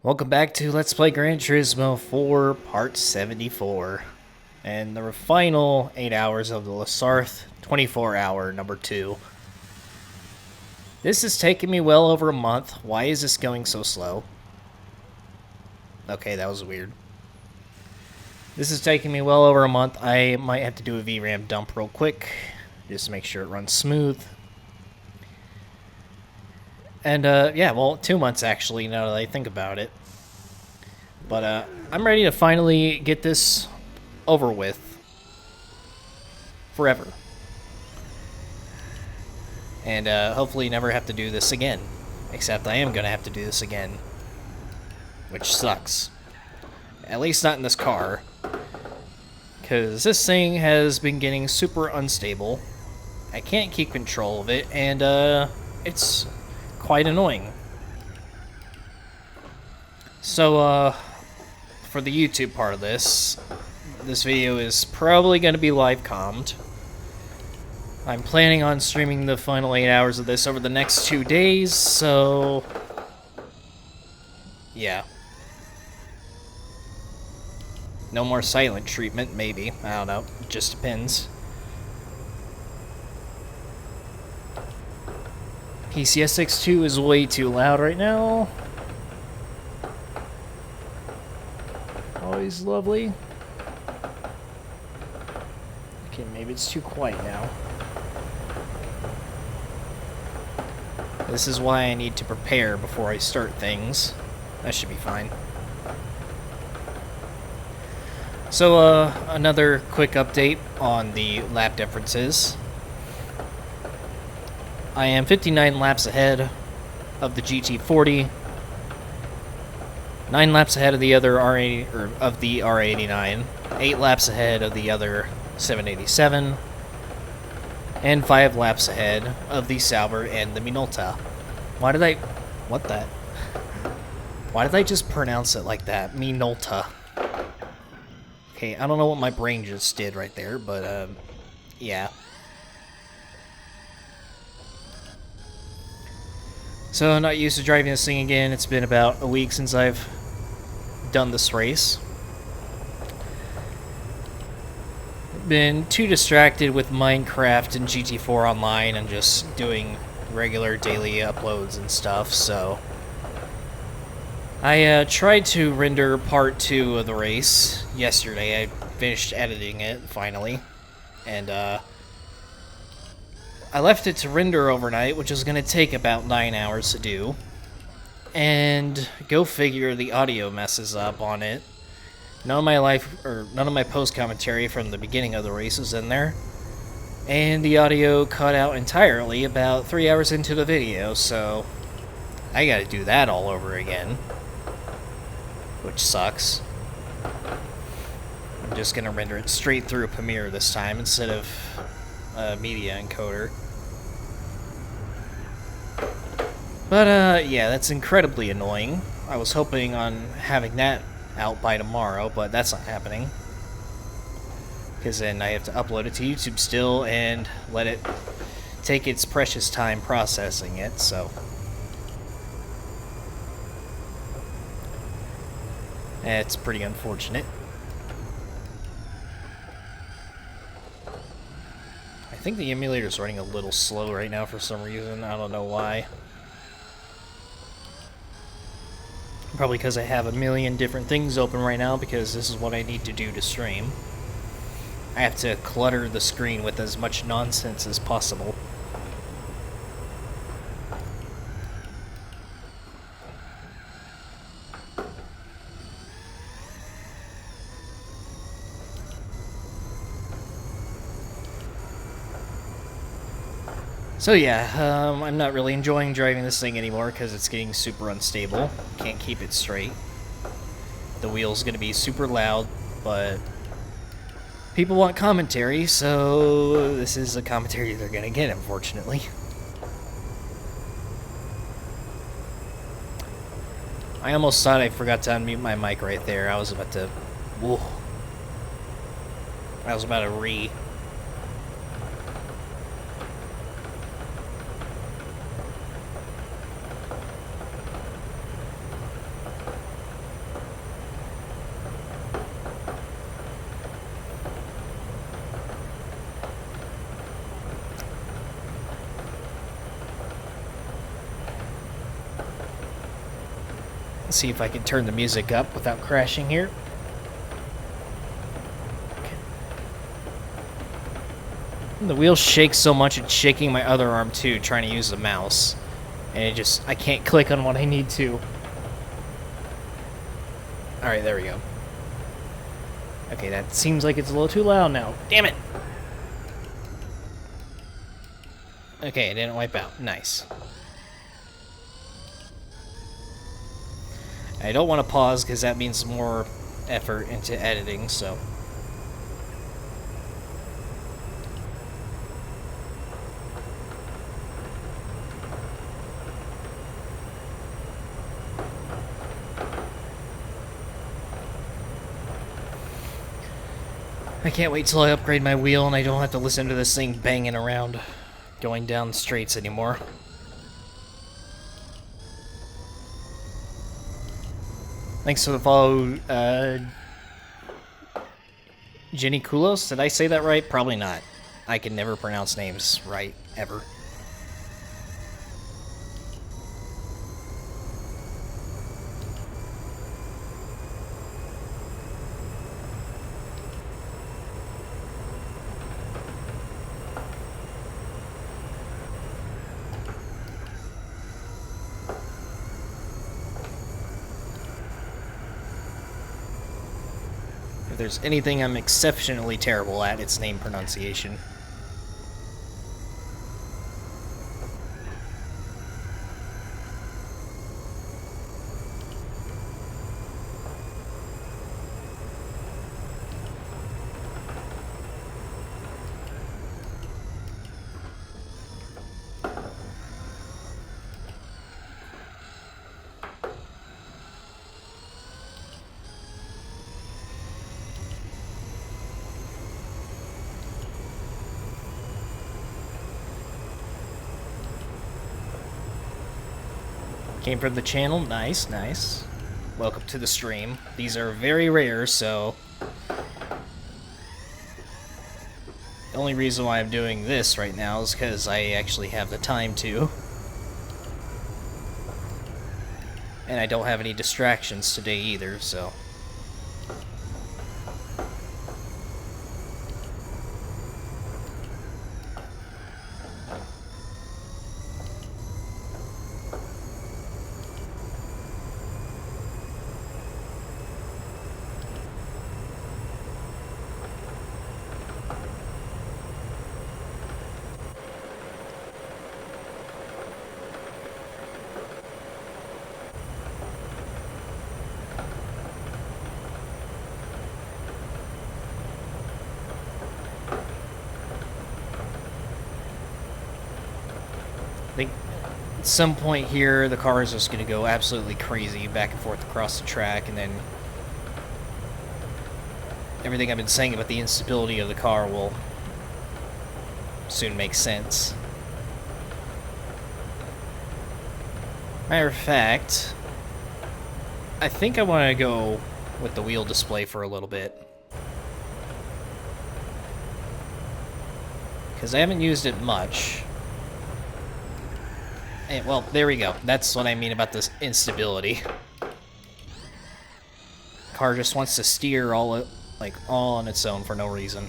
Welcome back to Let's Play Gran Turismo 4 Part 74. And the final 8 hours of the Sarthe 24-hour number 2. This has taken me well over a month. Why is this going so slow? Okay, that was weird. This is taking me well over a month. I might have to do a VRAM dump real quick, just to make sure it runs smooth. And, yeah, well, 2 months actually, now that I think about it. But, I'm ready to finally get this over with. Forever. And, hopefully never have to do this again. Except I am gonna have to do this again. Which sucks. At least not in this car. Because this thing has been getting super unstable. I can't keep control of it, and, it's quite annoying. So, for the YouTube part of this video is probably going to be live commed. I'm planning on streaming the final 8 hours of this over the next 2 days, so yeah. No more silent treatment, maybe. I don't know. It just depends. PCSX2 is way too loud right now. Always lovely. Okay, maybe it's too quiet now. This is why I need to prepare before I start things. That should be fine. So, another quick update on the lap differences. I am 59 laps ahead of the GT40, 9 laps ahead of the other R80 or of the R89, 8 laps ahead of the other 787, and 5 laps ahead of the Sauber and the Minolta. Why did I just pronounce it like that? Minolta. Okay, I don't know what my brain just did right there, but yeah. So, I'm not used to driving this thing again. It's been about a week since I've done this race. Been too distracted with Minecraft and GT4 Online and just doing regular daily uploads and stuff, so I tried to render part 2 of the race yesterday. I finished editing it, finally, and I left it to render overnight, which is going to take about 9 hours to do. And go figure, the audio messes up on it. None of my post commentary from the beginning of the race is in there. And the audio cut out entirely about 3 hours into the video, so I gotta do that all over again. Which sucks. I'm just gonna render it straight through Premiere this time instead of media encoder. But, yeah, that's incredibly annoying. I was hoping on having that out by tomorrow, but that's not happening. Because then I have to upload it to YouTube still and let it take its precious time processing it, so it's pretty unfortunate. I think the emulator's running a little slow right now for some reason. I don't know why. Probably because I have a million different things open right now because this is what I need to do to stream. I have to clutter the screen with as much nonsense as possible. So yeah, I'm not really enjoying driving this thing anymore because it's getting super unstable. Can't keep it straight. The wheel's gonna be super loud, but people want commentary, so this is the commentary they're gonna get, unfortunately. I almost thought I forgot to unmute my mic right there. I was about to... Whoa. I was about to see if I can turn the music up without crashing here. The wheel shakes so much it's shaking my other arm too, trying to use the mouse. And I can't click on what I need to. Alright, there we go. Okay, that seems like it's a little too loud now. Damn it! Okay, it didn't wipe out. Nice. I don't want to pause because that means more effort into editing, so... I can't wait till I upgrade my wheel and I don't have to listen to this thing banging around going down the straights anymore. Thanks for the follow, Jenny Kulos. Did I say that right? Probably not. I can never pronounce names right, ever. If there's anything I'm exceptionally terrible at, it's name pronunciation. Came from the channel, nice, nice. Welcome to the stream. These are very rare, so... The only reason why I'm doing this right now is because I actually have the time to. And I don't have any distractions today either, so... I think at some point here, the car is just going to go absolutely crazy back and forth across the track, and then everything I've been saying about the instability of the car will soon make sense. Matter of fact, I think I want to go with the wheel display for a little bit. Because I haven't used it much. And, well, there we go. That's what I mean about this instability. Car just wants to steer all on its own for no reason.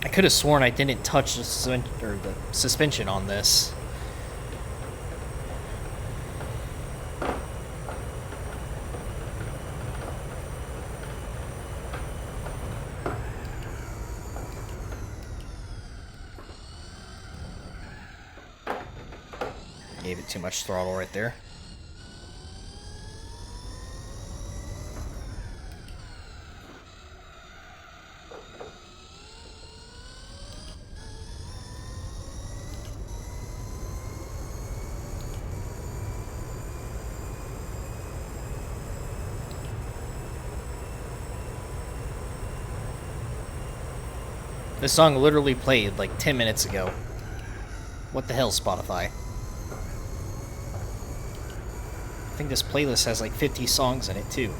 I could have sworn I didn't touch the suspension on this. Gave it too much throttle right there. This song literally played like 10 minutes ago. What the hell, Spotify? I think this playlist has like 50 songs in it too.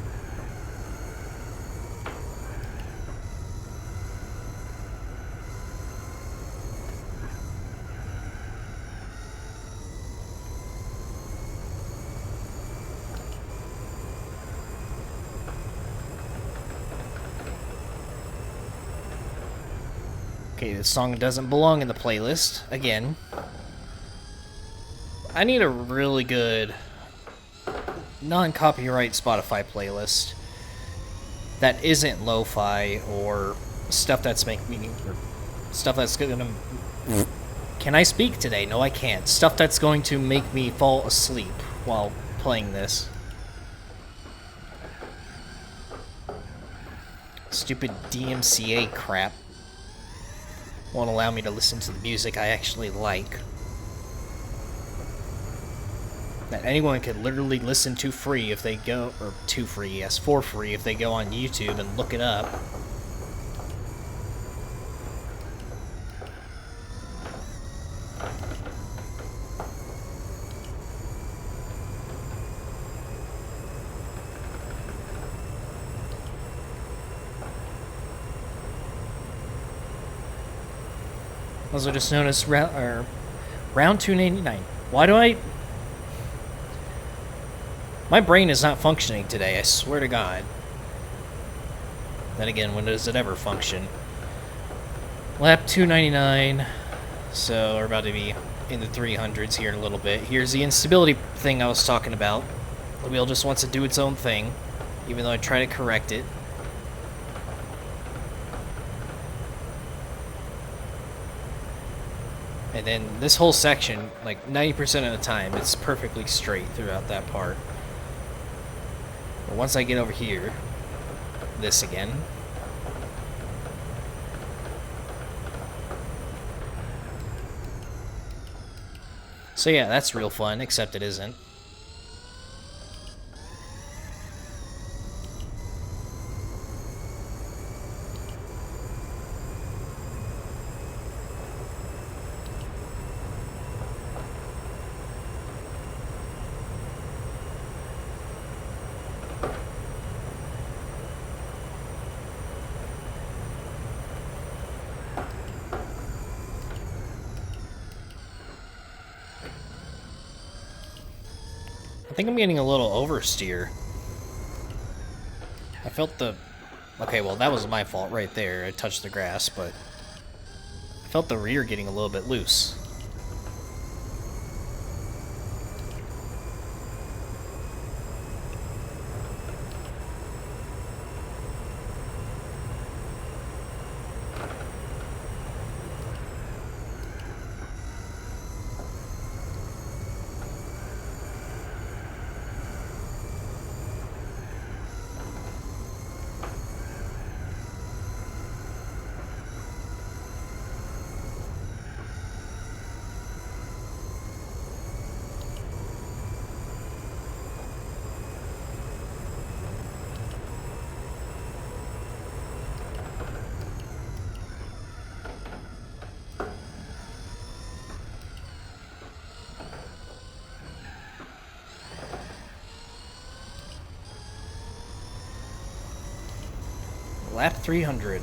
Okay, this song doesn't belong in the playlist, again. I need a really good non-copyright Spotify playlist that isn't lo-fi or stuff that's making me... or stuff that's gonna... Can I speak today? No, I can't. Stuff that's going to make me fall asleep while playing this. Stupid DMCA crap won't allow me to listen to the music I actually like. That anyone could literally listen to free if they go... or to free, yes, for free if they go on YouTube and look it up. Also just known as round 299. Why do I... My brain is not functioning today, I swear to God. Then again, when does it ever function? Lap 299. So we're about to be in the 300s here in a little bit. Here's the instability thing I was talking about. The wheel just wants to do its own thing, even though I try to correct it. And then this whole section, like 90% of the time, it's perfectly straight throughout that part. But once I get over here, this again. So yeah, that's real fun, except it isn't. I think I'm getting a little oversteer. I felt the... Okay, well, that was my fault right there. I touched the grass, but... I felt the rear getting a little bit loose. Lap 300.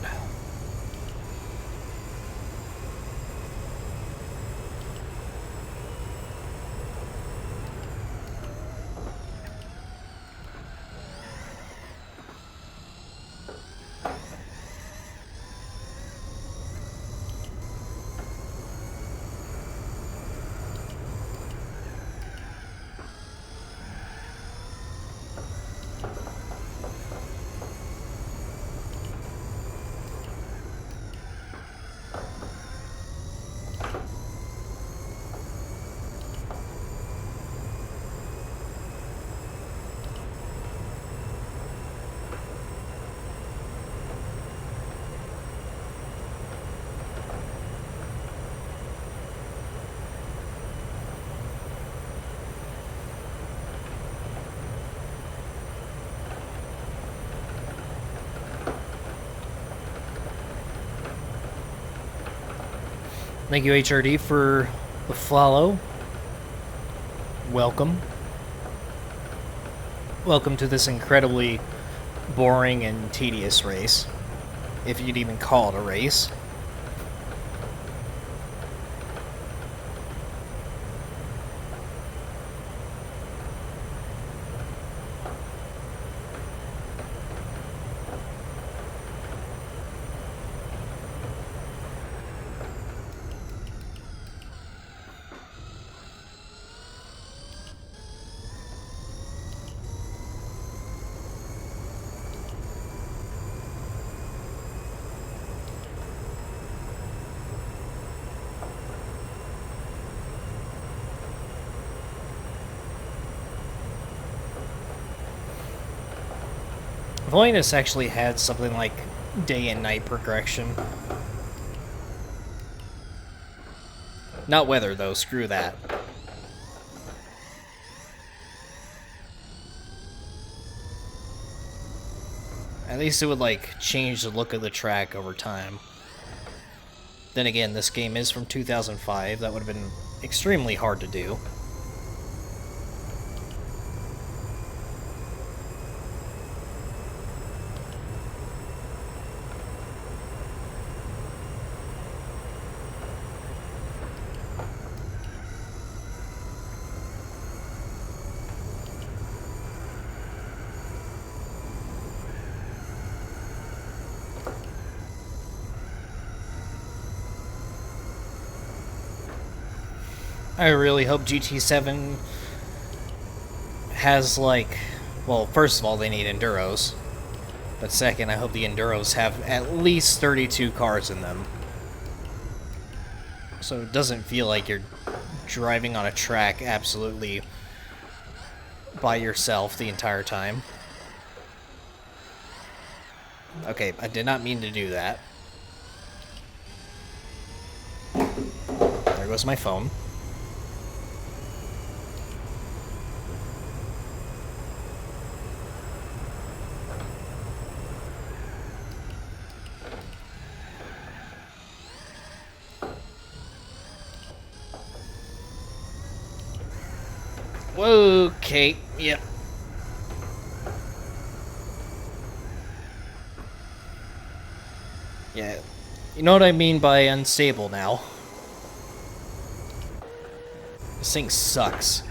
Thank you, HRD, for the follow. Welcome. Welcome to this incredibly boring and tedious race, if you'd even call it a race. If only this actually had something like day and night progression. Not weather, though. Screw that. At least it would, like, change the look of the track over time. Then again, this game is from 2005. That would have been extremely hard to do. I really hope GT7 has, like, well, first of all, they need Enduros. But second, I hope the Enduros have at least 32 cars in them. So it doesn't feel like you're driving on a track absolutely by yourself the entire time. Okay, I did not mean to do that. There goes my phone. Okay, yep. Yeah, you know what I mean by unstable now. This thing sucks.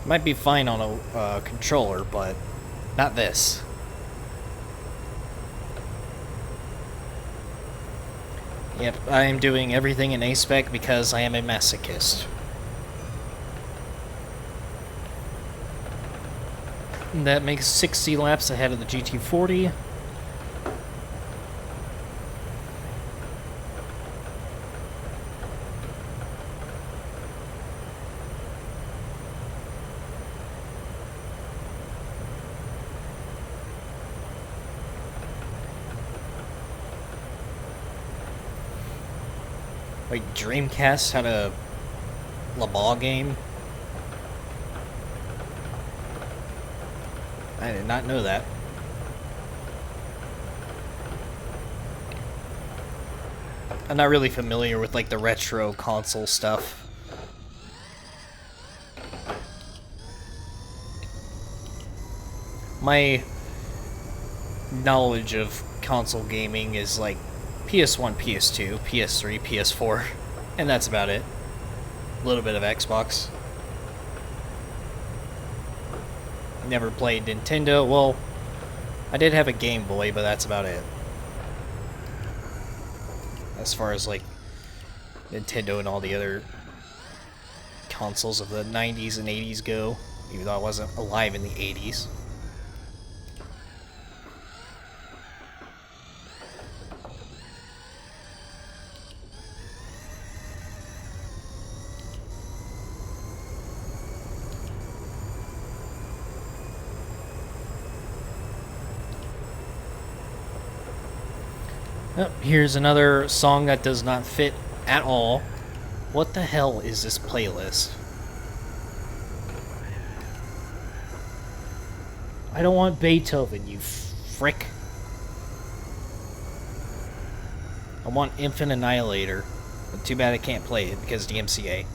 Might be fine on a controller, but not this. Yep, I am doing everything in A-Spec because I am a masochist. And that makes 60 laps ahead of the GT40. Like, Dreamcast had a Le Mans game? I did not know that. I'm not really familiar with, like, the retro console stuff. My knowledge of console gaming is, like, PS1, PS2, PS3, PS4, and that's about it. A little bit of Xbox. Never played Nintendo. Well, I did have a Game Boy, but that's about it. As far as, like, Nintendo and all the other consoles of the 90s and 80s go, even though I wasn't alive in the 80s. Oh, here's another song that does not fit at all. What the hell is this playlist? I don't want Beethoven, you frick. I want Infant Annihilator. But too bad I can't play it because DMCA.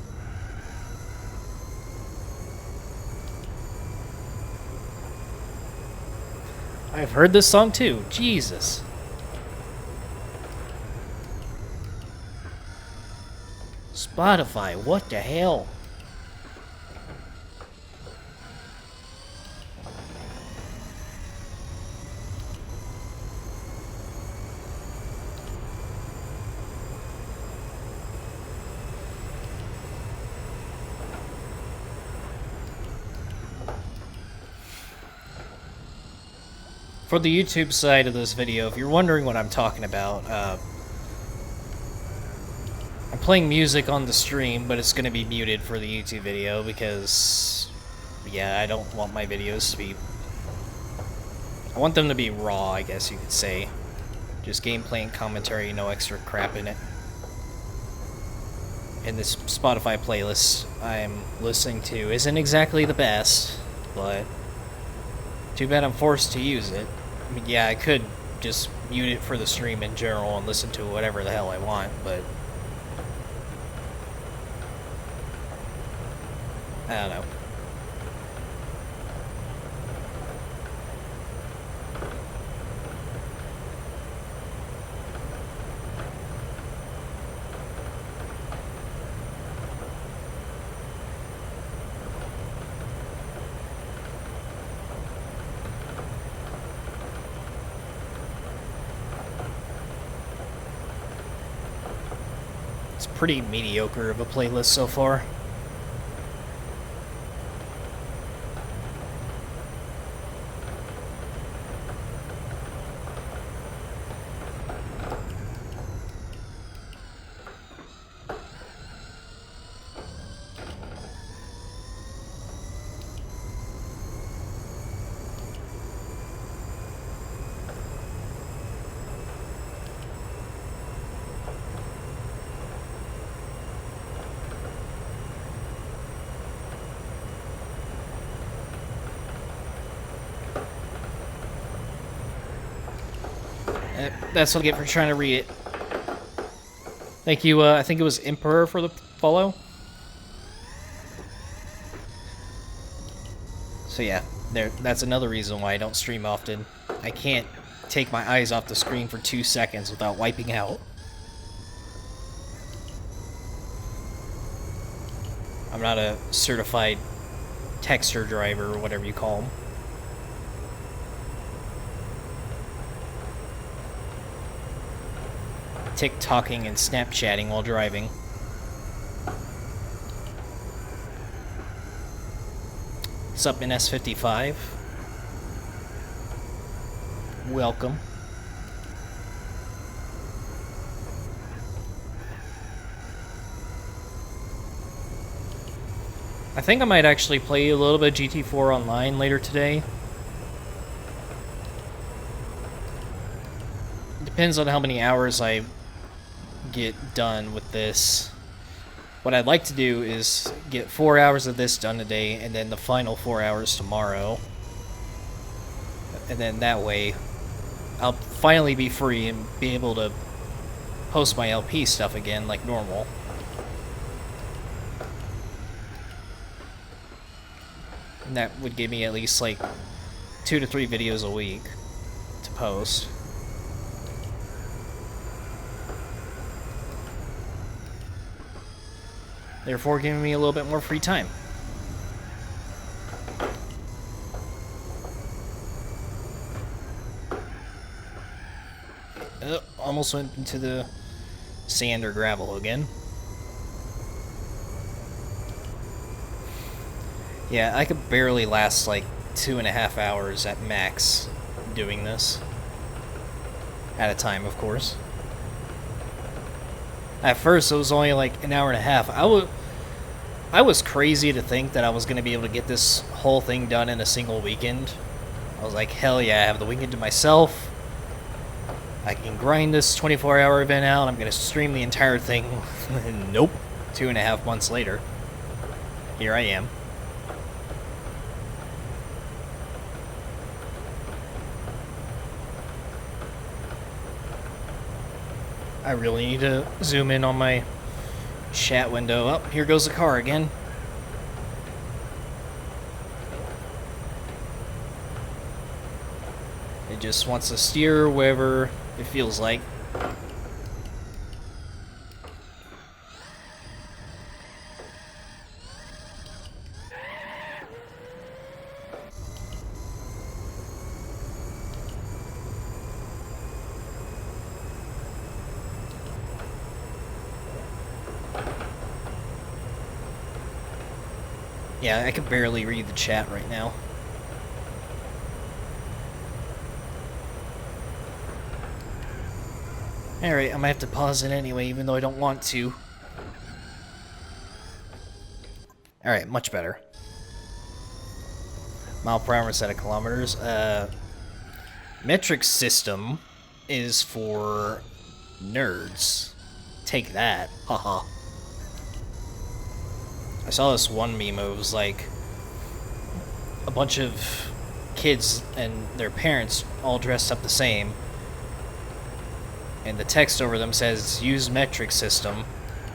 I've heard this song too. Jesus. Spotify, what the hell? For the YouTube side of this video, if you're wondering what I'm talking about, I'm I'm playing music on the stream, but it's going to be muted for the YouTube video because, yeah, I don't want my videos to be... I want them to be raw, I guess you could say. Just gameplay and commentary, no extra crap in it. And this Spotify playlist I'm listening to isn't exactly the best, but too bad I'm forced to use it. I mean, yeah, I could just mute it for the stream in general and listen to whatever the hell I want, but I don't know. It's pretty mediocre of a playlist so far. That's what I get for trying to read it. Thank you, I think it was Emperor for the follow. So yeah, that's another reason why I don't stream often. I can't take my eyes off the screen for 2 seconds without wiping out. I'm not a certified texture driver or whatever you call them. TikToking and Snapchatting while driving. What's up, NS55? Welcome. I think I might actually play a little bit of GT4 online later today. Depends on how many hours I get done with this. What I'd like to do is get 4 hours of this done today and then the final 4 hours tomorrow. And then that way I'll finally be free and be able to post my LP stuff again like normal. And that would give me at least like 2 to 3 videos a week to post. Therefore giving me a little bit more free time. Almost went into the sand or gravel again. Yeah, I could barely last like 2.5 hours at max doing this. At a time, of course. At first, it was only like an hour and a half. I was crazy to think that I was going to be able to get this whole thing done in a single weekend. I was like, hell yeah, I have the weekend to myself. I can grind this 24-hour event out. I'm going to stream the entire thing. Nope. 2.5 months later, here I am. I really need to zoom in on my chat window. Oh, here goes the car again. It just wants to steer wherever it feels like. Yeah, I can barely read the chat right now. Alright, I might have to pause it anyway, even though I don't want to. Alright, much better. Mile per hour instead of kilometers. Metric system is for nerds. Take that. Haha. I saw this one meme, it was like a bunch of kids and their parents all dressed up the same, and the text over them says, use metric system,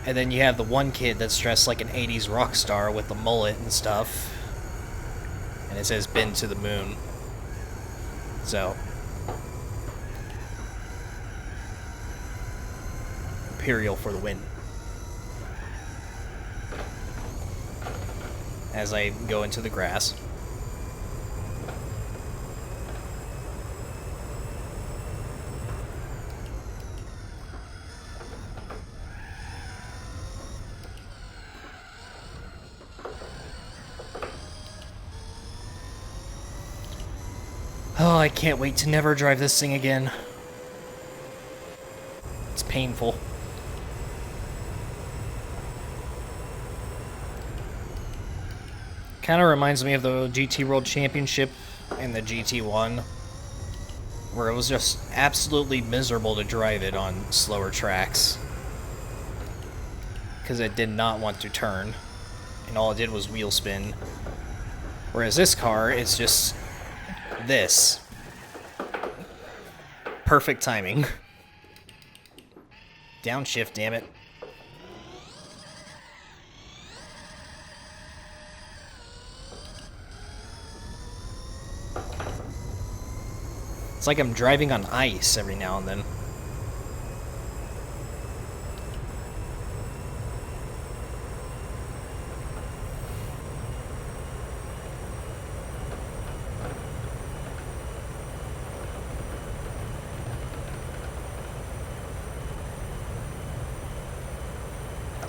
and then you have the one kid that's dressed like an 80s rock star with the mullet and stuff, and it says, been to the moon. So, Imperial for the win. As I go into the grass. Oh, I can't wait to never drive this thing again. It's painful. Kind of reminds me of the GT World Championship and the GT1, where it was just absolutely miserable to drive it on slower tracks. Because it did not want to turn, and all it did was wheel spin. Whereas this car, it's just this. Perfect timing. Downshift, damn it. It's like I'm driving on ice every now and then.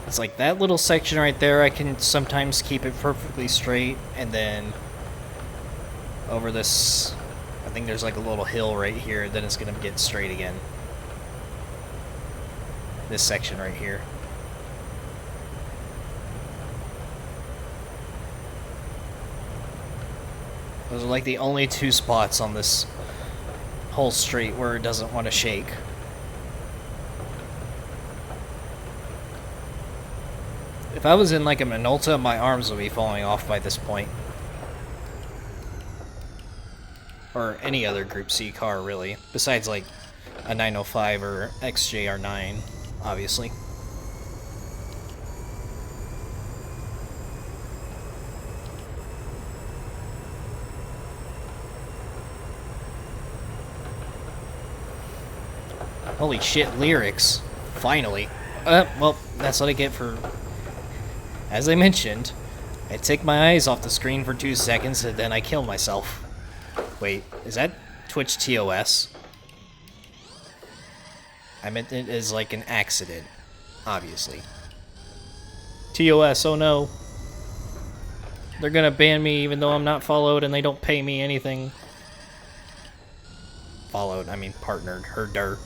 It's like that little section right there, I can sometimes keep it perfectly straight, and then over this, I think there's like a little hill right here, then it's gonna get straight again. This section right here. Those are like the only two spots on this whole street where it doesn't want to shake. If I was in like a Minolta, my arms would be falling off by this point. Or any other Group C car, really. Besides like a 905 or XJR9, obviously. Holy shit, lyrics. Finally. Well, that's what I get for... As I mentioned, I take my eyes off the screen for 2 seconds and then I kill myself. Wait, is that Twitch TOS? I meant it as like an accident, obviously. TOS, oh no. They're gonna ban me even though I'm not followed and they don't pay me anything. Followed, I mean partnered, herder.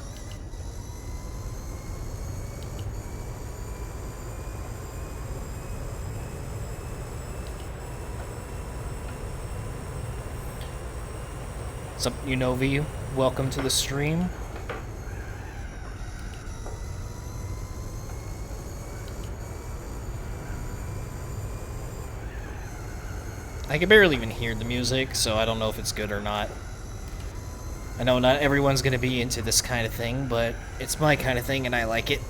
What's up, Unovi? Welcome to the stream. I can barely even hear the music, so I don't know if it's good or not. I know not everyone's gonna be into this kind of thing, but it's my kind of thing and I like it.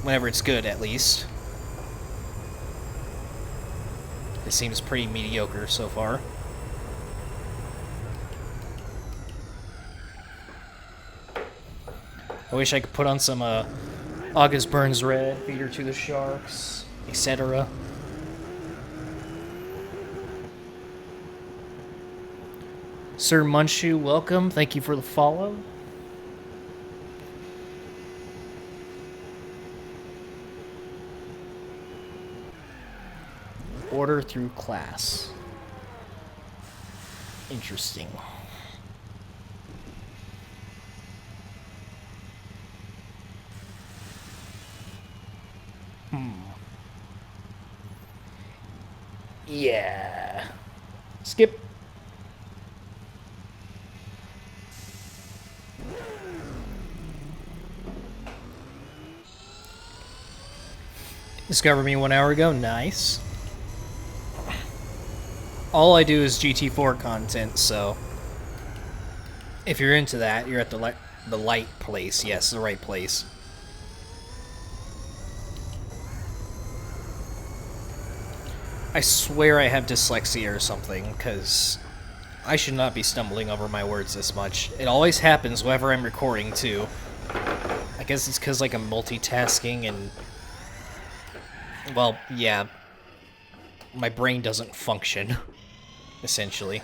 Whenever it's good, at least. It seems pretty mediocre so far. I wish I could put on some August Burns Red, Feeder to the Sharks, etc. Sir Munchu, welcome. Thank you for the follow. Order through class. Interesting. Yeah. Skip. Discovered me 1 hour ago. Nice. All I do is GT4 content, so if you're into that, you're at the light place. Yes, the right place. I swear I have dyslexia or something, because I should not be stumbling over my words this much. It always happens whenever I'm recording, too. I guess it's because, like, I'm multitasking and... well, yeah. My brain doesn't function, essentially.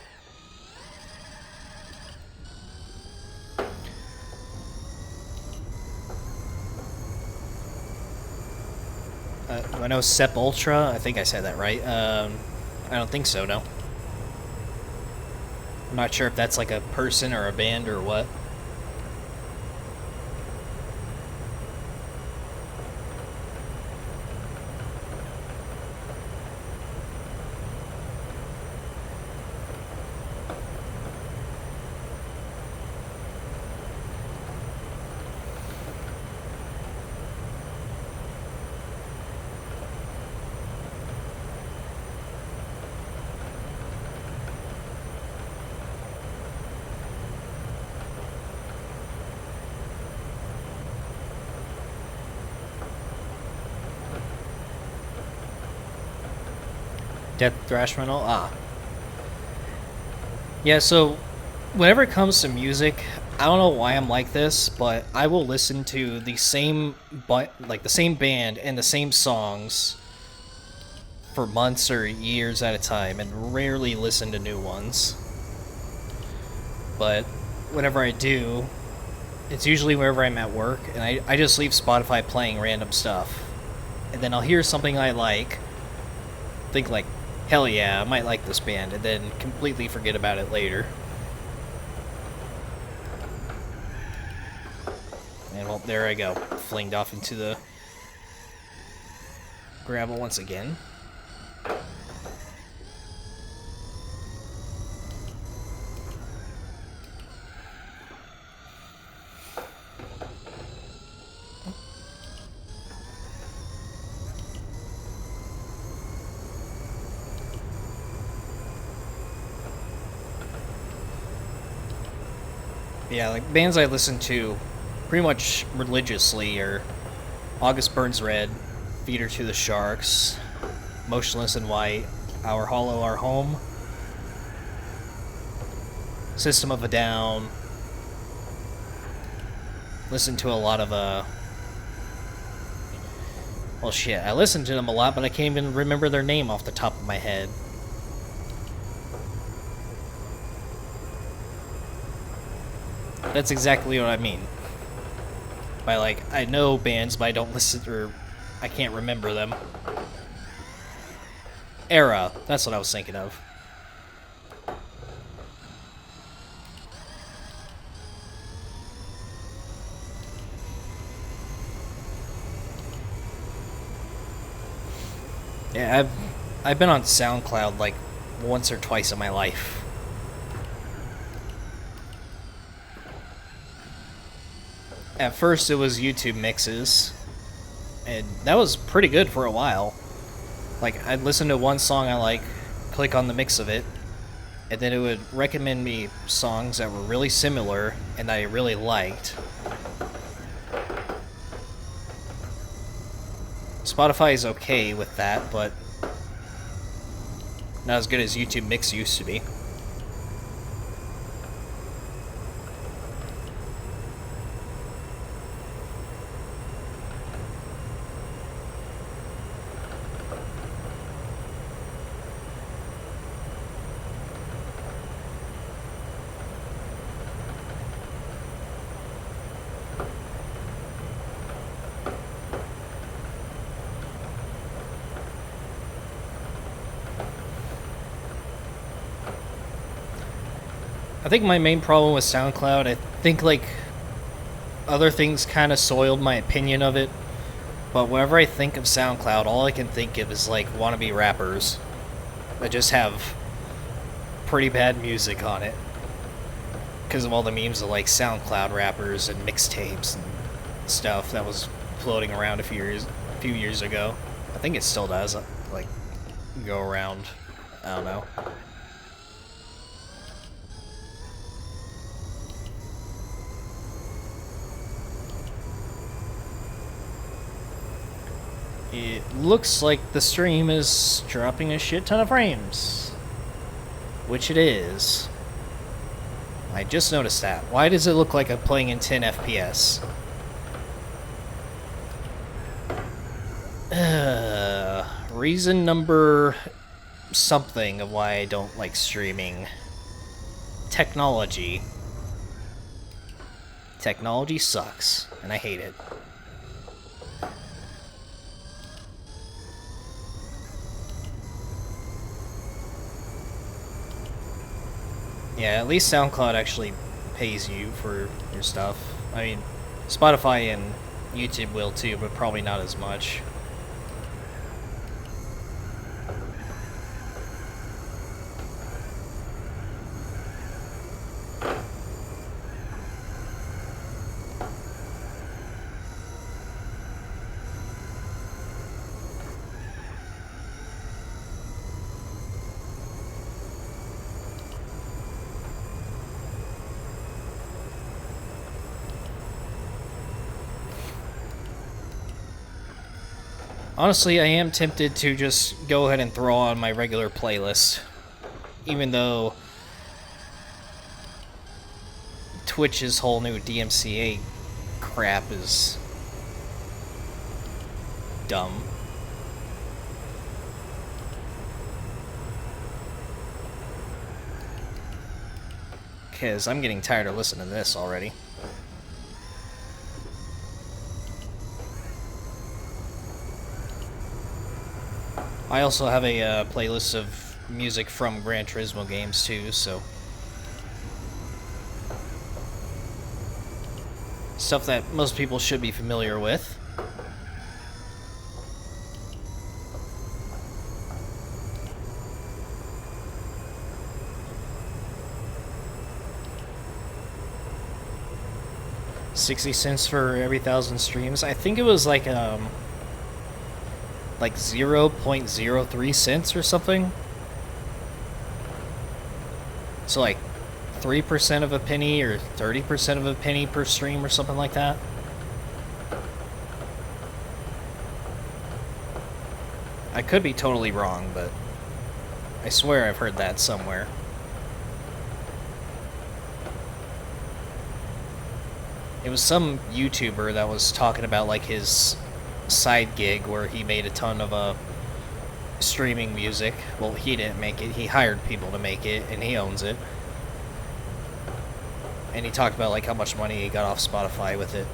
Do I know Sep Ultra? I think I said that right. I don't think so, no. I'm not sure if that's like a person or a band or what. Death Thrash Metal? Ah. Yeah, so whenever it comes to music, I don't know why I'm like this, but I will listen to the same band and the same songs for months or years at a time and rarely listen to new ones. But whenever I do, it's usually wherever I'm at work, and I just leave Spotify playing random stuff. And then I'll hear something I like, think like, hell yeah, I might like this band, and then completely forget about it later. And well, there I go, flinged off into the gravel once again. Yeah, like bands I listen to pretty much religiously are August Burns Red, Feeder to the Sharks, Motionless in White, Our Hollow, Our Home, System of a Down. Listen to a lot of well shit, I listen to them a lot, but I can't even remember their name off the top of my head. That's exactly what I mean. By, like, I know bands, but I don't listen, or I can't remember them. Era, that's what I was thinking of. Yeah, I've been on SoundCloud, like, once or twice in my life. At first it was YouTube mixes, and that was pretty good for a while. Like, I'd listen to one song I like, click on the mix of it, and then it would recommend me songs that were really similar and that I really liked. Spotify is okay with that, but not as good as YouTube Mix used to be. I think my main problem with SoundCloud, I think, like, other things kind of soiled my opinion of it, but whenever I think of SoundCloud, all I can think of is, like, wannabe rappers. that just have pretty bad music on it because of all the memes of like SoundCloud rappers and mixtapes and stuff that was floating around a few years ago. I think it still does, like, go around. I don't know. It looks like the stream is dropping a shit ton of frames. Which it is. I just noticed that. Why does it look like I'm playing in 10 FPS? Reason number something of why I don't like streaming. Technology. Technology sucks, and I hate it. Yeah, at least SoundCloud actually pays you for your stuff. I mean, Spotify and YouTube will too, but probably not as much. Honestly, I am tempted to just go ahead and throw on my regular playlist, even though Twitch's whole new DMCA crap is dumb. Because I'm getting tired of listening to this already. I also have a playlist of music from Gran Turismo games too, so stuff that most people should be familiar with. $0.60 for every 1,000 streams. I think it was like 0.03 cents or something. So like 3% of a penny or 30% of a penny per stream or something like that. I could be totally wrong, but I swear I've heard that somewhere. It was some YouTuber that was talking about like his side gig where he made a ton of streaming music. Well, he didn't make it, he hired people to make it, and he owns it. And he talked about like how much money he got off Spotify with it.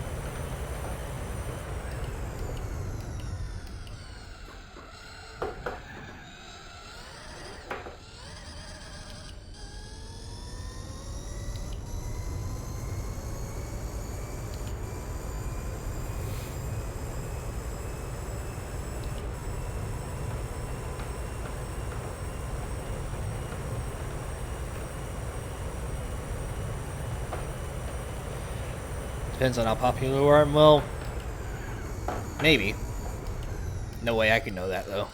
Depends on how popular you are. Well, maybe. No way I could know that, though.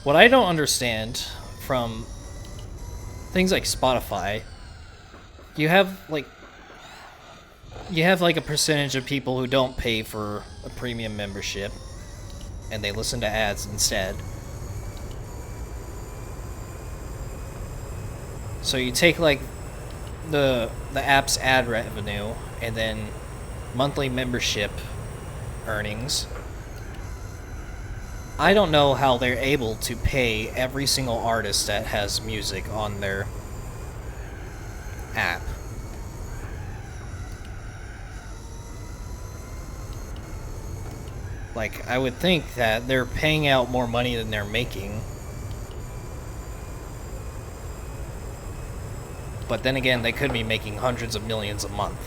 What I don't understand from things like Spotify, you have like a percentage of people who don't pay for a premium membership, and they listen to ads instead. So you take like the app's ad revenue and then monthly membership earnings. I don't know how they're able to pay every single artist that has music on their app. Like, I would think that they're paying out more money than they're making. But then again, they could be making hundreds of millions a month.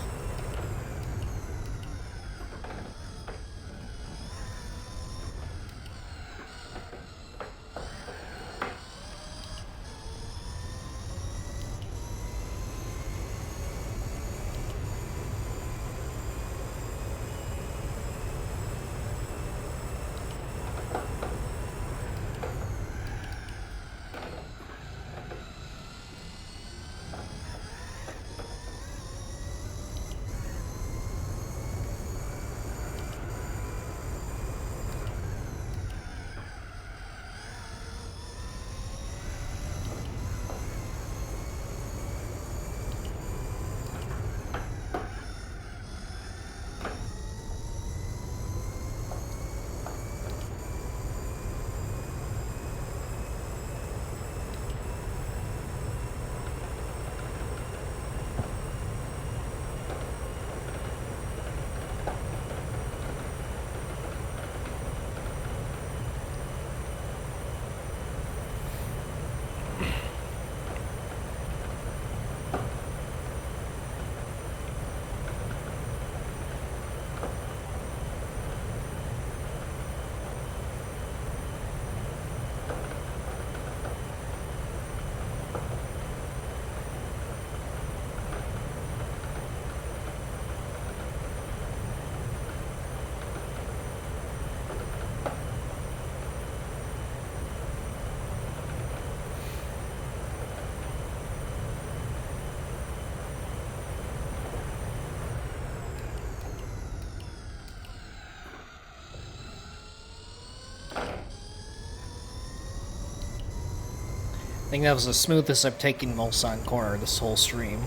I think that was the smoothest I've taken Mulsanne Corner this whole stream.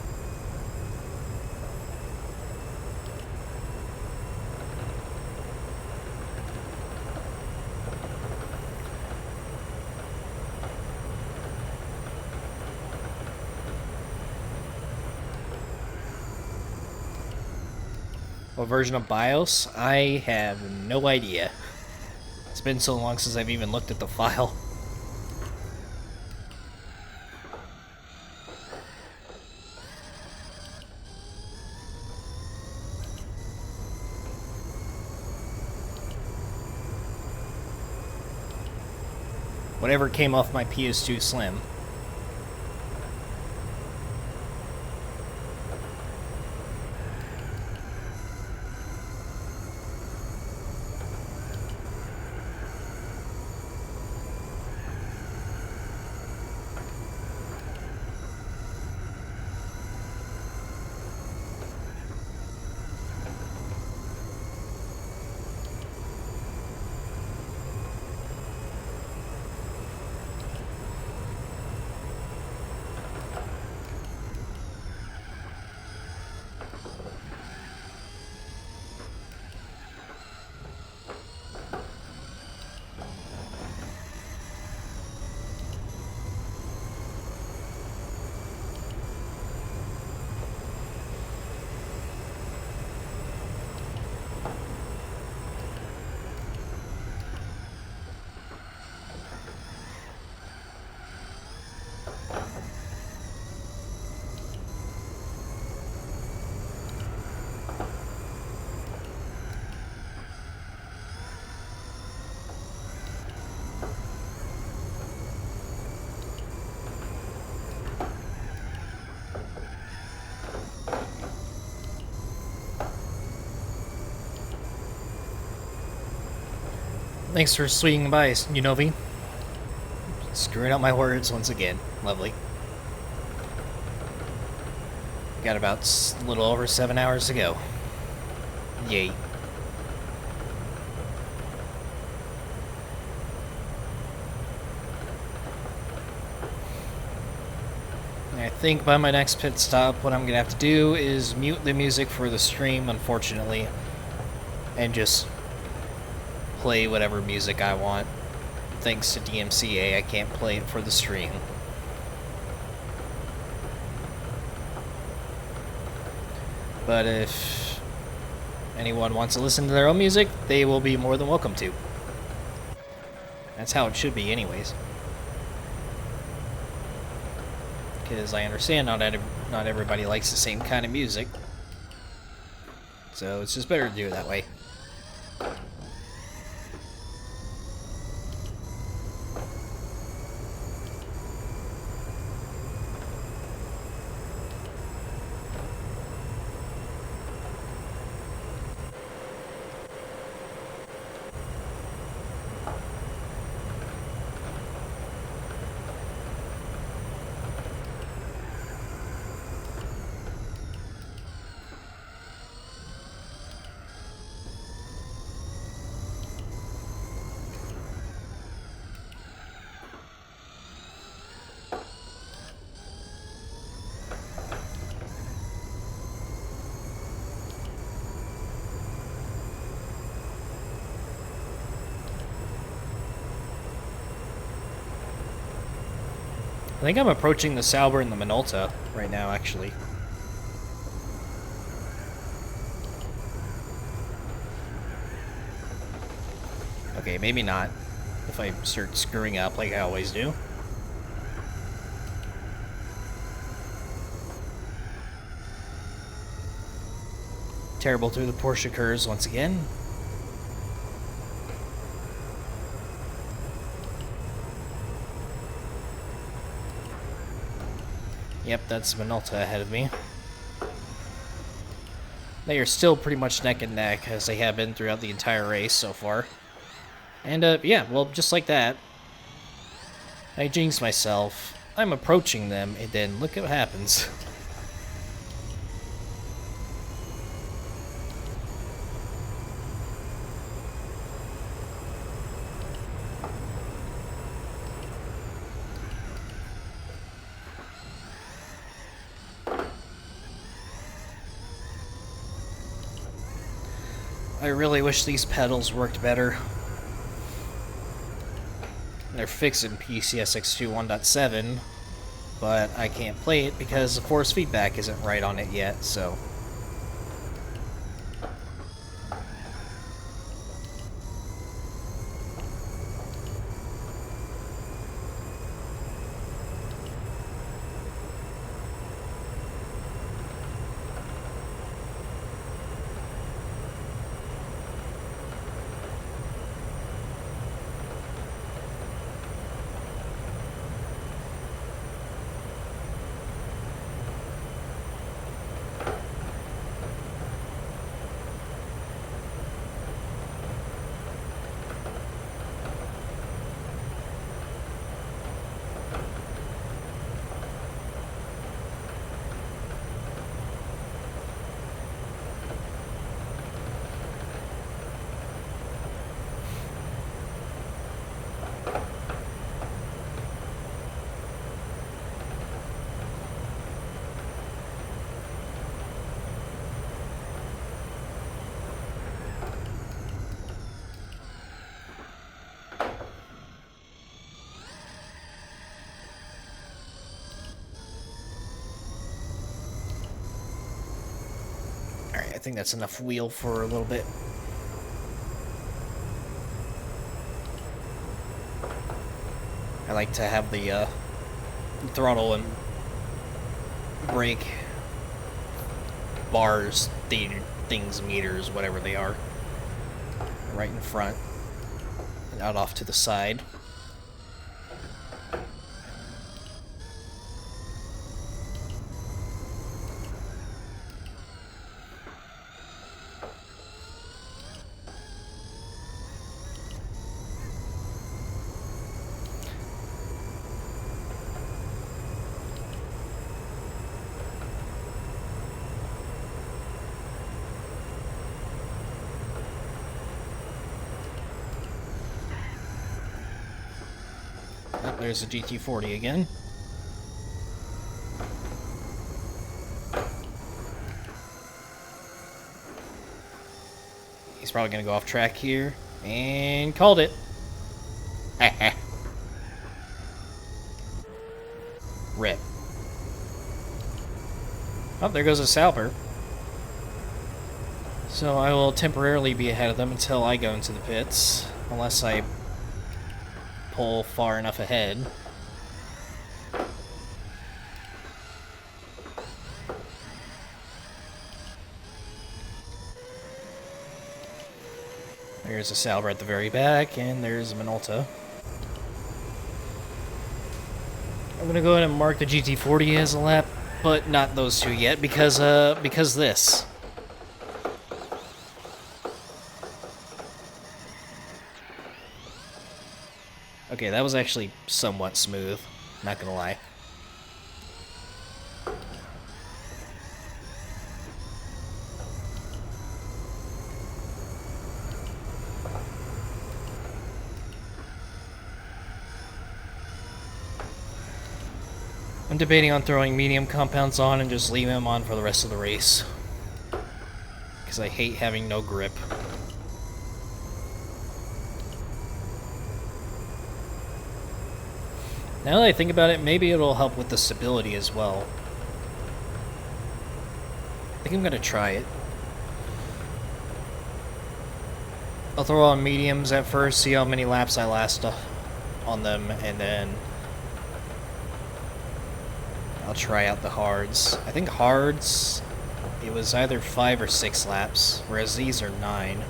What version of BIOS? I have no idea. It's been so long since I've even looked at the file. Whatever came off my PS2 Slim. Thanks for swinging by, Unovi. Screwing up my words once again. Lovely. Got about a little over 7 hours to go. Yay. I think by my next pit stop, what I'm going to have to do is mute the music for the stream, unfortunately, and just play whatever music I want. Thanks to DMCA, I can't play it for the stream. But if anyone wants to listen to their own music, they will be more than welcome to. That's how it should be anyways. Because I understand not everybody likes the same kind of music. So it's just better to do it that way. I think I'm approaching the Sauber and the Minolta right now, actually. Okay, maybe not. If I start screwing up like I always do. Terrible through the Porsche curves once again. Yep, that's Minolta ahead of me. They are still pretty much neck and neck, as they have been throughout the entire race so far. And, yeah, well, just like that, I jinxed myself. I'm approaching them, and then look at what happens. I really wish these pedals worked better. They're fixed in PCSX2 1.7, but I can't play it because the force feedback isn't right on it yet, so... Alright, I think that's enough wheel for a little bit. I like to have the throttle and brake bars, things, meters, whatever they are, right in front and not off to the side. Oh, there's the GT40 again. He's probably going to go off track here. And called it. Rip. Oh, there goes a Sauber. So I will temporarily be ahead of them until I go into the pits. Unless I pull far enough ahead. There's a Sauber at the very back, and there's a Minolta. I'm gonna go ahead and mark the GT40 as a lap, but not those two yet, because this. Okay, that was actually somewhat smooth, not gonna lie. I'm debating on throwing medium compounds on and just leaving them on for the rest of the race. Because I hate having no grip. Now that I think about it, maybe it'll help with the stability as well. I think I'm gonna try it. I'll throw on mediums at first, see how many laps I last on them, and then I'll try out the hards. I think hards, it was either 5 or 6 laps, whereas these are 9.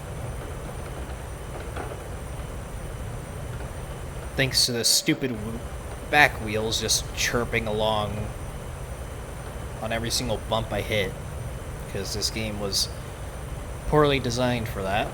Thanks to the stupid back wheels just chirping along on every single bump I hit, because this game was poorly designed for that.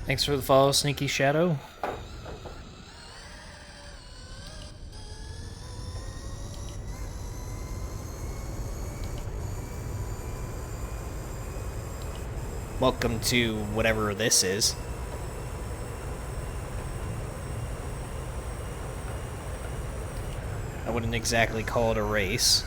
Thanks for the follow, Sneaky Shadow. Welcome to whatever this is. I wouldn't exactly call it a race.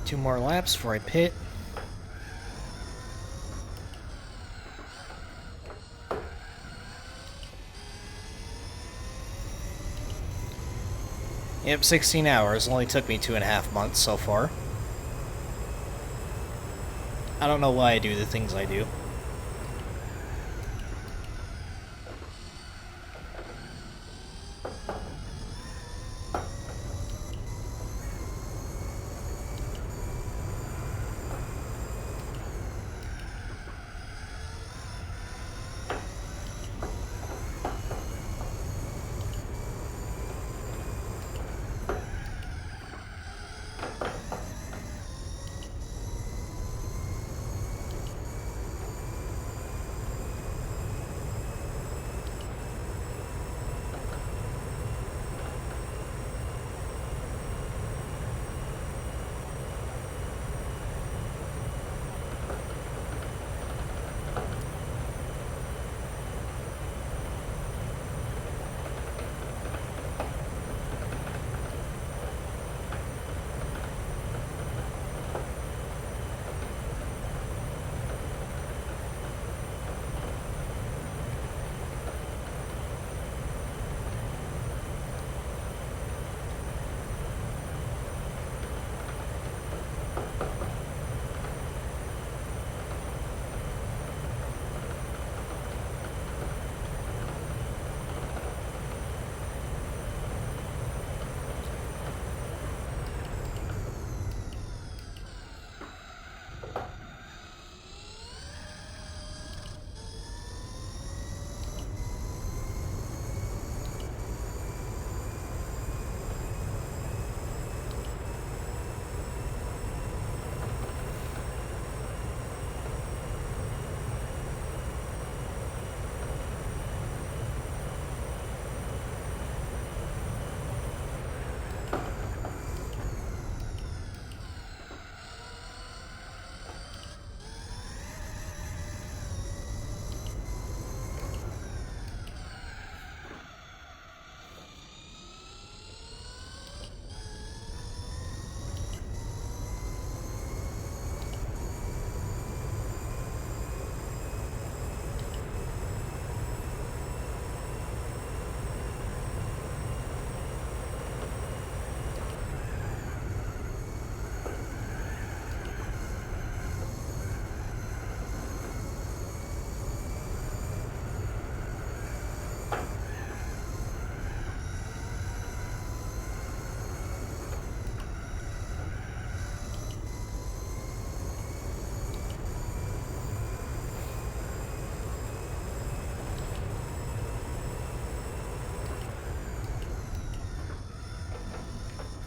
Two more laps before I pit. Yep, 16 hours. Only took me 2.5 months so far. I don't know why I do the things I do.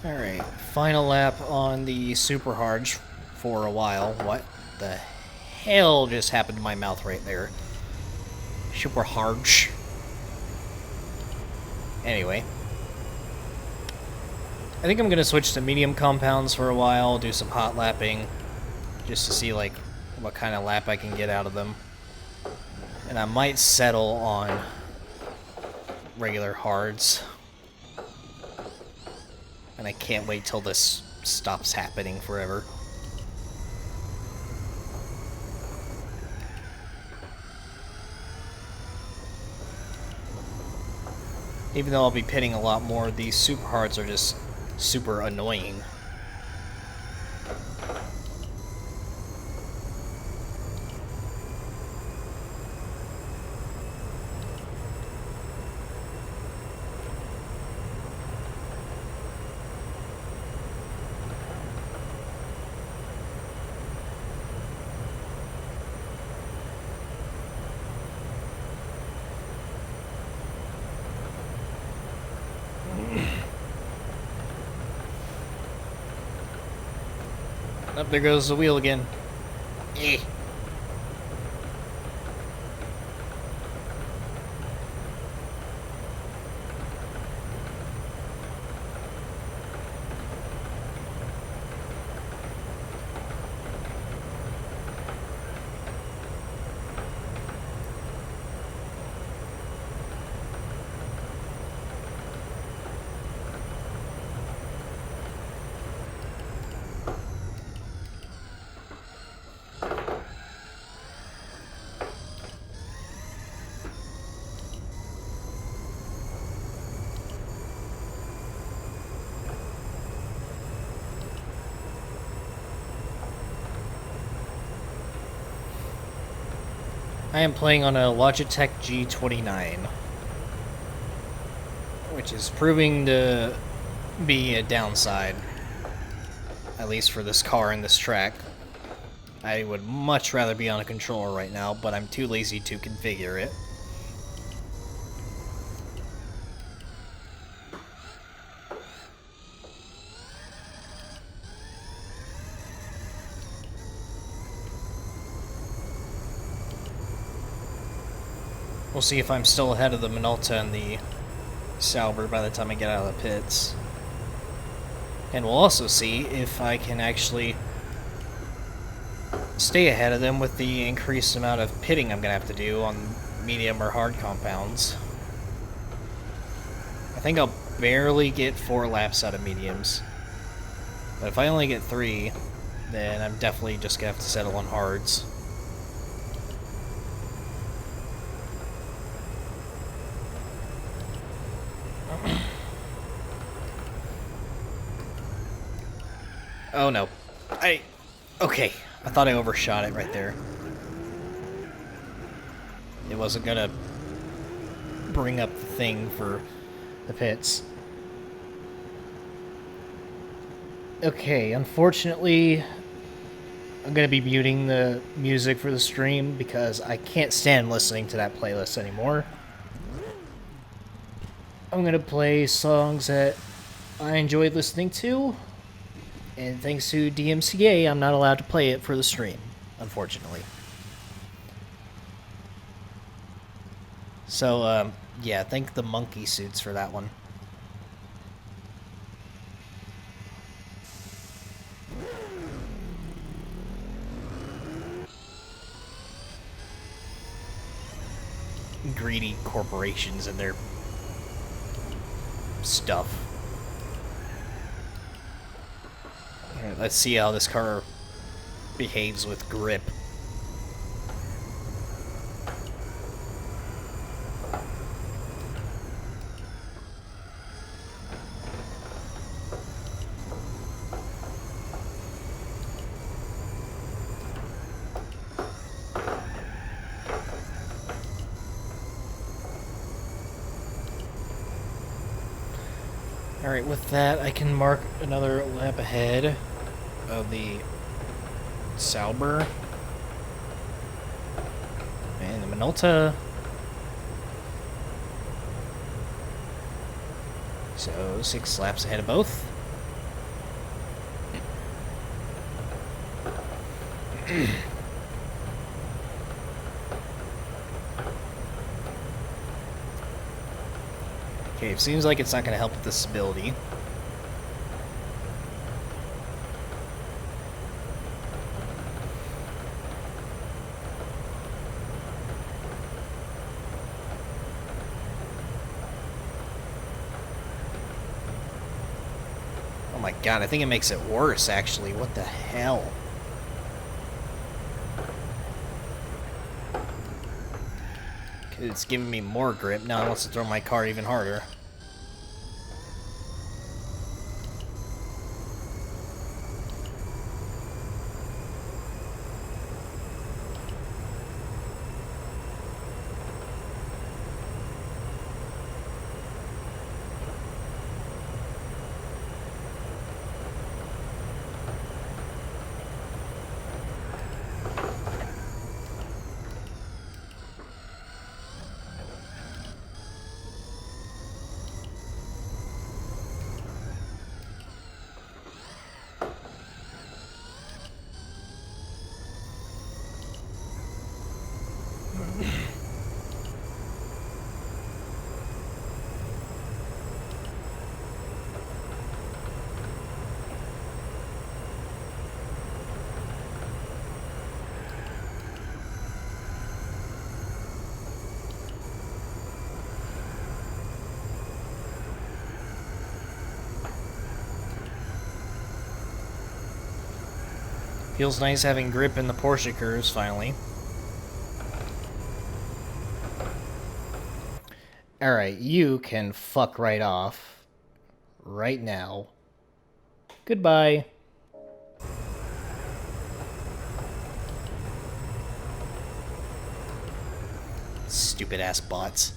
Alright, final lap on the super hard for a while. What the hell just happened to my mouth right there? Super hard. Anyway. I think I'm going to switch to medium compounds for a while, do some hot lapping, just to see like what kind of lap I can get out of them. And I might settle on regular hards. And I can't wait till this stops happening forever. Even though I'll be pitting a lot more, these super hards are just super annoying. Up there goes the wheel again. Eh. I am playing on a Logitech G29, which is proving to be a downside, at least for this car and this track. I would much rather be on a controller right now, but I'm too lazy to configure it. We'll see if I'm still ahead of the Minolta and the Sauber by the time I get out of the pits. And we'll also see if I can actually stay ahead of them with the increased amount of pitting I'm going to have to do on medium or hard compounds. I think I'll barely get 4 laps out of mediums. But if I only get 3, then I'm definitely just going to have to settle on hards. Oh no. Okay. I thought I overshot it right there. It wasn't gonna bring up the thing for the pits. Okay, unfortunately, I'm gonna be muting the music for the stream because I can't stand listening to that playlist anymore. I'm gonna play songs that I enjoyed listening to. And thanks to DMCA, I'm not allowed to play it for the stream, unfortunately. So, yeah, thank the monkey suits for that one. Greedy corporations and their stuff. Alright, let's see how this car behaves with grip. Alright, with that, I can mark another lap ahead of the Sauber and the Minolta. So 6 laps ahead of both. Okay, it seems like it's not going to help with the stability. Oh my god, I think it makes it worse, actually. What the hell? It's giving me more grip. Now it wants to throw my car even harder. Feels nice having grip in the Porsche curves, finally. Alright, you can fuck right off. Right now. Goodbye. Stupid ass bots.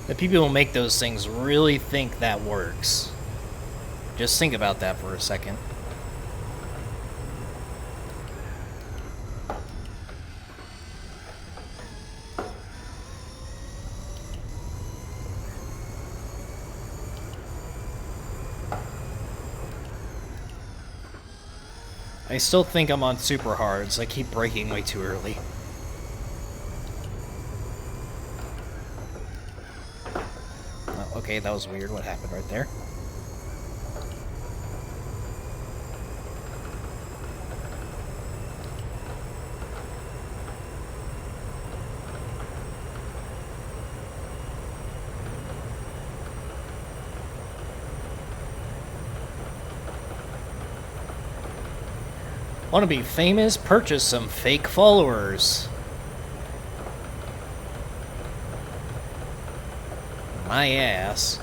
The people who make those things really think that works. Just think about that for a second. I still think I'm on super hards. I keep braking way too early. Okay, that was weird. What happened right there? Want to be famous? Purchase some fake followers. My ass.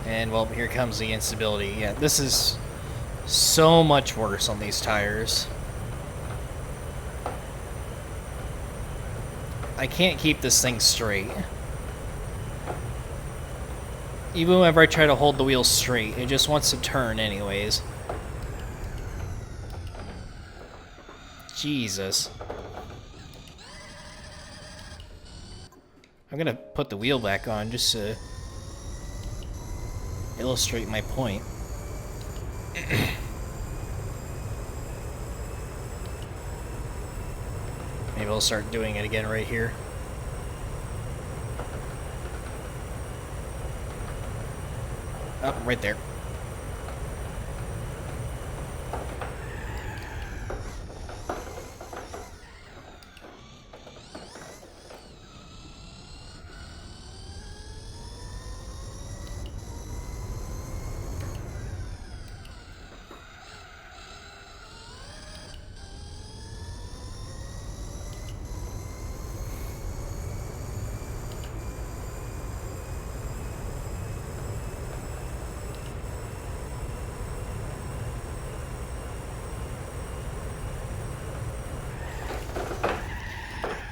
And well, here comes the instability. Yeah, this is so much worse on these tires. I can't keep this thing straight. Even whenever I try to hold the wheel straight, it just wants to turn anyways. Jesus. I'm gonna put the wheel back on just to illustrate my point. Maybe I'll start doing it again right here. Oh, right there.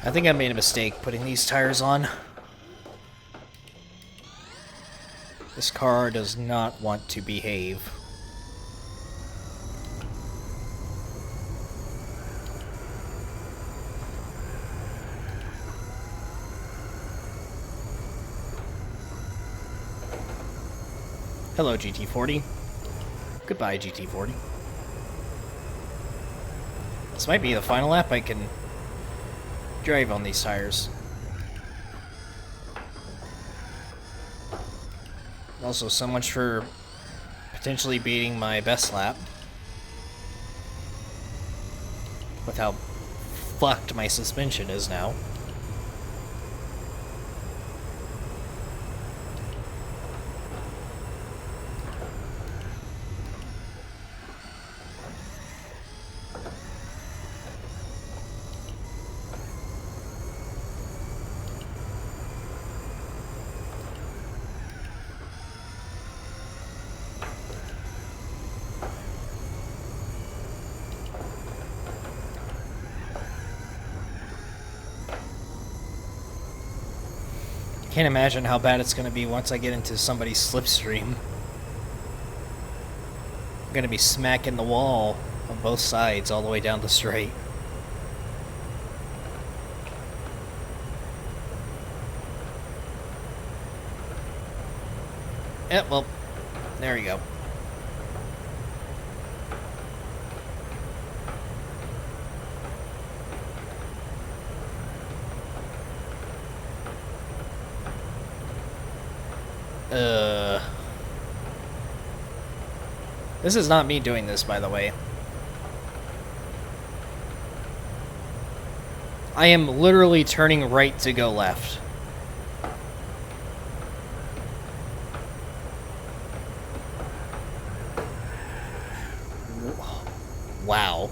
I think I made a mistake putting these tires on. This car does not want to behave. Hello, GT40. Goodbye, GT40. This might be the final lap I can drive on these tires. Also, so much for potentially beating my best lap. With how fucked my suspension is now. Can't imagine how bad it's going to be once I get into somebody's slipstream. I'm going to be smacking the wall on both sides all the way down the straight. Yeah, well, there you go. This is not me doing this, by the way. I am literally turning right to go left. Wow.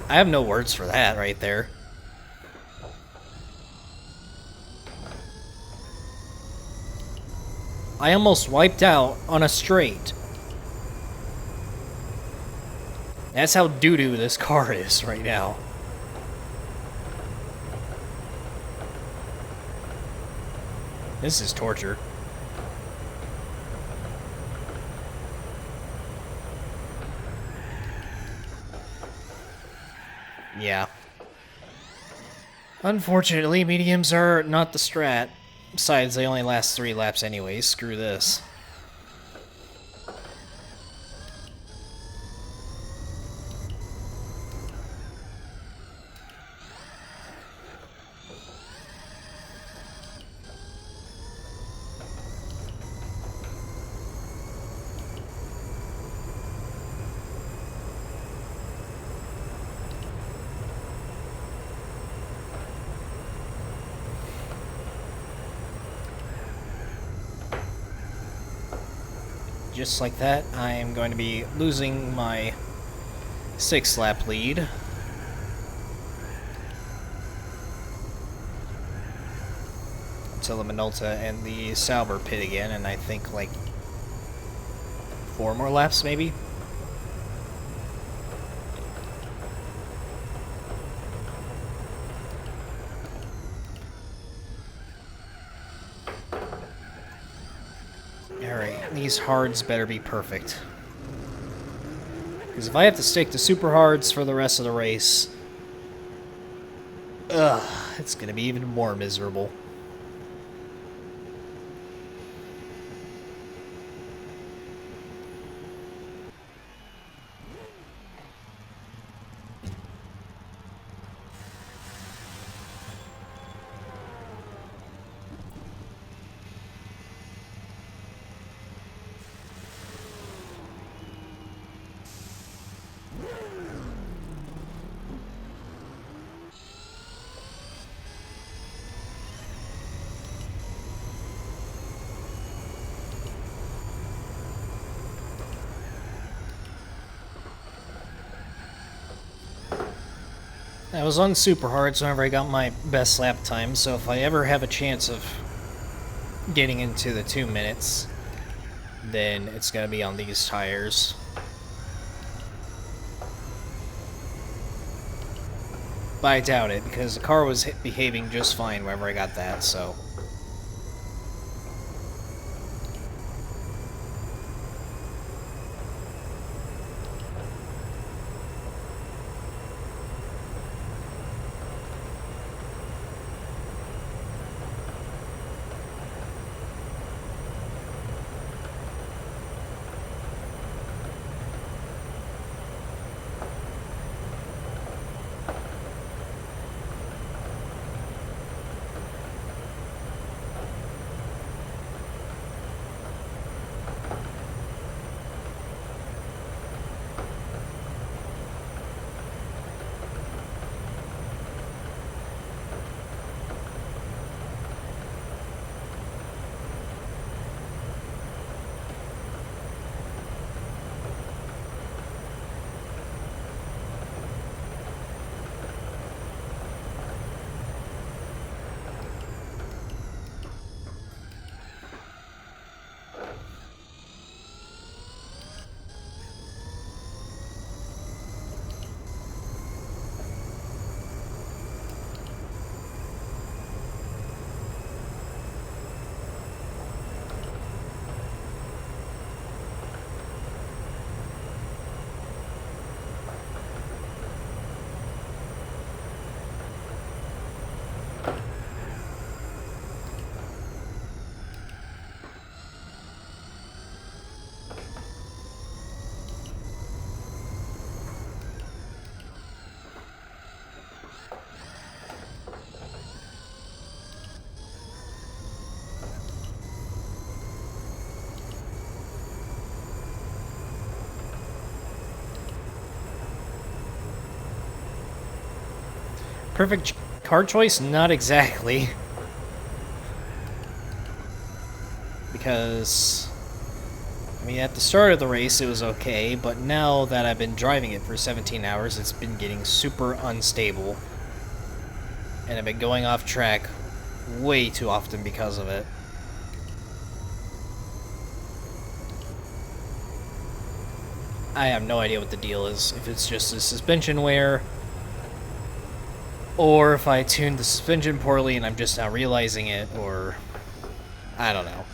I have no words for that right there. I almost wiped out on a straight. That's how doo-doo this car is right now. This is torture. Yeah. Unfortunately, mediums are not the strat. Besides, they only last 3 laps anyways. Screw this. Just like that, I am going to be losing my 6-lap lead. Until the Minolta and the Sauber pit again, and I think like 4 more laps maybe? Alright, these hards better be perfect. Because if I have to stick to super hards for the rest of the race, it's gonna be even more miserable. I was on super hard whenever I got my best lap time, so if I ever have a chance of getting into the 2 minutes, then it's gonna be on these tires. But I doubt it, because the car was behaving just fine whenever I got that, so... Perfect car choice? Not exactly. Because, I mean, at the start of the race it was okay, but now that I've been driving it for 17 hours, it's been getting super unstable. And I've been going off track way too often because of it. I have no idea what the deal is, if it's just a suspension wear, or if I tuned the suspension poorly and I'm just now realizing it, or I don't know.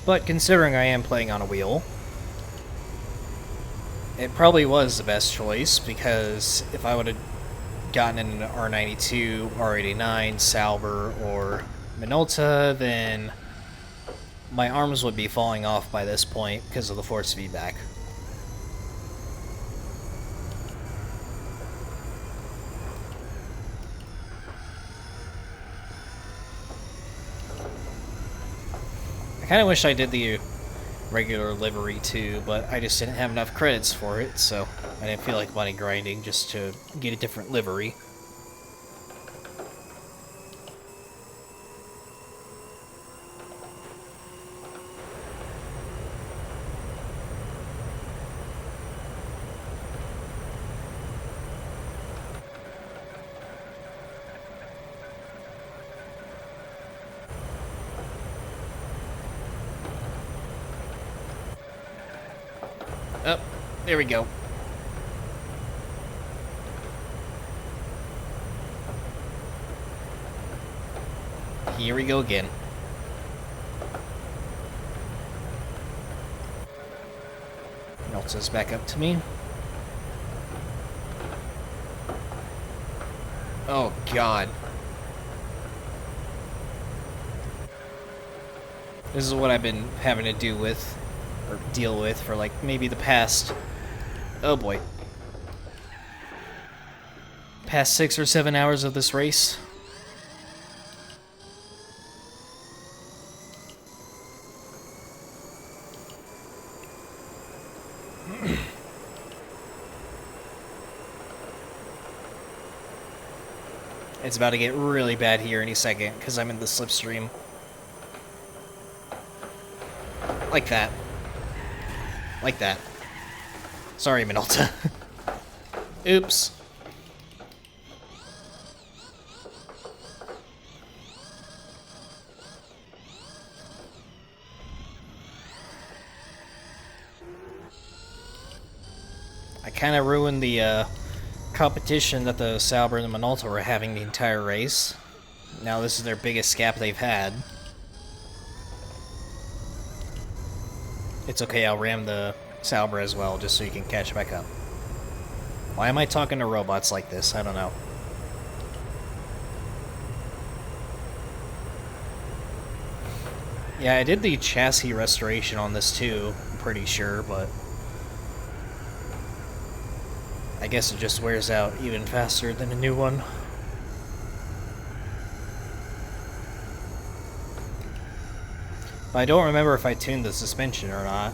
But considering I am playing on a wheel, it probably was the best choice, because if I would have gotten an R92, R89, Sauber, or Minolta, then my arms would be falling off by this point because of the force feedback. I kind of wish I did the regular livery too, but I just didn't have enough credits for it, so I didn't feel like money grinding just to get a different livery. Oh, there we go. Here we go again. Melts back up to me. Oh, God. This is what I've been having to do with, or deal with, for like maybe the past, oh boy, past 6 or 7 hours of this race. It's about to get really bad here any second, because I'm in the slipstream. Like that. Like that. Sorry, Minolta. Oops. I kind of ruined the competition that the Sauber and the Minolta were having the entire race. Now this is their biggest gap they've had. It's okay, I'll ram the Sauber as well, just so you can catch back up. Why am I talking to robots like this? I don't know. Yeah, I did the chassis restoration on this too, I'm pretty sure, but I guess it just wears out even faster than a new one. But I don't remember if I tuned the suspension or not.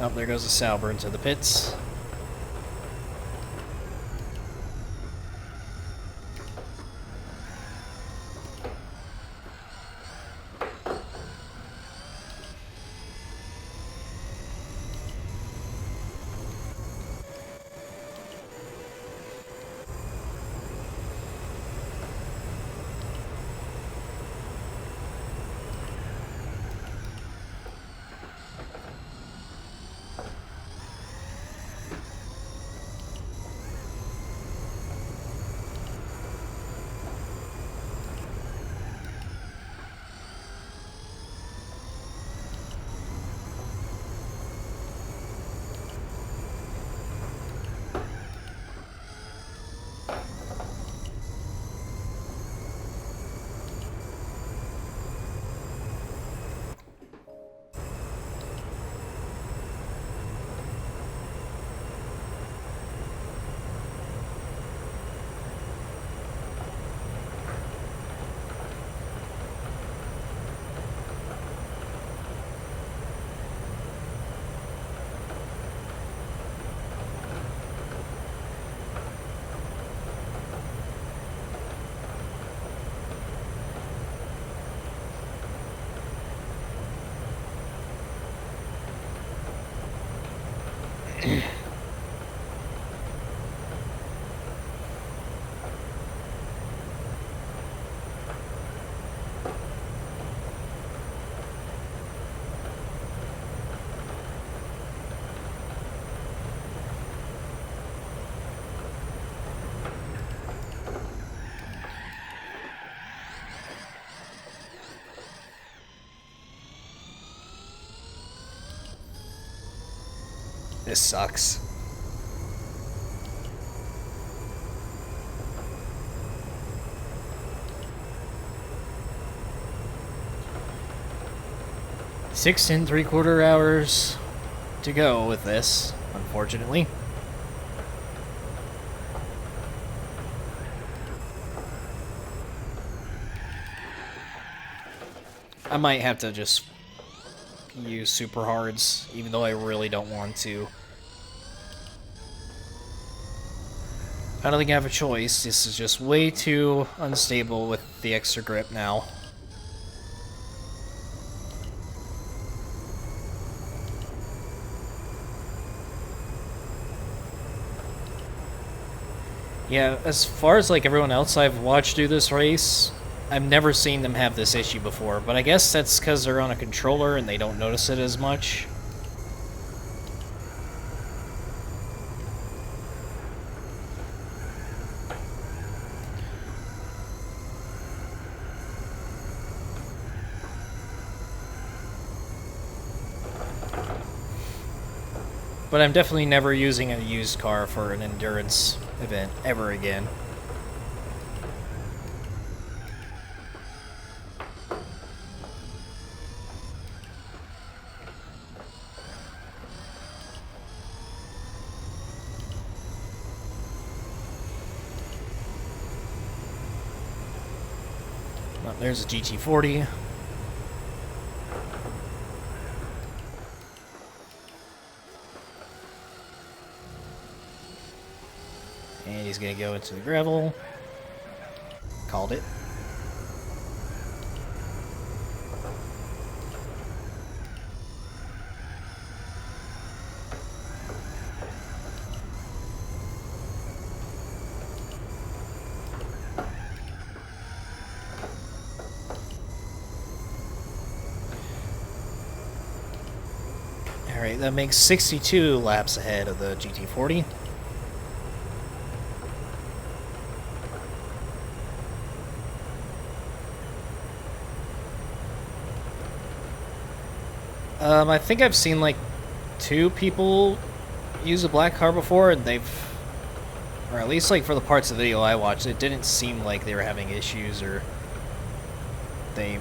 Oh, there goes the Sauber into the pits. This sucks. Six and 3/4 hours to go with this, unfortunately. I might have to just use super hards, even though I really don't want to. I don't think I have a choice. This is just way too unstable with the extra grip now. Yeah, as far as like everyone else I've watched do this race, I've never seen them have this issue before, but I guess that's because they're on a controller and they don't notice it as much. But I'm definitely never using a used car for an endurance event ever again. Well, there's a GT40. And he's gonna go into the gravel. Called it. Alright, that makes 62 laps ahead of the GT40. I think I've seen like 2 people use a black car before, and they've, or at least like for the parts of the video I watched, it didn't seem like they were having issues or they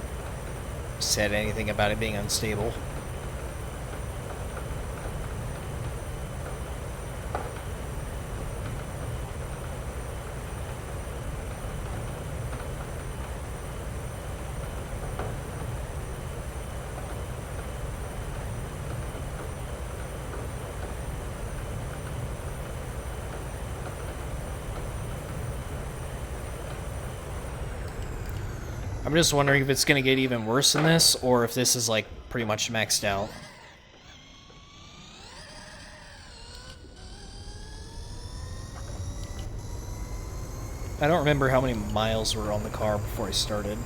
said anything about it being unstable. I'm just wondering if it's going to get even worse than this, or if this is like pretty much maxed out. I don't remember how many miles were on the car before I started.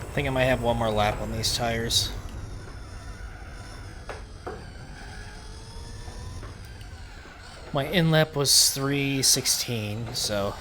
I think I might have one more lap on these tires. My in lap was 3:16, so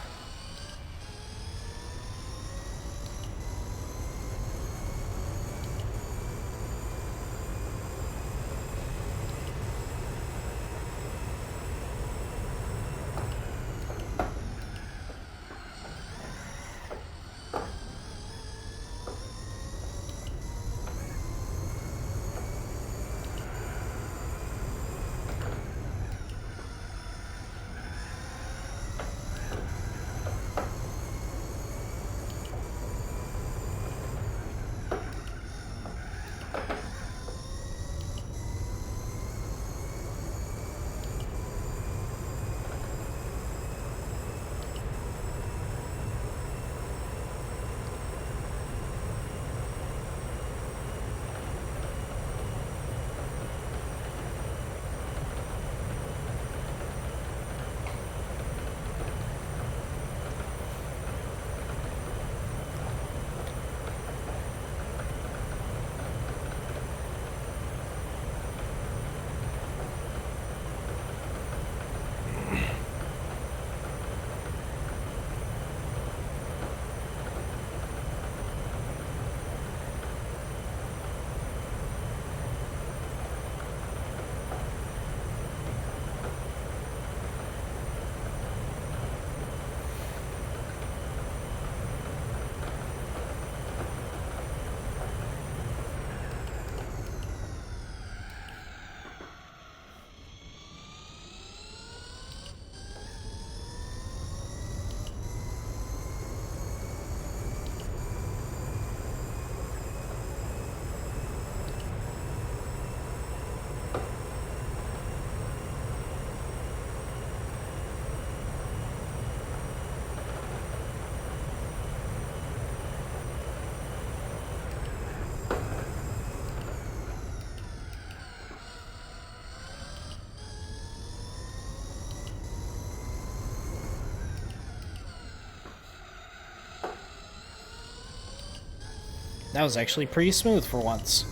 That was actually pretty smooth for once.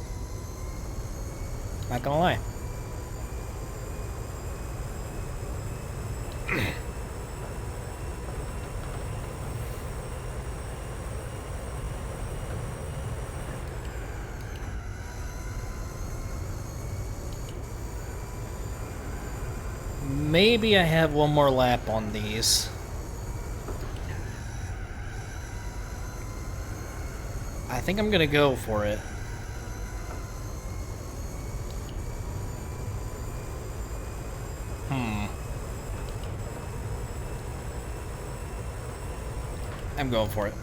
Not gonna lie. Maybe I have one more lap on these. I think I'm gonna go for it. I'm going for it.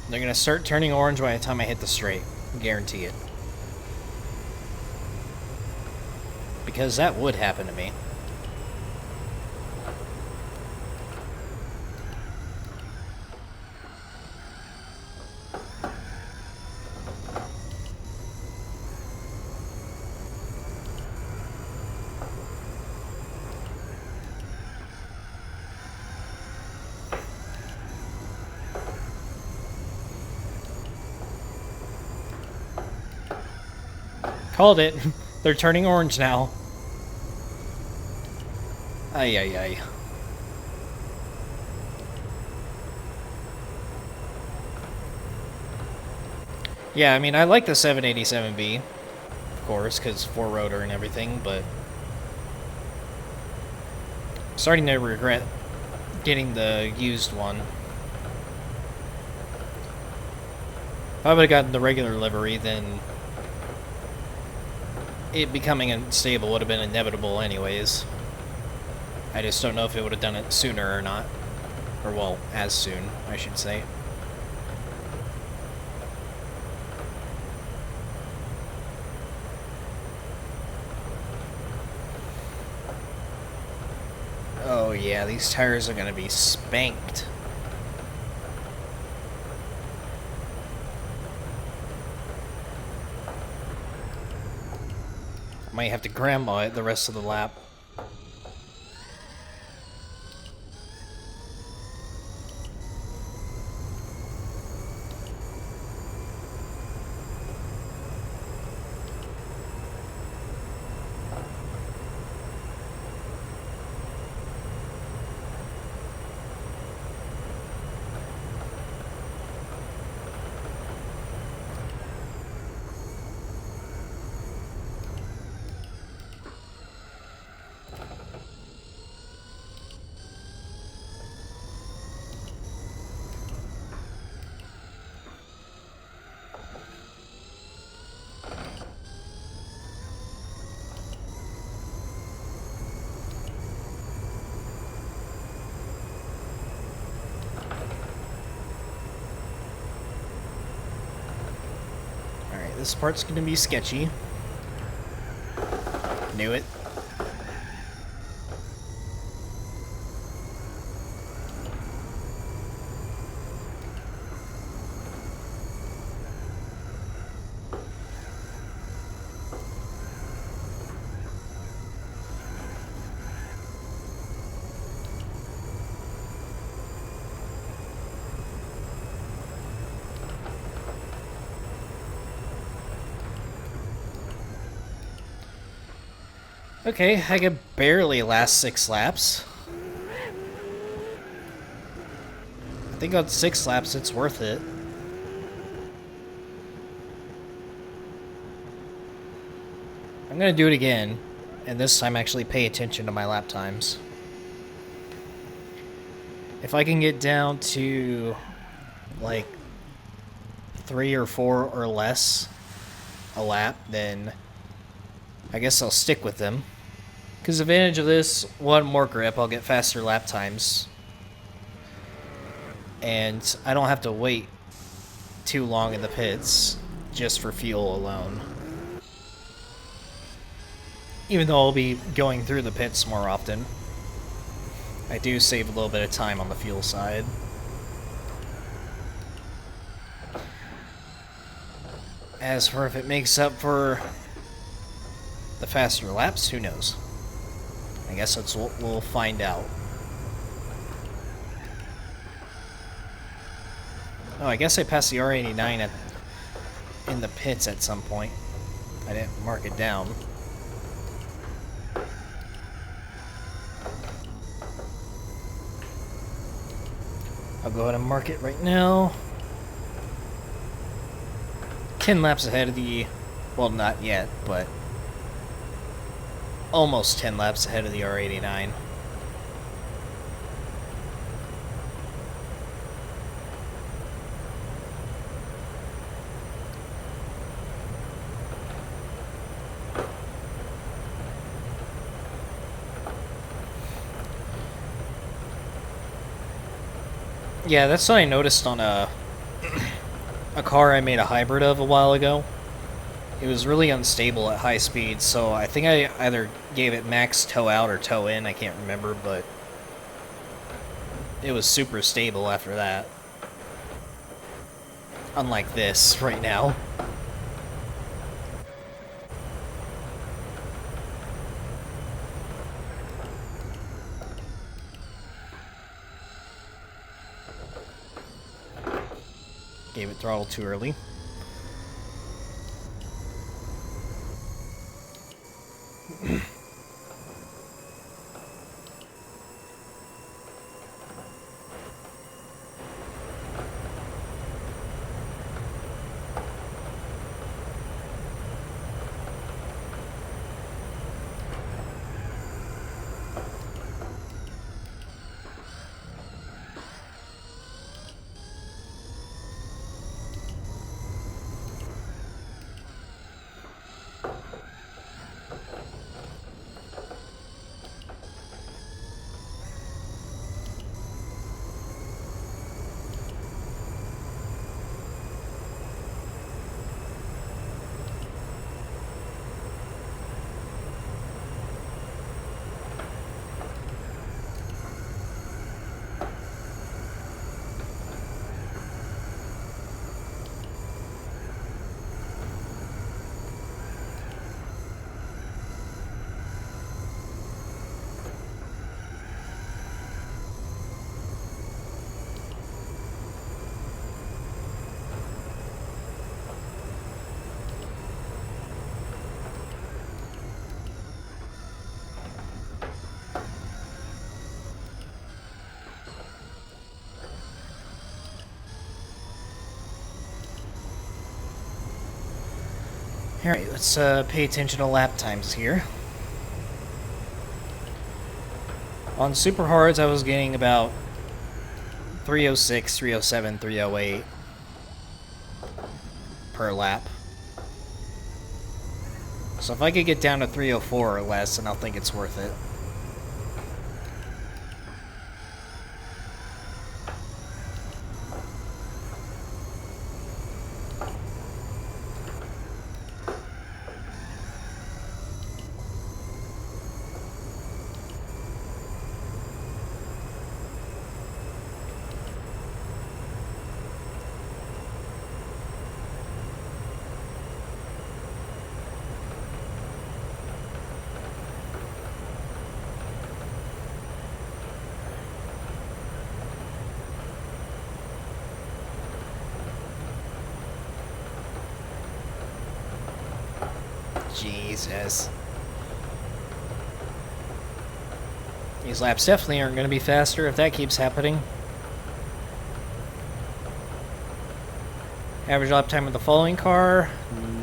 They're gonna start turning orange by the time I hit the straight. Guarantee it. Because that would happen to me. Called it. They're turning orange now. Ay, ay, ay. Yeah, I mean, I like the 787B, of course, because four-rotor and everything, but I'm starting to regret getting the used one. If I would have gotten the regular livery, then it becoming unstable would have been inevitable anyways. I just don't know if it would have done it sooner or not. Or, well, as soon, I should say. Oh yeah, these tires are gonna be spanked. Might have to grandma it the rest of the lap. This part's gonna be sketchy. Knew it. Okay, I could barely last 6 laps. I think on 6 laps it's worth it. I'm gonna do it again, and this time actually pay attention to my lap times. If I can get down to like 3 or 4 or less a lap, then I guess I'll stick with them. Because the advantage of this, one more grip, I'll get faster lap times. And I don't have to wait too long in the pits just for fuel alone. Even though I'll be going through the pits more often, I do save a little bit of time on the fuel side. As for if it makes up for the faster laps, who knows? I guess that's what we'll find out. Oh, I guess I passed the R89 in the pits at some point. I didn't mark it down. I'll go ahead and mark it right now. 10 laps ahead of the... Well, not yet, but... almost 10 laps ahead of the R89. Yeah, that's what I noticed on a car I made a hybrid of a while ago. It was really unstable at high speeds, so I think I either gave it max tow out or tow in, I can't remember, but it was super stable after that. Unlike this right now. Gave it throttle too early. Alright, let's pay attention to lap times here. On super hards, I was getting about 306, 307, 308 per lap. So if I could get down to 304 or less, then I'll think it's worth it. Jesus. These laps definitely aren't going to be faster if that keeps happening. Average lap time of the following car?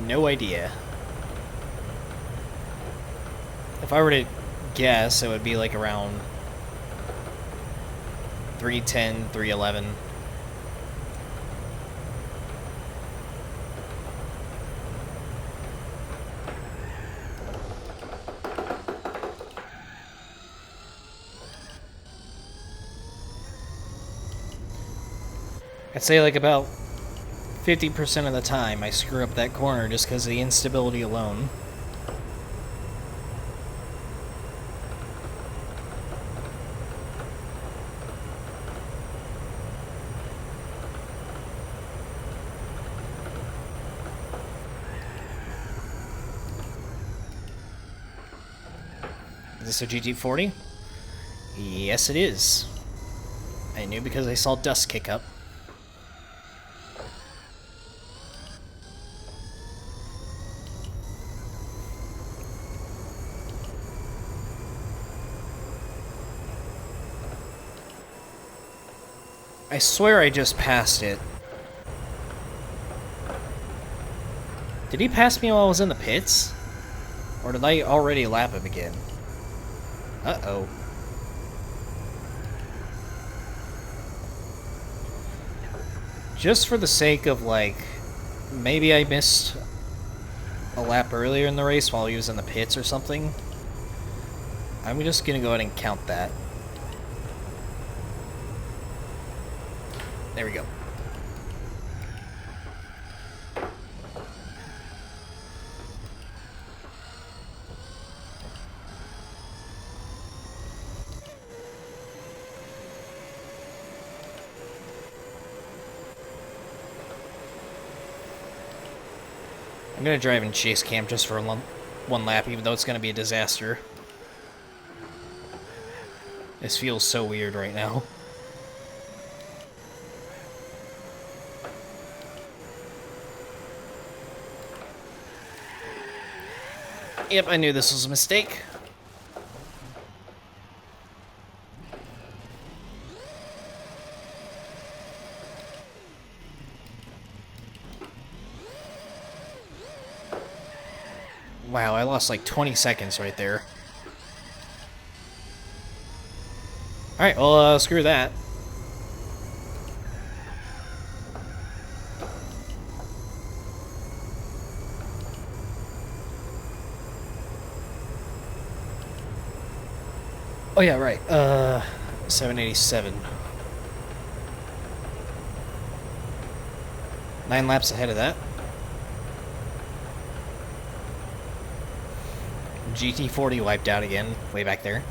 No idea. If I were to guess, it would be like around 310, 311. I'd say like about 50% of the time I screw up that corner just because of the instability alone. this a GT40? Yes, it is. I knew because I saw dust kick up. I swear I just passed it. Did he pass me while I was in the pits? Or did I already lap him again? Uh-oh. Just for the sake of, like, maybe I missed a lap earlier in the race while he was in the pits or something, I'm just gonna go ahead and count that. There we go. I'm gonna drive in chase cam just for one lap, even though it's gonna be a disaster. This feels so weird right now. Yep, I knew this was a mistake. Wow, I lost like 20 seconds right there. Alright, well, screw that. Oh yeah, right. 787. 9 laps ahead of that. GT40 wiped out again, way back there.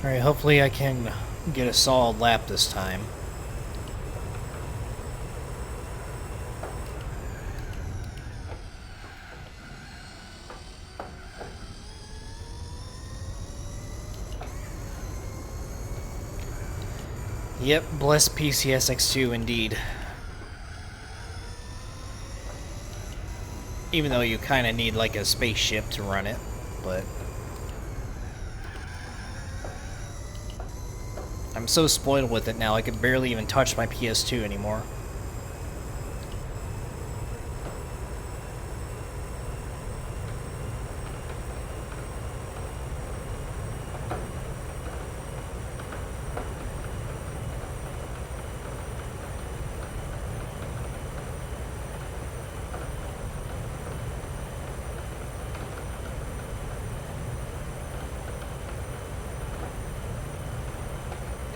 Alright, hopefully I can get a solid lap this time. Yep, bless PCSX2 indeed. Even though you kind of need like a spaceship to run it, but... I'm so spoiled with it now, I could barely even touch my PS2 anymore.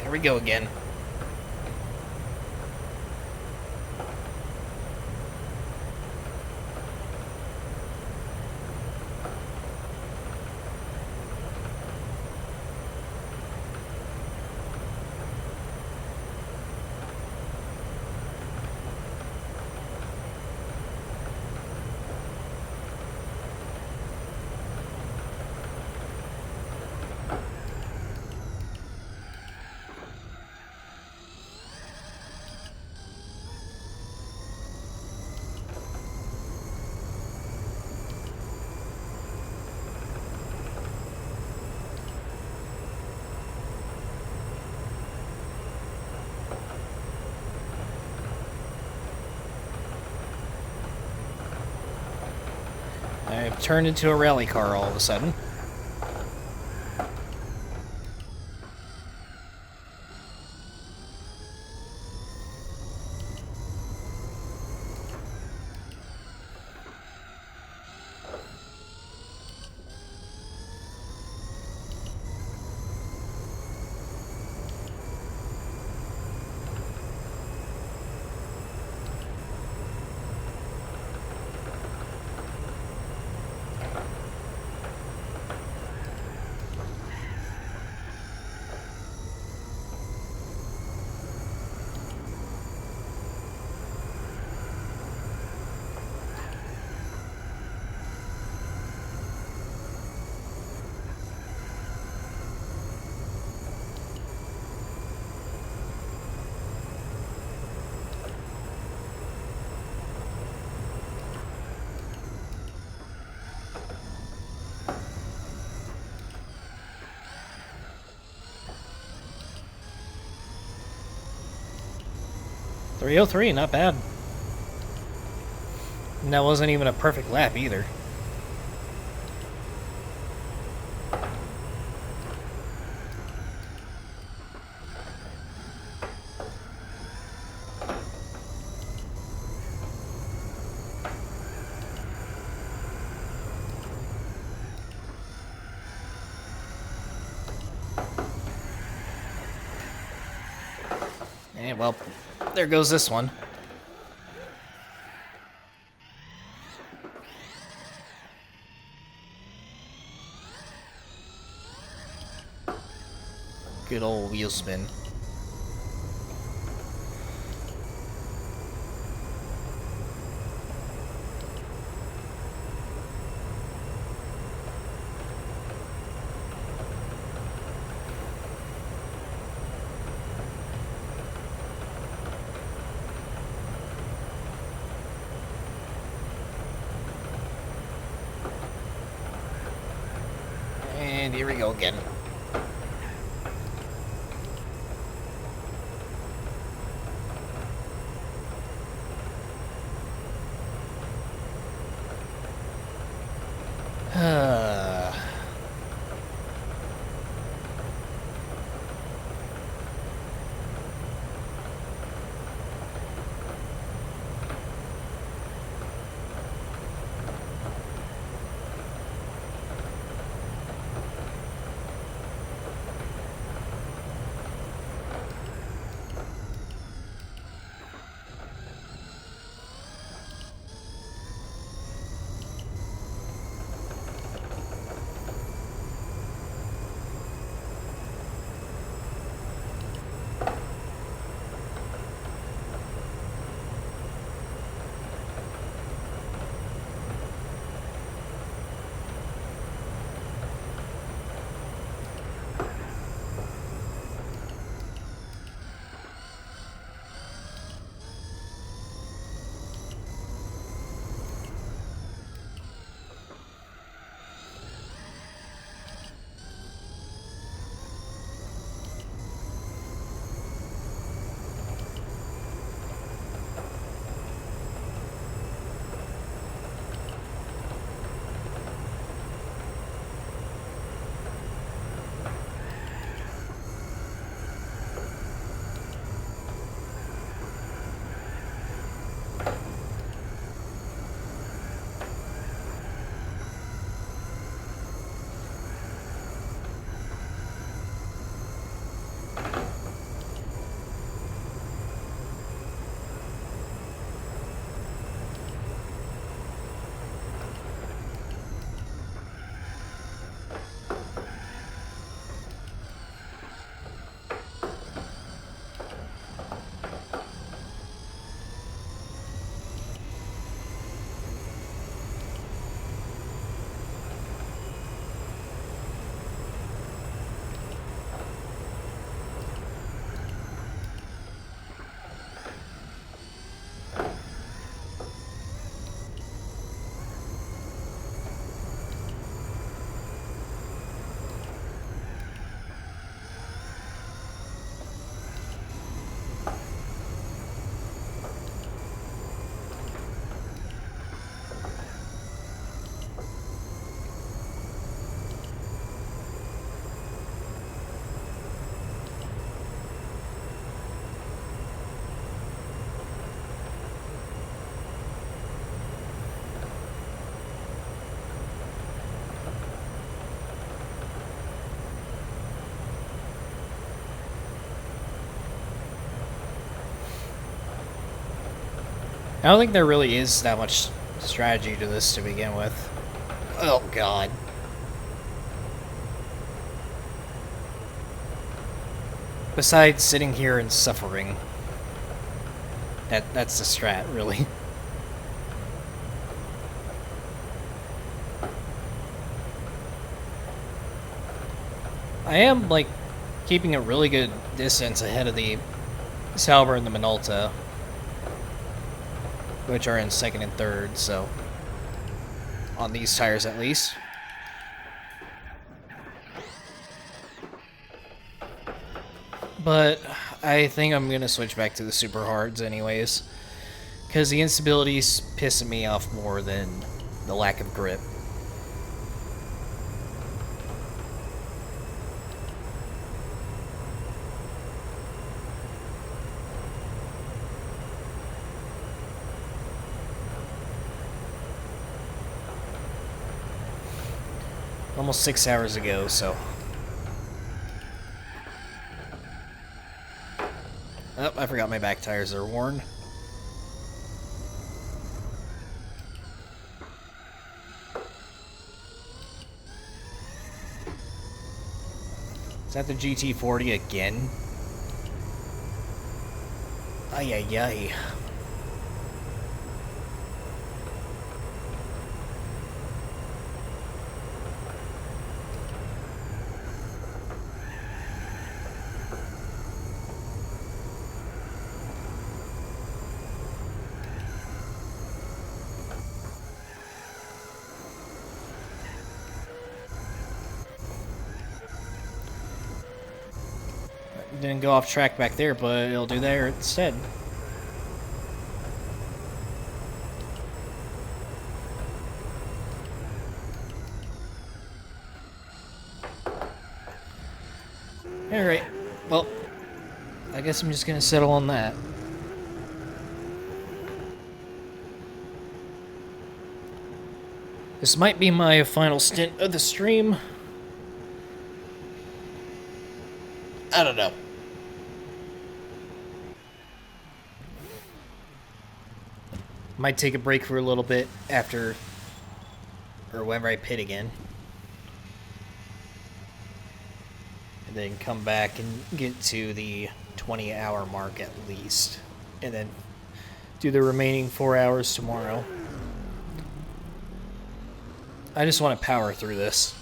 There we go again. I've turned into a rally car all of a sudden. .303, not bad. And that wasn't even a perfect lap either. And well, there goes this one. Good old wheel spin. And here we go again. don't think there really is that much strategy to this to begin with. Oh god. Besides sitting here and suffering. That's the strat, really. I am, like, keeping a really good distance ahead of the Sauber and the Minolta, which are in second and third, so on these tires at least. But I think I'm gonna switch back to the super hards anyways, because the instability's pissing me off more than the lack of grip. Almost 6 hours ago, so... Oh, I forgot my back tires are worn. Is that the GT40 again? Ay ay ay. Didn't go off track back there, but it'll do there instead. Alright, well, I guess I'm just gonna settle on that. This might be my final stint of the stream. I don't know. Might take a break for a little bit after, or whenever I pit again. And then come back and get to the 20-hour mark at least. And then do the remaining 4 hours tomorrow. I just want to power through this.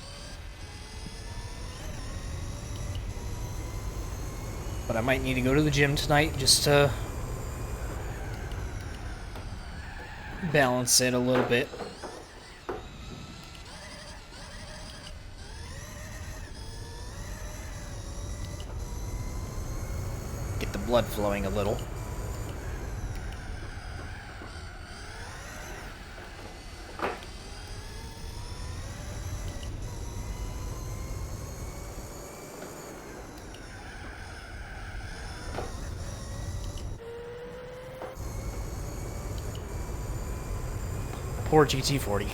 But I might need to go to the gym tonight just to balance it a little bit. Get the blood flowing a little. Poor GT40.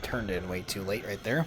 Turned in way too late right there.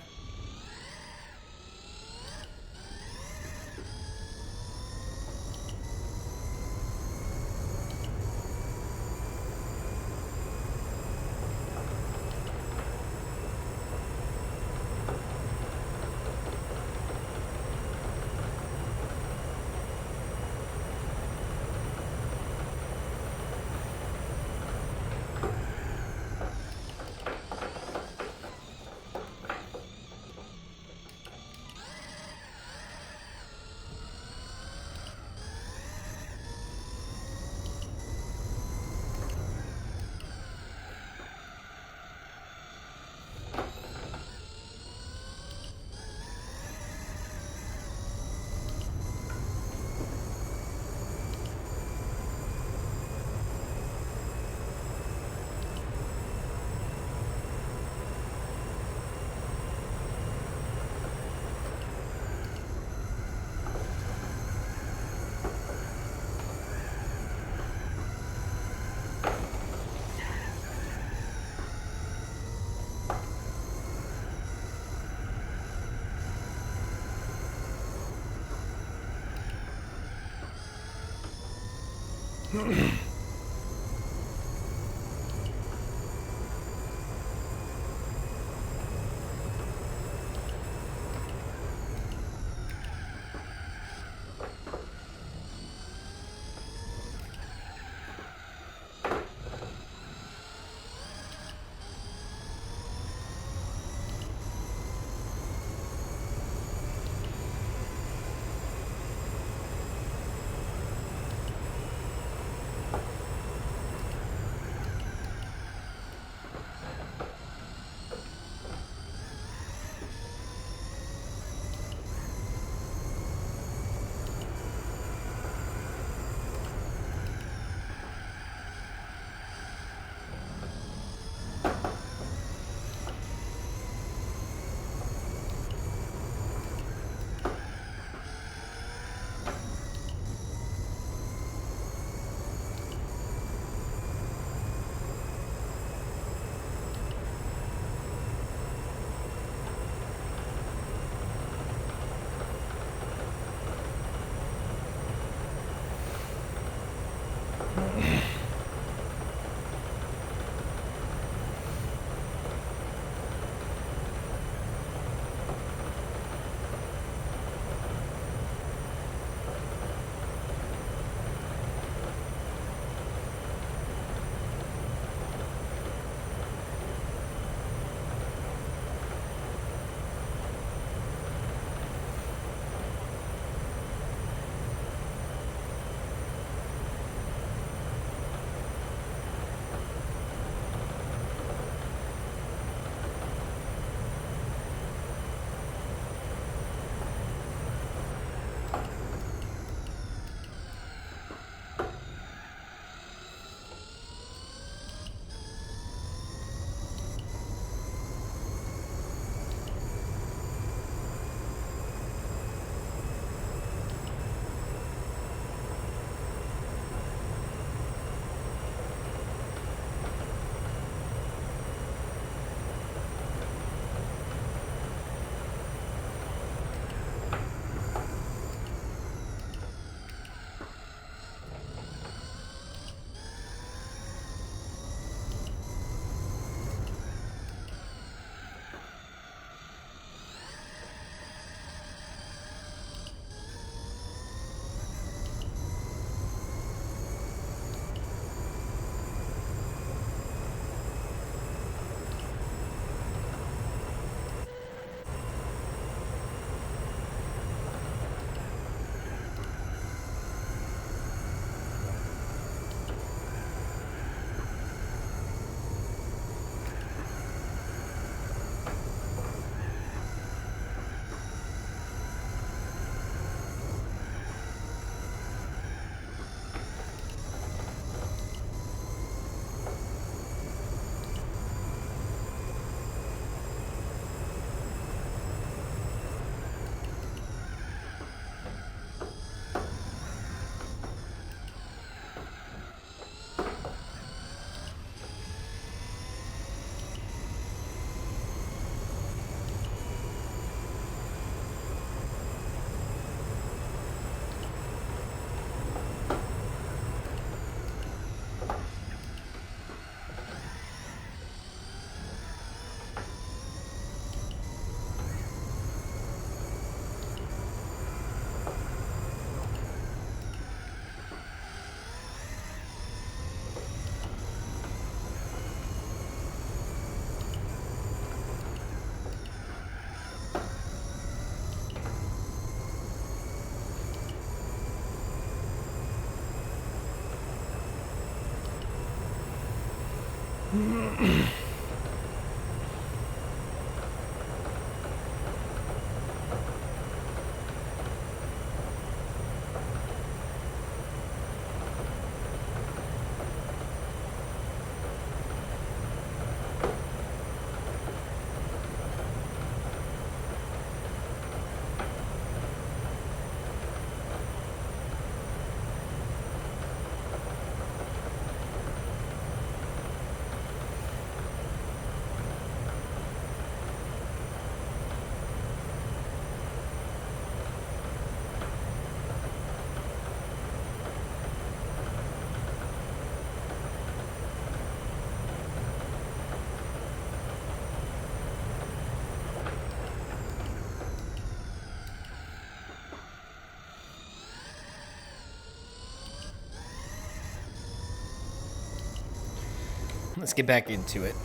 let's get back into it.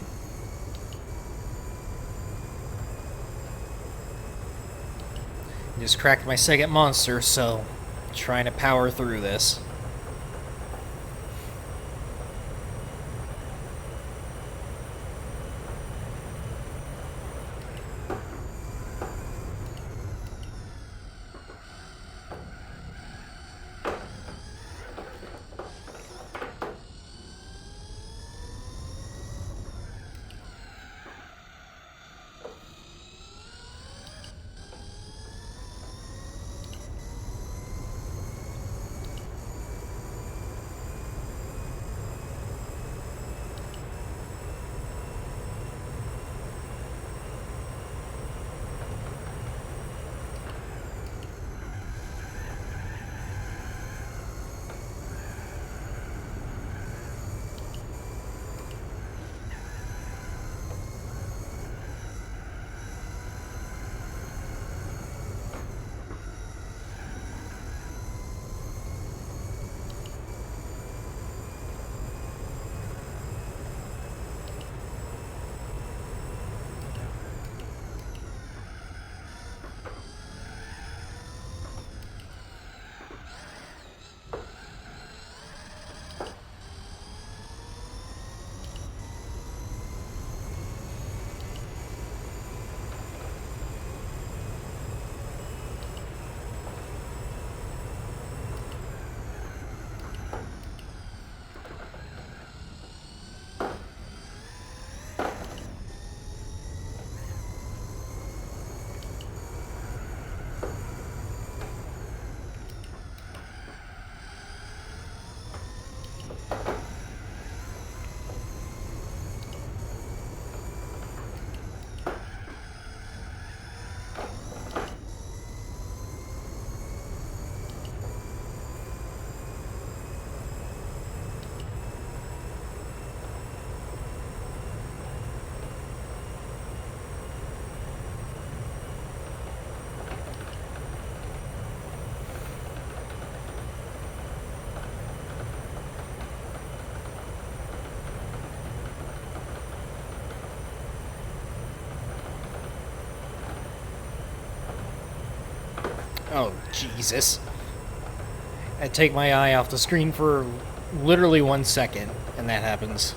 Just cracked my second monster, so trying to power through this. Oh, Jesus. I take my eye off the screen for literally 1 second, and that happens.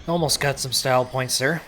Almost got some style points there.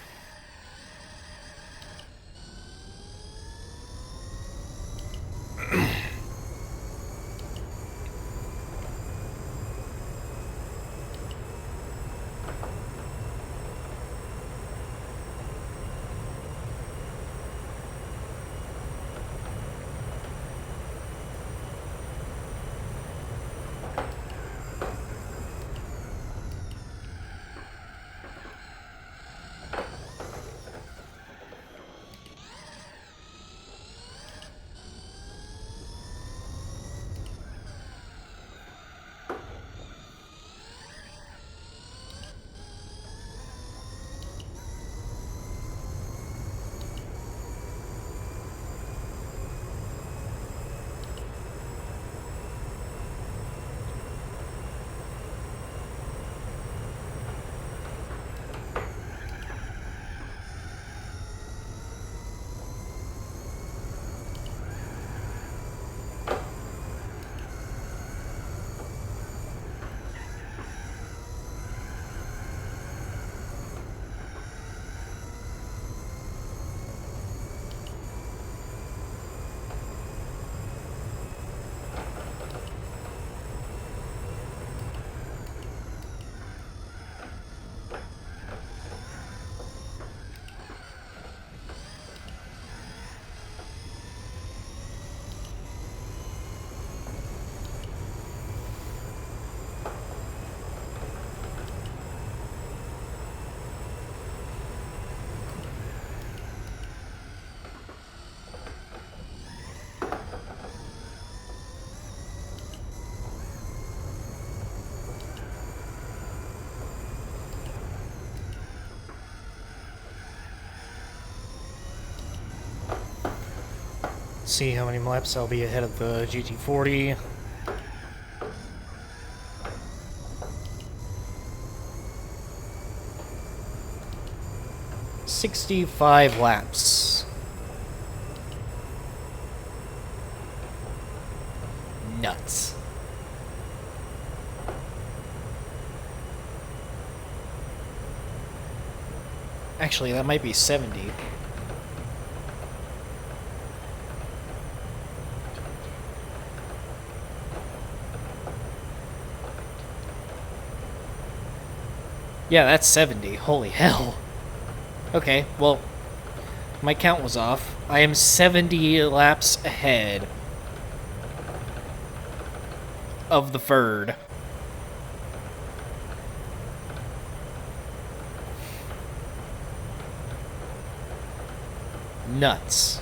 See how many laps I'll be ahead of the GT40. "65 laps. Nuts. Actually, that might be 70. Yeah, that's 70. Holy hell. Okay, well, my count was off. I am 70 laps ahead of the third. Nuts.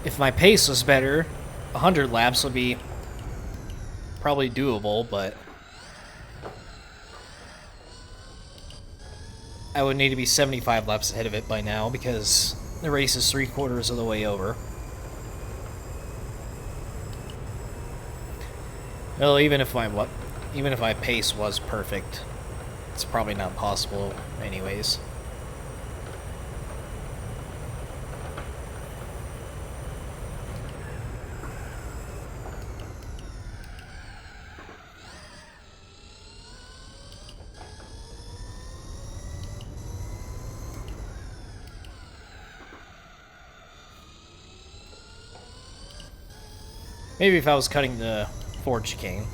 If my pace was better, 100 laps would be probably doable, but I would need to be 75 laps ahead of it by now because the race is 3/4 of the way over. Well, even if my pace was perfect, it's probably not possible anyways. Maybe if I was cutting the Ford chicane.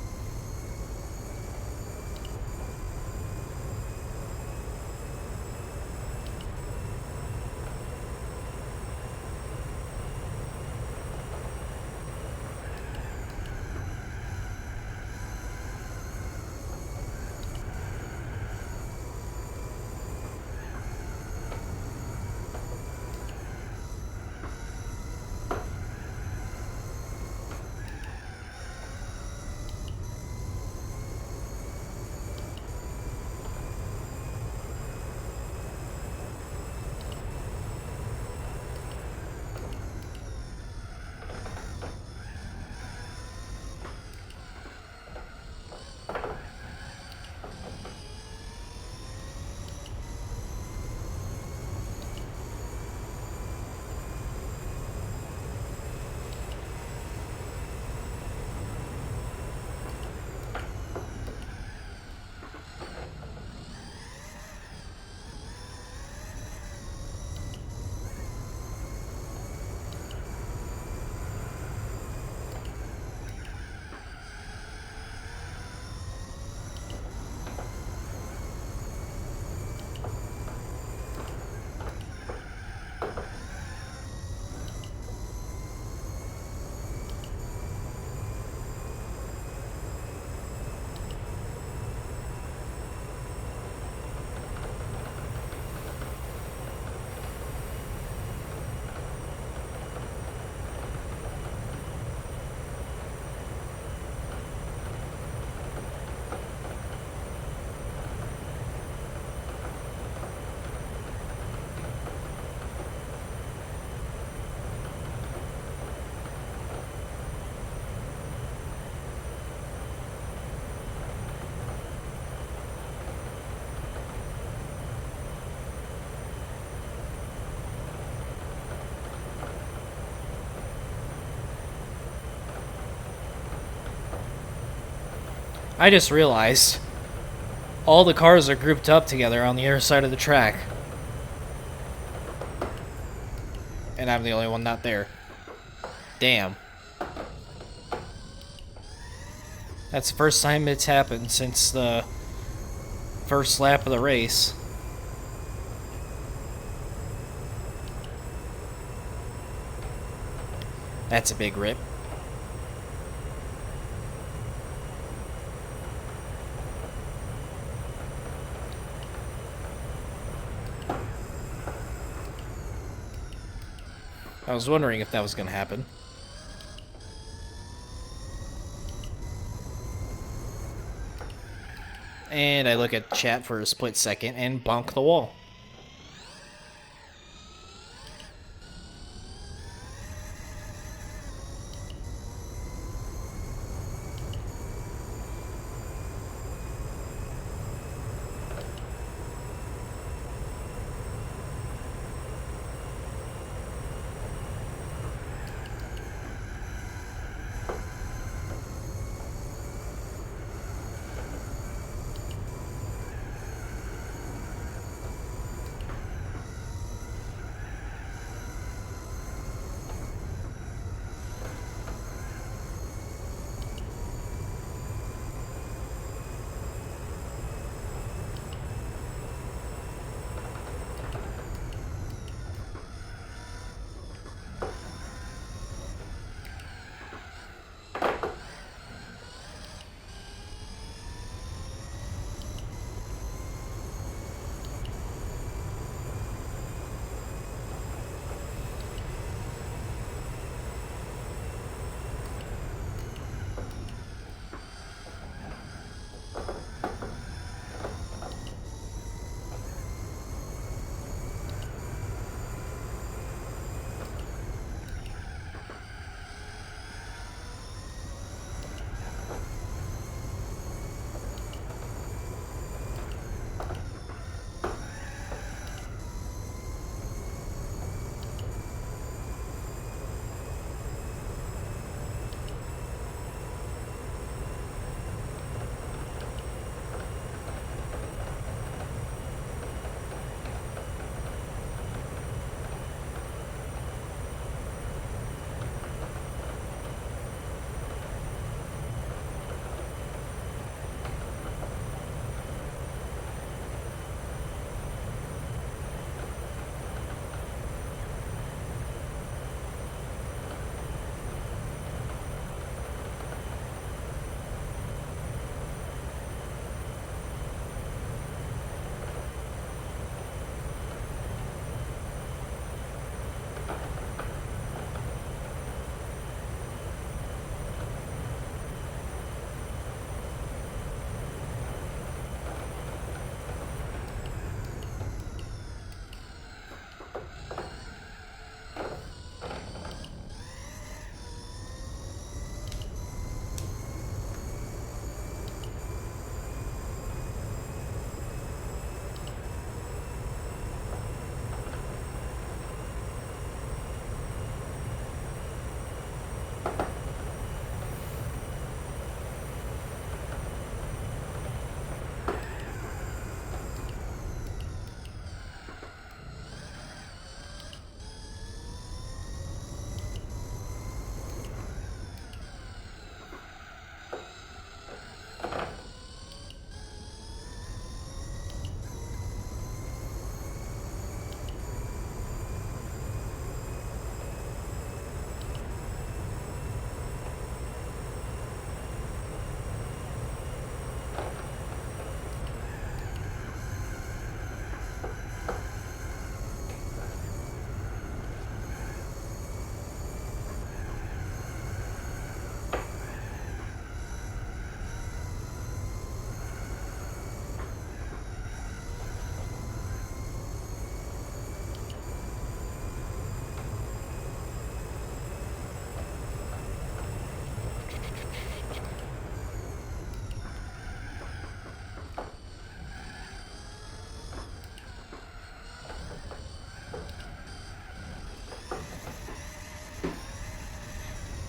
I just realized all the cars are grouped up together on the other side of the track. And I'm the only one not there. Damn. That's the first time it's happened since the first lap of the race. That's a big rip. I was wondering if that was going to happen. And I look at chat for a split second and bonk the wall.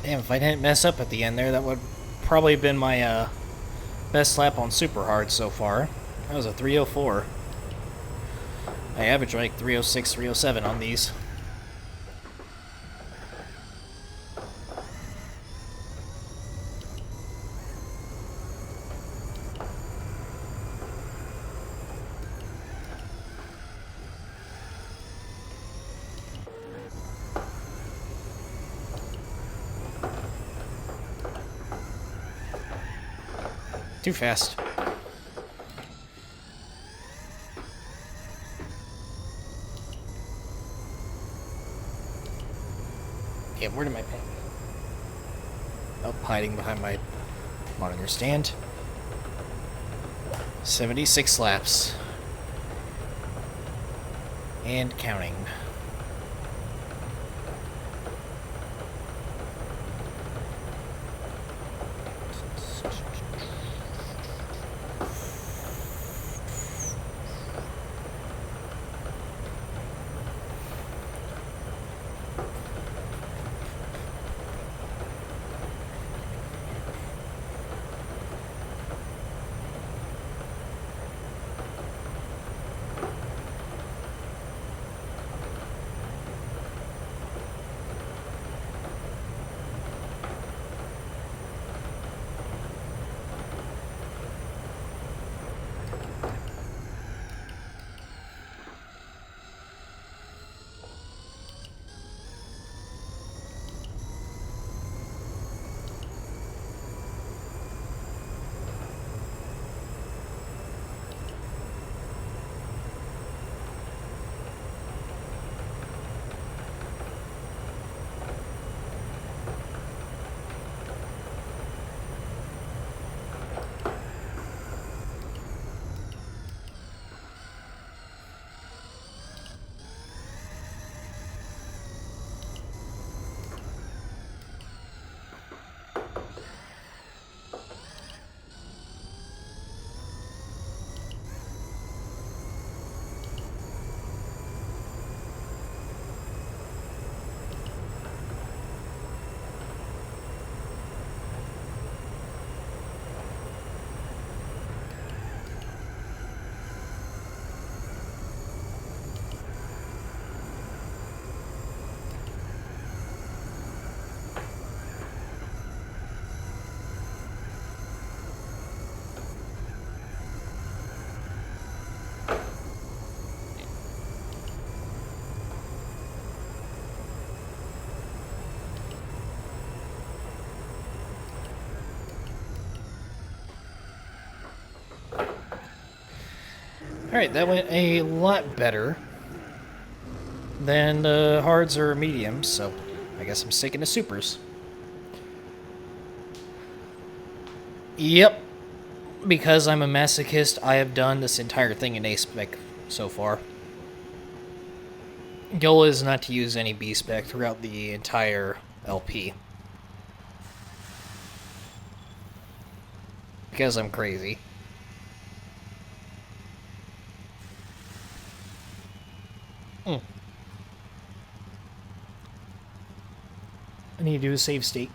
Damn, if I didn't mess up at the end there, that would probably have been my Best lap on super hard so far. That was a 304. I average like 306, 307 on these. Too fast. Yeah, where did my pen go? Oh, hiding behind my monitor stand. 76 laps. And counting. Alright, that went a lot better than hards or mediums, so I guess I'm sticking to supers. Yep, because I'm a masochist, I have done this entire thing in A-Spec so far. Goal is not to use any B-Spec throughout the entire LP. Because I'm crazy. I need to do a save state.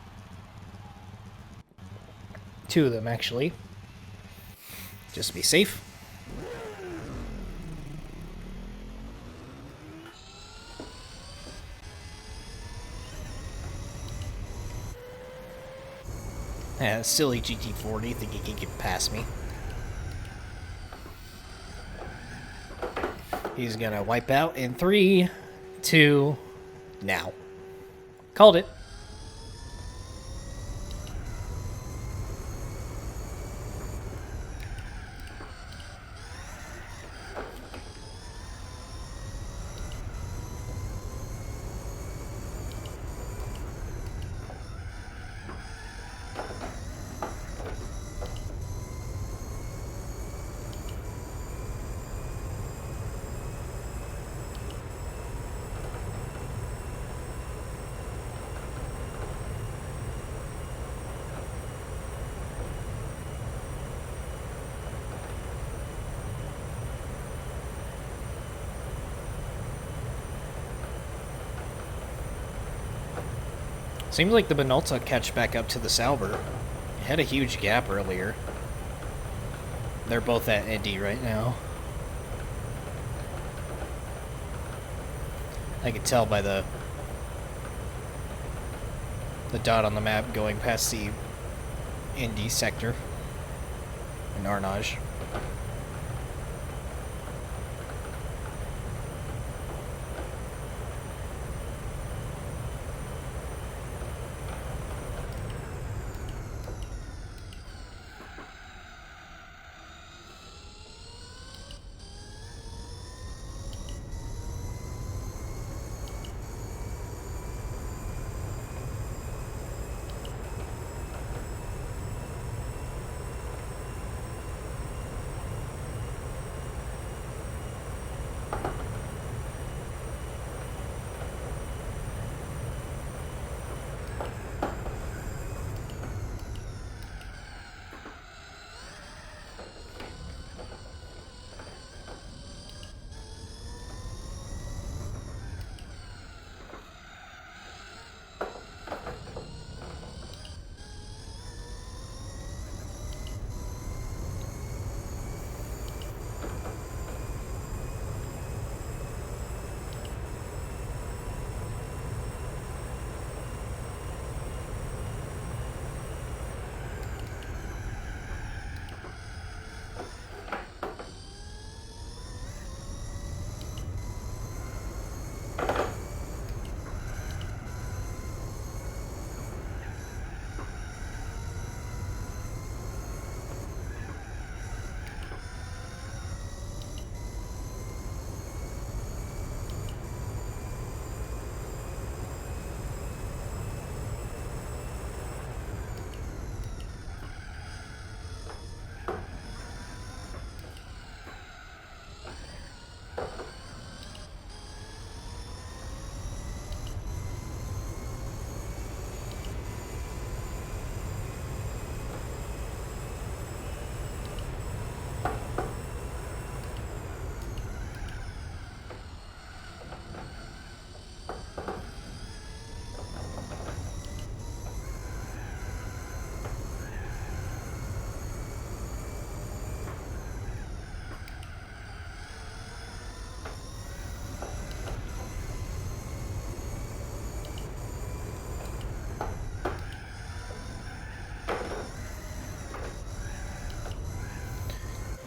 2 of them, actually. Just to be safe. Yeah, silly GT40, think he can get past me. He's gonna wipe out in 3, 2, now. Called it. Seems like the Minolta catch back up to the Sauber. It had a huge gap earlier. They're both at Indy right now. I could tell by the dot on the map going past the Indy sector in Arnage.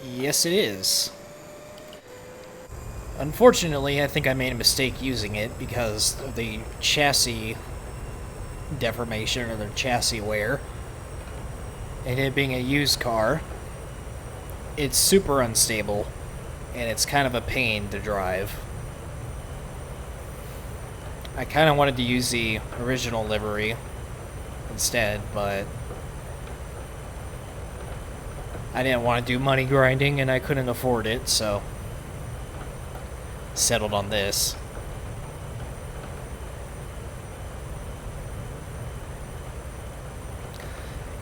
Yes, it is. Unfortunately, I think I made a mistake using it because of the chassis deformation or the chassis wear. And it being a used car, it's super unstable and it's kind of a pain to drive. I kind of wanted to use the original livery instead, but I didn't want to do money grinding and I couldn't afford it, so settled on this.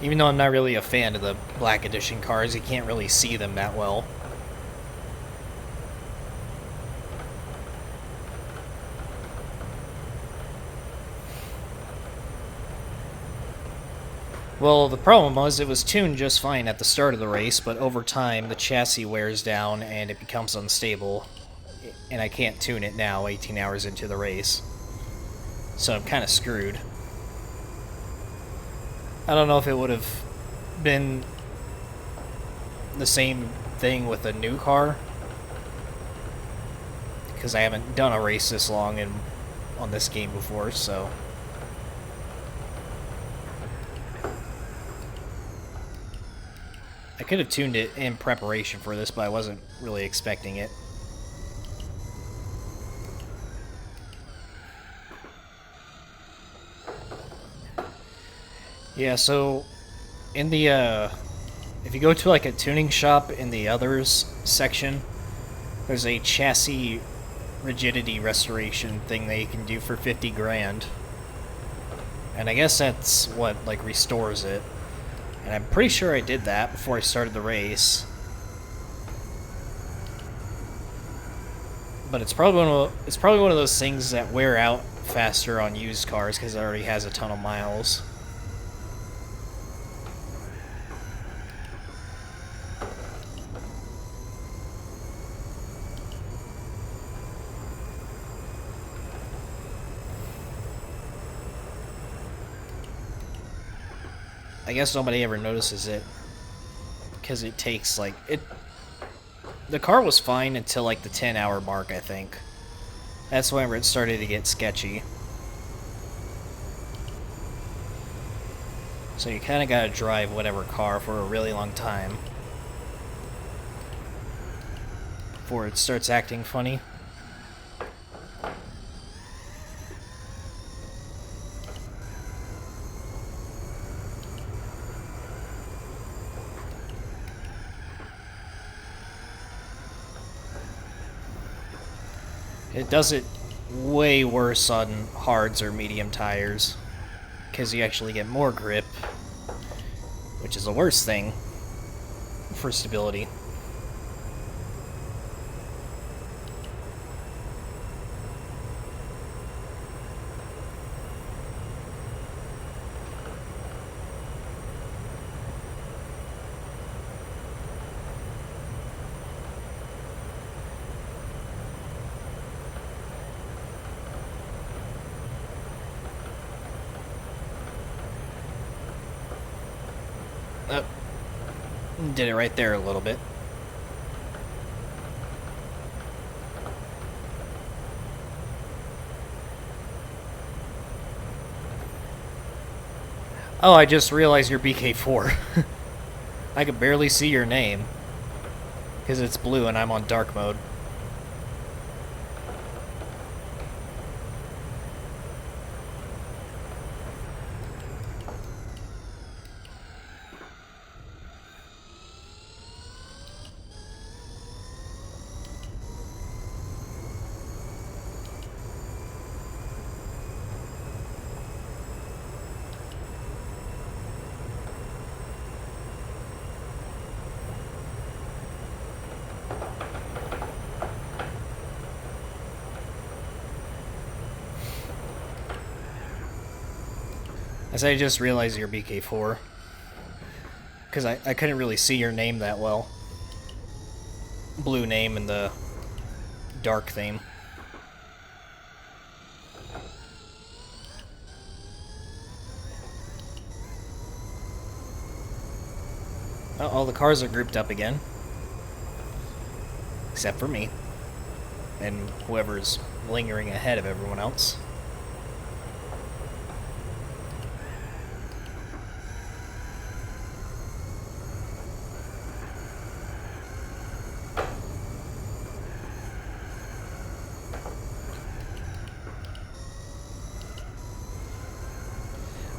Even though I'm not really a fan of the Black Edition cars, you can't really see them that well. Well, the problem was it was tuned just fine at the start of the race, but over time the chassis wears down and it becomes unstable, and I can't tune it now 18 hours into the race. So I'm kind of screwed. I don't know if it would have been the same thing with a new car, because I haven't done a race this long on this game before, so... I could have tuned it in preparation for this, but I wasn't really expecting it. Yeah, so in the if you go to like a tuning shop in the others section, there's a chassis rigidity restoration thing that you can do for 50 grand. And I guess that's what like restores it. And I'm pretty sure I did that before I started the race. But it's probably one of those things that wear out faster on used cars because it already has a ton of miles. I guess nobody ever notices it because it takes like it. The car was fine until like the 10-hour mark, I think. That's whenever it started to get sketchy. So you kind of gotta drive whatever car for a really long time before it starts acting funny. It does it way worse on hards or medium tires, because you actually get more grip, which is the worst thing for stability. Oh, did it right there a little bit. Oh, I just realized you're BK4. I could barely see your name because it's blue and I'm on dark mode. As I just realized you're BK4. Because I couldn't really see your name that well. Blue name and the dark theme. Oh, all the cars are grouped up again. Except for me. And whoever's lingering ahead of everyone else.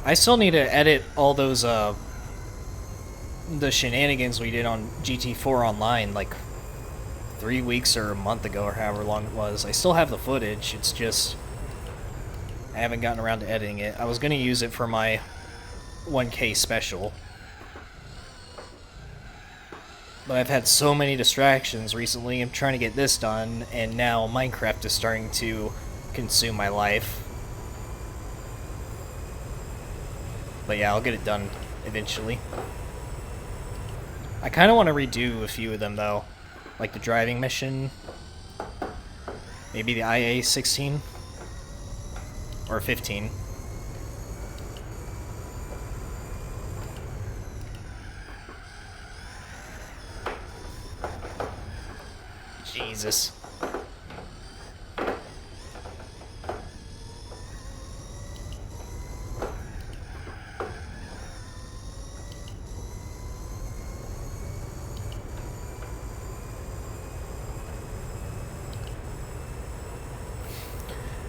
I still need to edit all those, the shenanigans we did on GT4 Online, like 3 weeks or a month ago, or however long it was. I still have the footage, it's just I haven't gotten around to editing it. I was going to use it for my 1K special, but I've had so many distractions recently. I'm trying to get this done, and now Minecraft is starting to consume my life. But yeah, I'll get it done eventually. I kind of want to redo a few of them, though. Like the driving mission. Maybe the IA 16. Or 15. Jesus.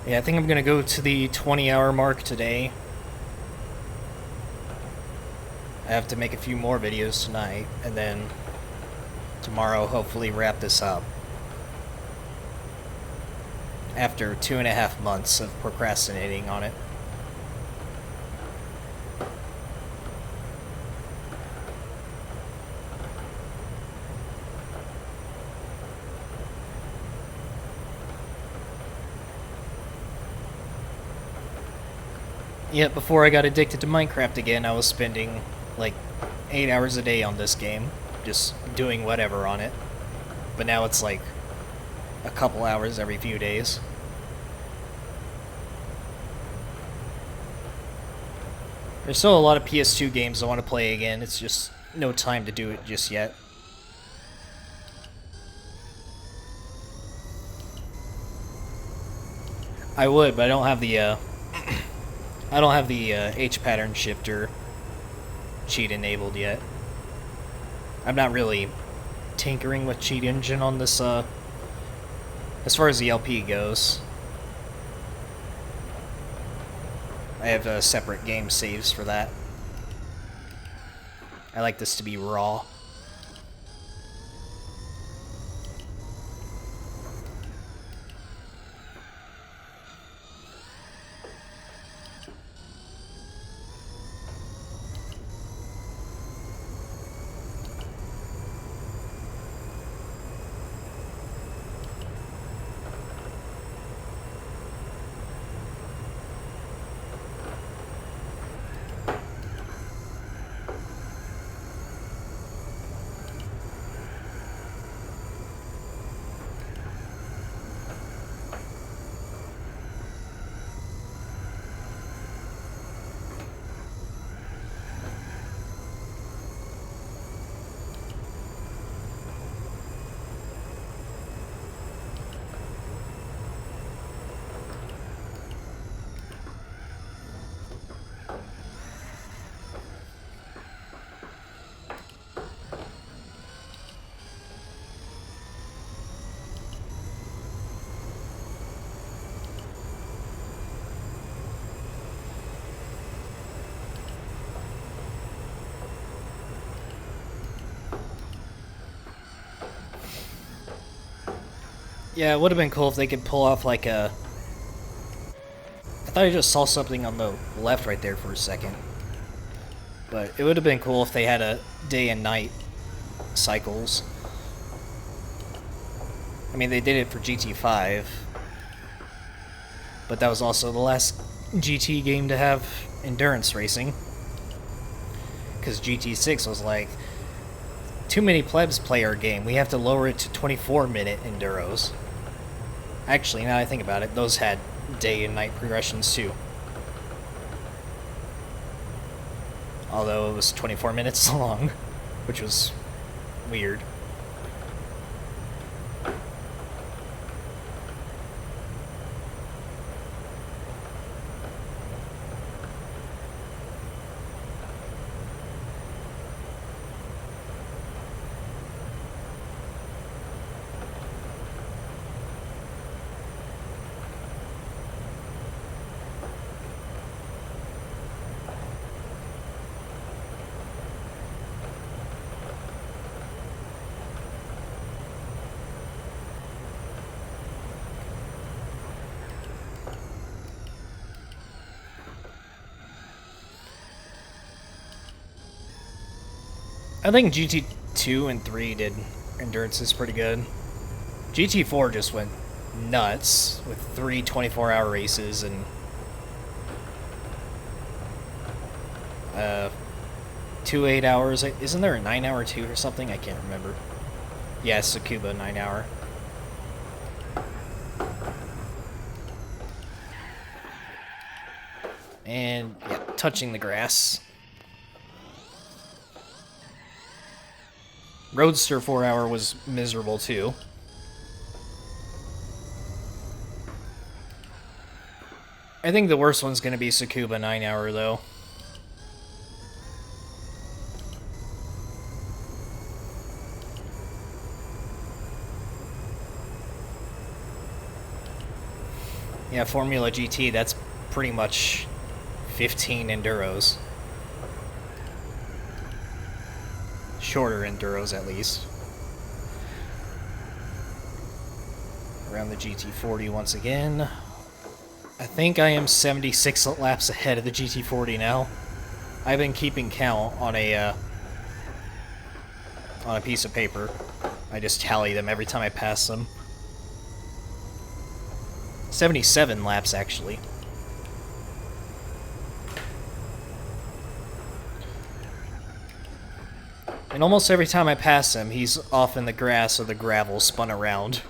Yeah, I think I'm gonna go to the 20-hour mark today. I have to make a few more videos tonight, and then tomorrow hopefully wrap this up. After 2.5 months of procrastinating on it. Yet before I got addicted to Minecraft again, I was spending like 8 hours a day on this game, just doing whatever on it. But now it's like a couple hours every few days. There's still a lot of PS2 games I want to play again, it's just no time to do it just yet. I would, but I don't have the H pattern shifter cheat enabled yet. I'm not really tinkering with cheat engine on this as far as the LP goes. I have separate game saves for that. I like this to be raw. Yeah, it would have been cool if they could pull off like a... I thought I just saw something on the left right there for a second. But it would have been cool if they had a day and night cycles. I mean, they did it for GT5. But that was also the last GT game to have endurance racing. Because GT6 was like, too many plebs play our game. We have to lower it to 24-minute enduros. Actually, now I think about it, those had day and night progressions too. Although it was 24 minutes long, which was weird. I think GT2 and 3 did endurances pretty good. GT4 just went nuts with 3 24-hour races and 2 8 hours. Isn't there a 9-hour too or something? I can't remember. Yeah, it's Tsukuba 9-hour. And yeah, touching the grass. Roadster 4-hour was miserable too. I think the worst one's going to be Tsukuba 9-hour though. Yeah, Formula GT, that's pretty much 15 enduros. Shorter enduros, at least. Around the GT40 once again. I think I am 76 laps ahead of the GT40 now. I've been keeping count on a piece of paper. I just tally them every time I pass them. 77 laps, actually. And almost every time I pass him, he's off in the grass or the gravel spun around.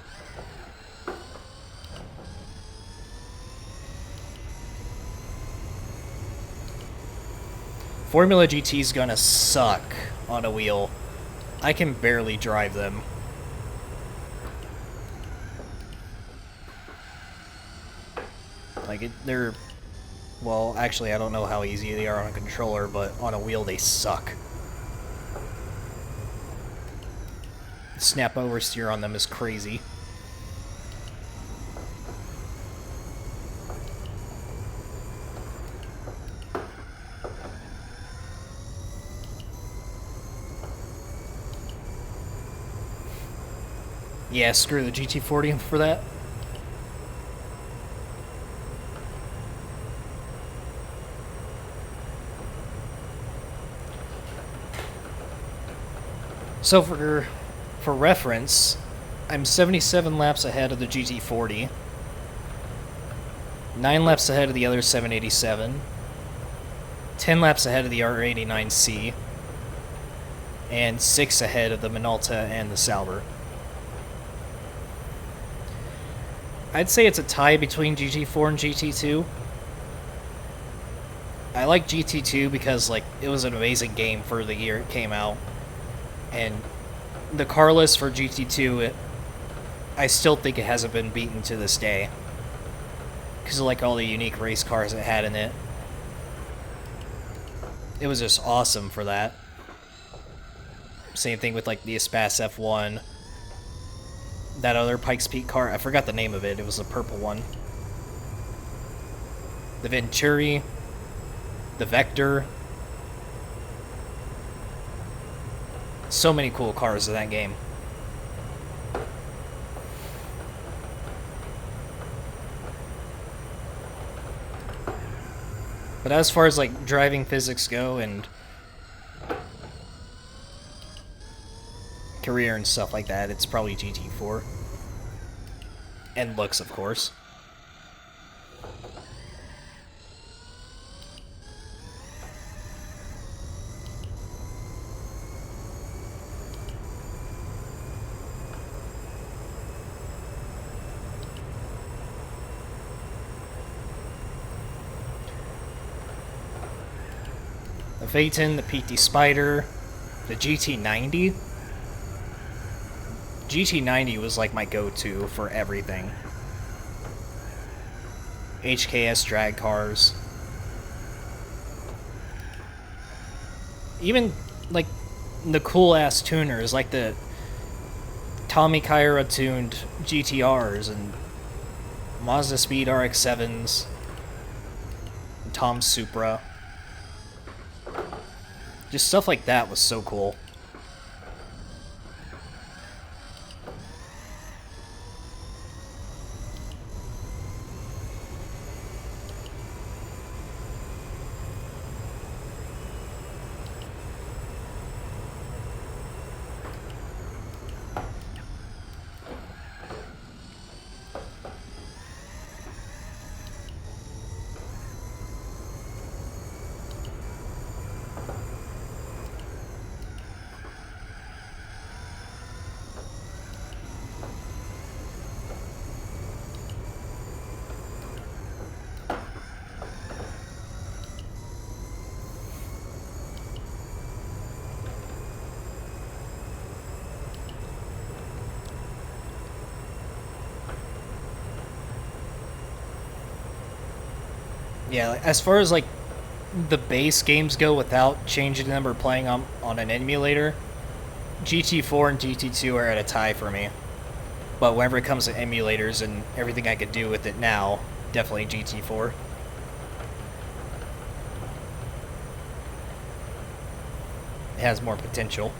Formula GT's gonna suck on a wheel. I can barely drive them. Like, they're... Well, actually, I don't know how easy they are on a controller, but on a wheel, they suck. Snap oversteer on them is crazy. Yeah, screw the GT40 for that. So for reference, I'm 77 laps ahead of the GT40, 9 laps ahead of the other 787, 10 laps ahead of the R89C, and 6 ahead of the Minolta and the Sauber. I'd say it's a tie between GT4 and GT2. I like GT2 because, like, it was an amazing game for the year it came out. And the car list for GT2, I still think it hasn't been beaten to this day. Because of, like, all the unique race cars it had in it. It was just awesome for that. Same thing with, like, the Espace F1. That other Pikes Peak car, I forgot the name of it. It was a purple one. The Venturi. The Vector. So many cool cars in that game. But as far as, like, driving physics go and career and stuff like that, it's probably GT4. And looks, of course. The Phaeton, the PT Spider, the GT90. GT90 was like my go-to for everything. HKS drag cars. Even, like, the cool-ass tuners, like the Tommy Kaira-tuned GTRs and Mazda Speed RX-7s, and Tom Supra. Just stuff like that was so cool. Yeah, as far as, like, the base games go without changing them or playing on an emulator, GT4 and GT2 are at a tie for me. But whenever it comes to emulators and everything I could do with it now, definitely GT4. It has more potential.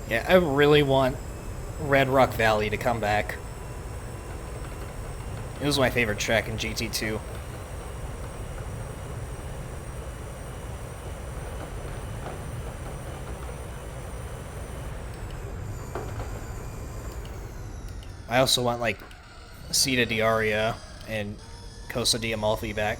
Yeah, I really want Red Rock Valley to come back. It was my favorite track in GT2. I also want, like, Cita Diaria and Costa di Amalfi back.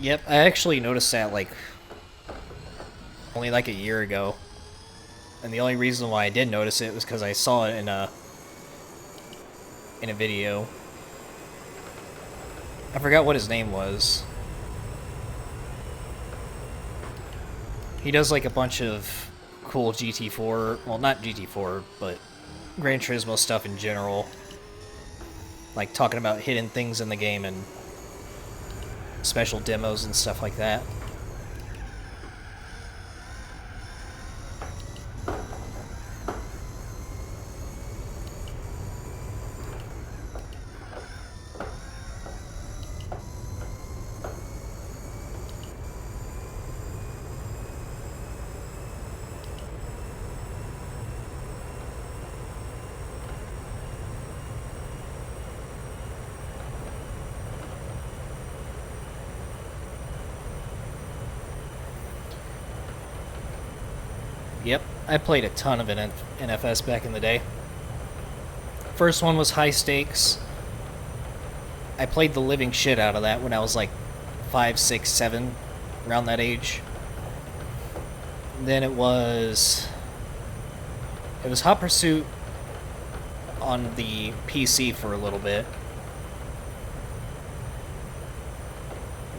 Yep, I actually noticed that, like, only like a year ago. And the only reason why I did notice it was because I saw it in a video. I forgot what his name was. He does, like, a bunch of cool GT4, well, not GT4, but Gran Turismo stuff in general. Like, talking about hidden things in the game and special demos and stuff like that. Yep, I played a ton of NFS back in the day. First one was High Stakes. I played the living shit out of that when I was like 5, 6, 7, around that age. Then it was Hot Pursuit on the PC for a little bit.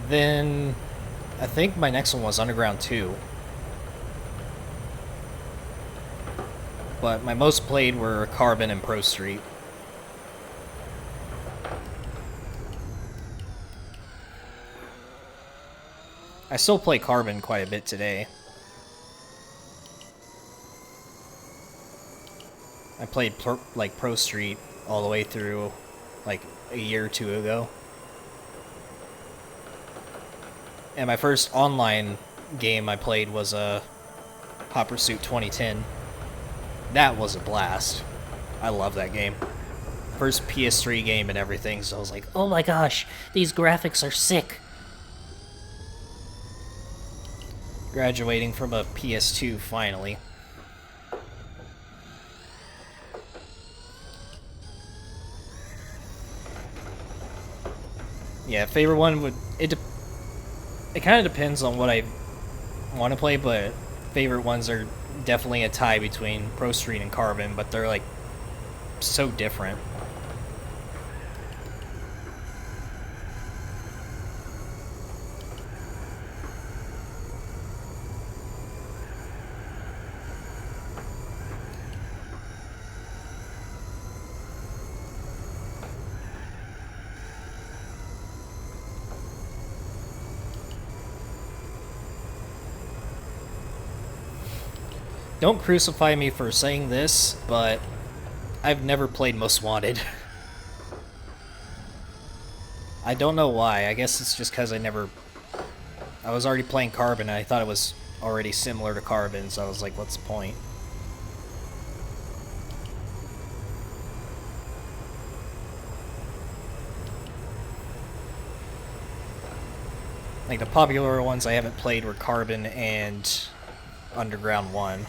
Then I think my next one was Underground 2. But my most played were Carbon and Pro Street. I still play Carbon quite a bit today. I played Pro Street all the way through like a year or two ago. And my first online game I played was Hot Pursuit 2010. That was a blast. I love that game. First PS3 game and everything, so I was like, oh my gosh, these graphics are sick. Graduating from a PS2 finally. Yeah, favorite one would... It kind of depends on what I want to play, but favorite ones are definitely a tie between Pro Street and Carbon, but they're like so different. Don't crucify me for saying this, but I've never played Most Wanted. I don't know why. I guess it's just because I was already playing Carbon, and I thought it was already similar to Carbon, so I was like, what's the point? Like, the popular ones I haven't played were Carbon and Underground 1.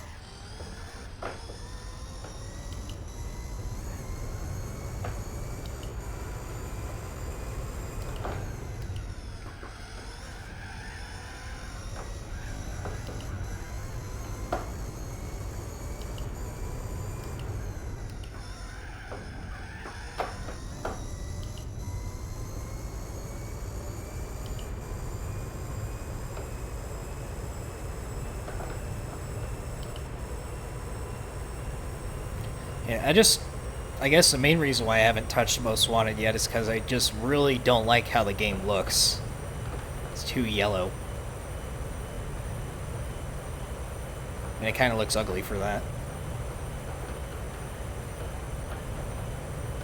Yeah, I guess the main reason why I haven't touched Most Wanted yet is because I just really don't like how the game looks. It's too yellow. And it kind of looks ugly for that.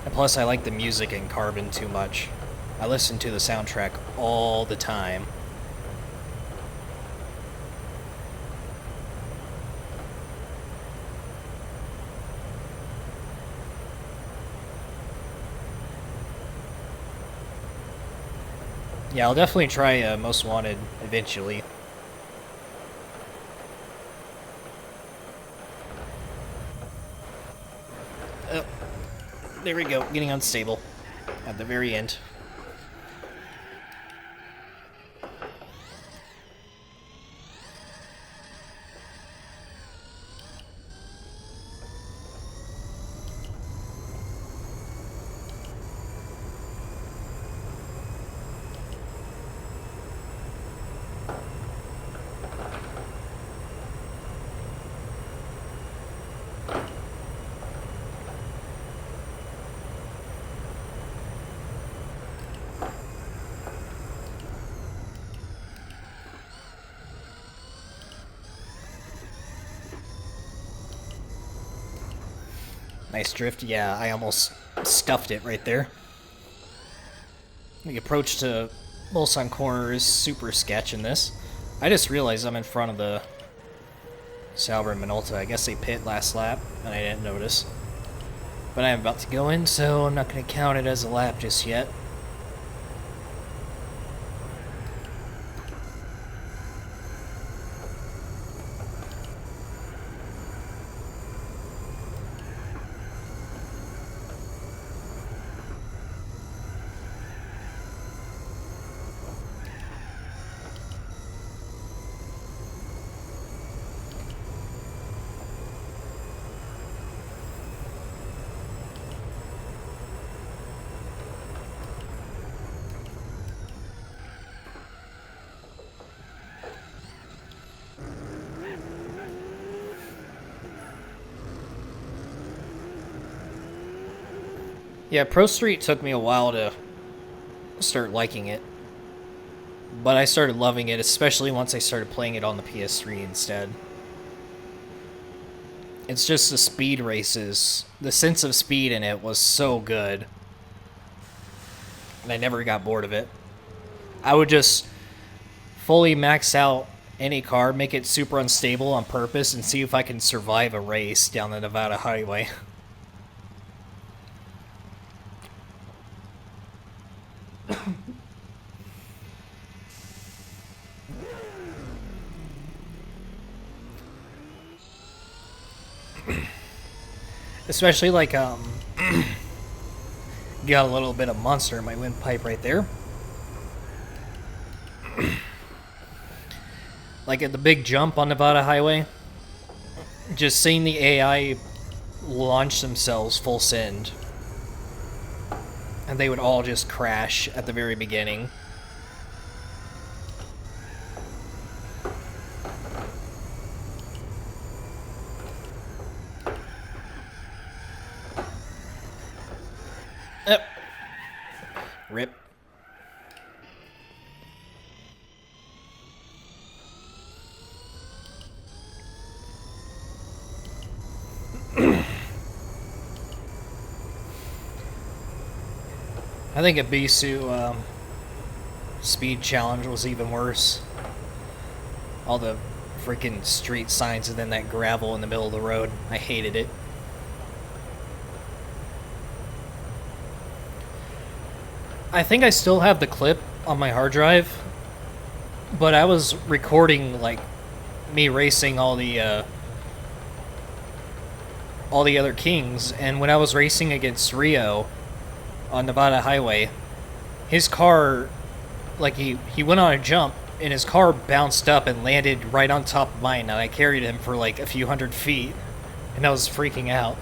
And plus, I like the music in Carbon too much. I listen to the soundtrack all the time. Yeah, I'll definitely try Most Wanted eventually. Oh, there we go, getting unstable at the very end. Nice drift. Yeah, I almost stuffed it right there. The approach to Mulsanne corner is super sketch in this. I just realized I'm in front of the Sauber and Minolta. I guess they pit last lap, and I didn't notice. But I'm about to go in, so I'm not going to count it as a lap just yet. Yeah, Pro Street took me a while to start liking it. But I started loving it, especially once I started playing it on the PS3 instead. It's just the speed races. The sense of speed in it was so good. And I never got bored of it. I would just fully max out any car, make it super unstable on purpose, and see if I can survive a race down the Nevada highway. Especially like, got a little bit of monster in my windpipe right there. Like at the big jump on Nevada Highway, just seeing the AI launch themselves full send. And they would all just crash at the very beginning. Rip. I think a Bisu speed challenge was even worse. All the freaking street signs and then that gravel in the middle of the road. I hated it. I think I still have the clip on my hard drive, but I was recording like me racing all the other kings, and when I was racing against Rio on Nevada Highway, his car, like he went on a jump and his car bounced up and landed right on top of mine, and I carried him for like a few hundred feet, and I was freaking out.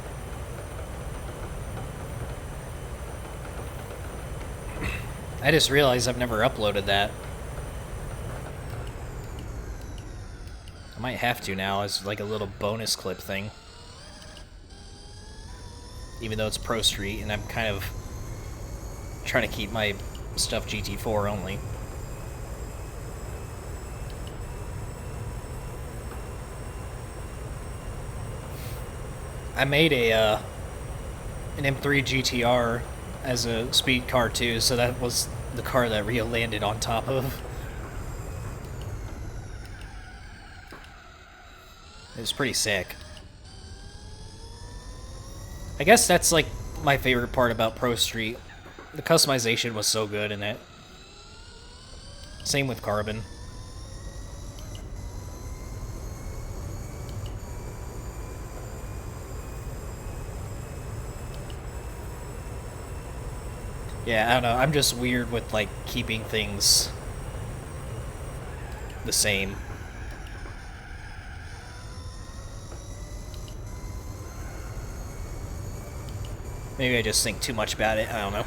I just realized I've never uploaded that. I might have to now as like a little bonus clip thing. even though it's Pro Street, and I'm kind of trying to keep my stuff GT4 only. I made an M3 GTR as a speed car too, so that was the car that Rio landed on top of. It was pretty sick. I guess that's like my favorite part about Pro Street. The customization was so good in it. Same with Carbon. Yeah, I don't know. I'm just weird with, like, keeping things the same. Maybe I just think too much about it. I don't know.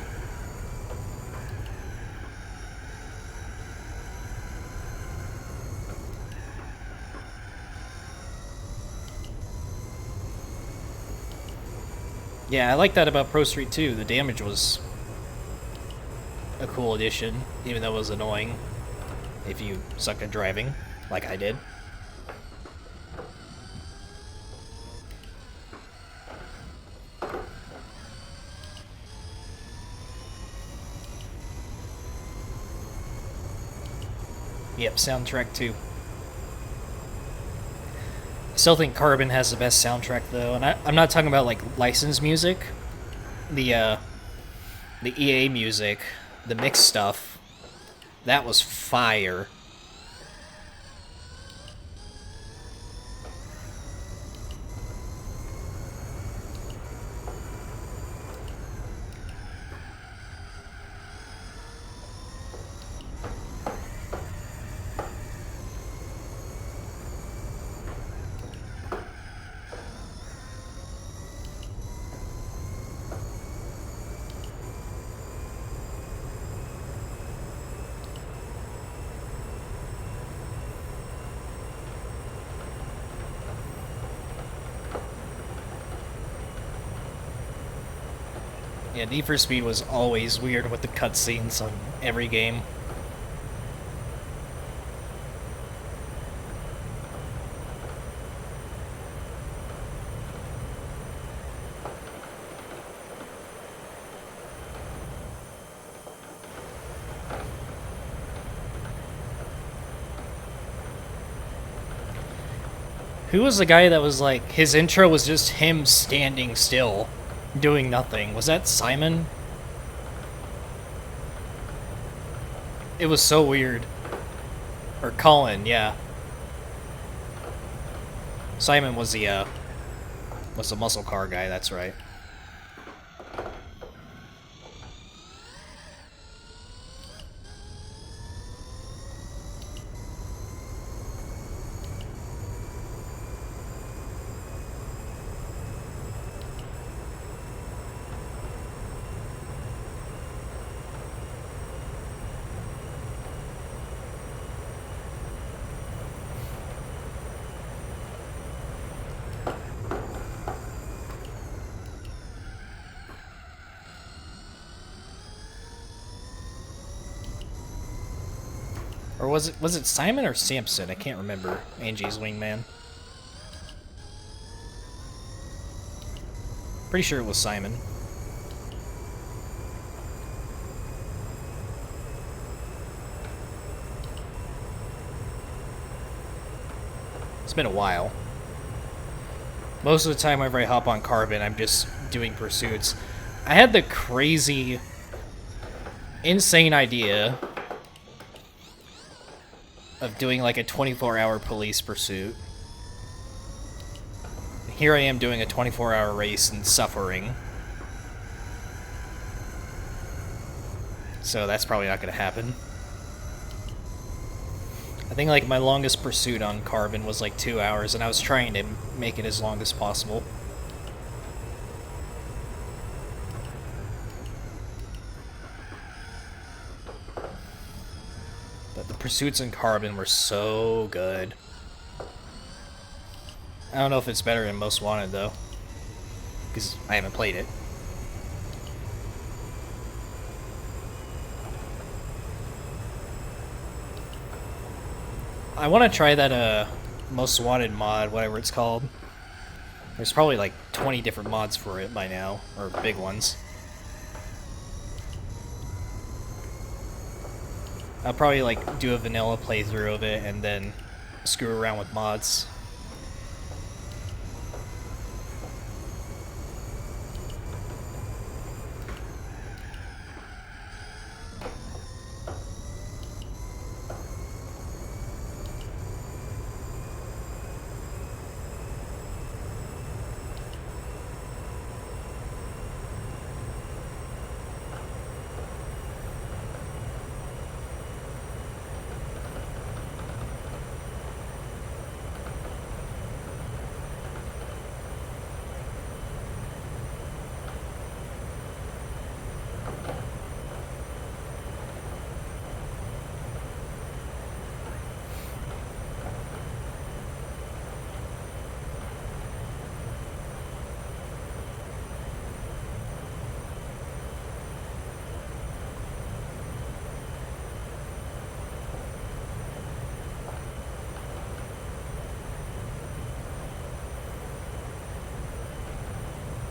Yeah, I like that about Pro Street 2. The damage was a cool addition, even though it was annoying if you suck at driving, like I did. Yep, soundtrack too. I still think Carbon has the best soundtrack though, and I'm not talking about like licensed music. The EA music, the mixed stuff, that was fire. Yeah, Need for Speed was always weird with the cutscenes on every game. Who was the guy that was like, his intro was just him standing still, doing nothing? Was that Simon? It was so weird. Or Colin, yeah. Simon was the muscle car guy, that's right. Or was it Simon or Samson? I can't remember. Angie's wingman. Pretty sure it was Simon. It's been a while. Most of the time whenever I hop on Carbon, I'm just doing pursuits. I had the crazy, insane idea of doing like a 24-hour police pursuit. Here I am doing a 24-hour race and suffering. So that's probably not going to happen. I think like my longest pursuit on Carbon was like 2 hours, and I was trying to make it as long as possible. But the pursuits in Carbon were so good. I don't know if it's better than Most Wanted though, because I haven't played it. I want to try that most wanted mod, whatever it's called. There's probably like 20 different mods for it by now, or big ones. I'll probably like do a vanilla playthrough of it and then screw around with mods.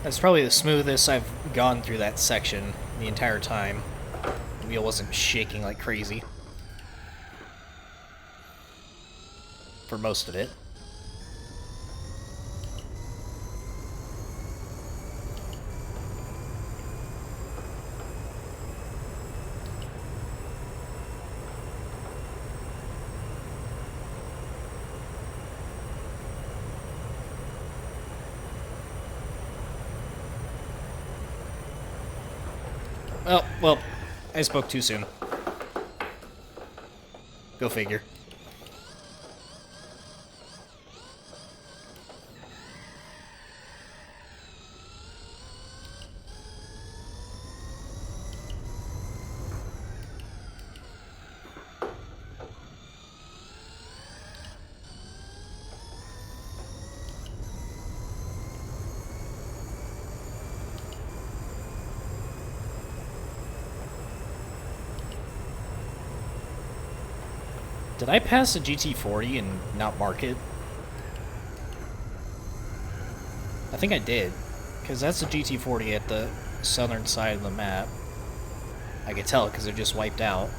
That's probably the smoothest I've gone through that section the entire time. The wheel wasn't shaking like crazy for most of it. Oh, well, I spoke too soon. Go figure. Did I pass a GT40 and not mark it? I think I did, because that's a GT40 at the southern side of the map. I could tell because it just wiped out.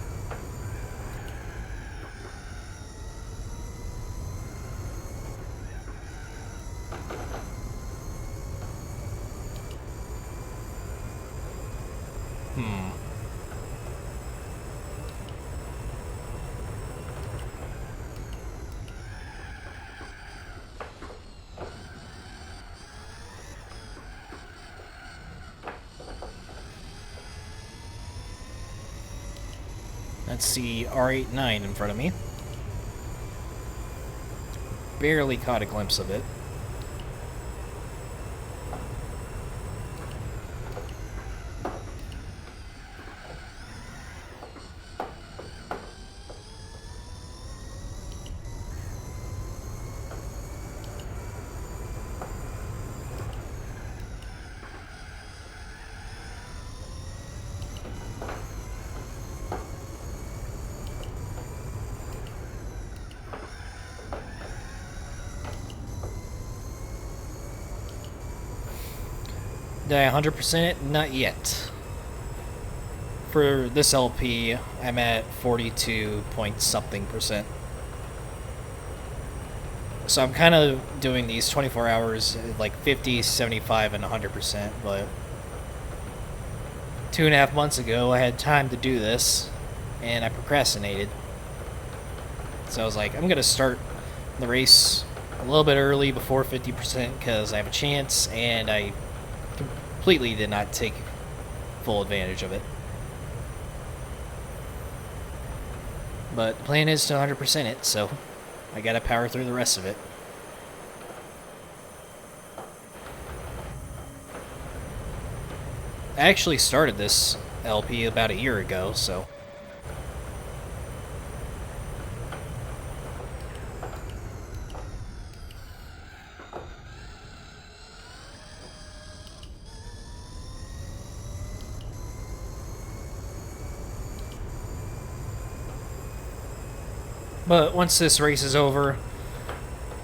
That's the R89 in front of me. Barely caught a glimpse of it. Did I 100% it? Not yet. For this LP, I'm at 42 point something %. So I'm kind of doing these 24 hours like 50, 75, and 100%, but 2.5 months ago I had time to do this, and I procrastinated. So I was like, I'm going to start the race a little bit early before 50% because I have a chance, and I completely did not take full advantage of it. But the plan is to 100% it, so I gotta power through the rest of it. I actually started this LP about a year ago, so... But once this race is over,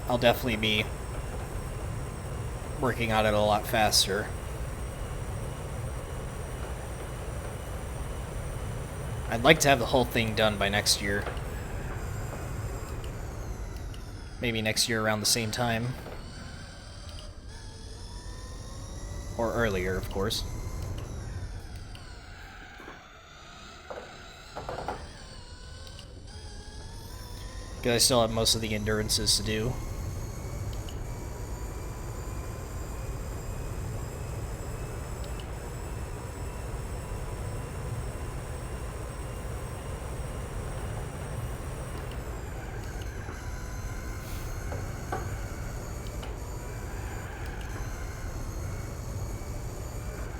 I'll definitely be working on it a lot faster. I'd like to have the whole thing done by next year. Maybe next year around the same time. Or earlier, of course. Because I still have most of the endurances to do.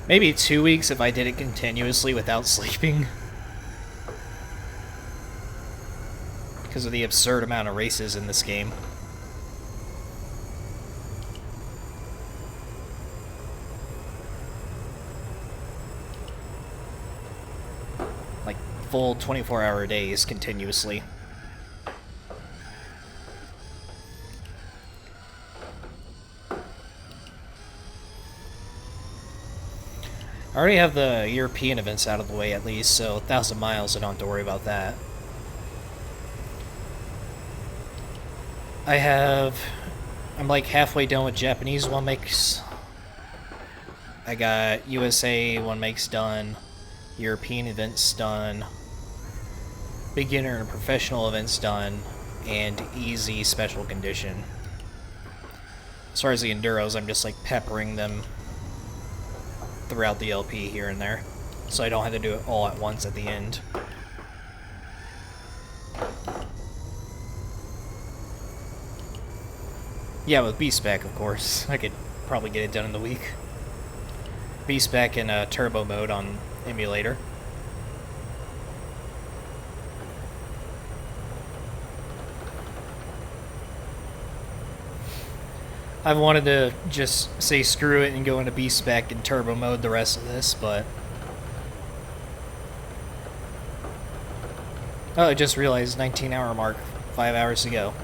Maybe 2 weeks if I did it continuously without sleeping. Because of the absurd amount of races in this game. Like, full 24-hour days continuously. I already have the European events out of the way at least, so 1,000 miles, I don't have to worry about that. I'm like halfway done with Japanese one makes. I got USA one makes done, European events done, beginner and professional events done, and easy special condition. As far as the enduros, I'm just like peppering them throughout the LP here and there, so I don't have to do it all at once at the end. Yeah, with B-Spec, of course. I could probably get it done in the week. B-Spec in turbo mode on Emulator. I've wanted to just say screw it and go into B-Spec and turbo mode the rest of this, but... Oh, I just realized 19-hour mark. 5 hours to go.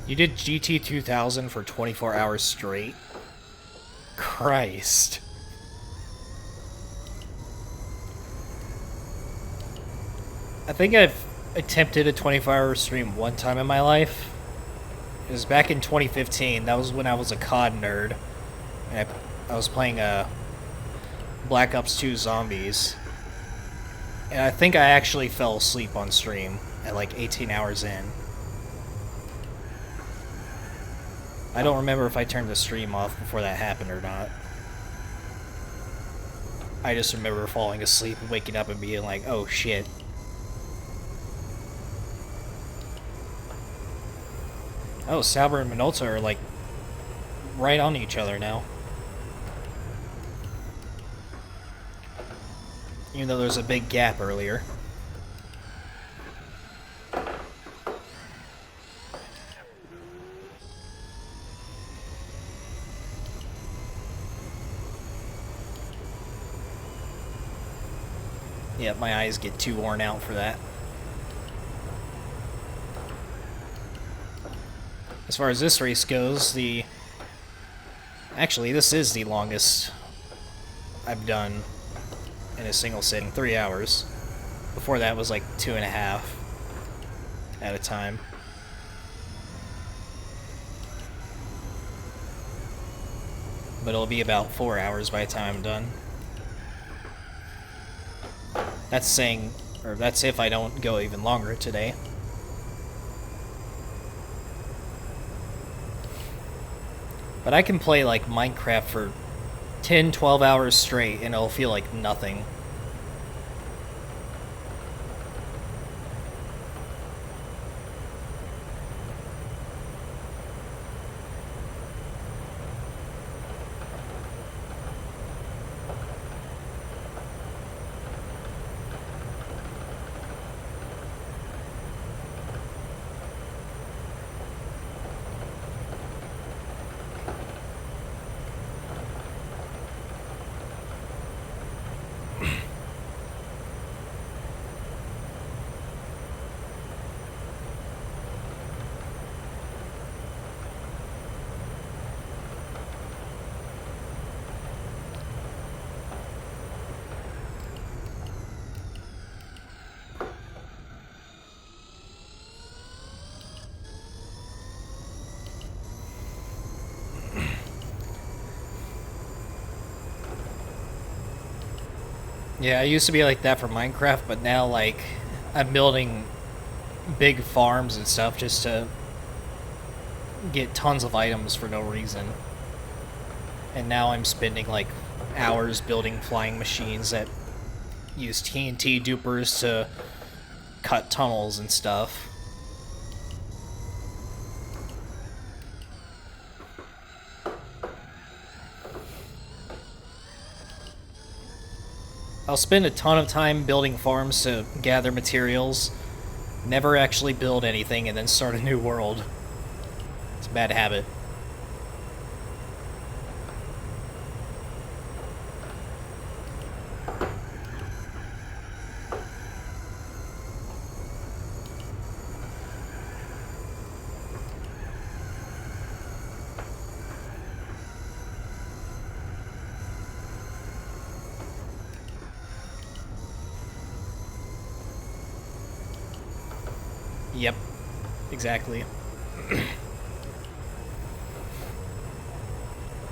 You did GT 2000 for 24 hours straight? Christ. I think I've attempted a 24-hour stream one time in my life. It was back in 2015. That was when I was a COD nerd. And I was playing Black Ops 2 Zombies. And I think I actually fell asleep on stream at like 18 hours in. I don't remember if I turned the stream off before that happened or not. I just remember falling asleep and waking up and being like, oh shit. Oh, Sauber and Minolta are like right on each other now. Even though there's a big gap earlier. Yep, my eyes get too worn out for that. As far as this race goes, actually, this is the longest I've done in a single sitting, 3 hours. Before that was like 2.5 at a time. But it'll be about 4 hours by the time I'm done. That's saying, or that's if I don't go even longer today. But I can play like Minecraft for 10, 12 hours straight and it'll feel like nothing. Yeah, I used to be like that for Minecraft, but now, like, I'm building big farms and stuff just to get tons of items for no reason. And now I'm spending, like, hours building flying machines that use TNT dupers to cut tunnels and stuff. I'll spend a ton of time building farms to gather materials, never actually build anything, and then start a new world. It's a bad habit. Yep, exactly.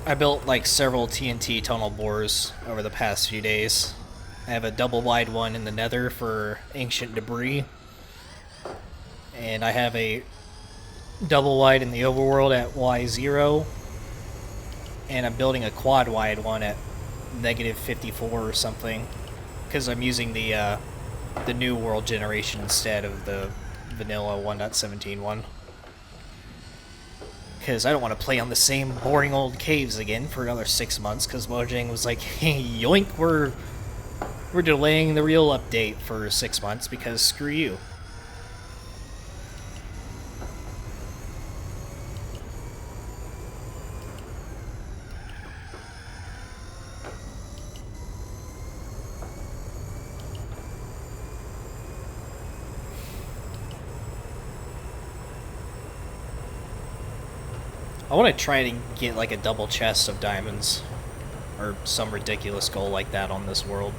I built like several TNT tunnel bores over the past few days. I have a double wide one in the nether for ancient debris. And I have a double wide in the overworld at Y0. And I'm building a quad wide one at -54 or something. Because I'm using the new world generation instead of the vanilla 1.17 one. Because I don't want to play on the same boring old caves again for another 6 months, because Mojang was like, hey, yoink, we're delaying the real update for 6 months because screw you. I want to try to get like a double chest of diamonds, or some ridiculous goal like that on this world.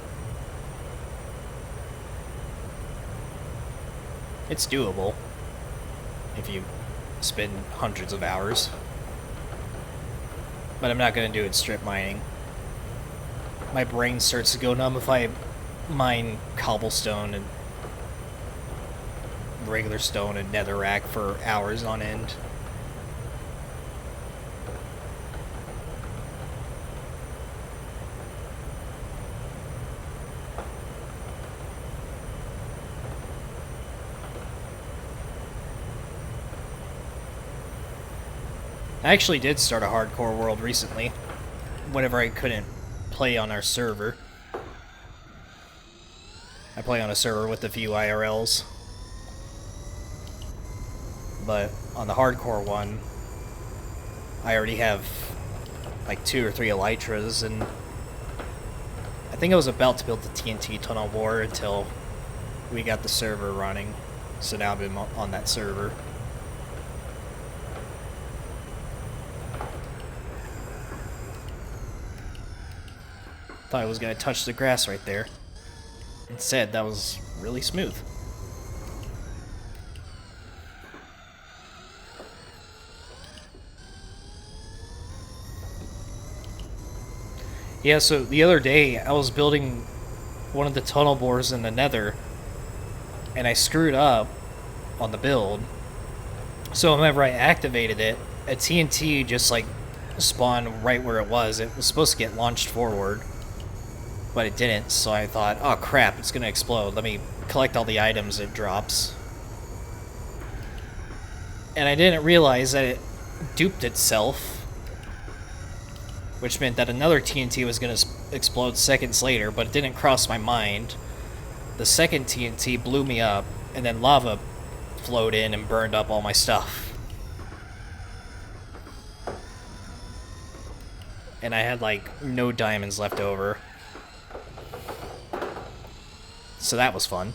It's doable if you spend hundreds of hours, but I'm not going to do it strip mining. My brain starts to go numb if I mine cobblestone and regular stone and netherrack for hours on end. I actually did start a hardcore world recently, whenever I couldn't play on our server. I play on a server with a few IRLs. But on the hardcore one, I already have like 2 or 3 elytras, and I think I was about to build the TNT tunnel bore until we got the server running. So now I've been on that server. Thought I was gonna touch the grass right there. Instead, that was really smooth. Yeah, so the other day, I was building one of the tunnel bores in the nether, and I screwed up on the build. So whenever I activated it, a TNT just like spawned right where it was. It was supposed to get launched forward, but it didn't, so I thought, oh crap, it's gonna explode. Let me collect all the items it drops. And I didn't realize that it duped itself, which meant that another TNT was gonna explode seconds later, but it didn't cross my mind. The second TNT blew me up, and then lava flowed in and burned up all my stuff. And I had like no diamonds left over. So that was fun.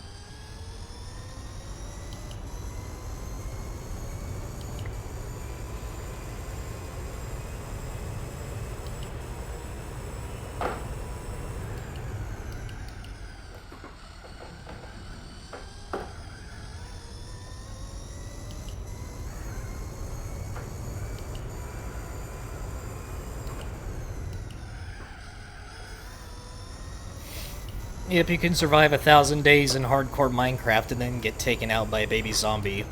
Yep, you can survive 1,000 days in hardcore Minecraft and then get taken out by a baby zombie.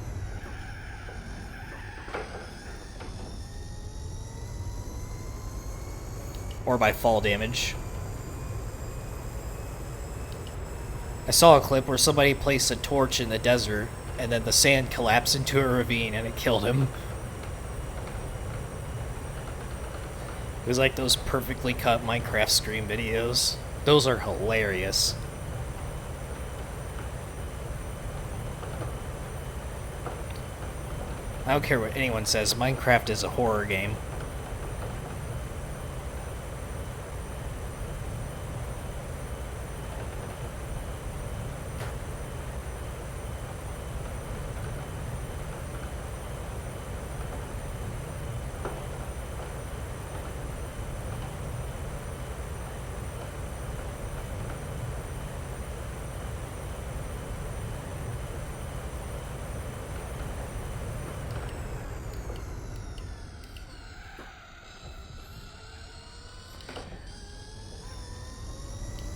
Or by fall damage. I saw a clip where somebody placed a torch in the desert, and then the sand collapsed into a ravine and it killed him. It was like those perfectly cut Minecraft stream videos. Those are hilarious. I don't care what anyone says, Minecraft is a horror game.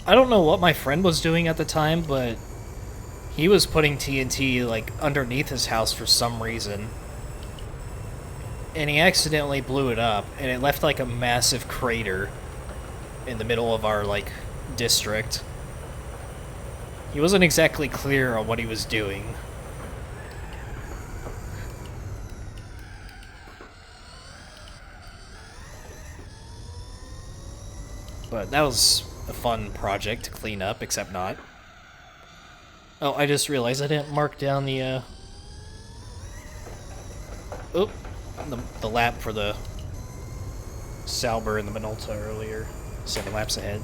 I don't know what my friend was doing at the time, but he was putting TNT, like, underneath his house for some reason. And he accidentally blew it up, and it left, like, a massive crater in the middle of our, like, district. He wasn't exactly clear on what he was doing. But that was a fun project to clean up, except not. Oh, I just realized I didn't mark down the, oop, the lap for the Sauber and the Minolta earlier. 7 laps ahead.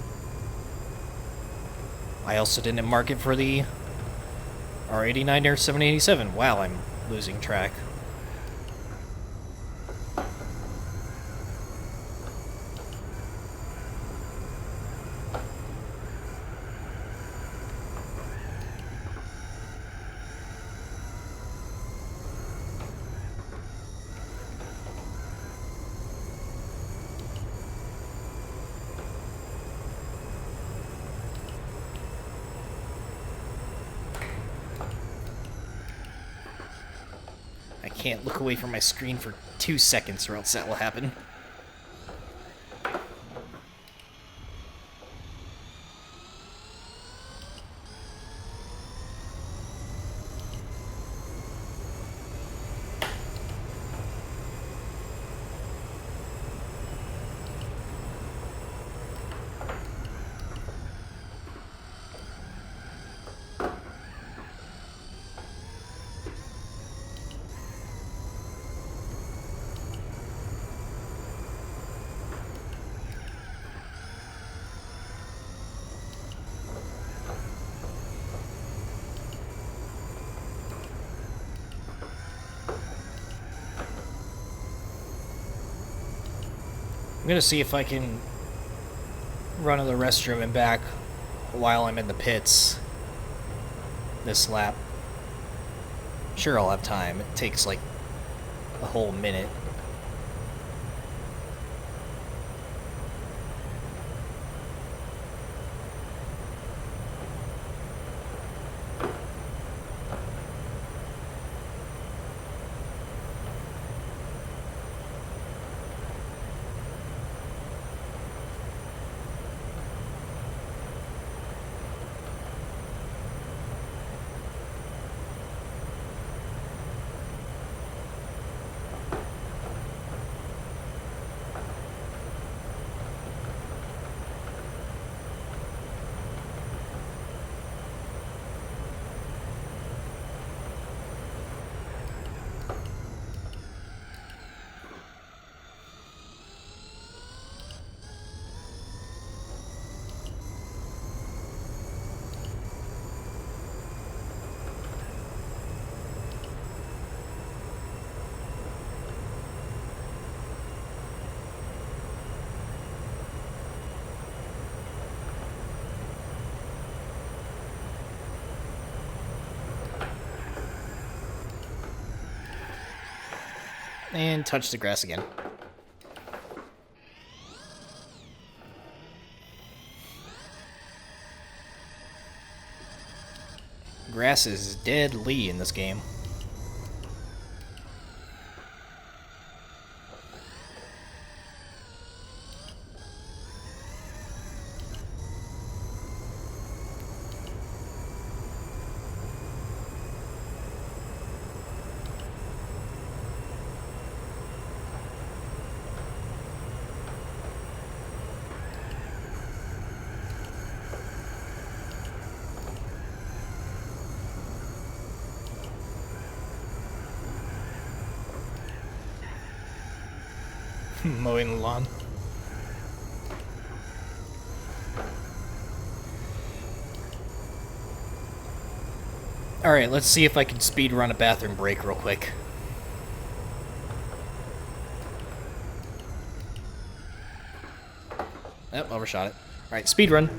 I also didn't mark it for the R89 or 787. Wow, I'm losing track. I can't look away from my screen for 2 seconds or else that will happen. I'm gonna see if I can run to the restroom and back while I'm in the pits this lap. Sure, I'll have time. It takes like a whole minute. And touch the grass again. Grass is deadly in this game. Mowing the lawn. Alright, let's see if I can speed run a bathroom break real quick. Yep, overshot it. Alright, speed run.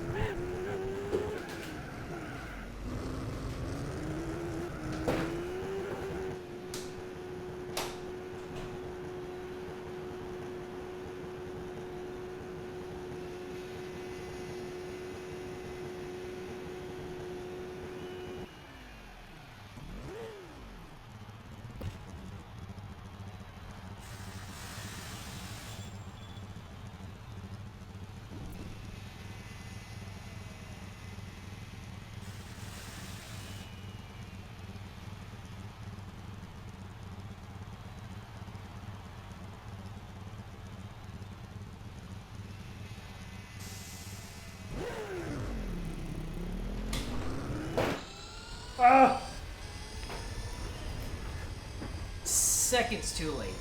Seconds too late.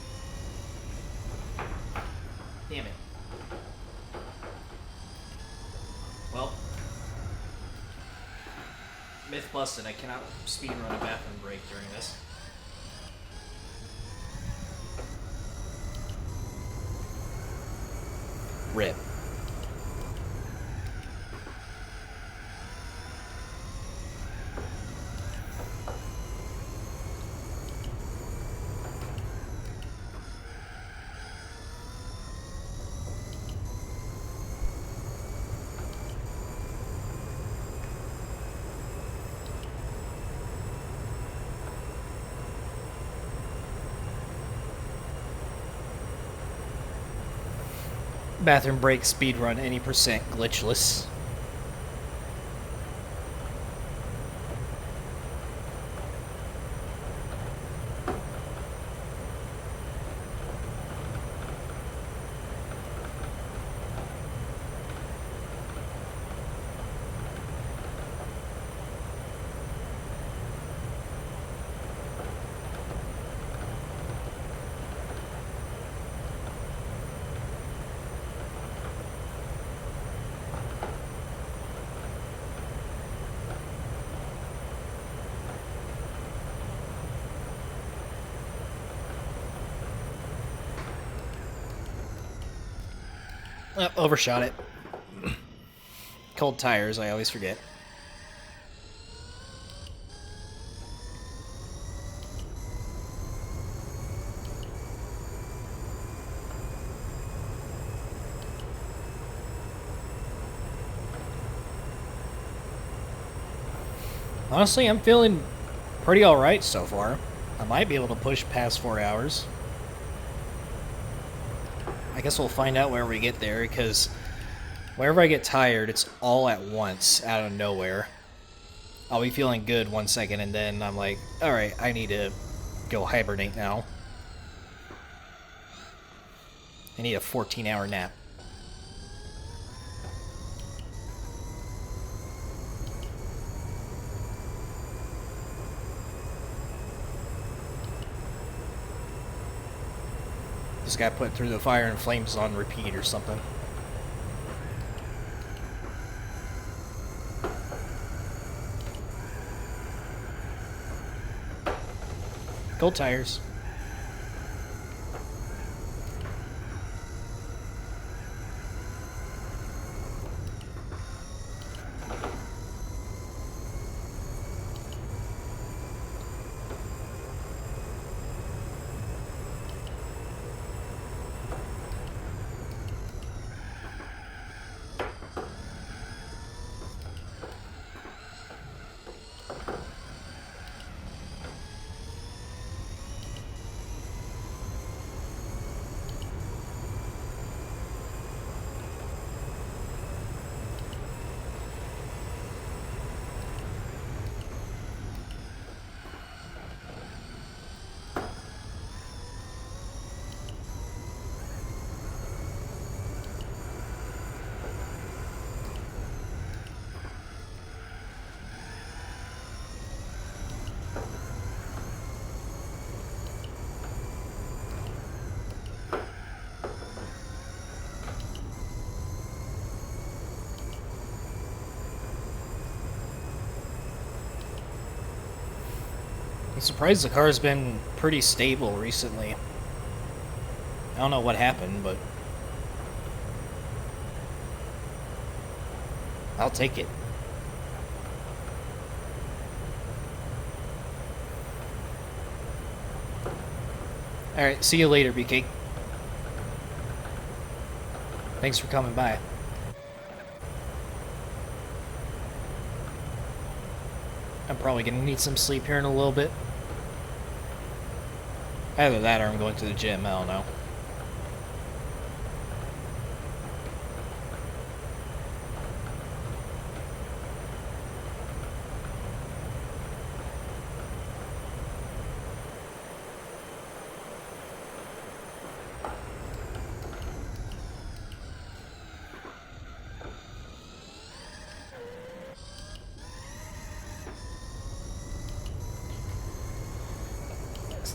Damn it. Well, myth busted. I cannot speed run a bathroom break during this. RIP. Bathroom break speedrun any percent glitchless. Overshot it. Cold tires, I always forget. Honestly, I'm feeling pretty alright so far. I might be able to push past 4 hours. I guess we'll find out where we get there, because whenever I get tired, it's all at once, out of nowhere. I'll be feeling good 1 second, and then I'm like, alright, I need to go hibernate now. I need a 14-hour nap. This guy put Through the Fire and Flames on repeat or something. Cold tires. I'm surprised the car's been pretty stable recently. I don't know what happened, but I'll take it. Alright, see you later, BK. Thanks for coming by. I'm probably gonna need some sleep here in a little bit. Either that or I'm going to the gym, I don't know.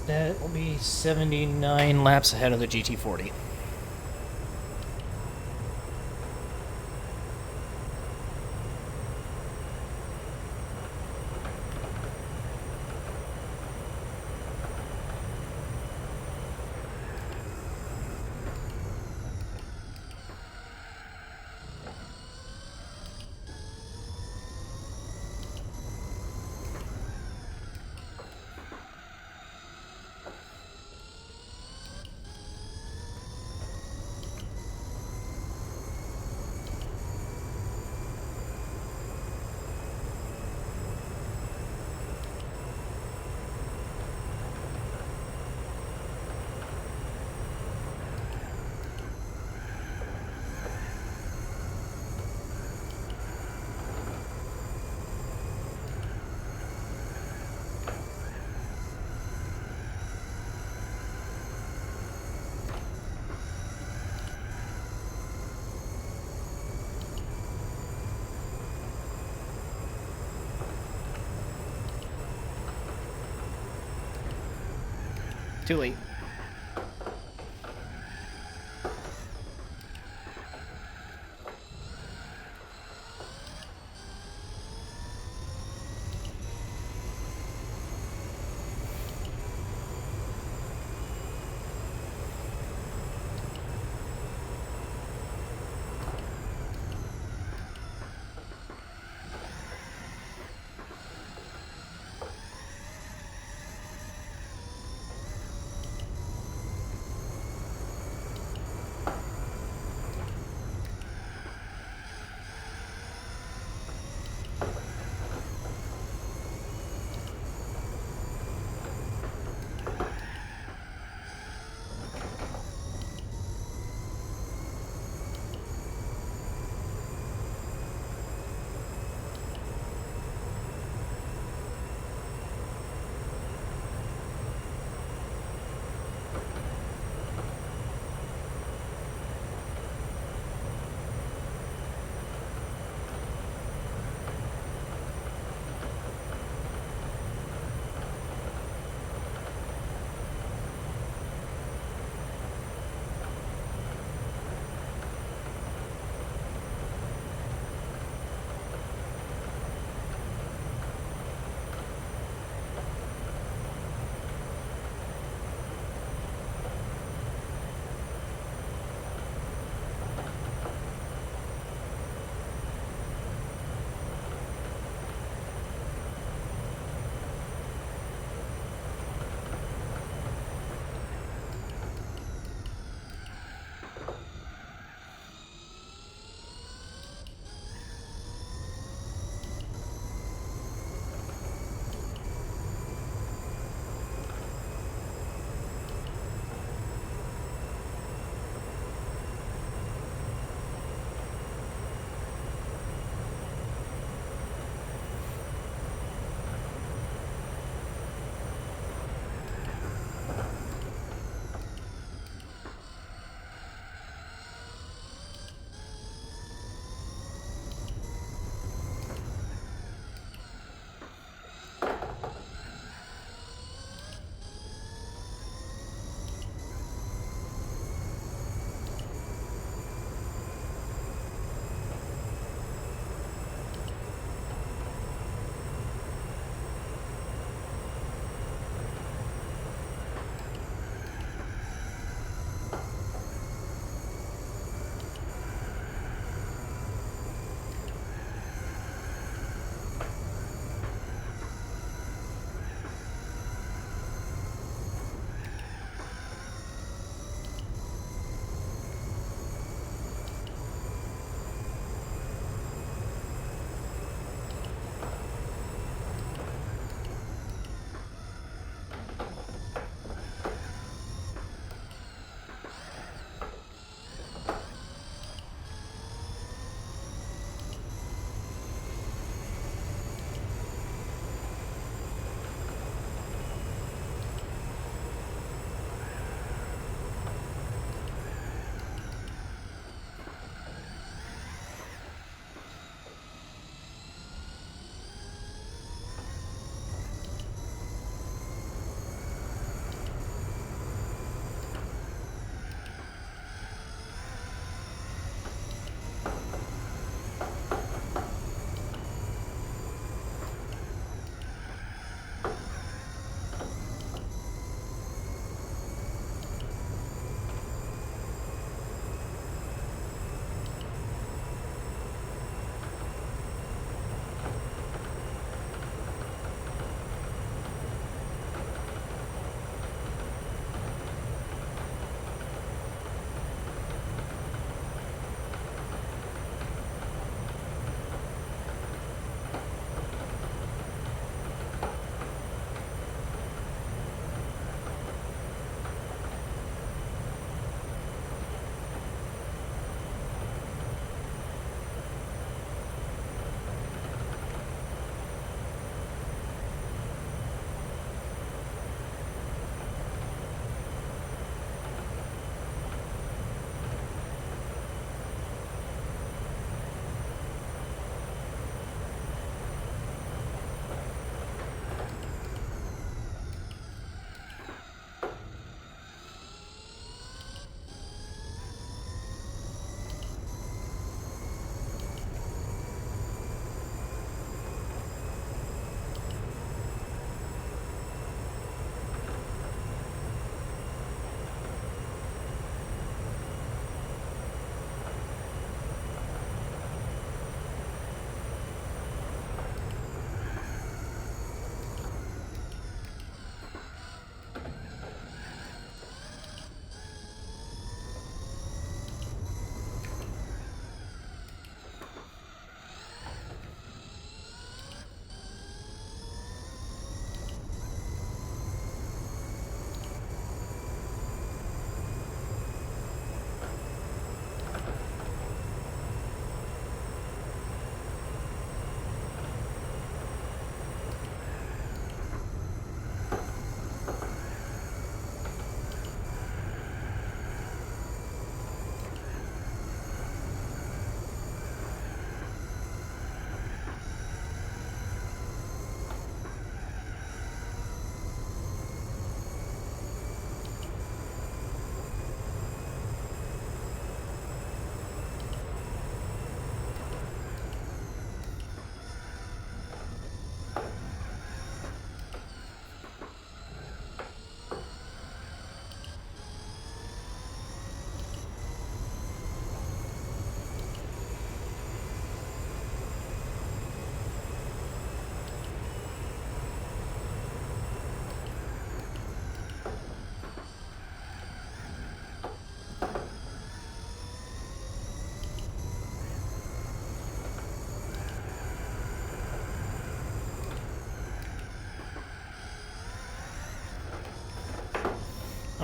That will be 79 laps ahead of the GT40. Too late.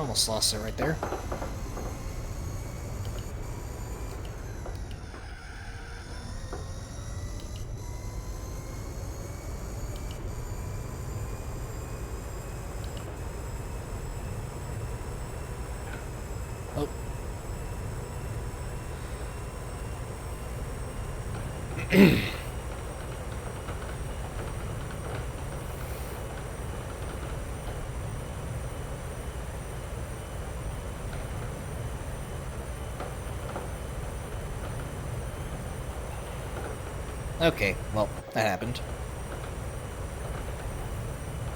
Almost lost it right there. Oh. Okay, well, that happened.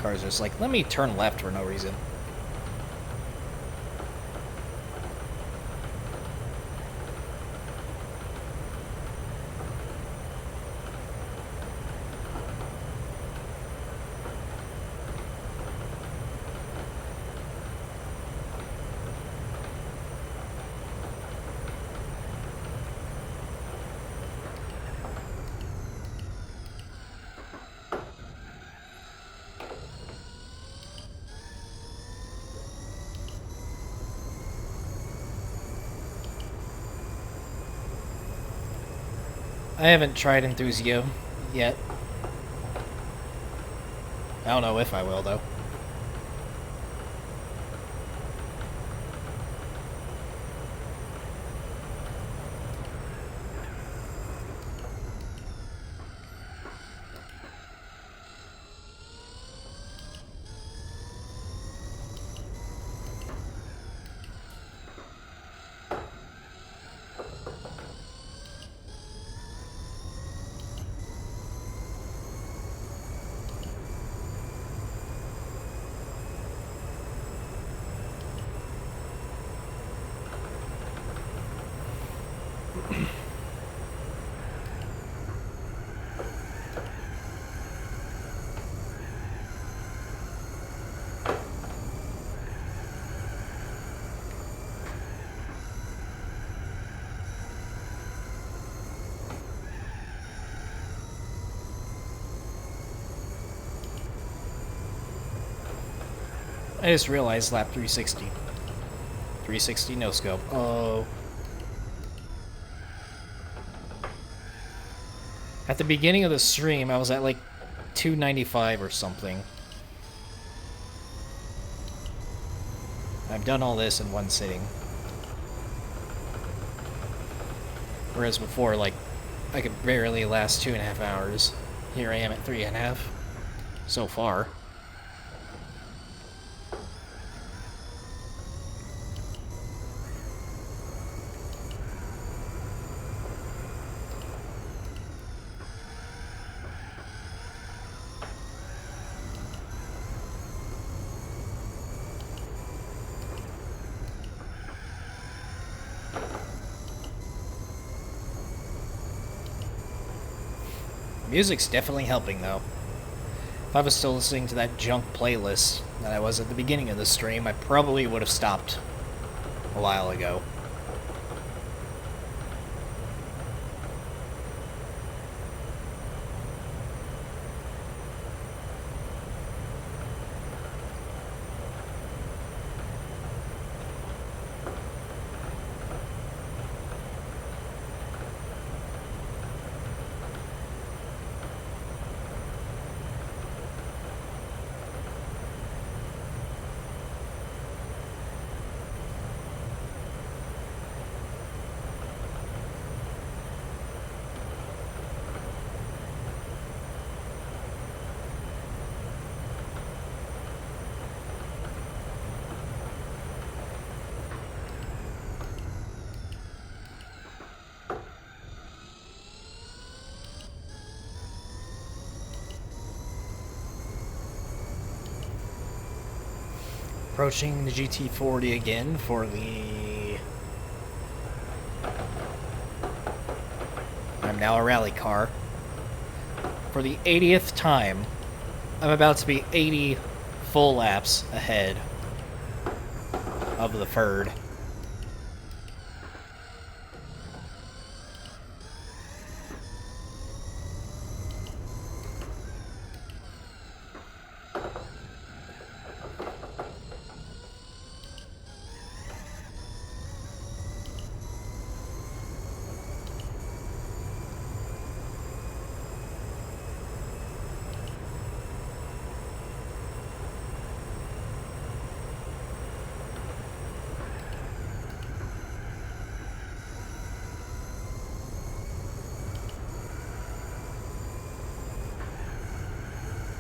Car's just like, let me turn left for no reason. I haven't tried Enthusiast yet. I don't know if I will, though. I just realized lap 360. 360 no scope. Oh. At the beginning of the stream, I was at like 295 or something. I've done all this in one sitting. Whereas before, like, I could barely last 2.5 hours. Here I am at 3.5. So far. Music's definitely helping, though. If I was still listening to that junk playlist that I was at the beginning of the stream, I probably would have stopped a while ago. Approaching the GT40 again for the... I'm now a rally car. For the 80th time, I'm about to be 80 full laps ahead of the Ferd.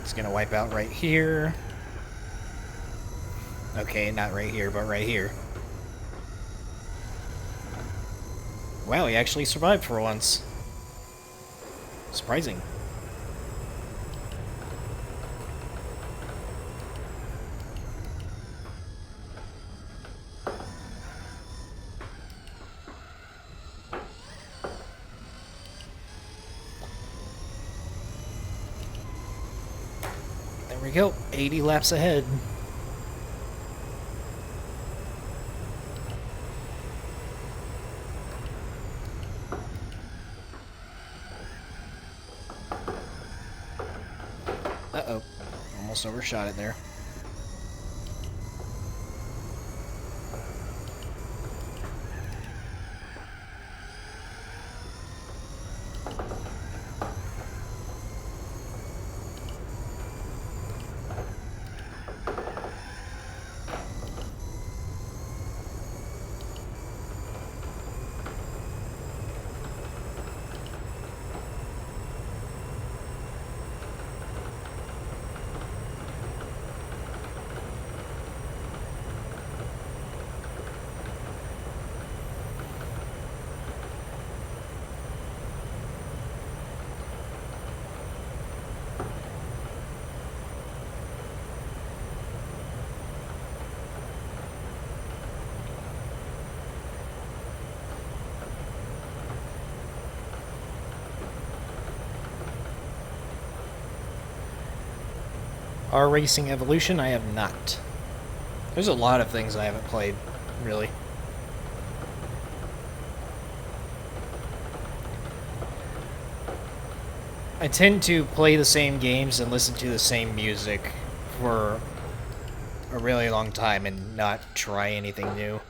It's gonna wipe out right here. Okay, not right here, but right here. Wow, he actually survived for once. Surprising. There we go, 80 laps ahead. Uh-oh, almost overshot it there. Racing Evolution, I have not. There's a lot of things I haven't played, really. I tend to play the same games and listen to the same music for a really long time and not try anything new.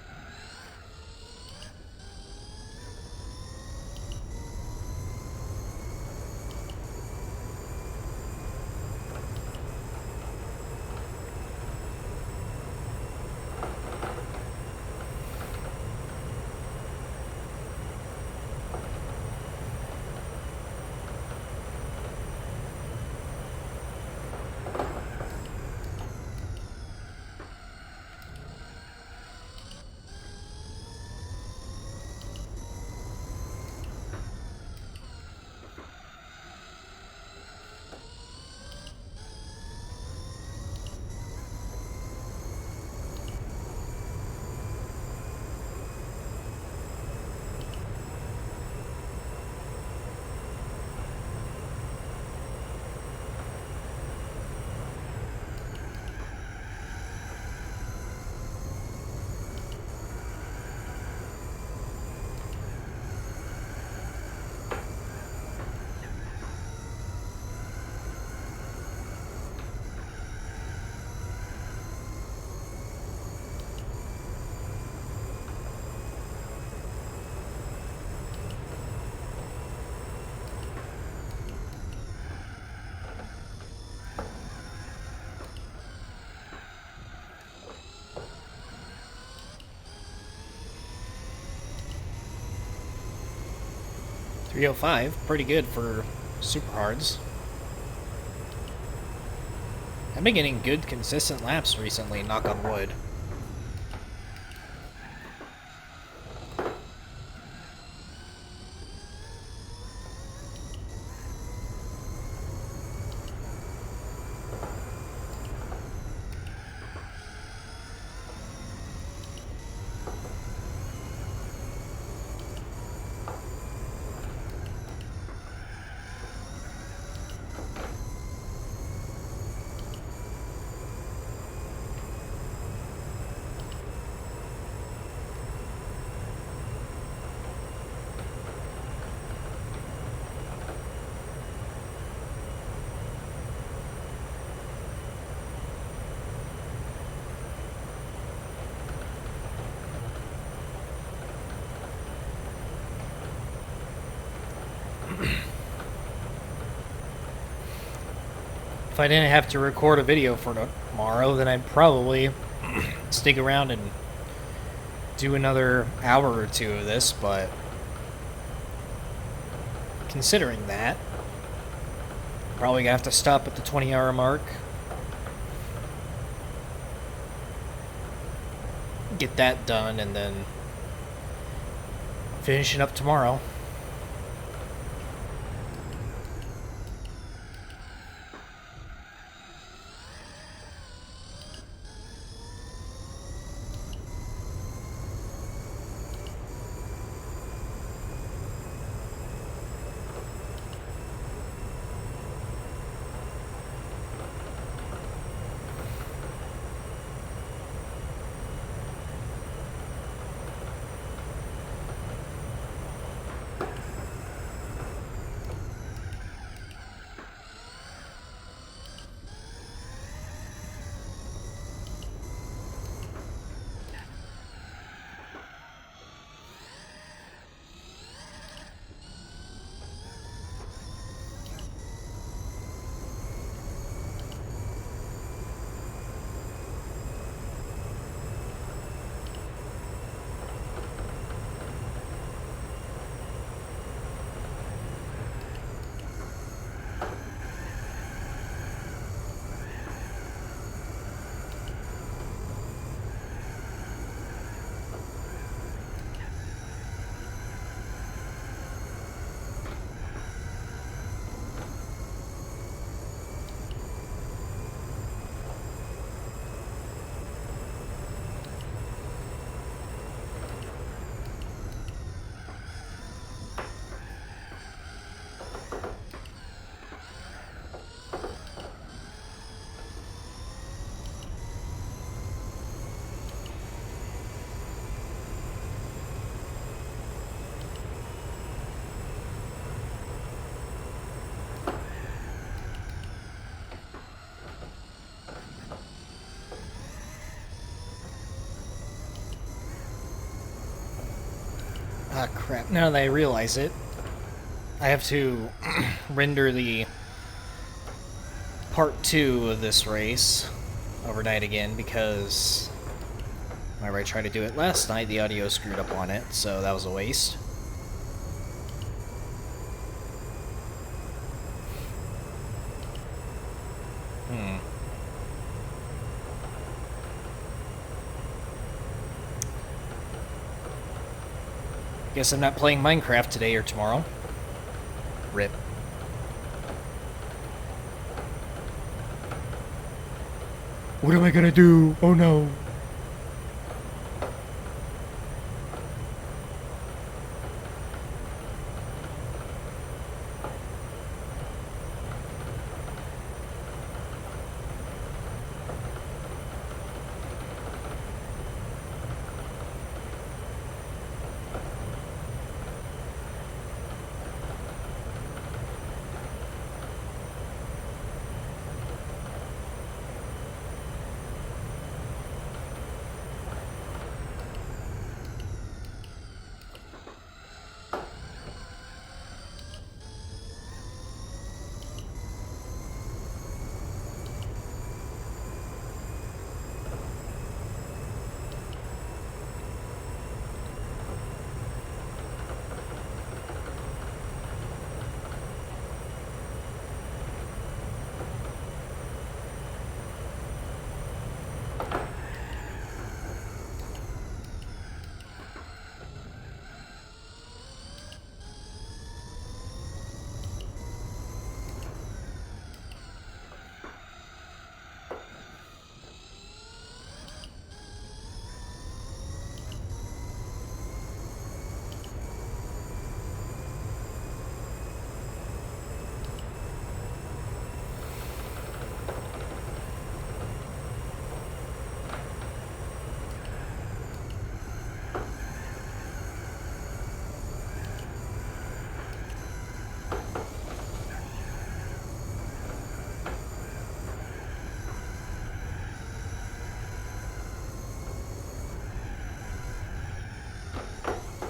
.305, pretty good for super hards. I've been getting good, consistent laps recently, knock on wood. If I didn't have to record a video for tomorrow, then I'd probably stick around and do another hour or two of this, but considering that, Probably gonna have to stop at the 20-hour mark. Get that done, and then finish it up tomorrow. Ah, crap. Now that I realize it, I have to render the part 2 of this race overnight again, because whenever I tried to do it last night, the audio screwed up on it, so that was a waste. Guess I'm not playing Minecraft today or tomorrow. RIP. What am I gonna do? Oh no.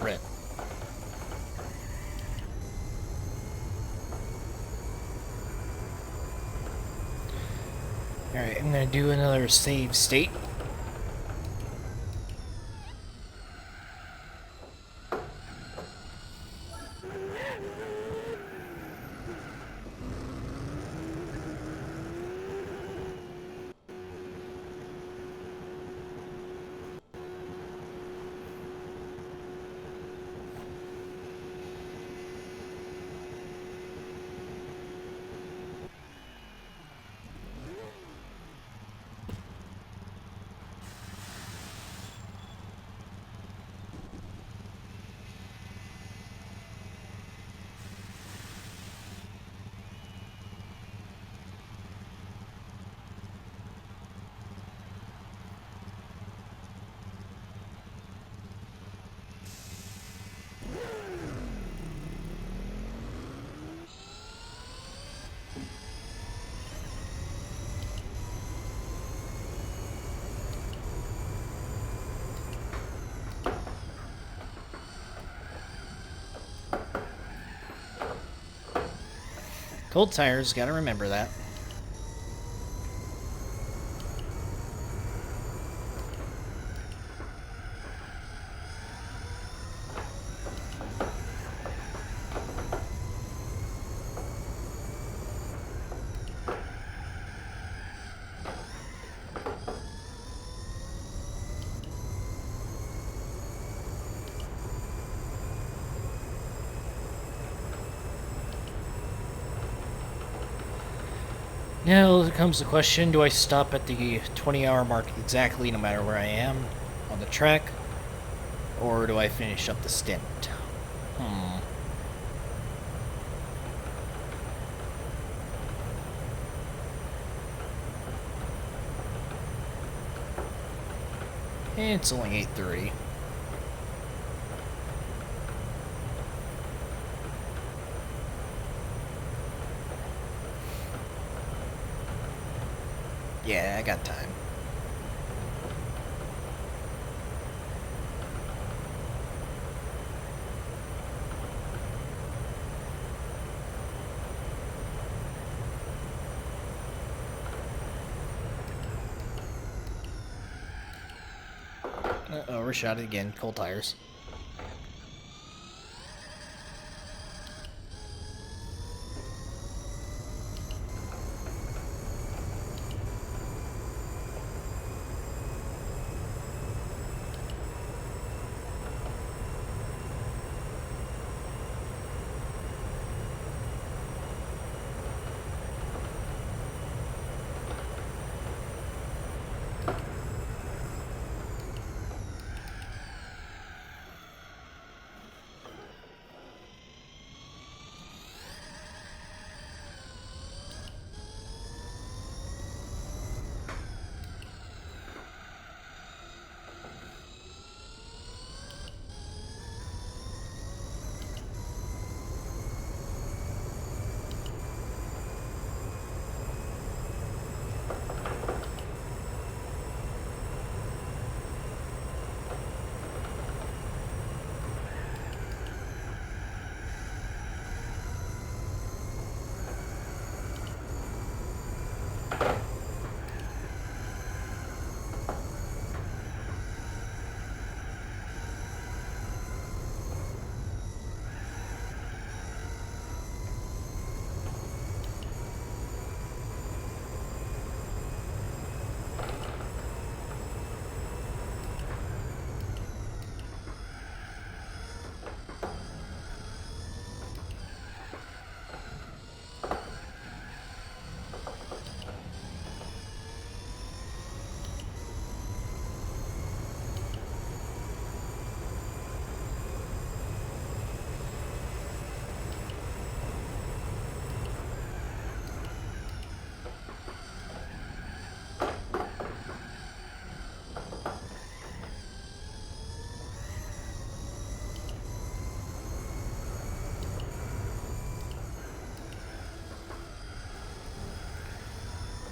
Right. Alright, I'm gonna do another save state. Cold tires, gotta remember that. Now comes the question, do I stop at the 20-hour mark exactly no matter where I am on the track, or do I finish up the stint? It's only 8:30. Yeah, I got time. Overshot it again. Cold tires.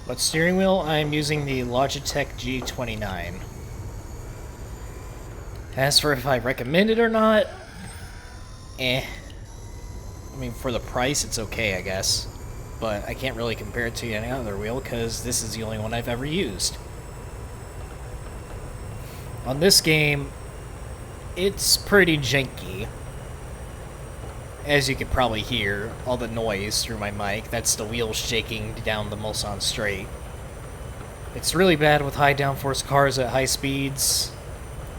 But steering wheel, I'm using the Logitech G29. As for if I recommend it or not, I mean, for the price, it's okay, I guess. But I can't really compare it to any other wheel, because this is the only one I've ever used. On this game, it's pretty janky. As you could probably hear, all the noise through my mic, that's the wheels shaking down the Mulsanne straight. It's really bad with high downforce cars at high speeds.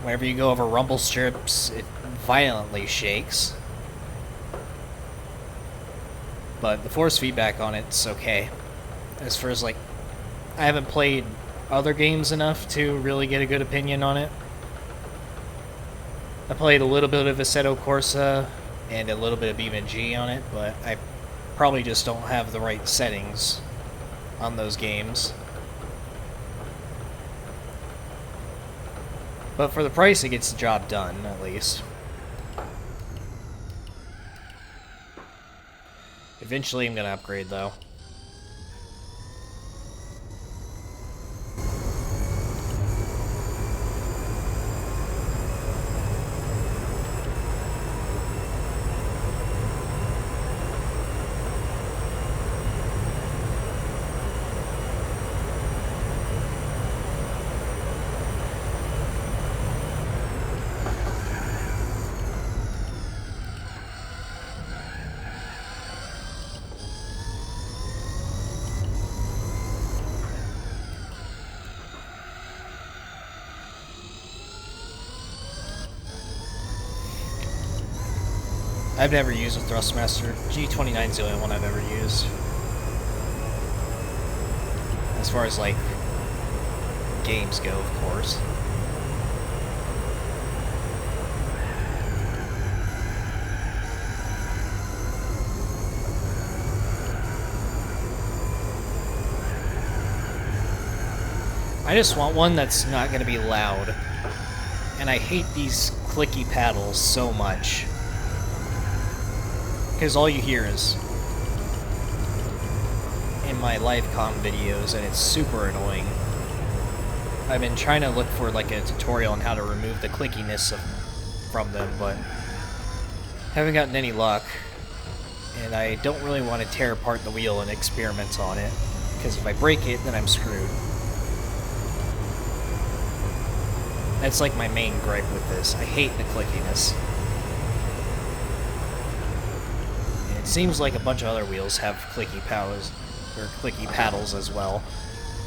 Whenever you go over rumble strips, it violently shakes. But the force feedback on it's okay. As far as, like, I haven't played other games enough to really get a good opinion on it. I played a little bit of Assetto Corsa and a little bit of EVGA on it, but I probably just don't have the right settings on those games. But for the price, it gets the job done, at least. Eventually, I'm gonna upgrade, though. I've never used a Thrustmaster. G29 is the only one I've ever used. As far as, like, games go, of course. I just want one that's not going to be loud. And I hate these clicky paddles so much. Because all you hear is in my live comm videos, and it's super annoying. I've been trying to look for like a tutorial on how to remove the clickiness from them, but haven't gotten any luck. And I don't really want to tear apart the wheel and experiment on it, because if I break it, then I'm screwed. That's like my main gripe with this. I hate the clickiness. And it seems like a bunch of other wheels have clicky paddles as well.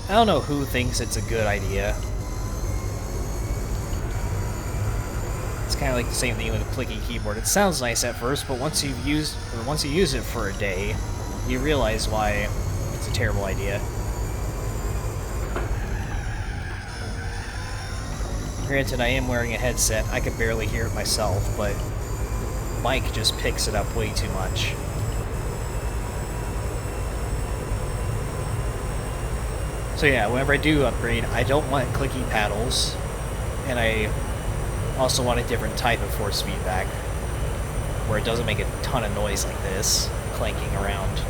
I don't know who thinks it's a good idea. It's kind of like the same thing with a clicky keyboard. It sounds nice at first, but once you use it for a day, you realize why it's a terrible idea. Granted, I am wearing a headset. I can barely hear it myself, but mic just picks it up way too much. So yeah, whenever I do upgrade, I don't want clicky paddles, and I also want a different type of force feedback, where it doesn't make a ton of noise like this, clanking around.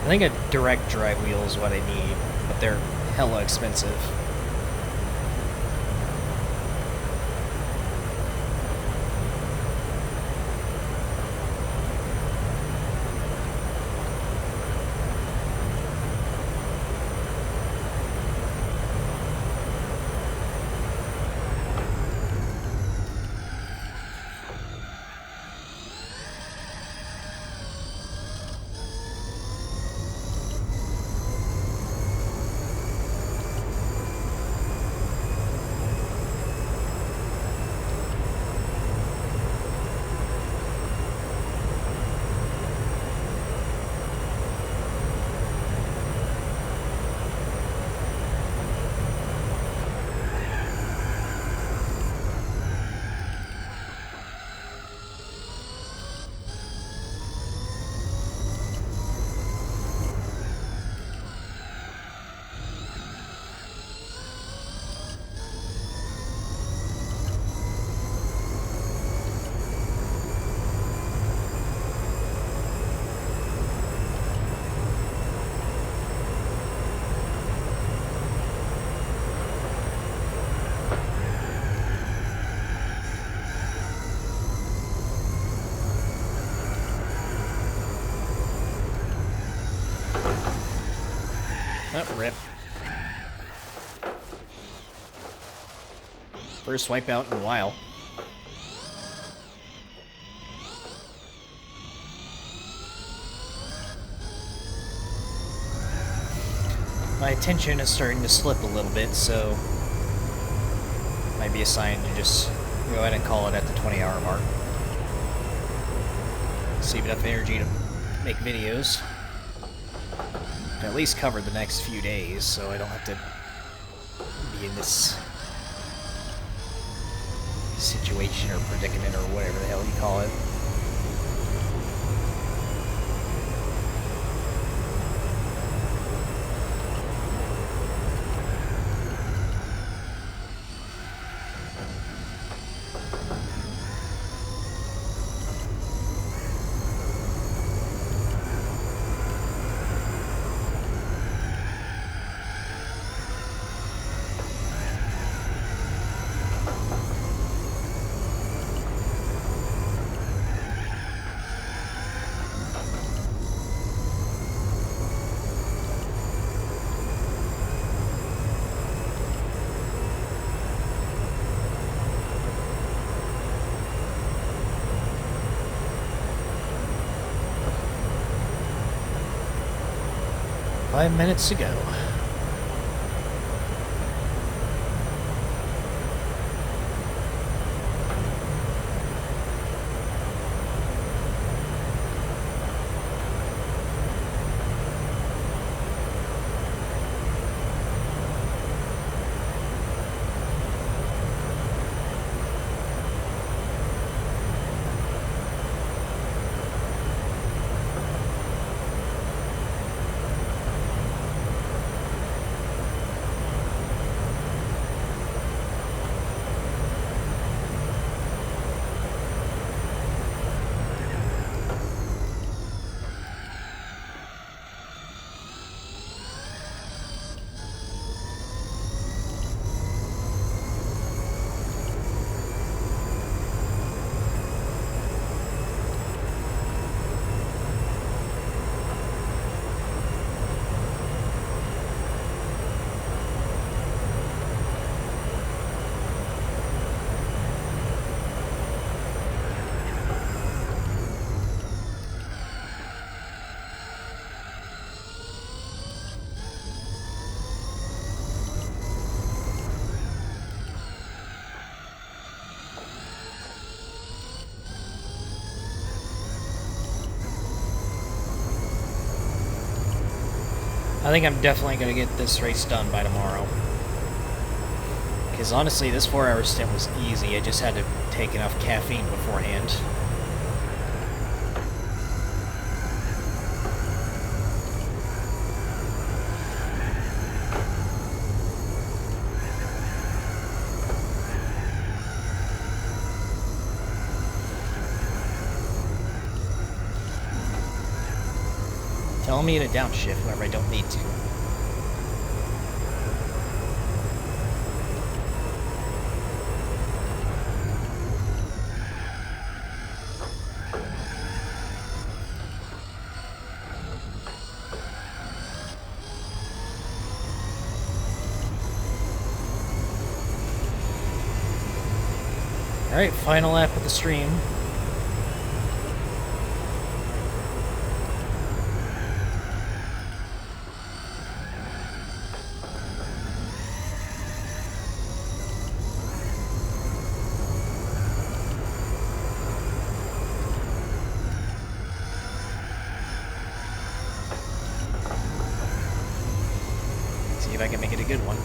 I think a direct drive wheel is what I need, but they're hella expensive. Oh, rip. First wipeout in a while. My attention is starting to slip a little bit, so might be a sign to just go ahead and call it at the 20-hour mark. Save enough energy to make videos. And at least cover the next few days, so I don't have to be in this situation or predicament or whatever the hell you call it. 5 minutes to go. I think I'm definitely going to get this race done by tomorrow. Because honestly, this 4-hour stint was easy. I just had to take enough caffeine beforehand. Telling me to downshift whenever I don't need to. Alright, final lap of the stream. See if I can make it a good one.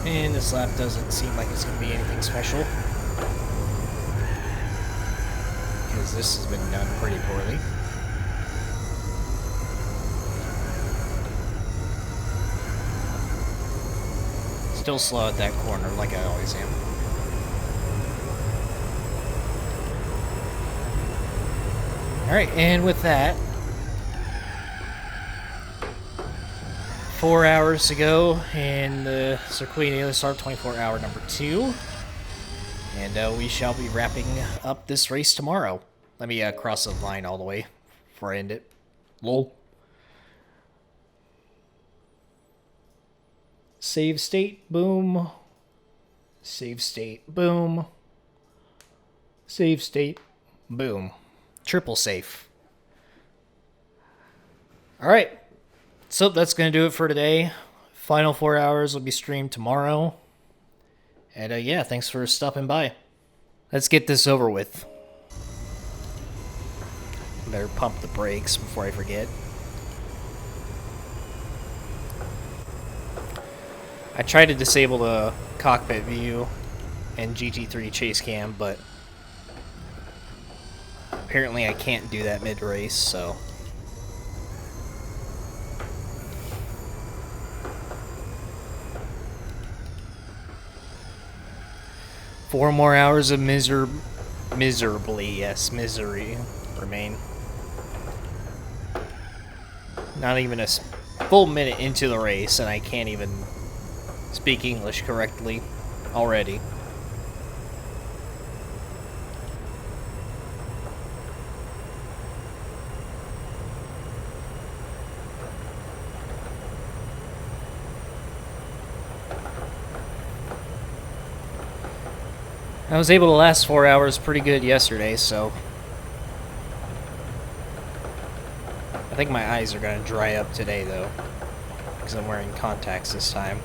And this lap doesn't seem like it's going to be anything special. Because this has been done pretty poorly. Still slow at that corner, like I always am. Alright, and with that, 4 hours to go in the Circuit de Sarthe 24-hour number 2. And we shall be wrapping up this race tomorrow. Let me cross the line all the way before I end it. Lol. Save state, boom. Save state, boom. Save state, boom. Triple safe. Alright. So that's going to do it for today. Final 4 hours will be streamed tomorrow. And yeah, thanks for stopping by. Let's get this over with. Better pump the brakes before I forget. I tried to disable the cockpit view and GT3 chase cam, but apparently I can't do that mid-race, so... Four more hours of misery remain. Not even a full minute into the race, and I can't even speak English correctly already. I was able to last 4 hours pretty good yesterday, so I think my eyes are going to dry up today, though, because I'm wearing contacts this time.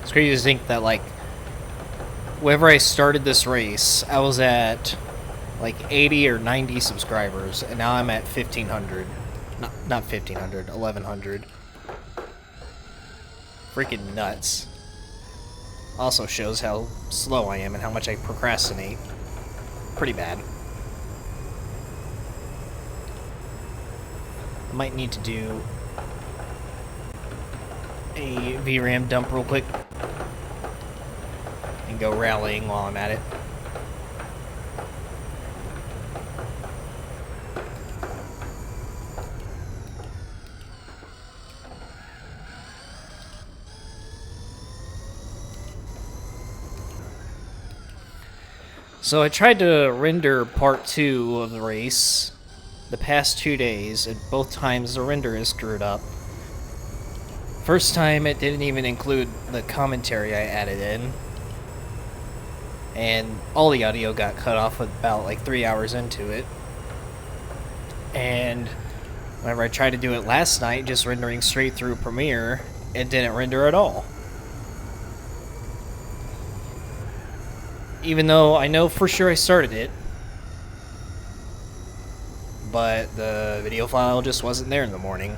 It's crazy to think that, like, whenever I started this race, I was at like 80 or 90 subscribers, and now I'm at 1,500. Not 1,500, 1,100. Freaking nuts. Also shows how slow I am and how much I procrastinate. Pretty bad. I might need to do a VRAM dump real quick. And go rallying while I'm at it. So I tried to render part 2 of the race the past 2 days, and both times the render is screwed up. First time it didn't even include the commentary I added in. And all the audio got cut off about like 3 hours into it. And whenever I tried to do it last night, just rendering straight through Premiere, it didn't render at all. Even though I know for sure I started it, but the video file just wasn't there in the morning.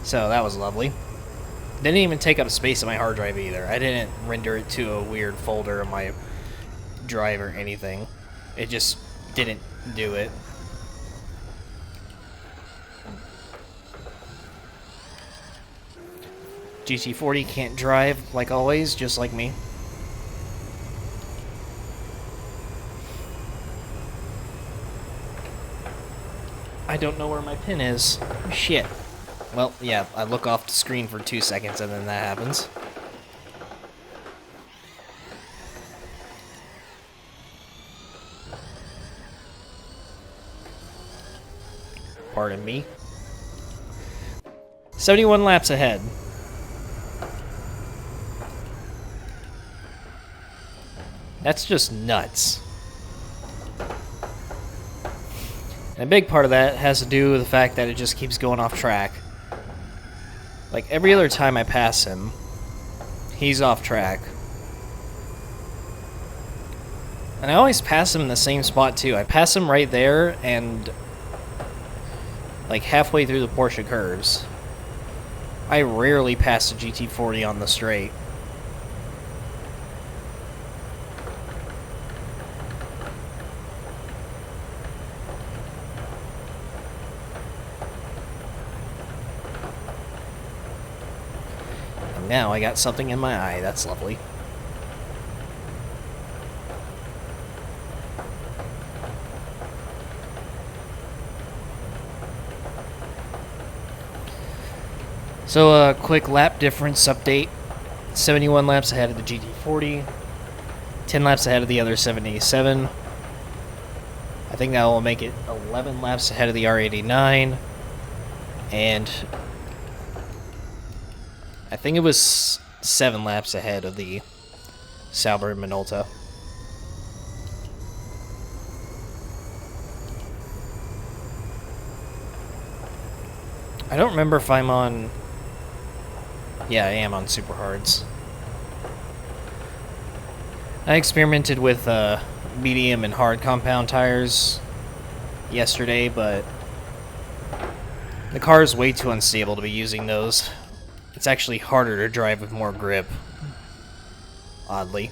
So that was lovely. Didn't even take up space on my hard drive either. I didn't render it to a weird folder on my drive or anything. It just didn't do it. GT40 can't drive like always, just like me. I don't know where my pin is. Shit. Well, yeah, I look off the screen for 2 seconds and then that happens. Pardon me. 71 laps ahead. That's just nuts. And a big part of that has to do with the fact that it just keeps going off track. Like, every other time I pass him, he's off track. And I always pass him in the same spot too. I pass him right there and like halfway through the Porsche curves. I rarely pass the GT40 on the straight. And now I got something in my eye. That's lovely. So a quick lap difference update. 71 laps ahead of the GT40. 10 laps ahead of the other 787. I think that will make it 11 laps ahead of the R89. And I think it was 7 laps ahead of the Sauber Minolta. I don't remember if I'm on... Yeah, I am on super hards. I experimented with medium and hard compound tires yesterday, but the car is way too unstable to be using those. It's actually harder to drive with more grip, oddly.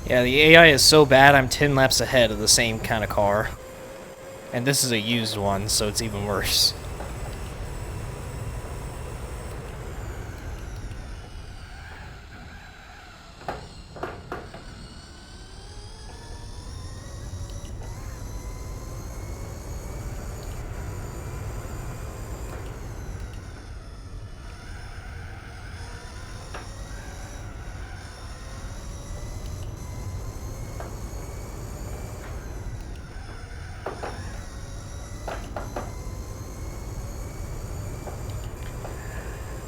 Yeah, the AI is so bad I'm 10 laps ahead of the same kind of car. And this is a used one, so it's even worse.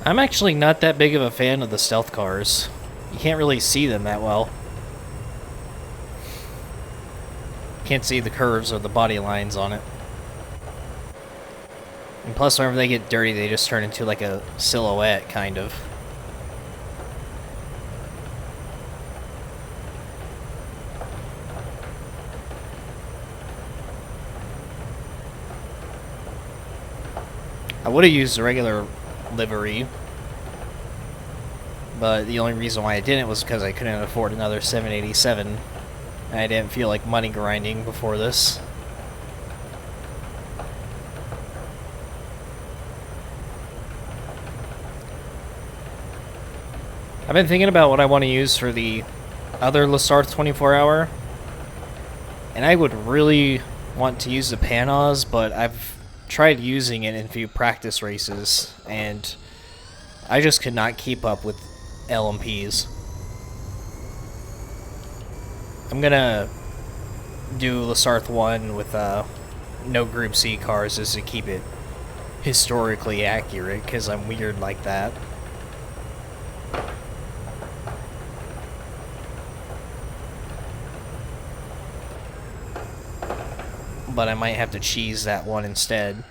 I'm actually not that big of a fan of the stealth cars. You can't really see them that well. Can't see the curves or the body lines on it. And plus, whenever they get dirty, they just turn into like a silhouette, kind of. I would have used a regular livery, but the only reason why I didn't was because I couldn't afford another 787, and I didn't feel like money grinding before this. I've been thinking about what I want to use for the other Sarthe 24-hour, and I would really want to use the Panos, but I've tried using it in a few practice races, and I just could not keep up with LMPs. I'm gonna do Sarthe 1 with no Group C cars just to keep it historically accurate, because I'm weird like that. But I might have to cheese that one instead.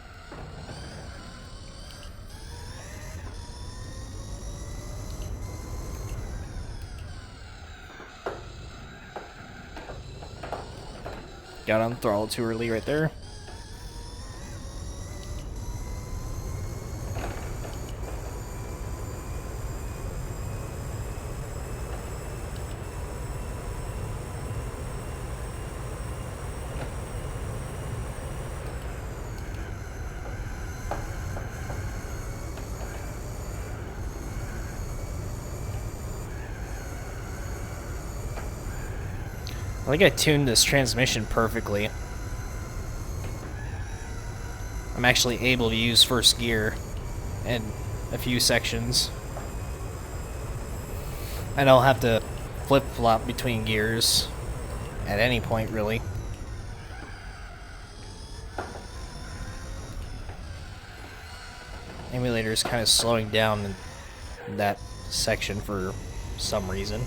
Got on throttle too early right there. I think I tuned this transmission perfectly. I'm actually able to use first gear in a few sections. I don't have to flip-flop between gears at any point, really. Emulator is kind of slowing down in that section for some reason.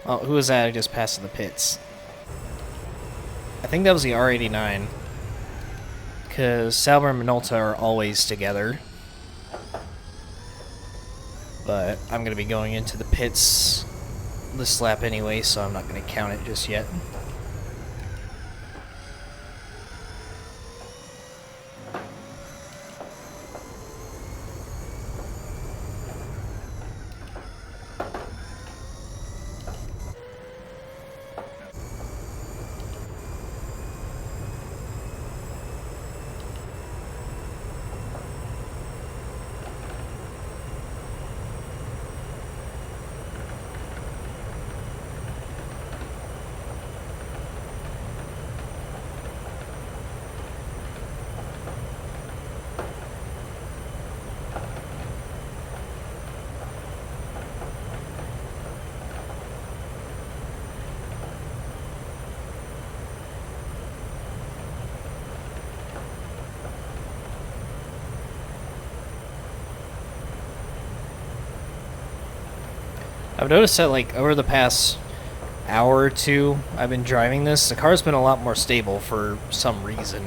Oh, who was that I just passed in the pits? I think that was the R89. Because Sauber and Minolta are always together. But I'm going to be going into the pits this lap anyway, so I'm not going to count it just yet. I've noticed that, like, over the past hour or two I've been driving this, the car's been a lot more stable for some reason.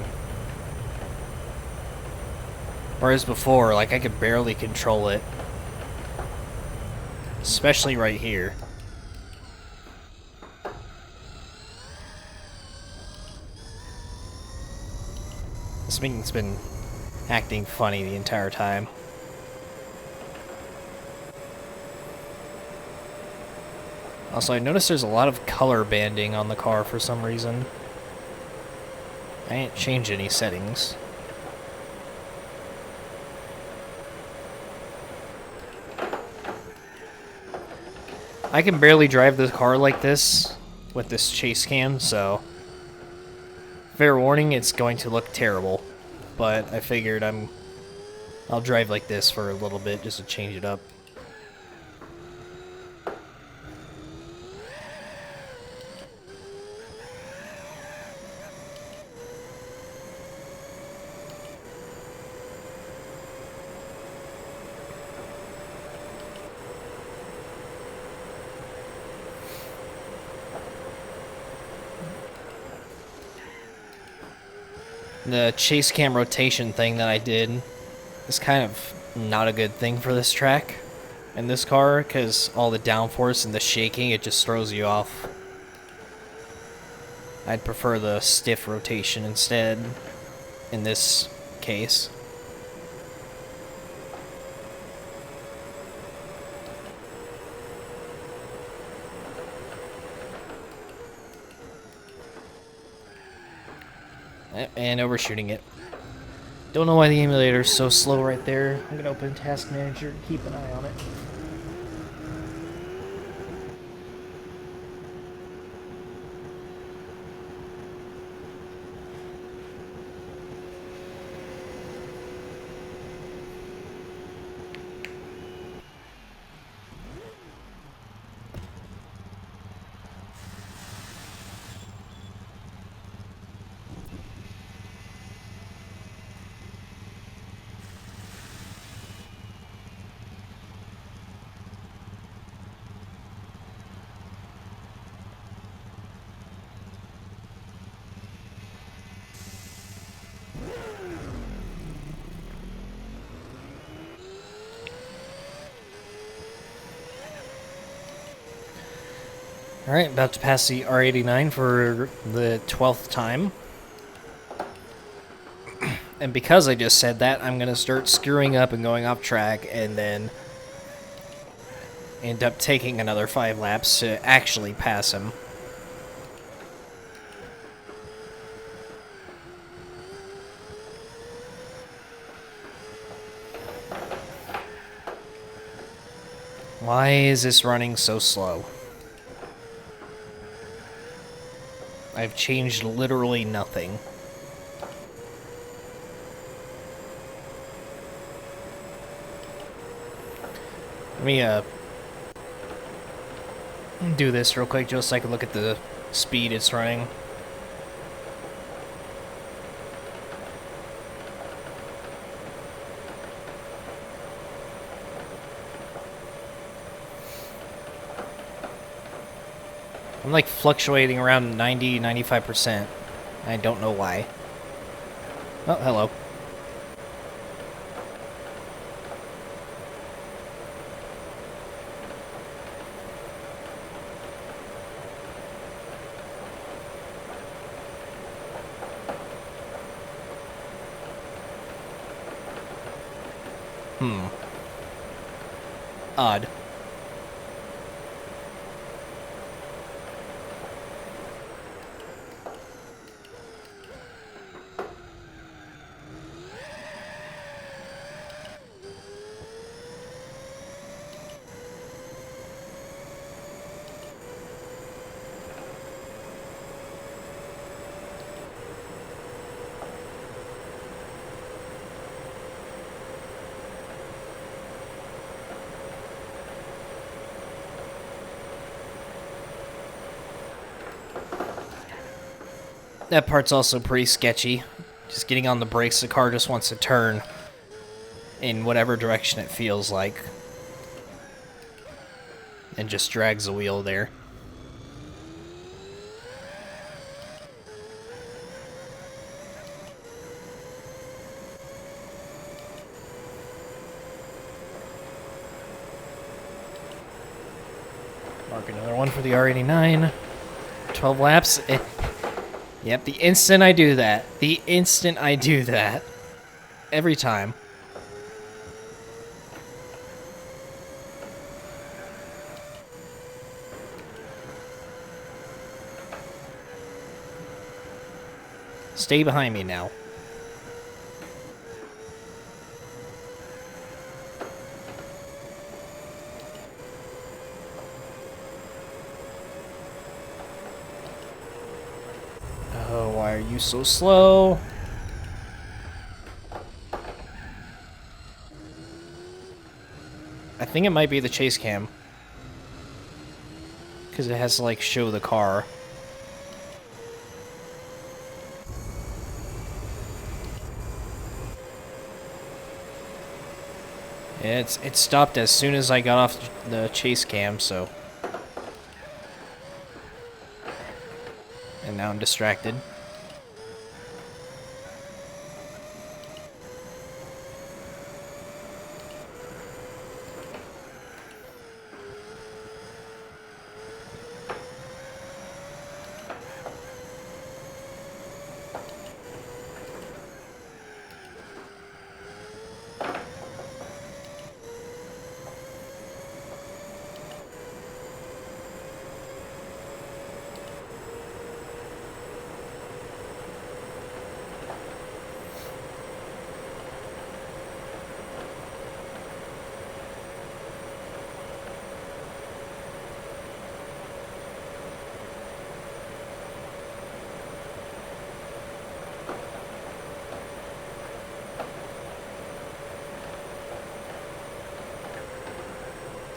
Whereas before, like, I could barely control it. Especially right here. This thing's been acting funny the entire time. Also, I noticed there's a lot of color banding on the car for some reason. I ain't changed any settings. I can barely drive the car like this with this chase cam, so fair warning, it's going to look terrible. But I figured I'll drive like this for a little bit just to change it up. The chase cam rotation thing that I did is kind of not a good thing for this track in this car, because all the downforce and the shaking, it just throws you off. I'd prefer the stiff rotation instead in this case. And overshooting it. Don't know why the emulator is so slow right there. I'm gonna open Task Manager and keep an eye on it. Alright, about to pass the R89 for the 12th time. And because I just said that, I'm going to start screwing up and going off track, and then end up taking another 5 laps to actually pass him. Why is this running so slow? I've changed literally nothing. Let me do this real quick just so I can look at the speed it's running. I'm like fluctuating around 90-95%. I don't know why. Oh, hello. Odd. That part's also pretty sketchy. Just getting on the brakes, the car just wants to turn in whatever direction it feels like. And just drags the wheel there. Mark another one for the R89. 12 laps. Yep, the instant I do that. The instant I do that. Every time. Stay behind me now. Oh, why are you so slow? I think it might be the chase cam. Because it has to, like, show the car. Yeah, it stopped as soon as I got off the chase cam, so... And now I'm distracted.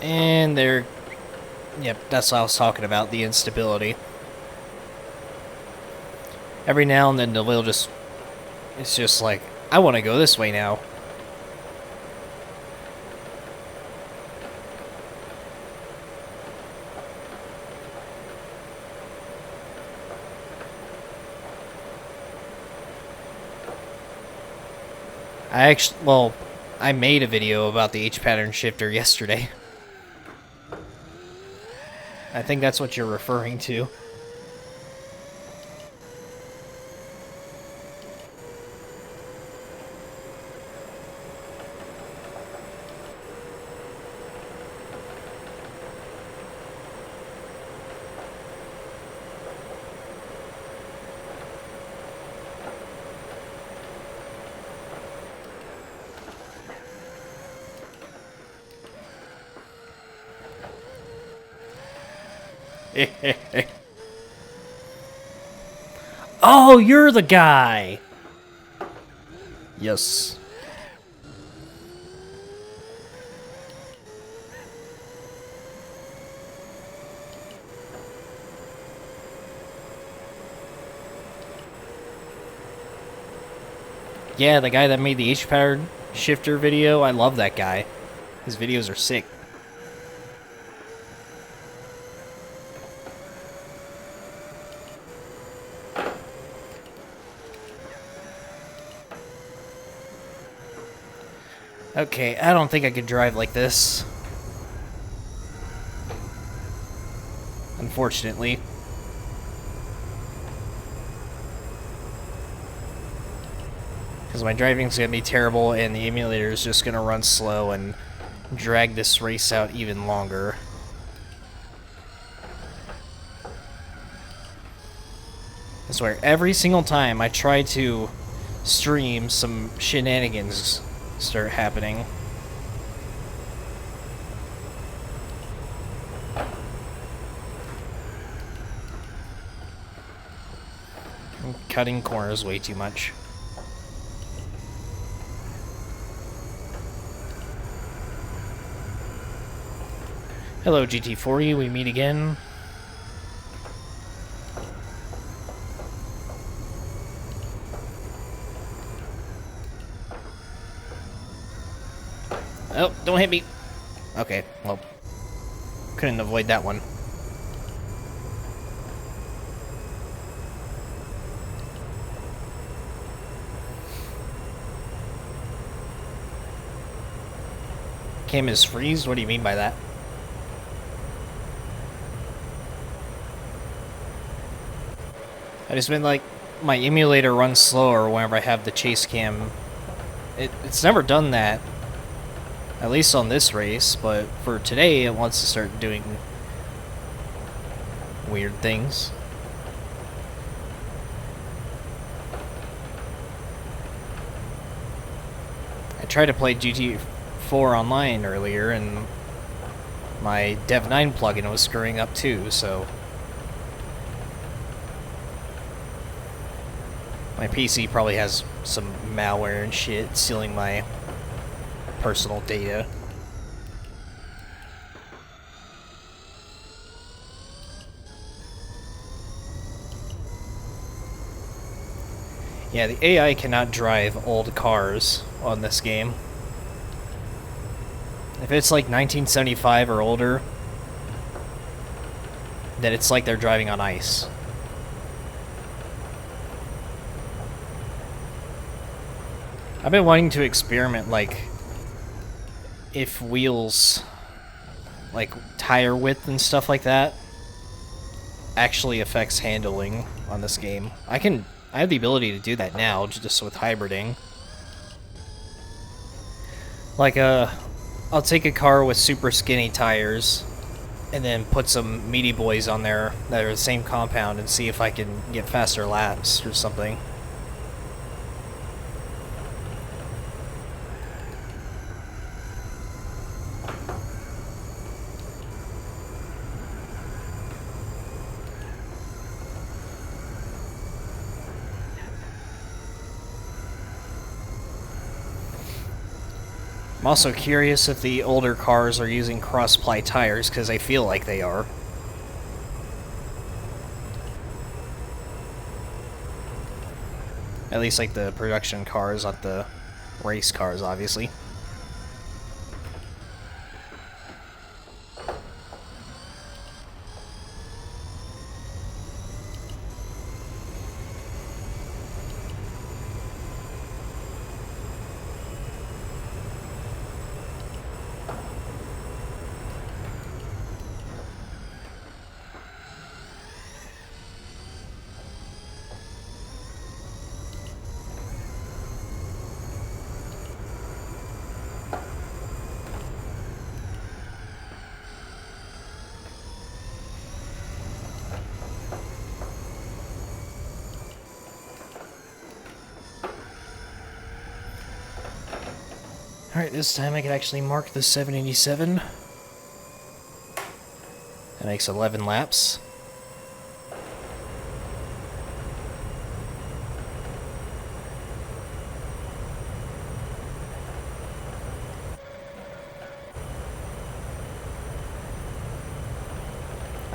And there... Yep, that's what I was talking about, the instability. Every now and then the wheel just... It's just like, I want to go this way now. I made a video about the H-pattern shifter yesterday. I think that's what you're referring to. Oh, you're the guy! Yes. Yeah, the guy that made the H-powered shifter video, I love that guy. His videos are sick. Okay, I don't think I could drive like this. Unfortunately. Because my driving's going to be terrible and the emulator is just going to run slow and drag this race out even longer. I swear, every single time I try to stream, some shenanigans start happening. I'm cutting corners way too much. Hello, GT40, we meet again. Oh, don't hit me. Okay, well, couldn't avoid that one. Cam is freezed? What do you mean by that? I just mean like my emulator runs slower whenever I have the chase cam. It's never done that, at least on this race, but for today it wants to start doing weird things. I tried to play GT4 online earlier and my Dev9 plugin was screwing up too, so my PC probably has some malware and shit stealing my personal data. Yeah, the AI cannot drive old cars on this game. If it's like 1975 or older, then it's like they're driving on ice. I've been wanting to experiment, like, if wheels, like tire width and stuff like that, actually affects handling on this game. I have the ability to do that now, just with hybriding. Like, I'll take a car with super skinny tires, and then put some meaty boys on there that are the same compound and see if I can get faster laps or something. I'm also curious if the older cars are using cross-ply tires, because I feel like they are. At least like the production cars, not the race cars, obviously. Alright, this time I can actually mark the 787. That makes 11 laps.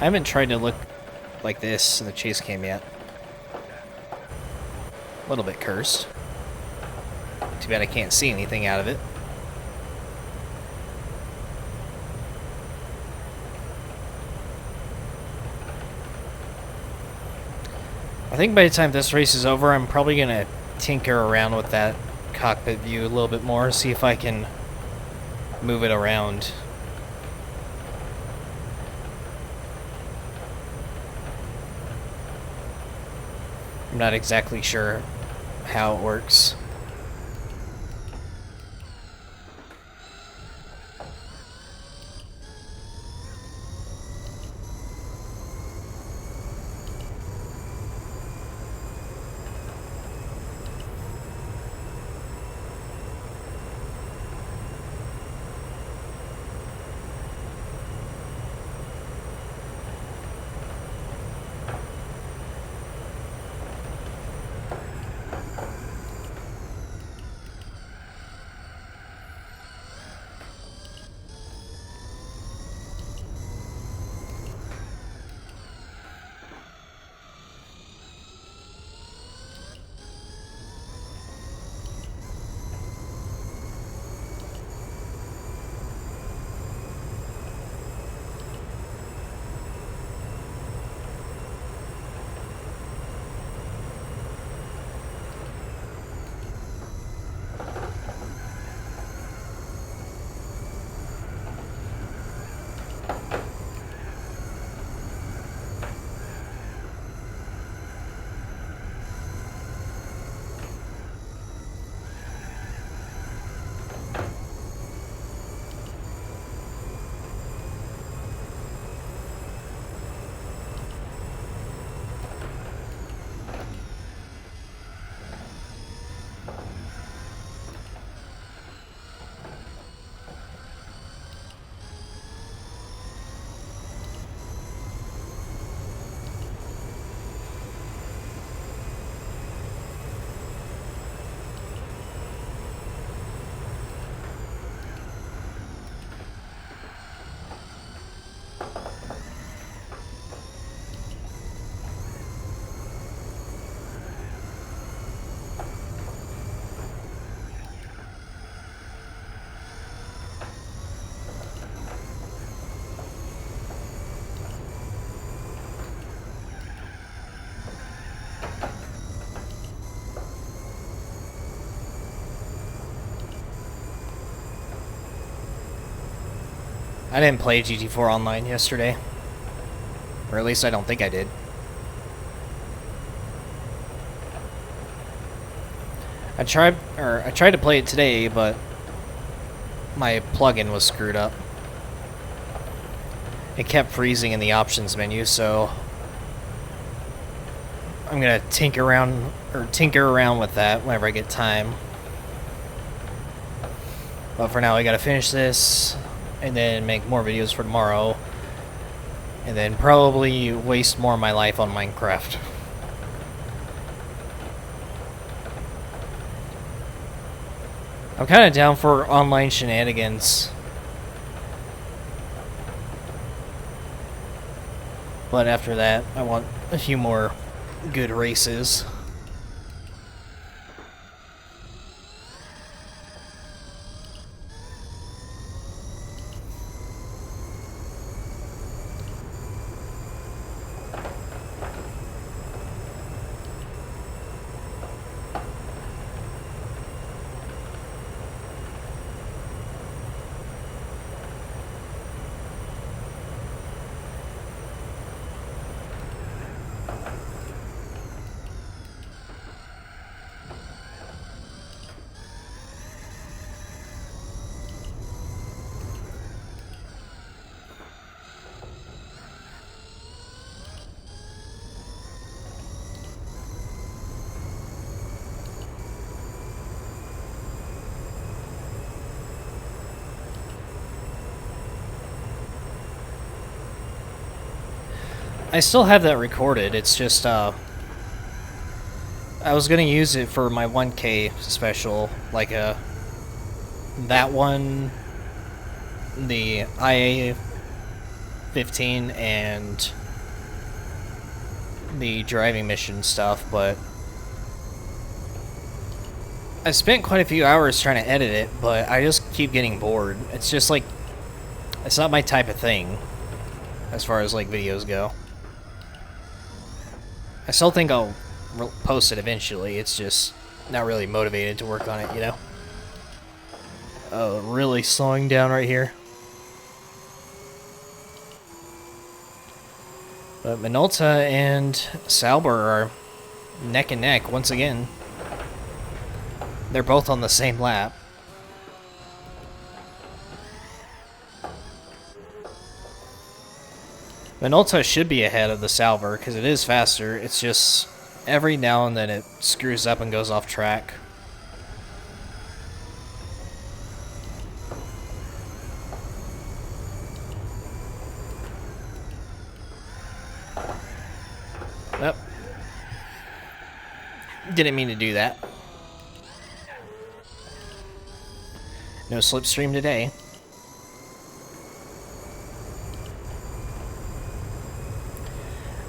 I haven't tried to look like this in the chase cam yet. A little bit cursed. Too bad I can't see anything out of it. I think by the time this race is over, I'm probably going to tinker around with that cockpit view a little bit more, see if I can move it around. I'm not exactly sure how it works. I didn't play GT4 Online yesterday. Or at least I don't think I did. I tried to play it today, but my plugin was screwed up. It kept freezing in the options menu, so I'm gonna tinker around with that whenever I get time. But for now, I gotta finish this, and then make more videos for tomorrow, and then probably waste more of my life on Minecraft. I'm kind of down for online shenanigans, but after that, I want a few more good races. I still have that recorded, it's just, I was gonna use it for my 1K special, like, that one, the IA 15 and the driving mission stuff, but I spent quite a few hours trying to edit it, but I just keep getting bored. It's just like, it's not my type of thing as far as like videos go. I still think I'll post it eventually, it's just not really motivated to work on it, you know? Oh, really slowing down right here. But Minolta and Sauber are neck and neck once again. They're both on the same lap. Minolta should be ahead of the Sauber because it is faster. It's just every now and then it screws up and goes off track. Yep. Didn't mean to do that. No slipstream today.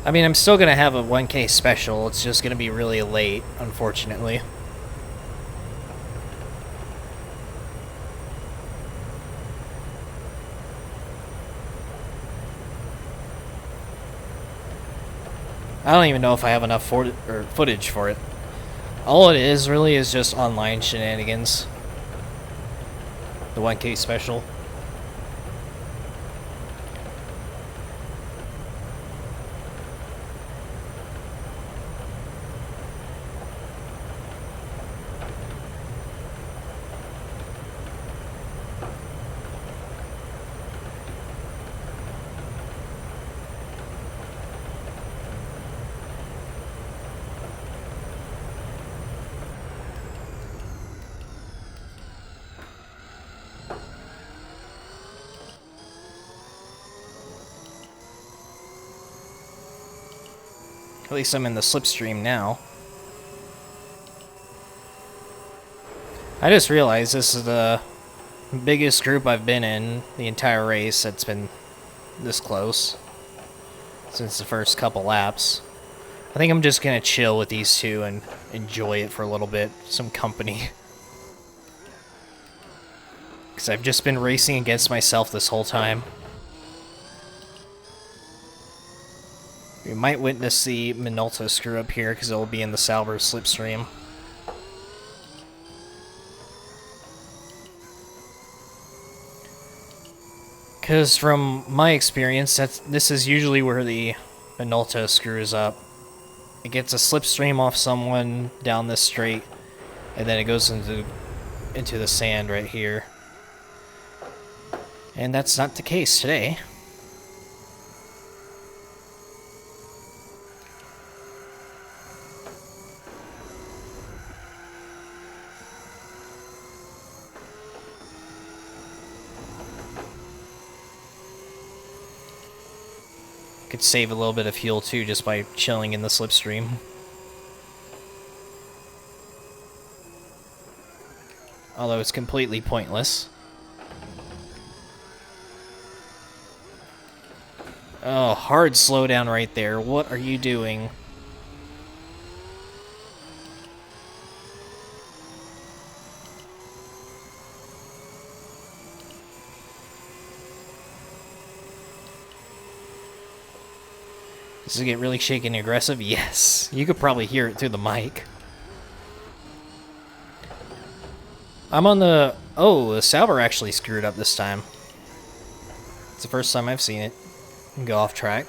I mean, I'm still gonna have a 1K special, it's just gonna be really late, unfortunately. I don't even know if I have enough footage for it. All it is really is just online shenanigans. The 1K special. At least I'm in the slipstream now. I just realized this is the biggest group I've been in the entire race that's been this close since the first couple laps. I think I'm just gonna chill with these two and enjoy it for a little bit, some company. Because I've just been racing against myself this whole time. We might witness the Minolta screw up here because it will be in the Sauber slipstream. Because from my experience, this is usually where the Minolta screws up. It gets a slipstream off someone down this straight, and then it goes into the sand right here. And that's not the case today. Could save a little bit of fuel too just by chilling in the slipstream. Although it's completely pointless. Oh, hard slowdown right there. What are you doing? Does it get really shaky and aggressive? Yes. You could probably hear it through the mic. I'm on the... Oh, the Sauber actually screwed up this time. It's the first time I've seen it go off track.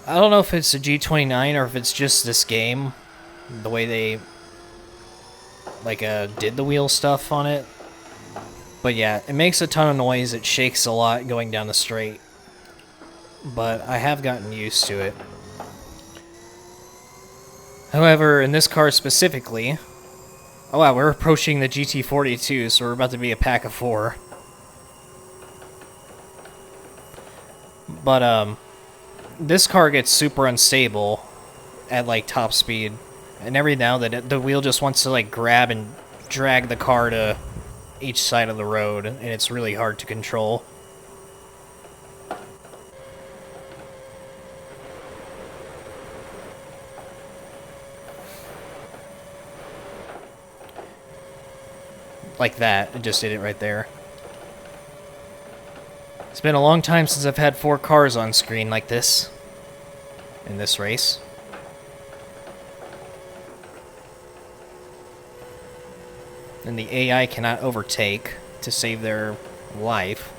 I don't know if it's a G29 or if it's just this game. The way they... like, did the wheel stuff on it. But yeah, it makes a ton of noise. It shakes a lot going down the straight. But I have gotten used to it. However, in this car specifically... Oh wow, we're approaching the GT42, so we're about to be a pack of 4. But, this car gets super unstable at, like, top speed. And every now and then, the wheel just wants to, like, grab and drag the car to each side of the road, and it's really hard to control. like that. It just did it right there. It's been a long time since I've had 4 cars on screen like this in this race. And the AI cannot overtake to save their life.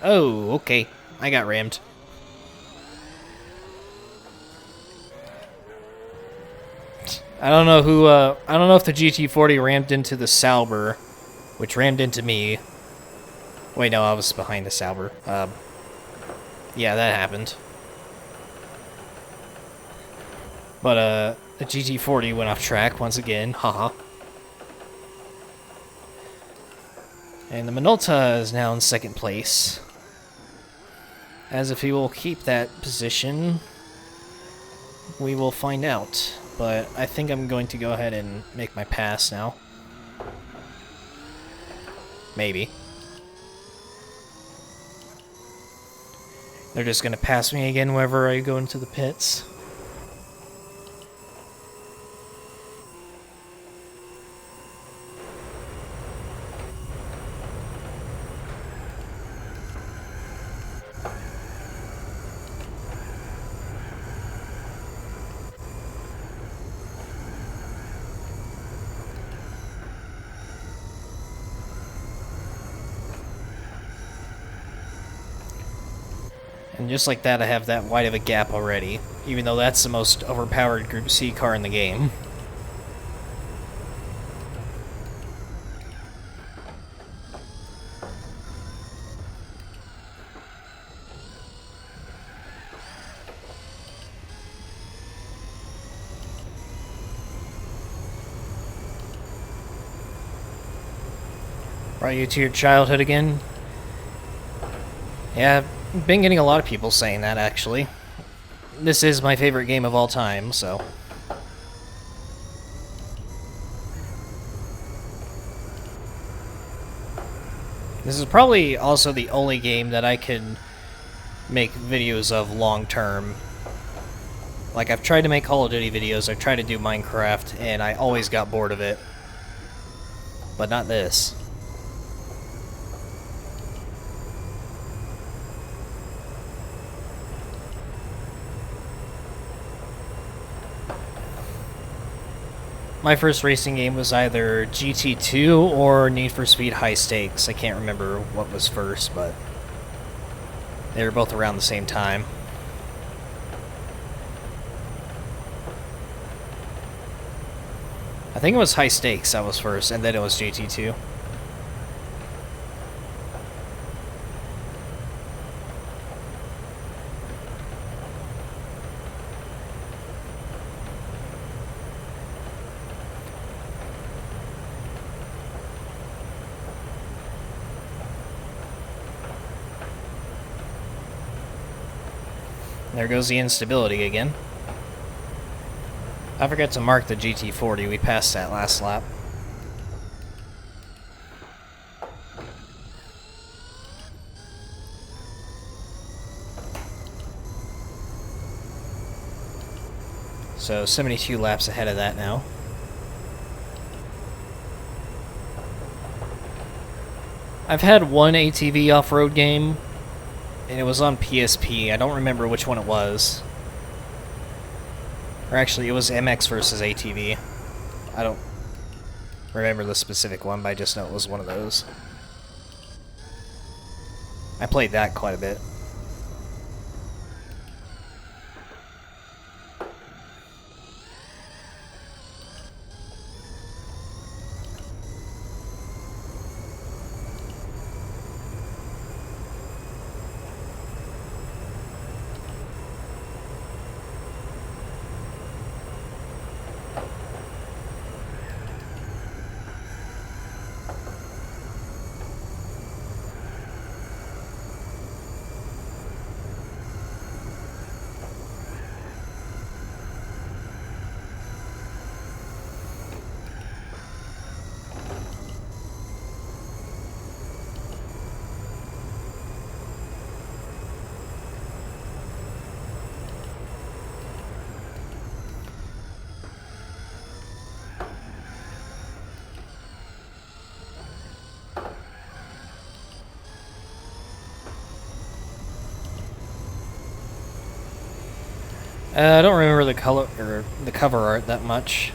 Oh, okay. I got rammed. I don't know who, I don't know if the GT40 rammed into the Sauber, which rammed into me. Wait, no, I was behind the Sauber. Yeah, that happened. But, the GT40 went off track once again, haha. And the Minolta is now in 2nd place. As if he will keep that position, we will find out. But I think I'm going to go ahead and make my pass now. Maybe. They're just going to pass me again whenever I go into the pits. And just like that, I have that wide of a gap already, even though that's the most overpowered Group C car in the game. Brought you to your childhood again? Yeah, I've been getting a lot of people saying that, actually. This is my favorite game of all time, so... This is probably also the only game that I can make videos of long-term. Like, I've tried to make Call of Duty videos, I've tried to do Minecraft, and I always got bored of it. But not this. My first racing game was either GT2 or Need for Speed High Stakes. I can't remember what was first, but they were both around the same time. I think it was High Stakes that was first, and then it was GT2. There goes the instability again. I forgot to mark the GT40. We passed that last lap. So 72 laps ahead of that now. I've had one ATV off-road game, and it was on PSP. I don't remember which one it was. Or actually, it was MX versus ATV. I don't remember the specific one, but I just know it was one of those. I played that quite a bit. I don't remember the color or the cover art that much.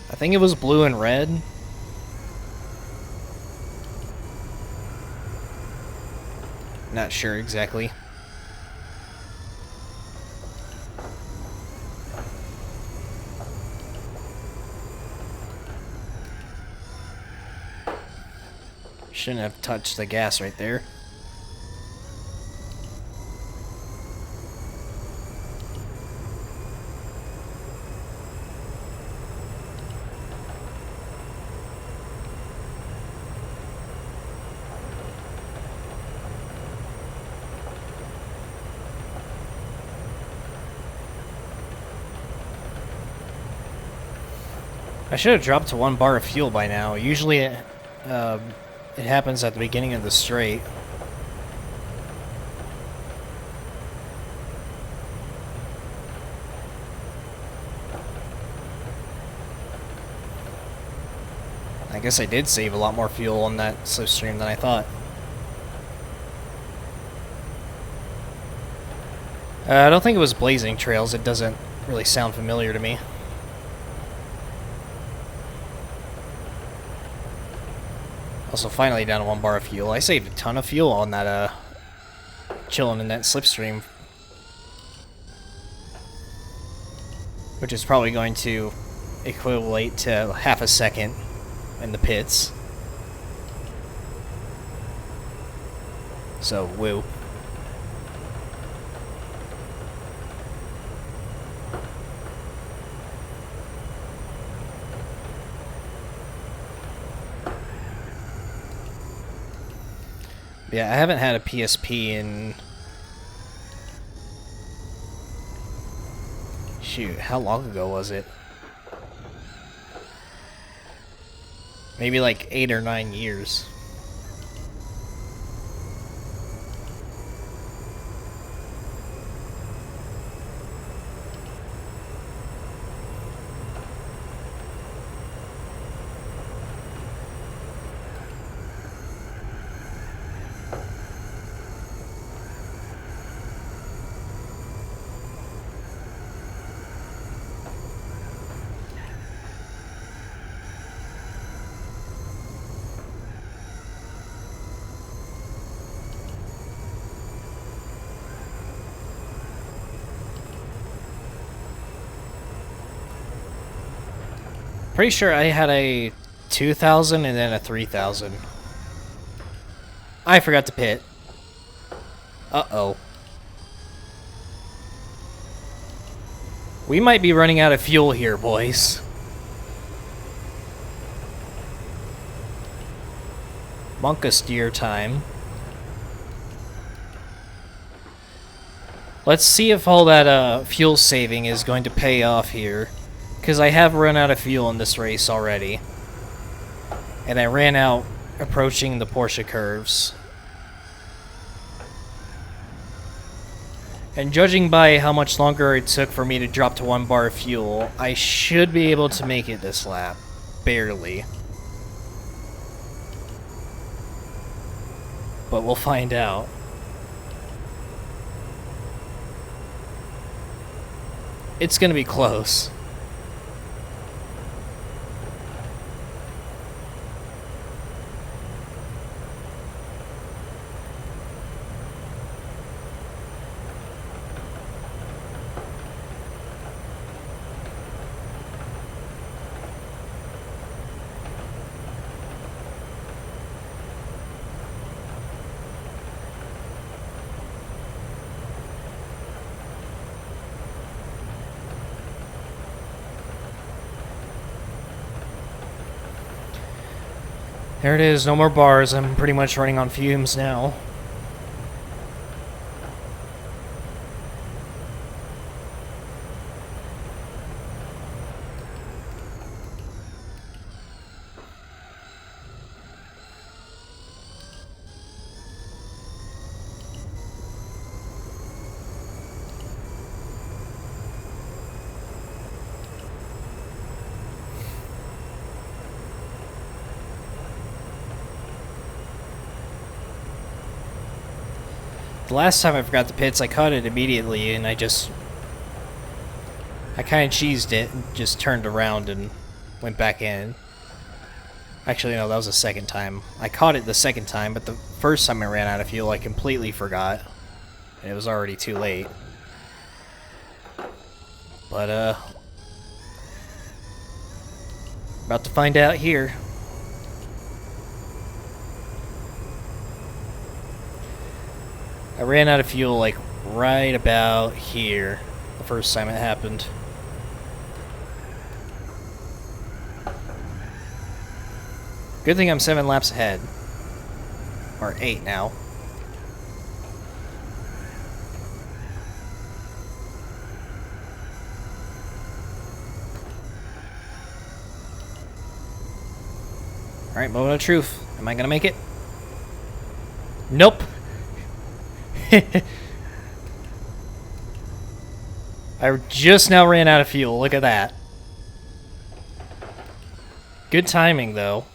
I think it was blue and red. Not sure exactly. Shouldn't have touched the gas right there. I should have dropped to 1 bar of fuel by now. Usually it happens at the beginning of the straight. I guess I did save a lot more fuel on that slipstream than I thought. I don't think it was Blazing Trails. It doesn't really sound familiar to me. Also, finally down to 1 bar of fuel. I saved a ton of fuel on that, chilling in that slipstream. Which is probably going to equivalent to half a second in the pits. So, woo. Yeah, I haven't had a PSP in... Shoot, how long ago was it? Maybe like 8 or 9 years. Pretty sure I had a 2000 and then a 3000. I forgot to pit. Uh-oh. We might be running out of fuel here, boys. Monka steer time. Let's see if all that fuel saving is going to pay off here. Because I have run out of fuel in this race already. And I ran out approaching the Porsche curves. And judging by how much longer it took for me to drop to 1 bar of fuel, I should be able to make it this lap. Barely. But we'll find out. It's gonna be close. There it is, no more bars. I'm pretty much running on fumes now. The last time I forgot the pits, I caught it immediately, and I kind of cheesed it, and just turned around and went back in. Actually, no, that was the second time. I caught it the second time, but the first time I ran out of fuel, I completely forgot. And it was already too late. But, about to find out here. I ran out of fuel, like, right about here, the first time it happened. Good thing I'm 7 laps ahead. Or 8 now. Alright, moment of truth. Am I gonna make it? Nope. I just now ran out of fuel. Look at that. Good timing, though.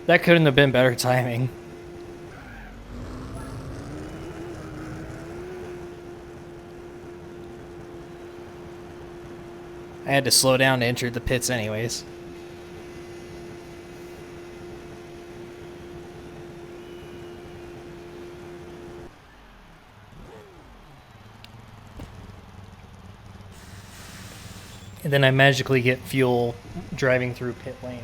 That couldn't have been better timing. I had to slow down to enter the pits anyways. And then I magically get fuel driving through pit lane.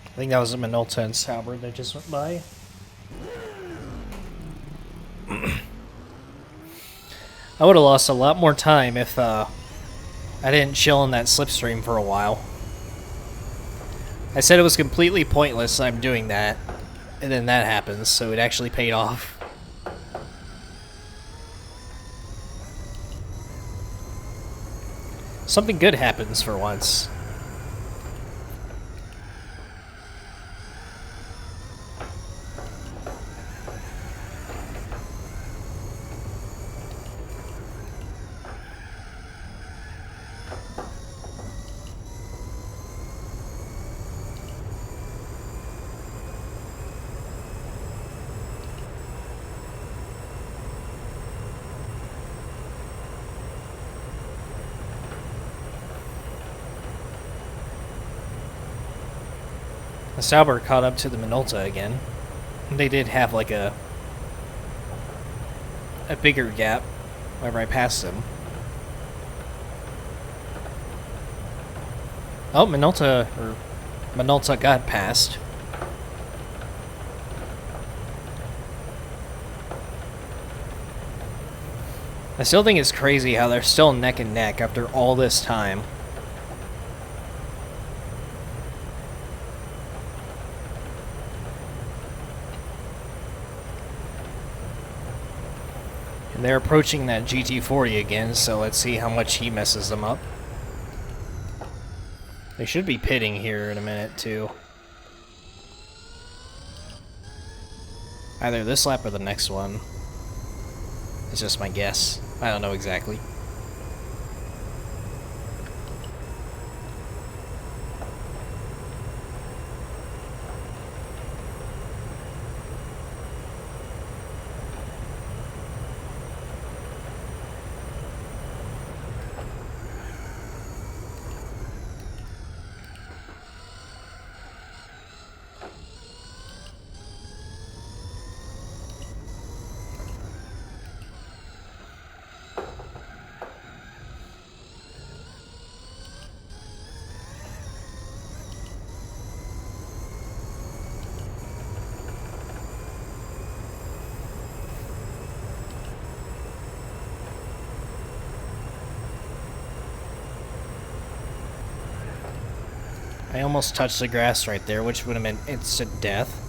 I think that was a Minolta and Sauber that just went by. I would have lost a lot more time if I didn't chill in that slipstream for a while. I said it was completely pointless I'm doing that, and then that happens, so it actually paid off. Something good happens for once. The Sauber caught up to the Minolta again. They did have like a bigger gap whenever I passed them. Oh, Minolta got passed. I still think it's crazy how they're still neck and neck after all this time. They're approaching that GT40 again, so let's see how much he messes them up. They should be pitting here in a minute, too. Either this lap or the next one. It's just my guess. I don't know exactly. I almost touched the grass right there, which would have meant instant death.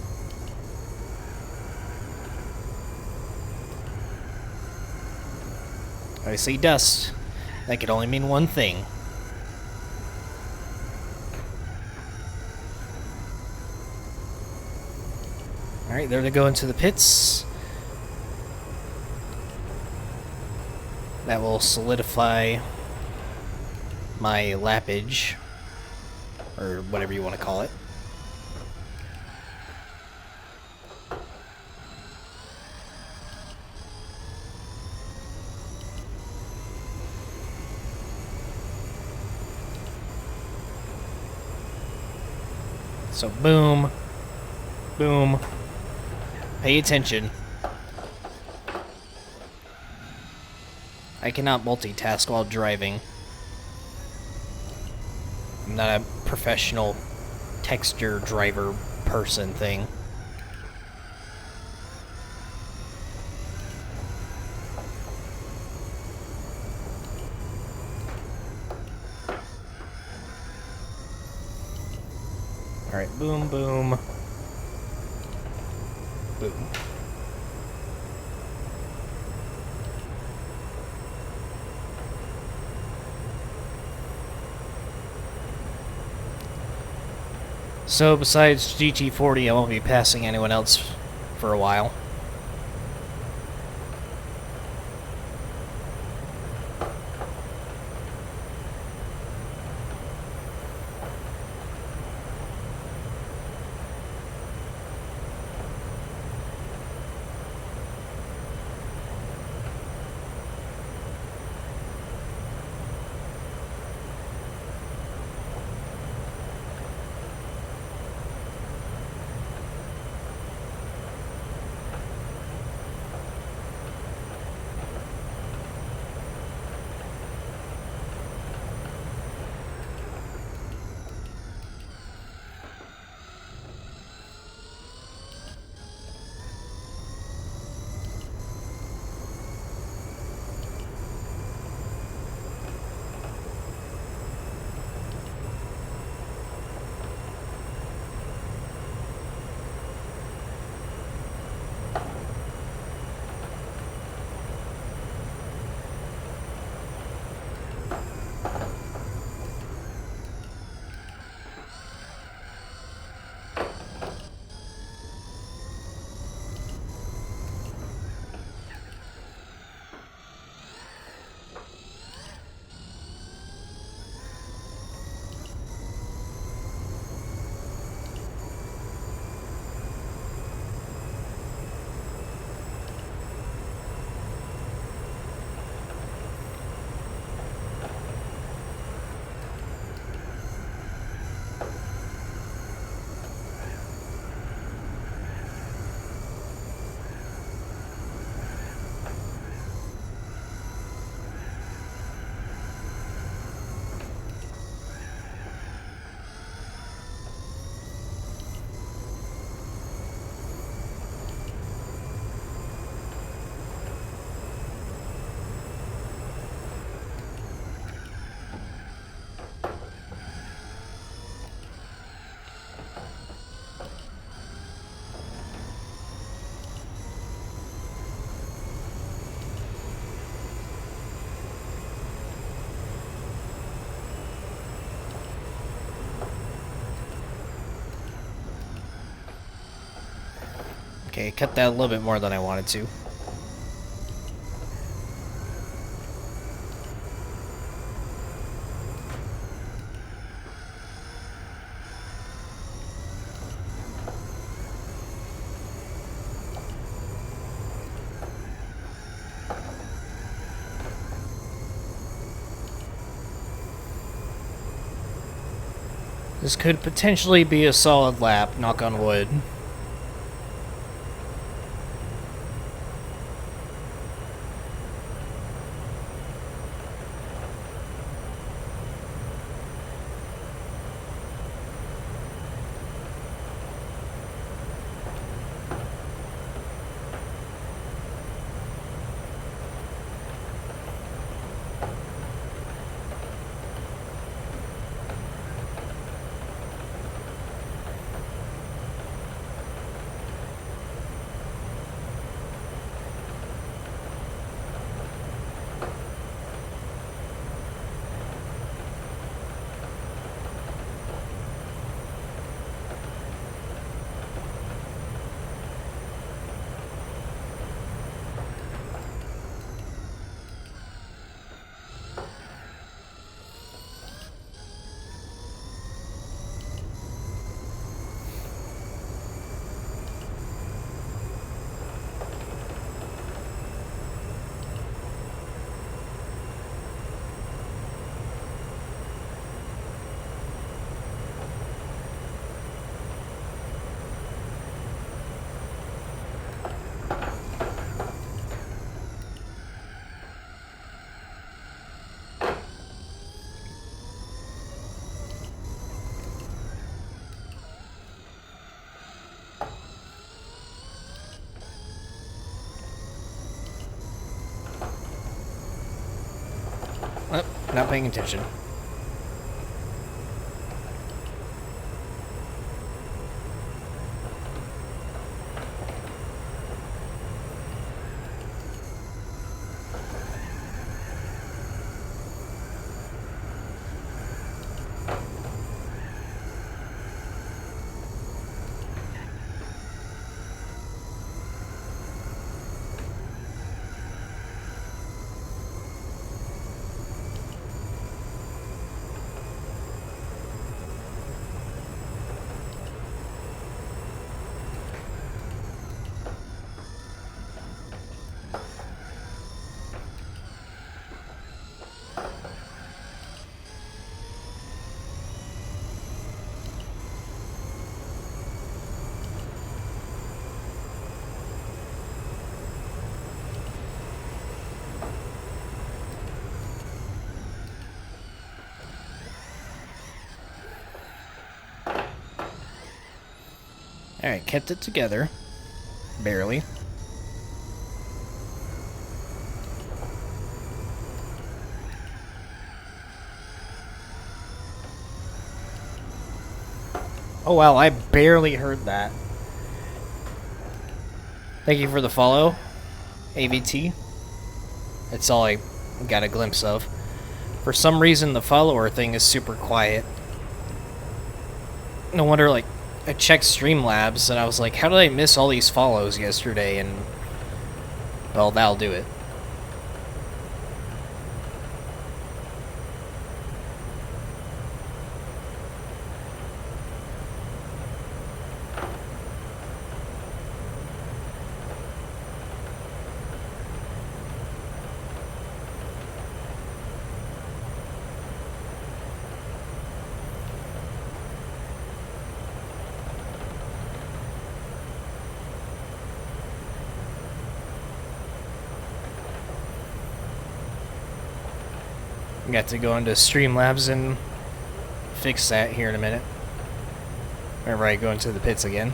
I see dust. That could only mean one thing. Alright, there they go into the pits. That will solidify my lappage, or whatever you want to call it. So boom, boom, pay attention. I cannot multitask while driving. I'm not a professional texture driver person thing. Alright, boom, boom, boom. So besides GT40, I won't be passing anyone else for a while. Okay, cut that a little bit more than I wanted to. This could potentially be a solid lap, knock on wood. not paying attention. Alright, kept it together. Barely. Oh wow, I barely heard that. Thank you for the follow, AVT. That's all I got a glimpse of. For some reason, the follower thing is super quiet. No wonder, like, I checked Streamlabs, and I was like, how did I miss all these follows yesterday? And, well, that'll do it. Got to go into Streamlabs and fix that here in a minute. Whenever I go into the pits again.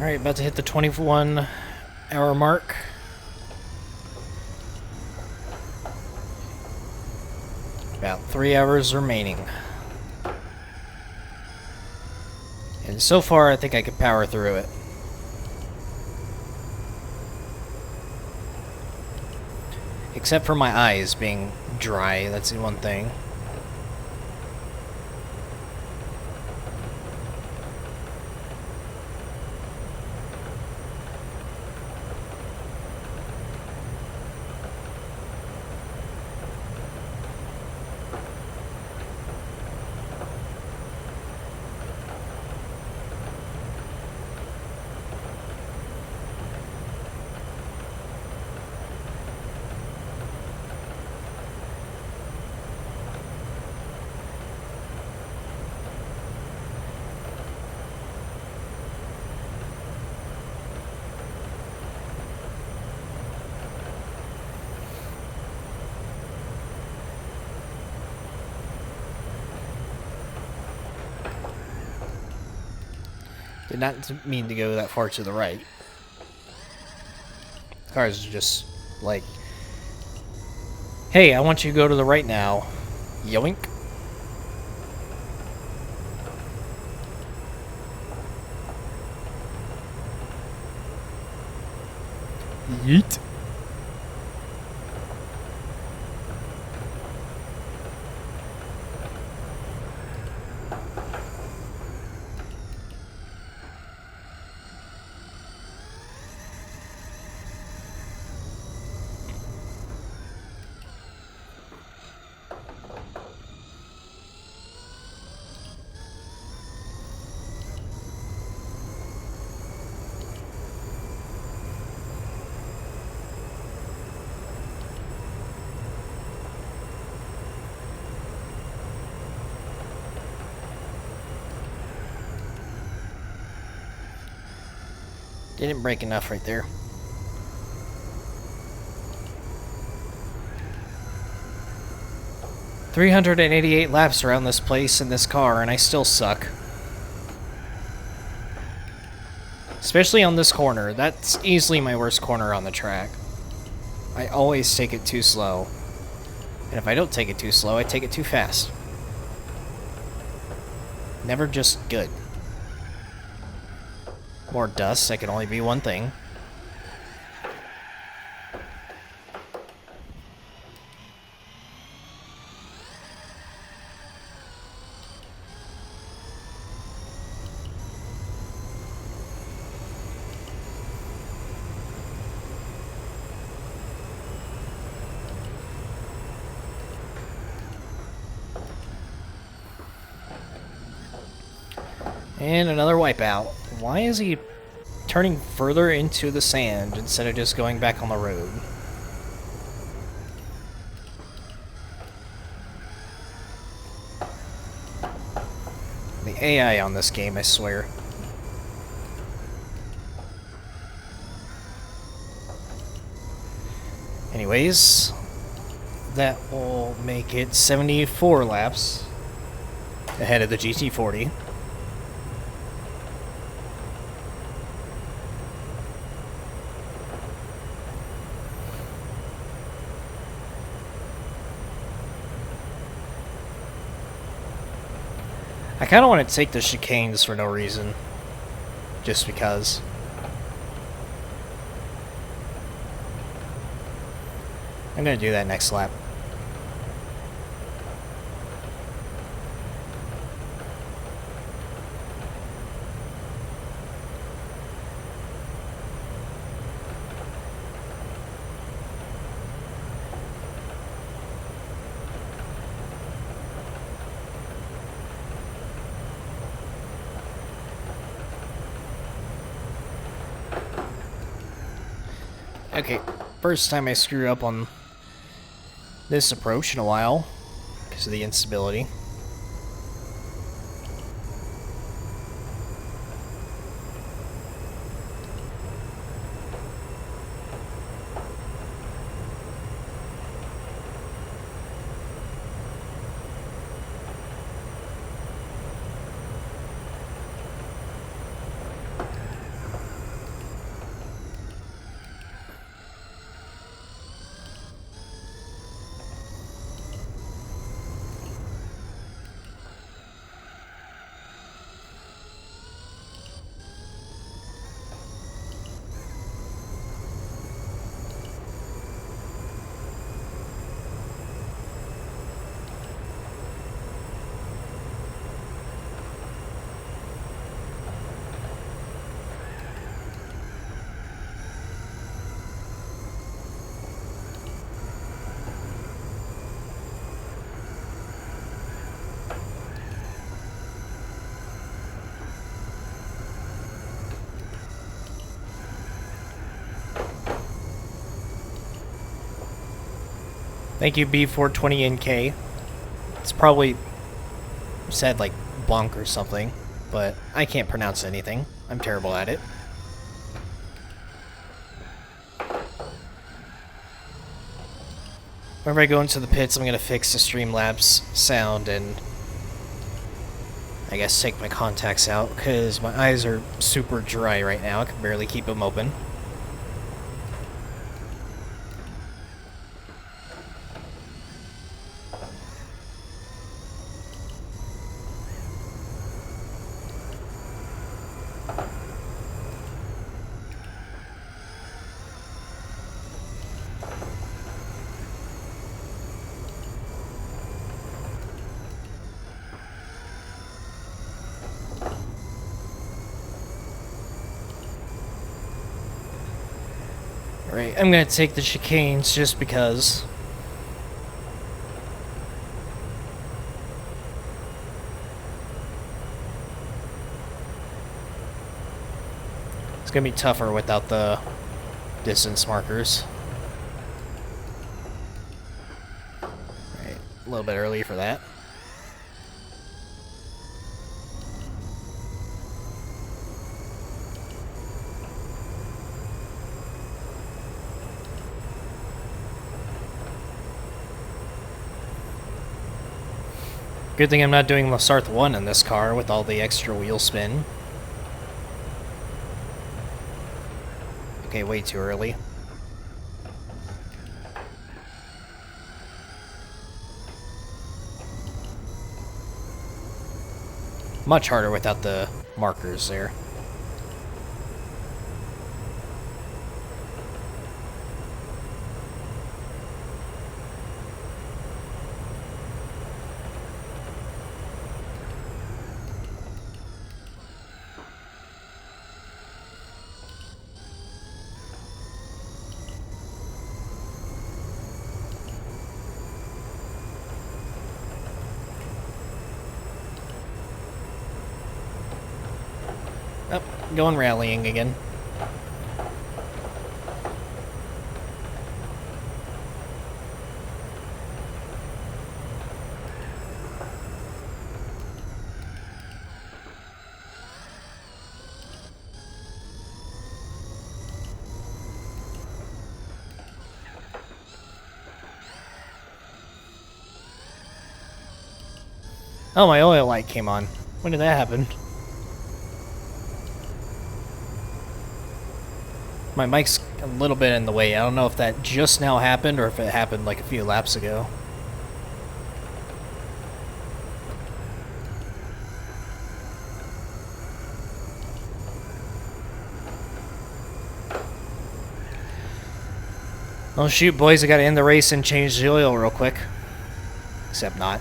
Alright, about to hit the 21-hour mark. About 3 hours remaining. And so far, I think I could power through it. Except for my eyes being dry, that's the one thing. Did not mean to go that far to the right. Cars are just like, hey, I want you to go to the right now. Yoink. Yeet. Didn't break enough right there. $388 laps around this place in this car, and I still suck. Especially on this corner. That's easily my worst corner on the track. I always take it too slow. And if I don't take it too slow, I take it too fast. Never just good. More dust, that can only be one thing. And another wipeout. Why is he turning further into the sand instead of just going back on the road? The AI on this game, I swear. Anyways, that will make it 74 laps ahead of the GT40. I kind of want to take the chicanes for no reason. Just because. I'm going to do that next lap. Okay, first time I screw up on this approach in a while because of the instability. Thank you, B420NK. It's probably said like bonk or something, but I can't pronounce anything. I'm terrible at it. Whenever I go into the pits, I'm going to fix the Streamlabs sound, and I guess take my contacts out because my eyes are super dry right now. I can barely keep them open. Right, I'm gonna take the chicanes just because. It's gonna be tougher without the distance markers. Right, a little bit early for that. Good thing I'm not doing the Sarthe 1 in this car with all the extra wheel spin. Okay, way too early. Much harder without the markers there. Oh, going rallying again. Oh, my oil light came on. When did that happen? My mic's a little bit in the way. I don't know if that just now happened or if it happened like a few laps ago. Oh shoot, boys, I gotta end the race and change the oil real quick. Except not.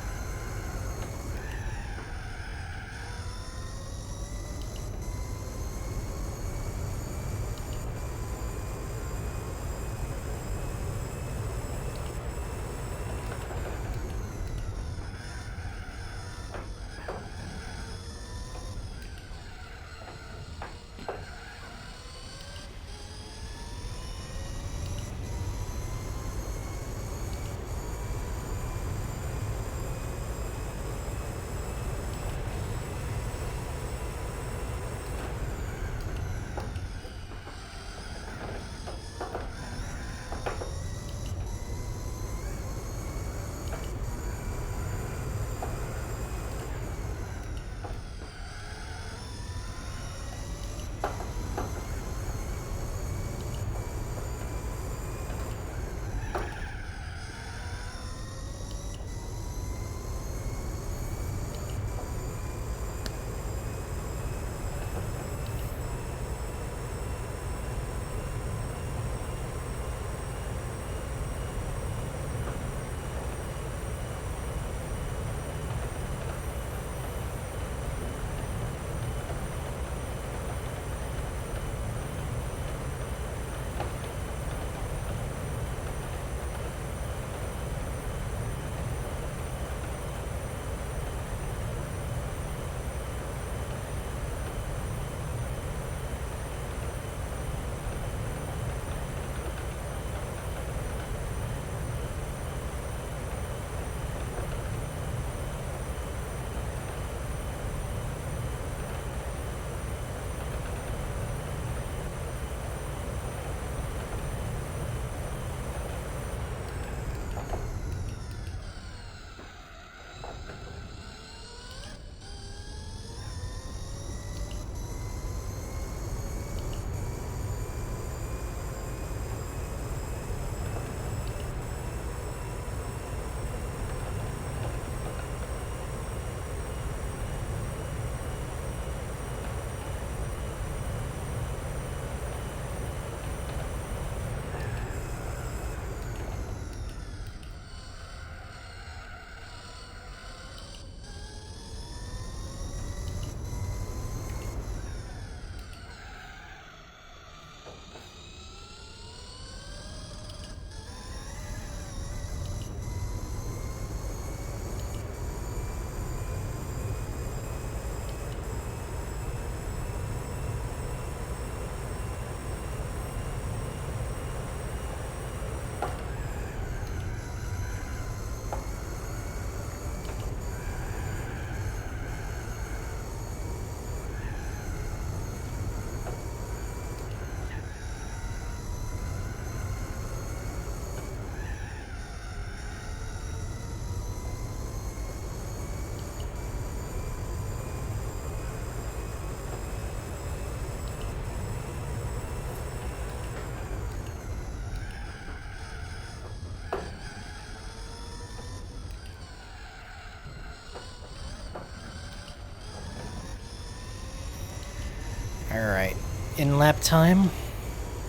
In lap time?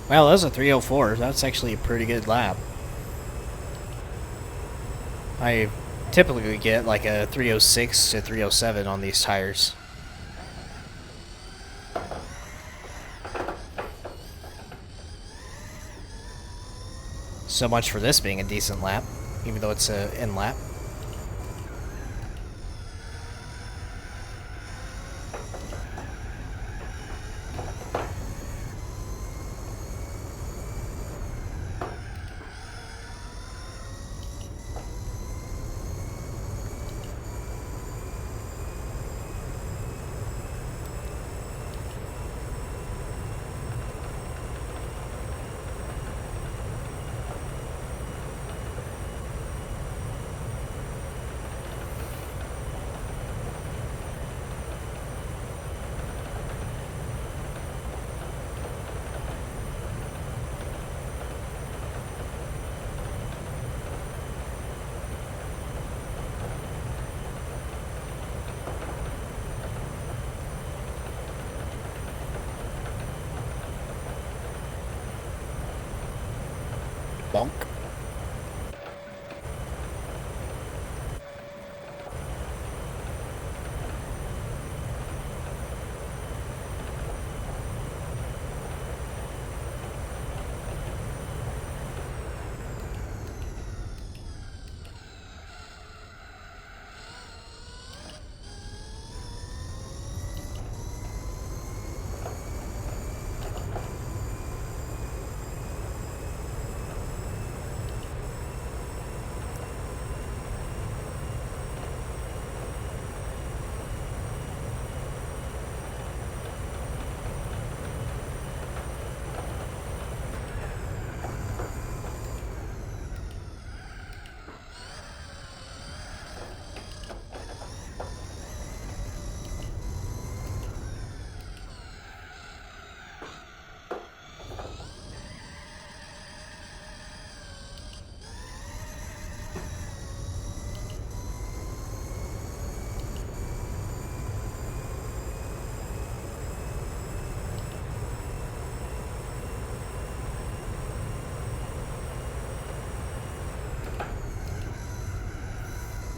Wow, that was a 304. That's actually a pretty good lap. I typically get like a 306 to 307 on these tires. So much for this being a decent lap, even though it's a in lap. Bonk.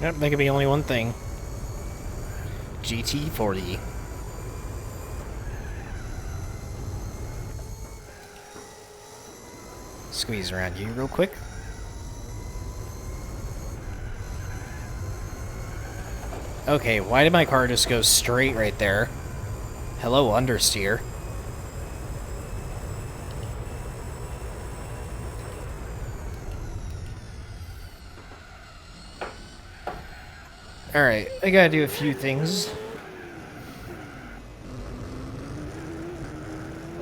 Yep, there could be only one thing. GT40. Squeeze around you real quick. Okay, why did my car just go straight right there? Hello, understeer. Alright, I gotta do a few things.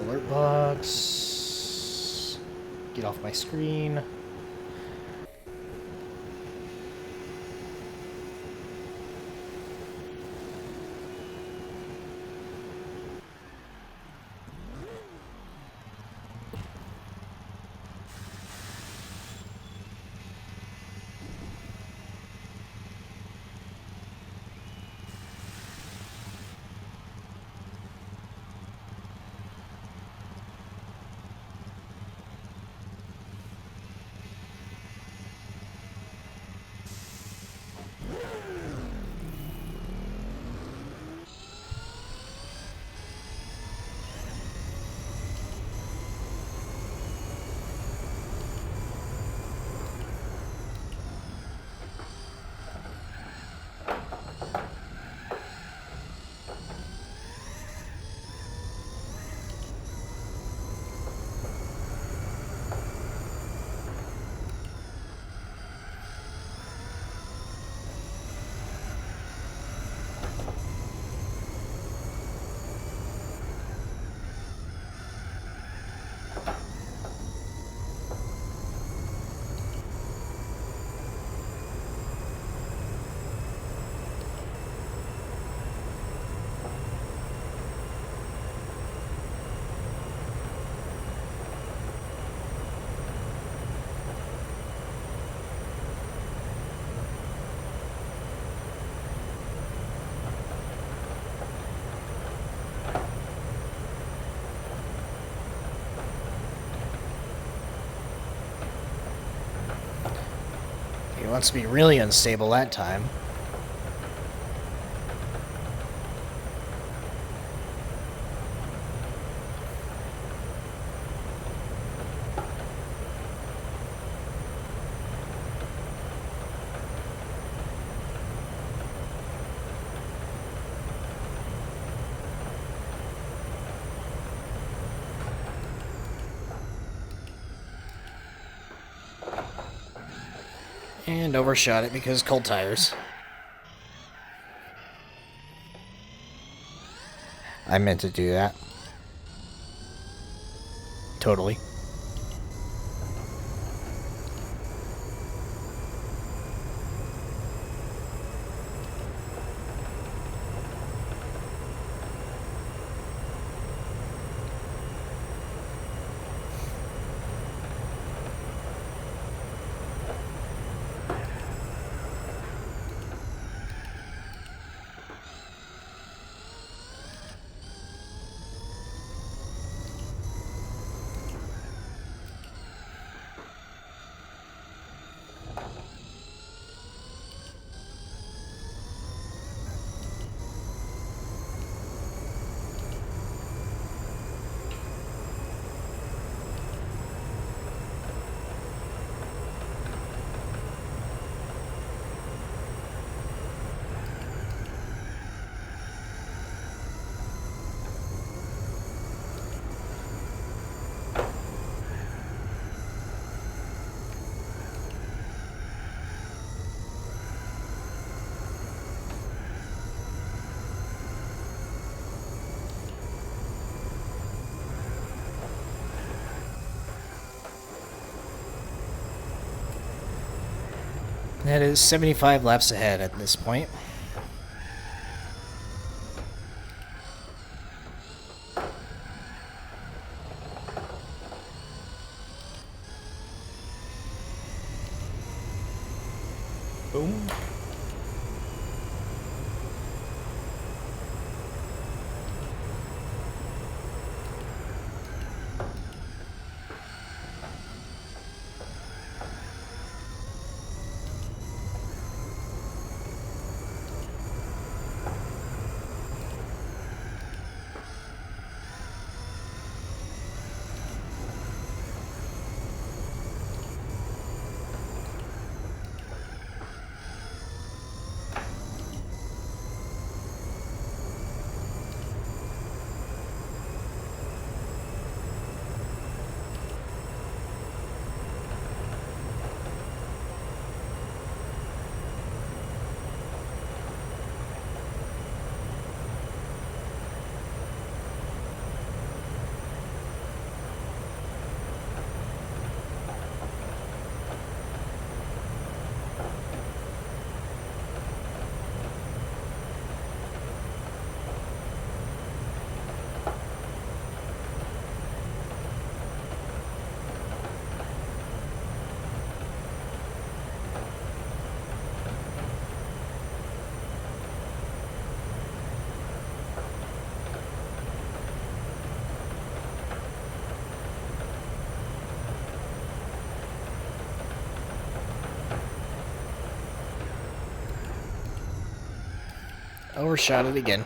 Alert box. Get off my screen. wants to be really unstable that time. And overshot it because cold tires. I meant to do that. Totally. That is 75 laps ahead at this point. Boom. Overshot it again.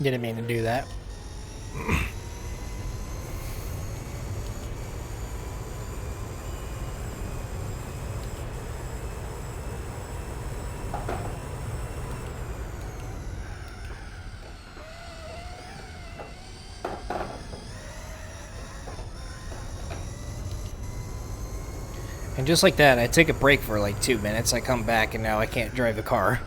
Didn't mean to do that. And just like that, I take a break for like 2 minutes, I come back, and now I can't drive the car.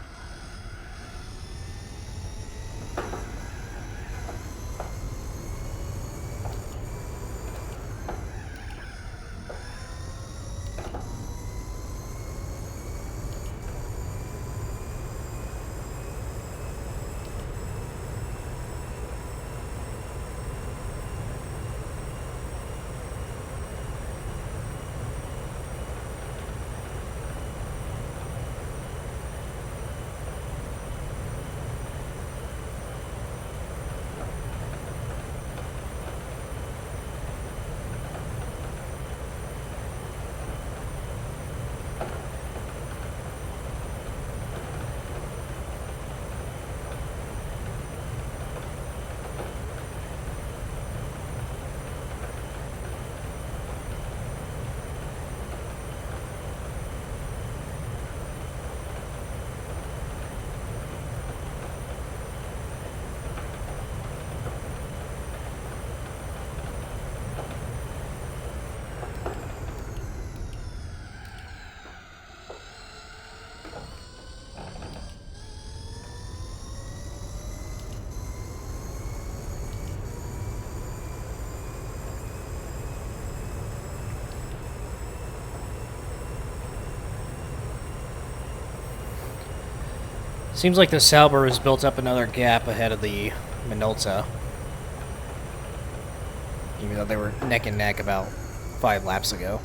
Seems like the Sauber has built up another gap ahead of the Minolta. Even though they were neck and neck about 5 laps ago.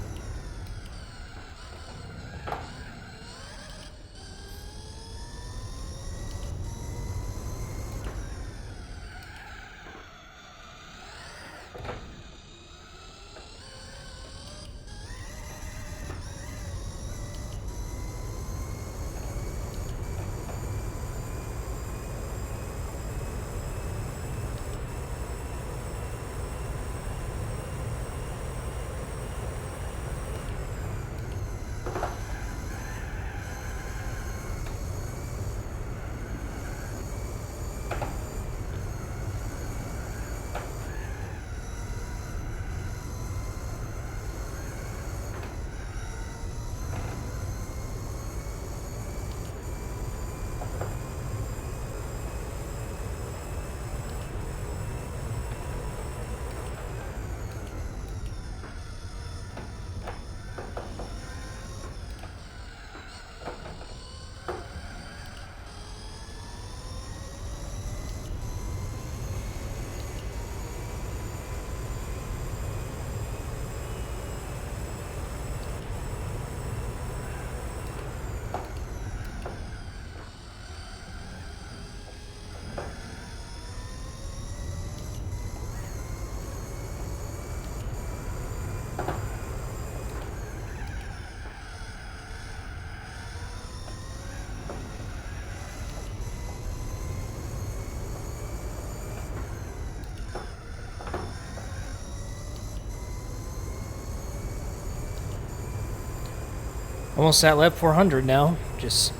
Almost at lap 400 now. Just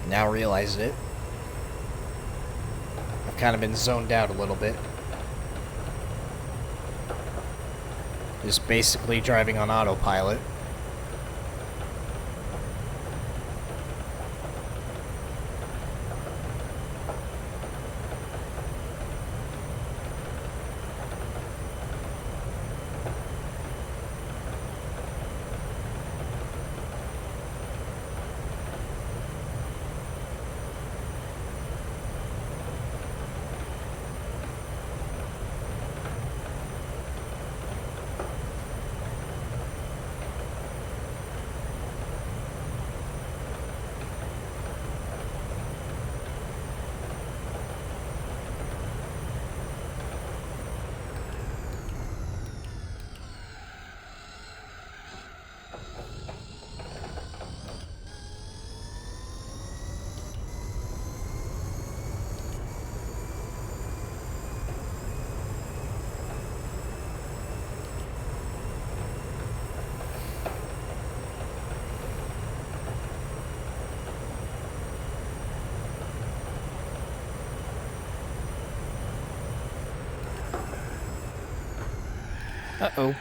now realized it. I've kind of been zoned out a little bit. Just basically driving on autopilot. Uh-oh.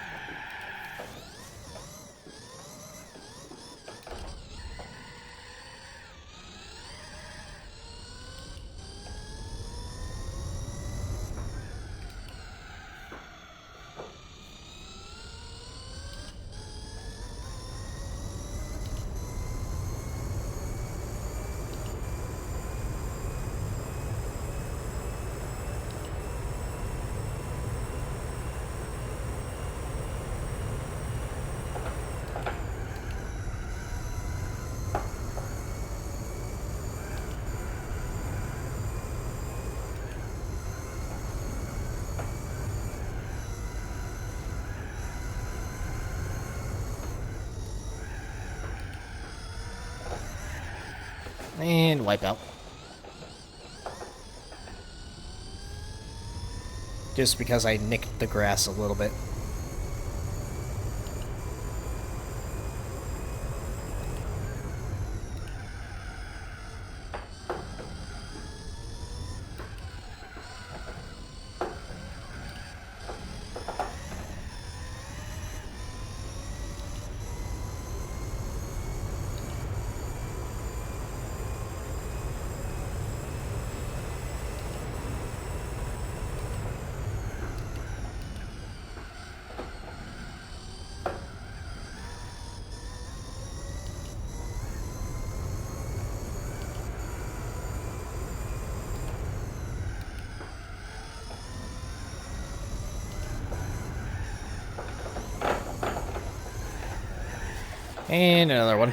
And wipe out. Just because I nicked the grass a little bit. And another one.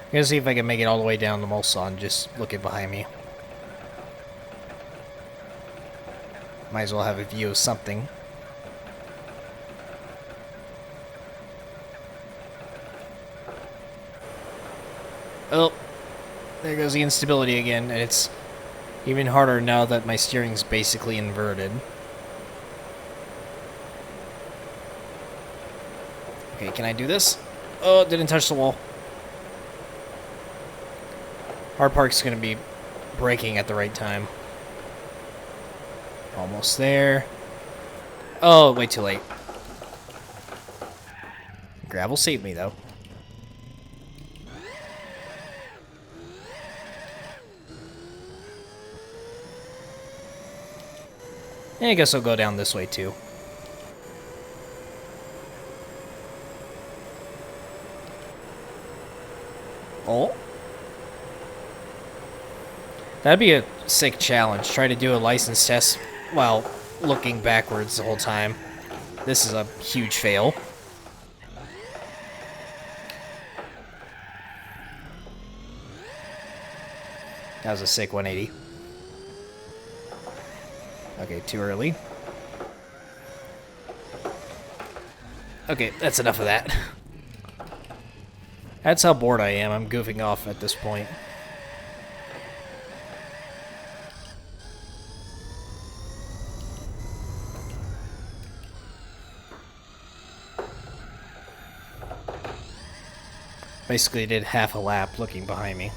I'm gonna see if I can make it all the way down to Mulsanne, just looking behind me. Might as well have a view of something. Oh, there goes the instability again, and it's even harder now that my steering's basically inverted. Okay, can I do this? Oh, it didn't touch the wall. Hard Park's gonna be braking at the right time. Almost there. Oh, way too late. Gravel saved me, though. And I guess I'll go down this way, too. Oh? That'd be a sick challenge. Try to do a license test while looking backwards the whole time. This is a huge fail. That was a sick 180. Okay, too early. Okay, that's enough of that. That's how bored I am. I'm goofing off at this point. Basically did half a lap looking behind me.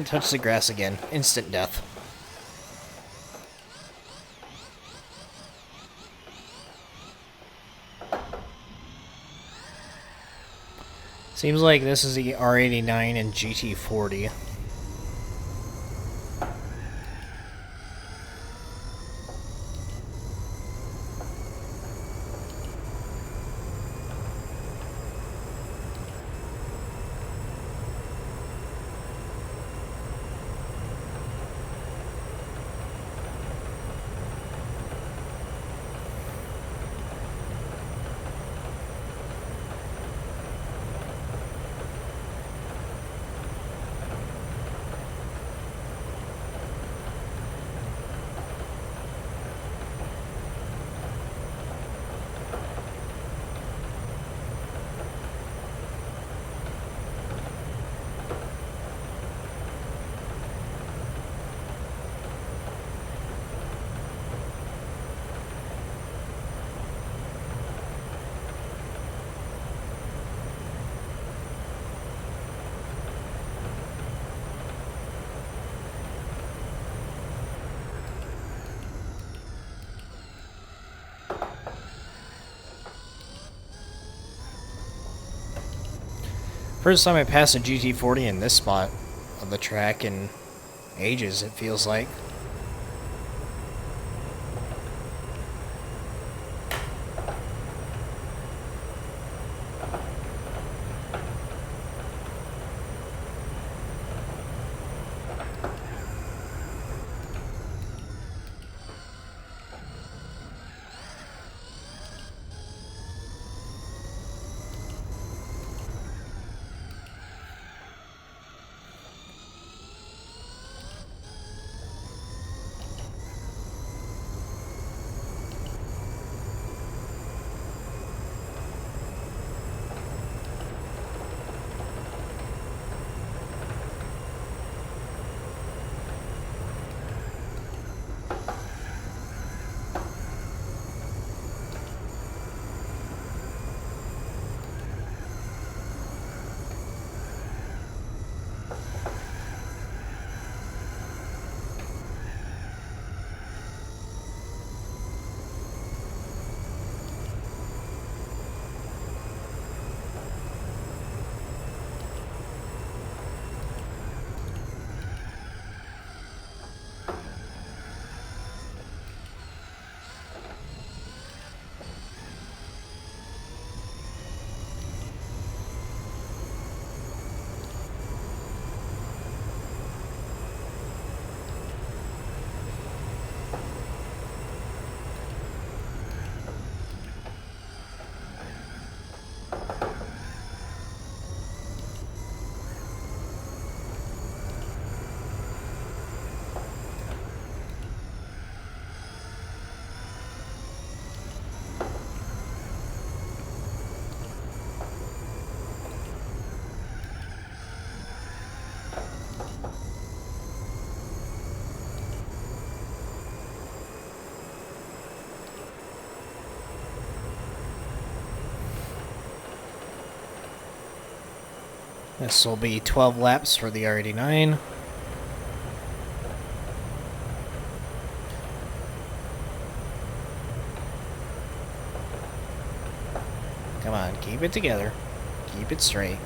And touch the grass again. Instant death. Seems like this is the R89 and GT40. First time I passed a GT40 in this spot of the track in ages, it feels like. This will be 12 laps for the R89. Come on, keep it together. Keep it straight.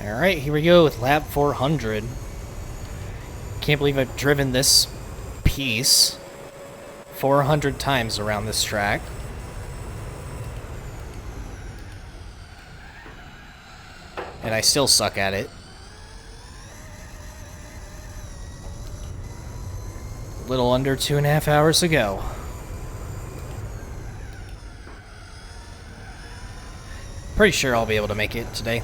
Alright, here we go with lap 400. Can't believe I've driven this piece 400 times around this track. And I still suck at it. A little under 2.5 hours to go. Pretty sure I'll be able to make it today.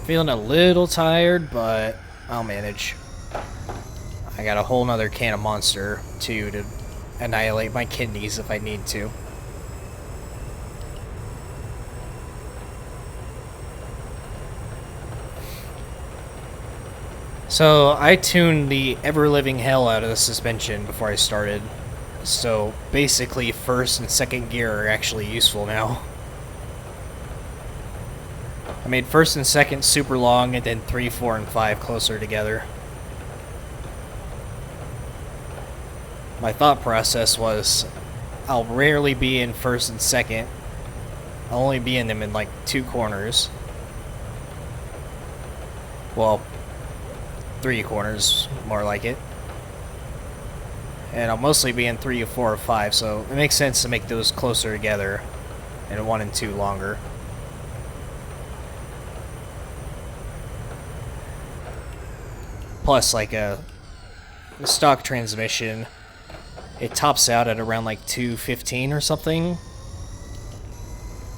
Feeling a little tired, but I'll manage. I got a whole nother can of Monster, too, to annihilate my kidneys if I need to. So, I tuned the ever-living hell out of the suspension before I started. So, basically, first and second gear are actually useful now. I made first and second super long, and then 3, 4, and 5 closer together. My thought process was, I'll rarely be in first and second. I'll only be in them in like 2 corners. Well, 3 corners, more like it. And I'll mostly be in 3, 4, or 5, so it makes sense to make those closer together and 1 and 2 longer. Plus, like a stock transmission, it tops out at around like 215 or something,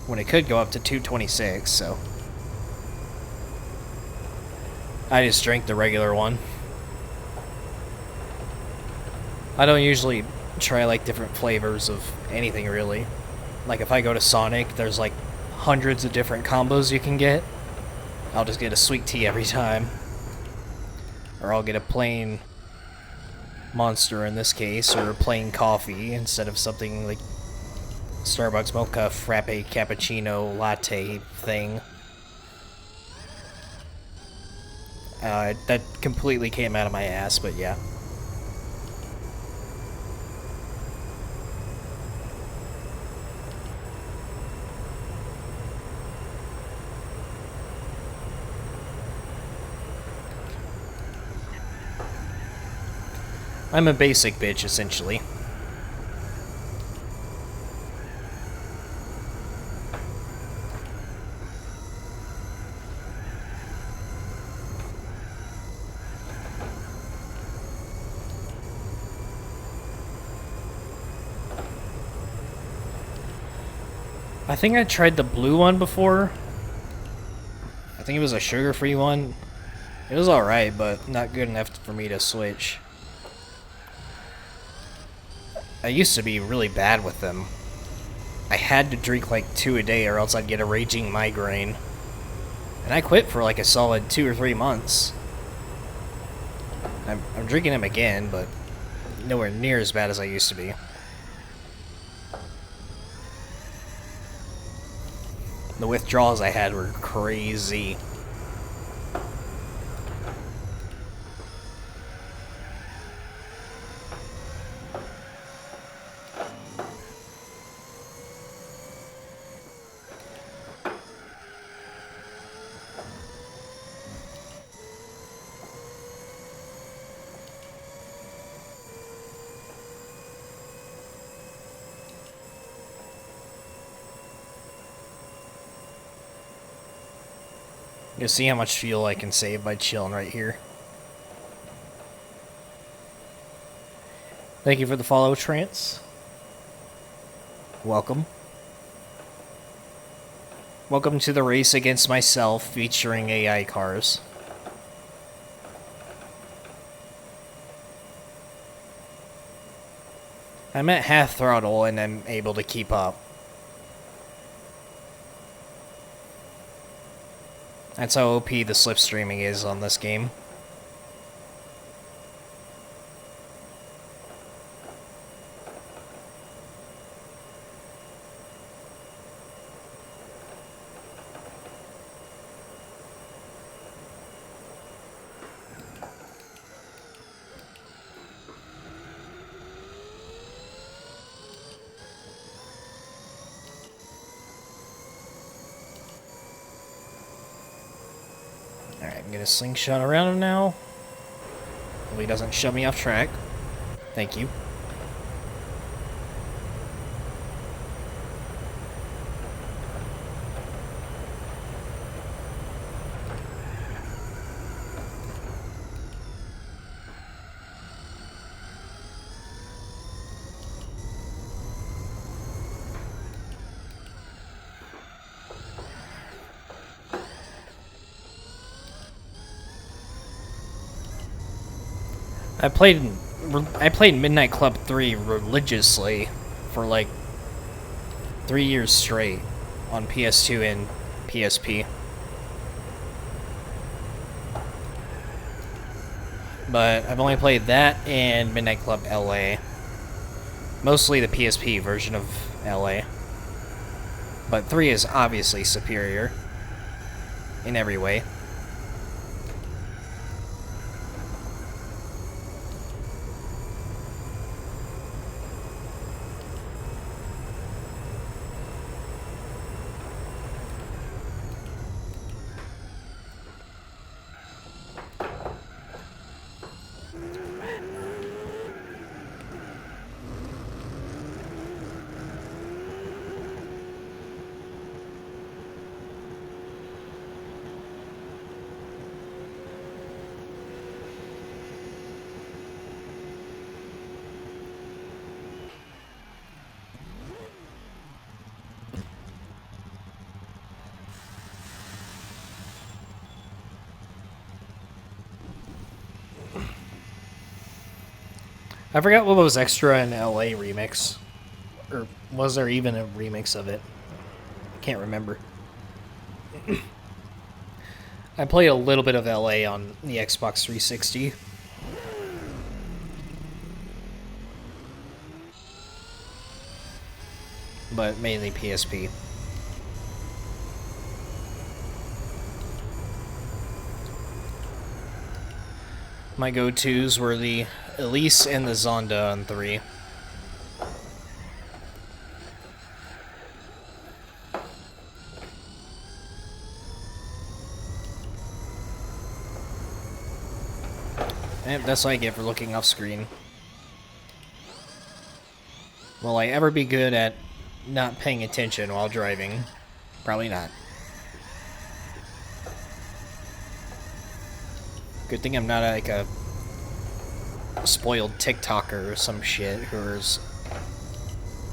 when it could go up to 226, so I just drank the regular one. I don't usually try like different flavors of anything really. Like if I go to Sonic, there's like hundreds of different combos you can get. I'll just get a sweet tea every time. Or I'll get a plain Monster in this case, or a plain coffee instead of something like Starbucks mocha frappe cappuccino latte thing. That completely came out of my ass, but yeah. I'm a basic bitch, essentially. I think I tried the blue one before. I think it was a sugar-free one. It was alright, but not good enough for me to switch. I used to be really bad with them. I had to drink like 2 a day or else I'd get a raging migraine. And I quit for like a solid 2 or 3 months. I'm drinking them again, but nowhere near as bad as I used to be. The withdrawals I had were crazy. You'll see how much fuel I can save by chilling right here. Thank you for the follow, Trance. Welcome. Welcome to the race against myself featuring AI cars. I'm at half throttle and I'm able to keep up. That's how OP the slipstreaming is on this game. Alright, I'm gonna slingshot around him now. Hopefully he doesn't shove me off track. Thank you. I played Midnight Club 3 religiously for like 3 years straight on PS2 and PSP. But I've only played that and Midnight Club LA. Mostly the PSP version of LA. But 3 is obviously superior in every way. I forgot what was extra in LA Remix. Or was there even a remix of it? I can't remember. I played a little bit of LA on the Xbox 360. But mainly PSP. My go-tos were the Elise and the Zonda on 3. And that's what I get for looking off screen. Will I ever be good at not paying attention while driving? Probably not. Good thing I'm not like a spoiled TikToker or some shit who's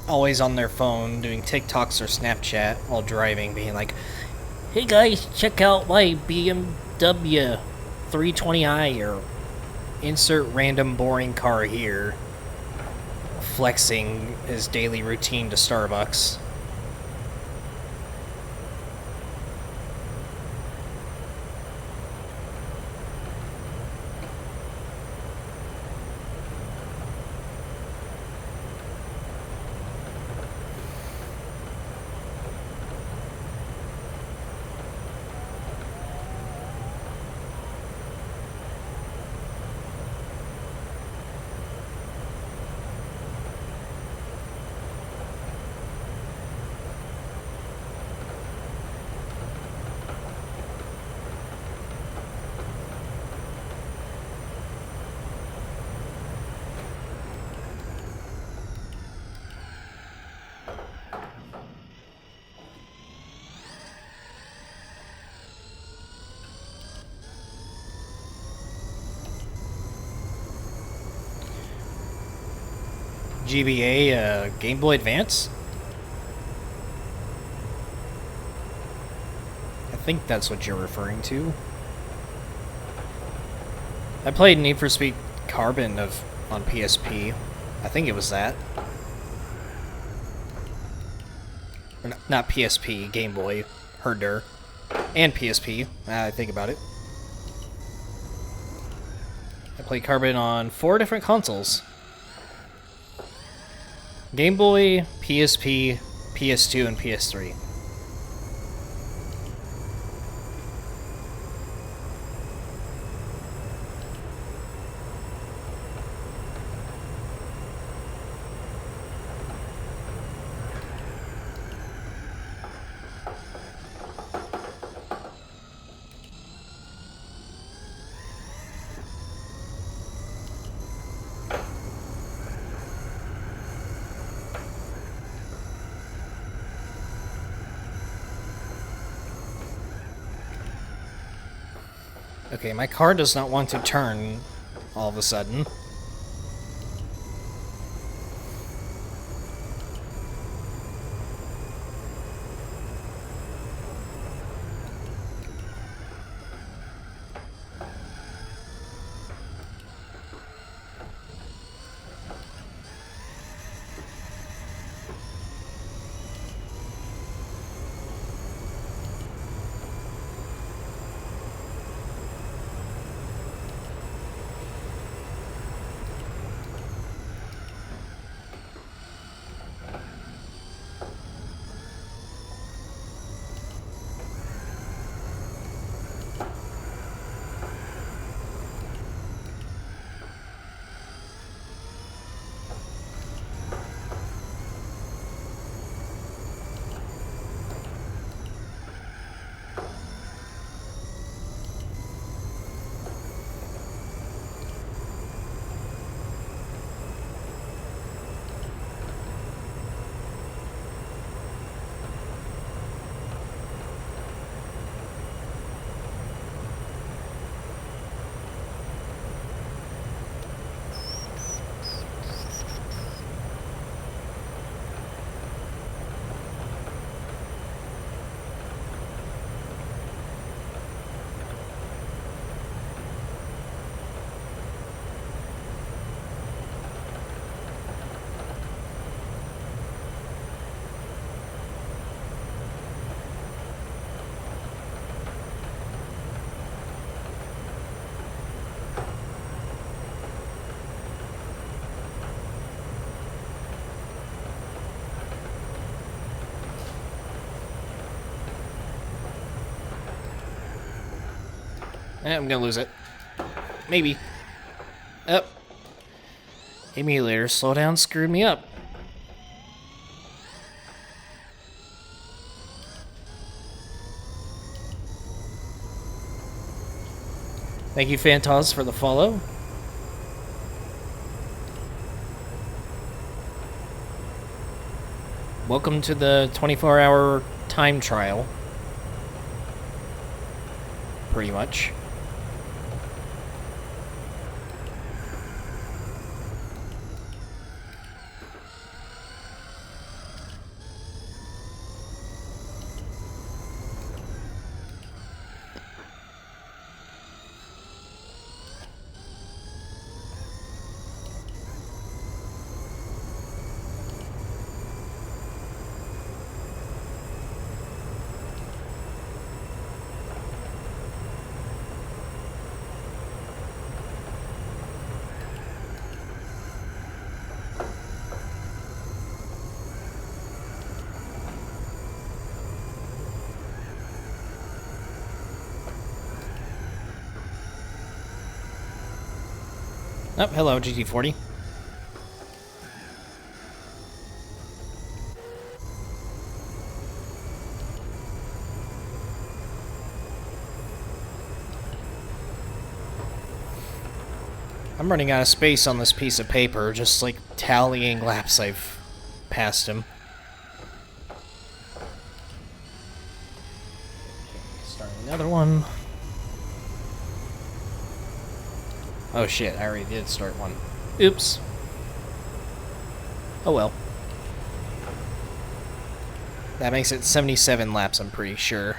always on their phone doing TikToks or Snapchat while driving, being like, "Hey guys, check out my BMW 320i," or insert random boring car here, flexing his daily routine to Starbucks. GBA, Game Boy Advance? I think that's what you're referring to. I played Need for Speed Carbon on PSP. I think it was that. Or not PSP, Game Boy. Herder. And PSP, now I think about it. I played Carbon on 4 different consoles. Game Boy, PSP, PS2, and PS3. Okay, my car does not want to turn all of a sudden. I'm gonna lose it. Maybe. Oh. Emulator slowdown screwed me up. Thank you, Phantos, for the follow. Welcome to the 24-hour time trial. Pretty much. Oh, hello, GT40. I'm running out of space on this piece of paper, just like tallying laps I've passed him. Okay, starting another one. Oh shit, I already did start one. Oops. Oh well. That makes it 77 laps, I'm pretty sure.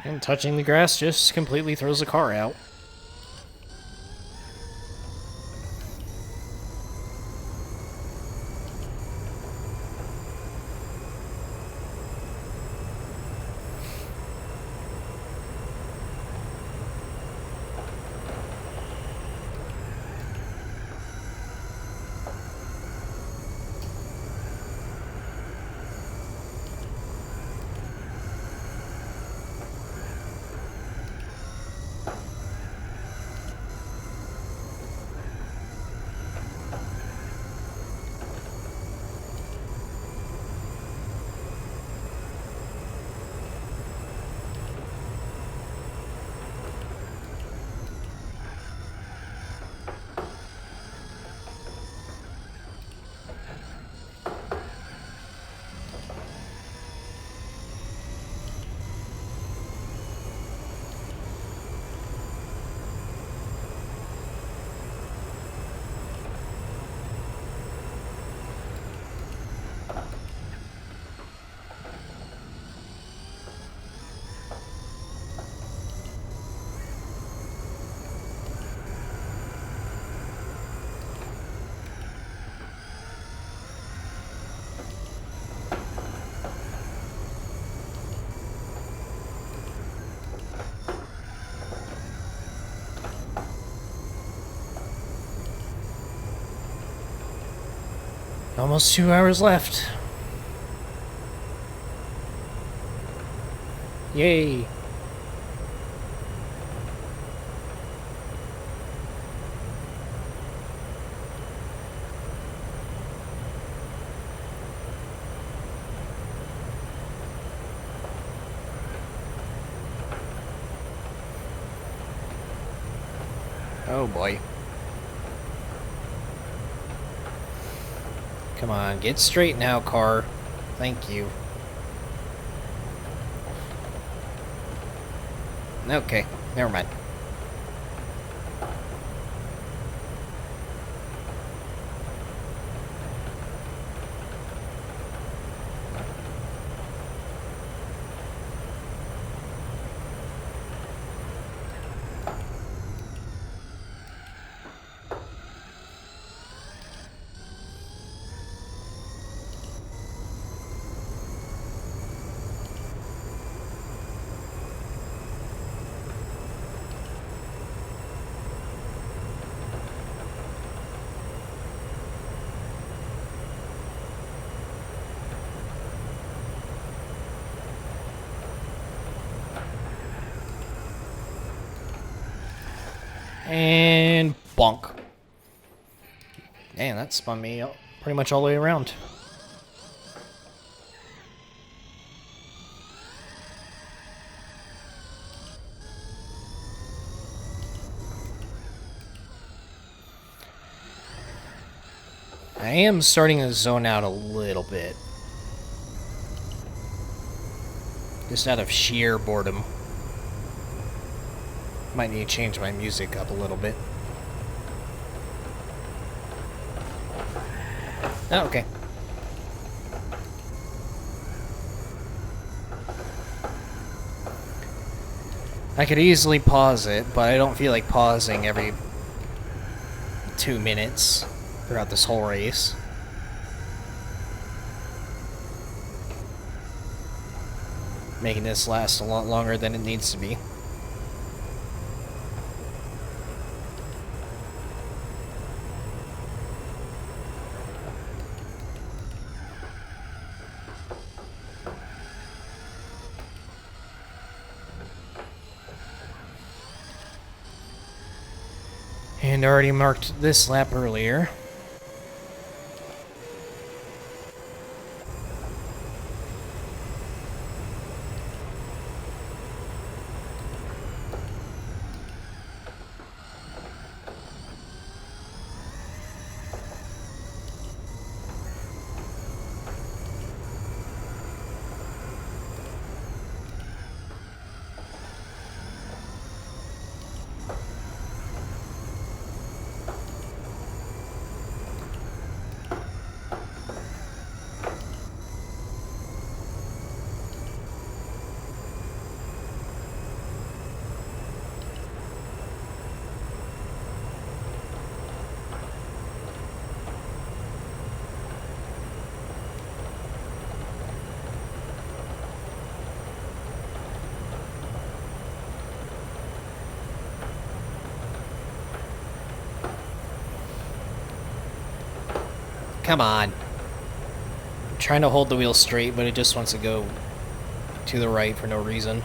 And touching the grass just completely throws the car out. Almost 2 hours left. Yay. Oh boy. Come on, get straight now, car. Thank you. Okay, never mind. And bonk. Man, that spun me pretty much all the way around. I am starting to zone out a little bit. Just out of sheer boredom. Might need to change my music up a little bit. Oh, okay. I could easily pause it, but I don't feel like pausing every 2 minutes throughout this whole race. Making this last a lot longer than it needs to be. And already marked this lap earlier. Come on. I'm trying to hold the wheel straight, but it just wants to go to the right for no reason.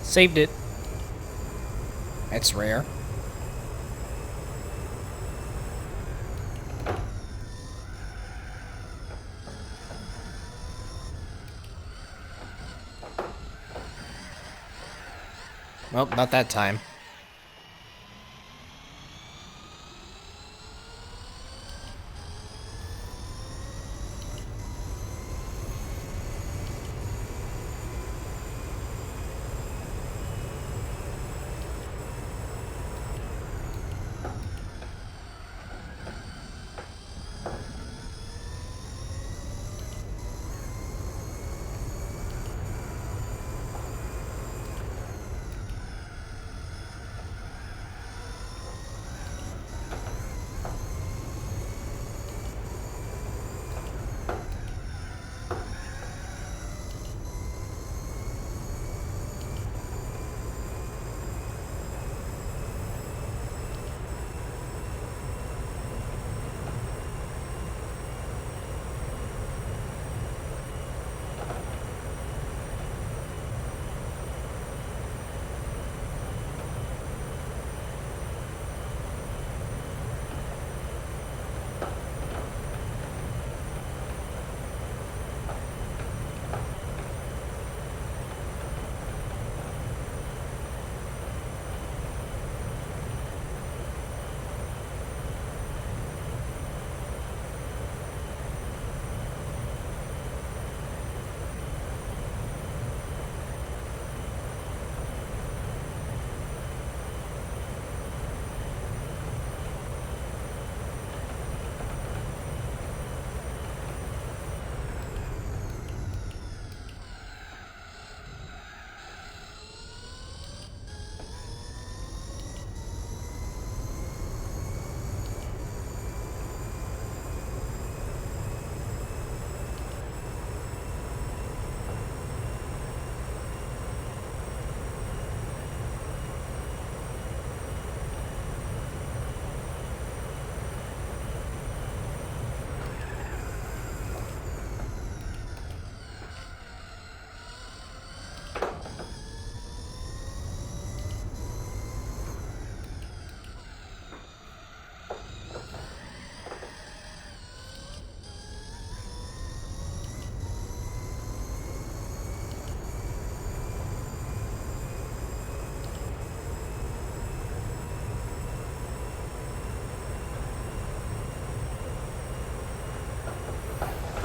Saved it. That's rare. Well, not that time.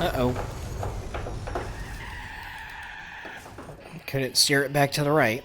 Uh-oh. Could it steer it back to the right?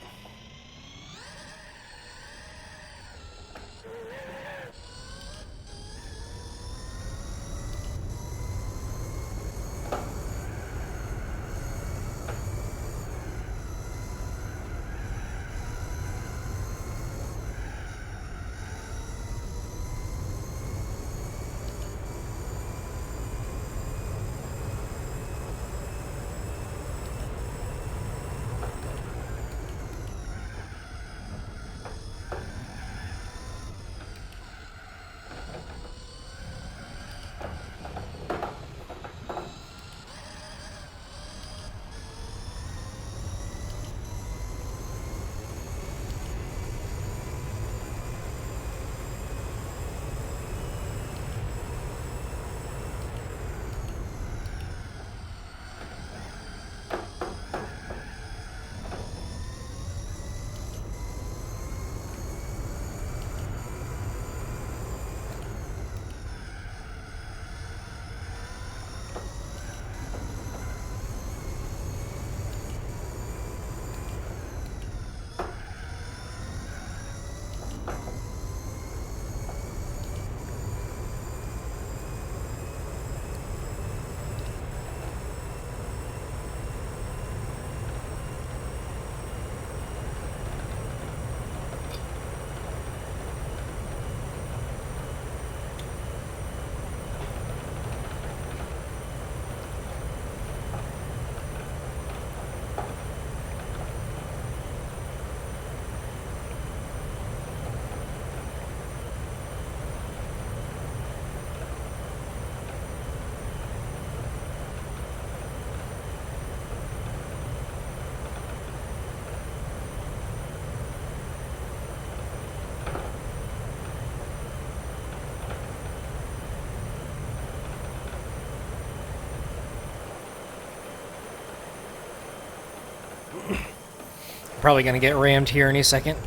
Probably gonna get rammed here any second.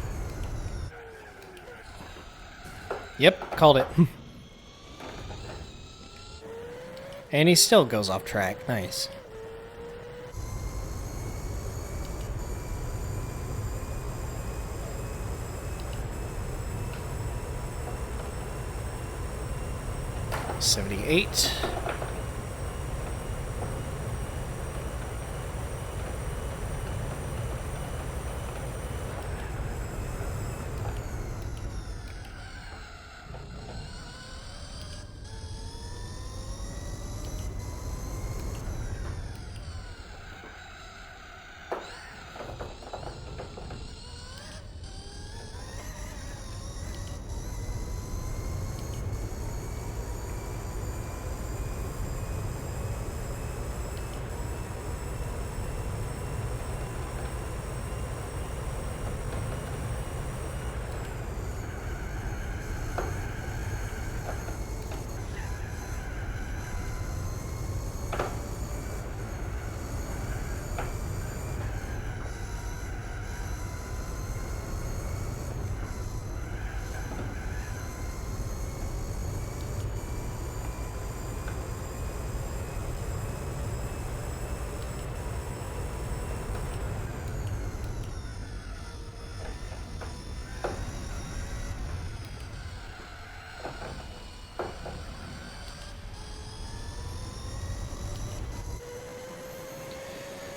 Yep, called it. And he still goes off track. Nice. $78.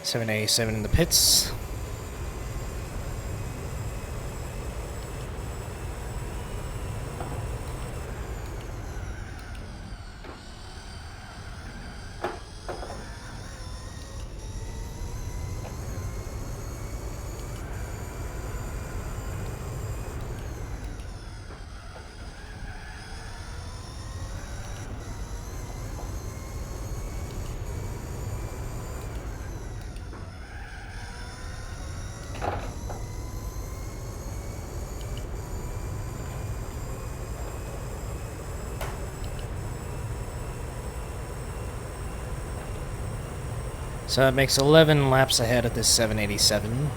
$787 in the pits. So it makes 11 laps ahead of this 787.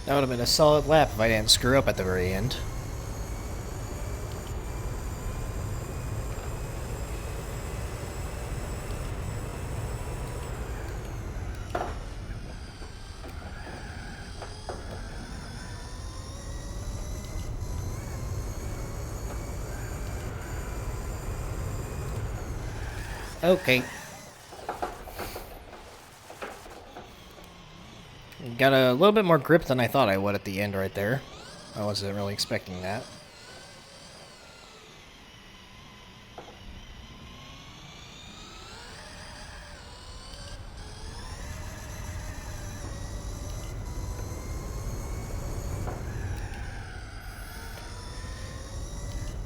That would have been a solid lap if I didn't screw up at the very end. Okay. Got a little bit more grip than I thought I would at the end right there. I wasn't really expecting that.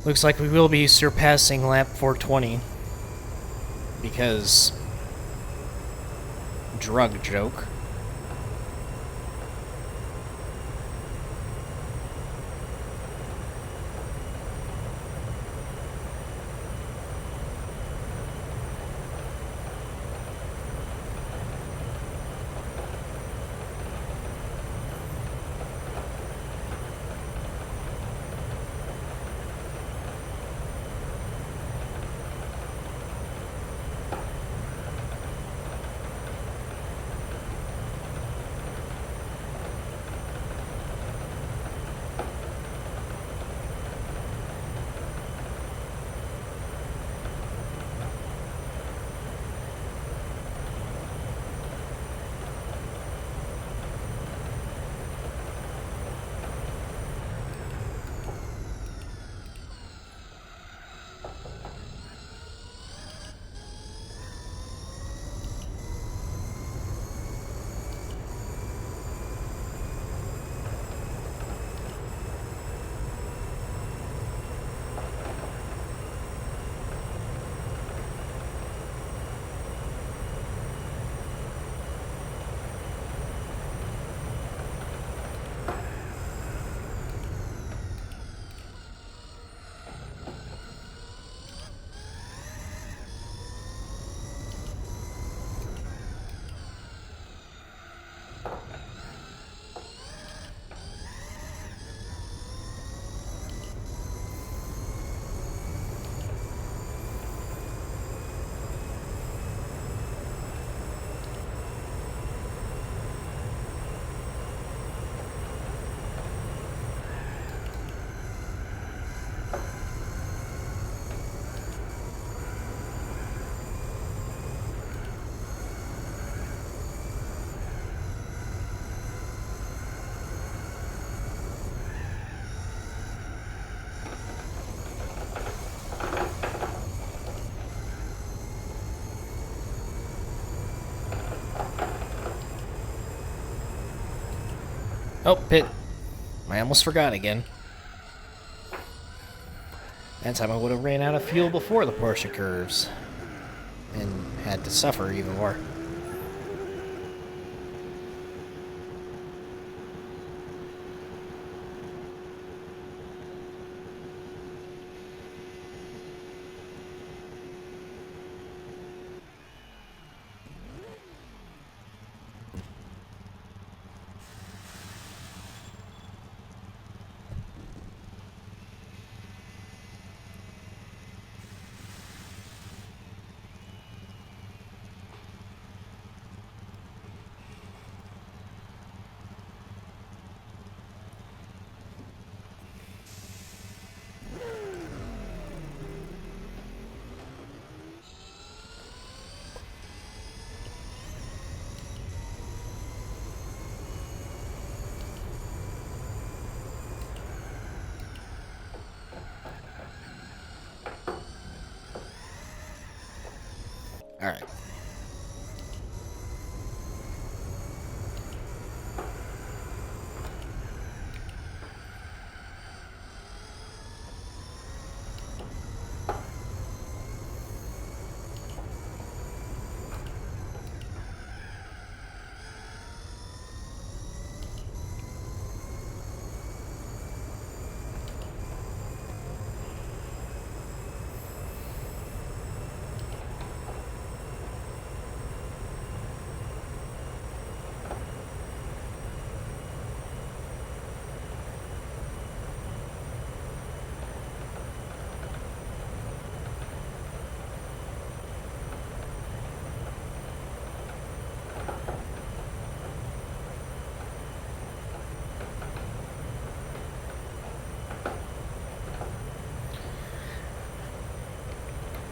Looks like we will be surpassing lap 420. Because... drug joke. Oh, pit. I almost forgot again. That time I would have ran out of fuel before the Porsche curves. And had to suffer even more. Alright.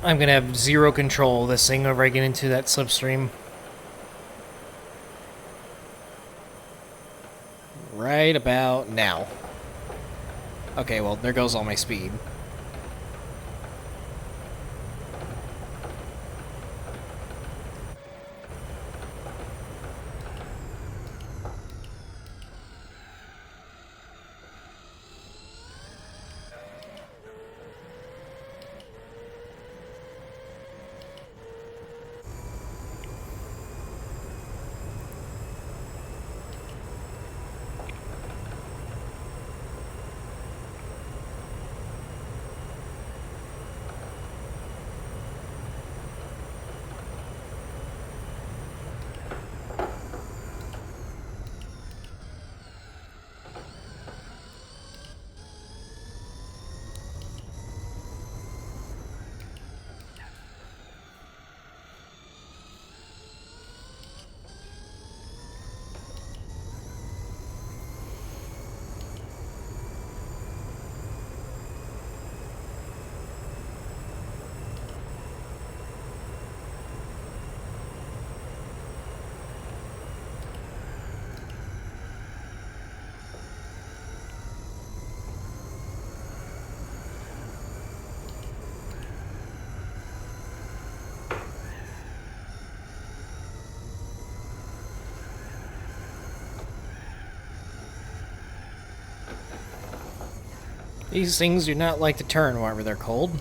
I'm gonna have zero control of this thing whenever I get into that slipstream. Right about now. Okay, well, there goes all my speed. These things do not like to turn whenever they're cold.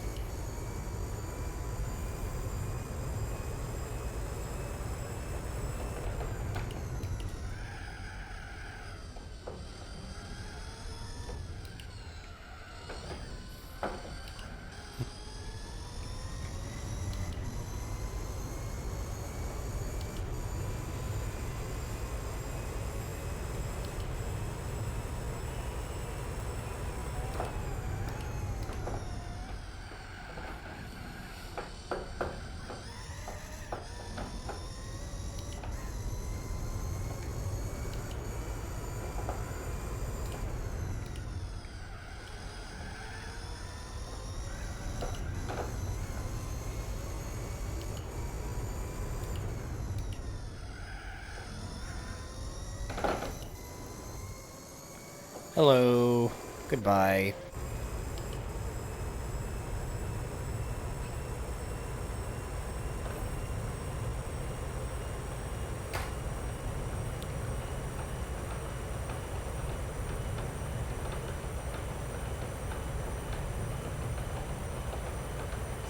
Hello. Goodbye.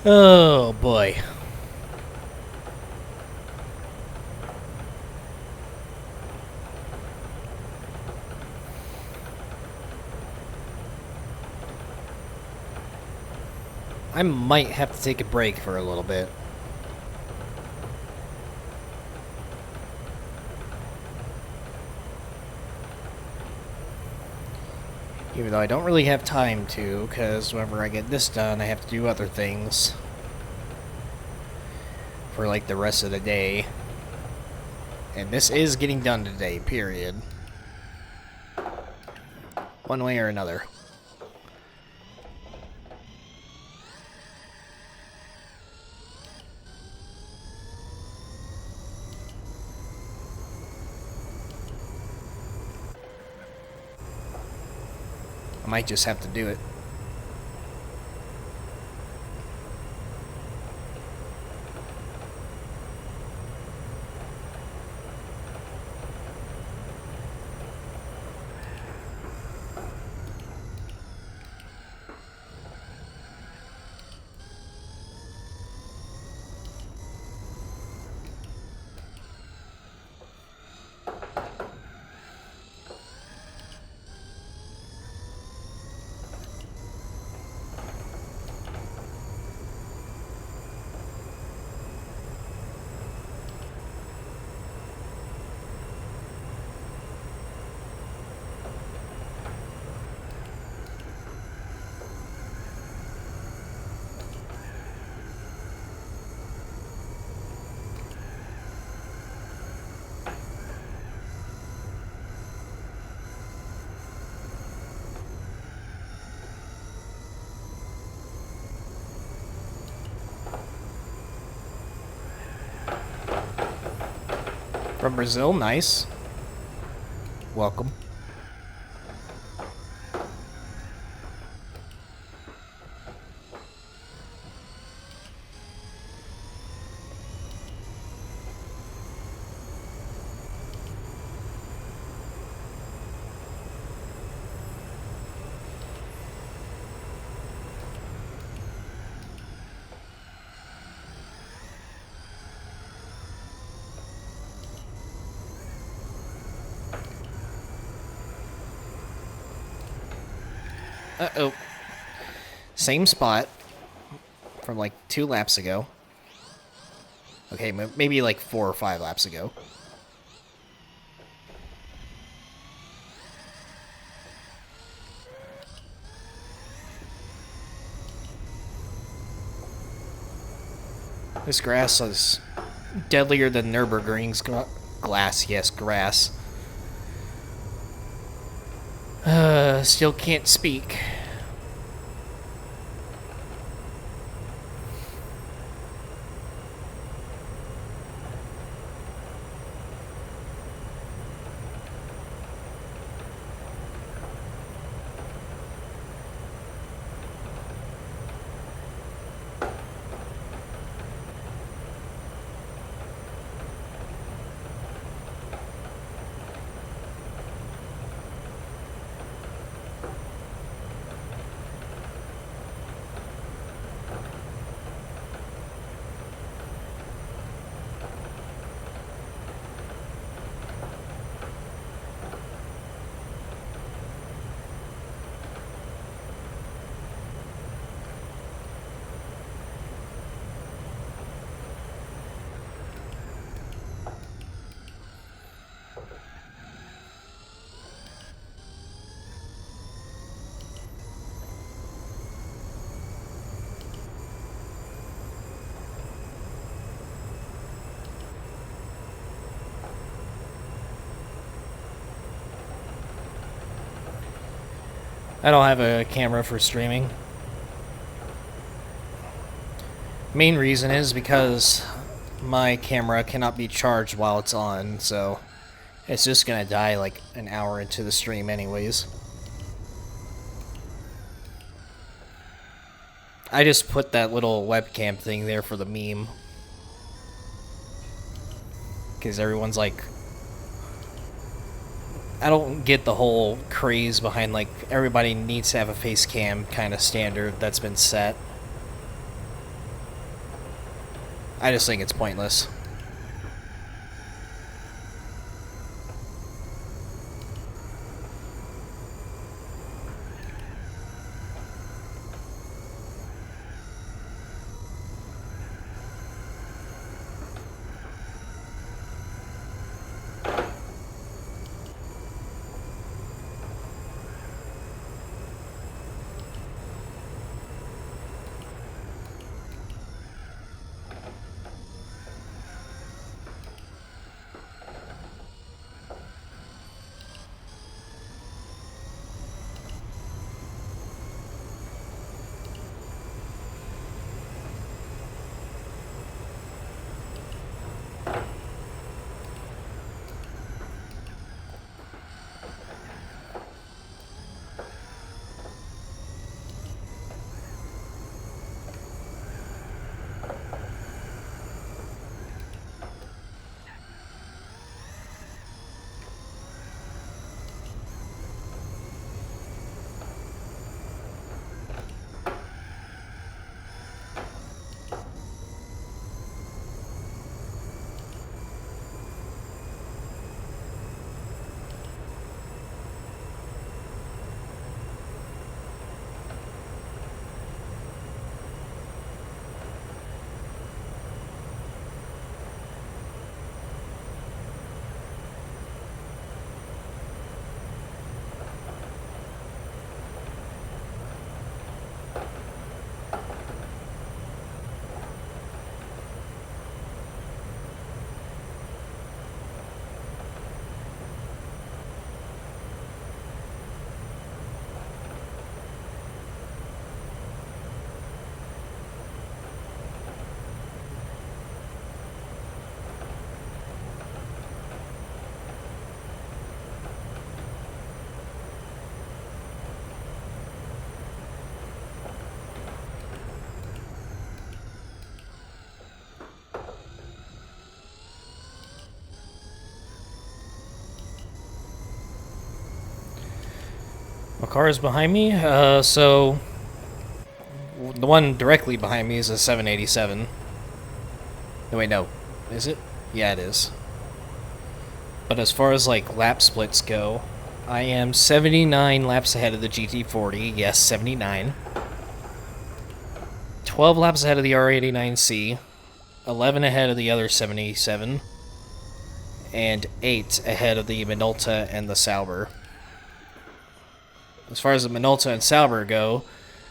Oh boy. I might have to take a break for a little bit. Even though I don't really have time to, because whenever I get this done, I have to do other things. For like the rest of the day. And this is getting done today, period. One way or another. I might just have to do it. From Brazil, nice. Welcome. Uh-oh. Same spot from like 2 laps ago. Okay, maybe like 4 or 5 laps ago. This grass is deadlier than Nürburgring's glass. Yes, grass. Still can't speak. I don't have a camera for streaming. Main reason is because my camera cannot be charged while it's on, so it's just gonna die like an hour into the stream anyways. I just put that little webcam thing there for the meme. Because everyone's like... I don't get the whole craze behind, like, everybody needs to have a face cam kind of standard that's been set. I just think it's pointless. What car is behind me? So the one directly behind me is a 787. No, wait, no. Is it? Yeah, it is. But as far as, like, lap splits go, I am 79 laps ahead of the GT40. Yes, 79. 12 laps ahead of the R89C. 11 ahead of the other 787. And 8 ahead of the Minolta and the Sauber. As far as the Minolta and Sauber go,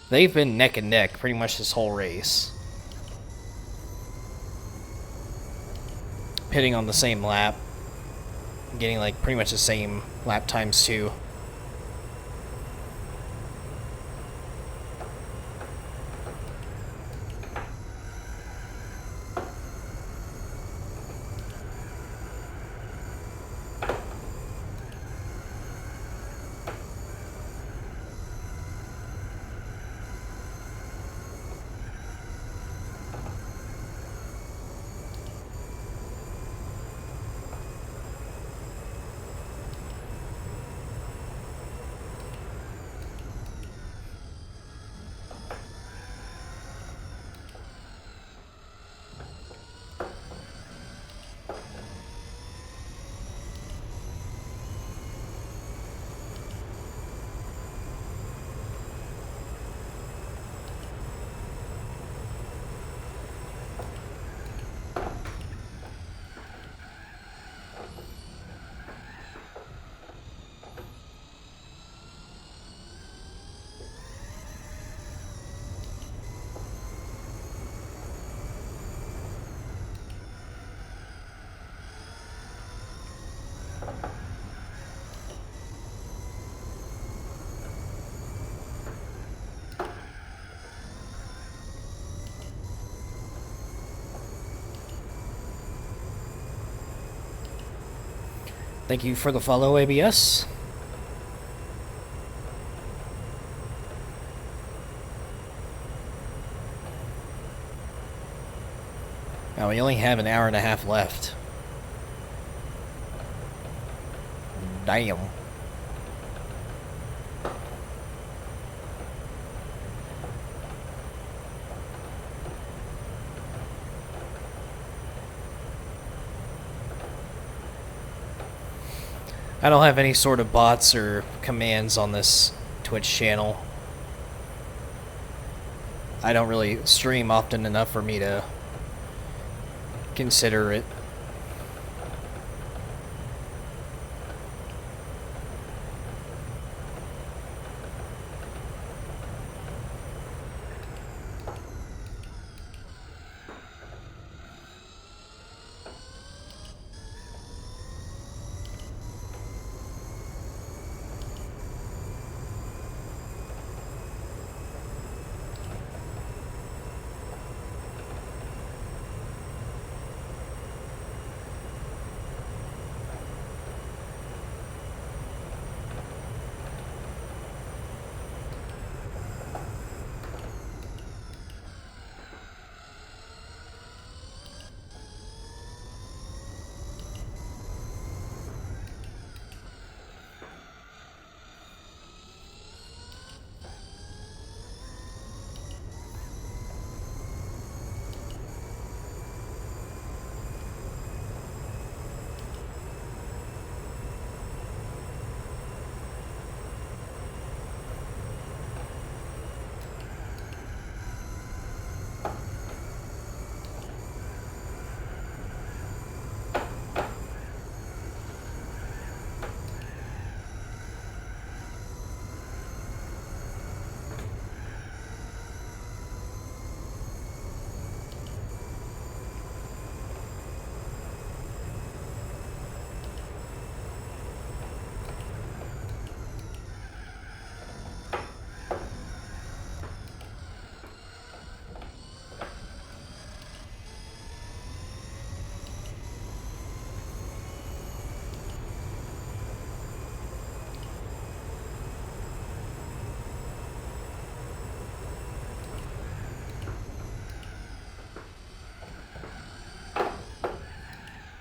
they've been neck and neck pretty much this whole race. Pitting on the same lap. Getting, like, pretty much the same lap times, too. Thank you for the follow, ABS. Now we only have an hour and a half left. Damn. I don't have any sort of bots or commands on this Twitch channel. I don't really stream often enough for me to consider it.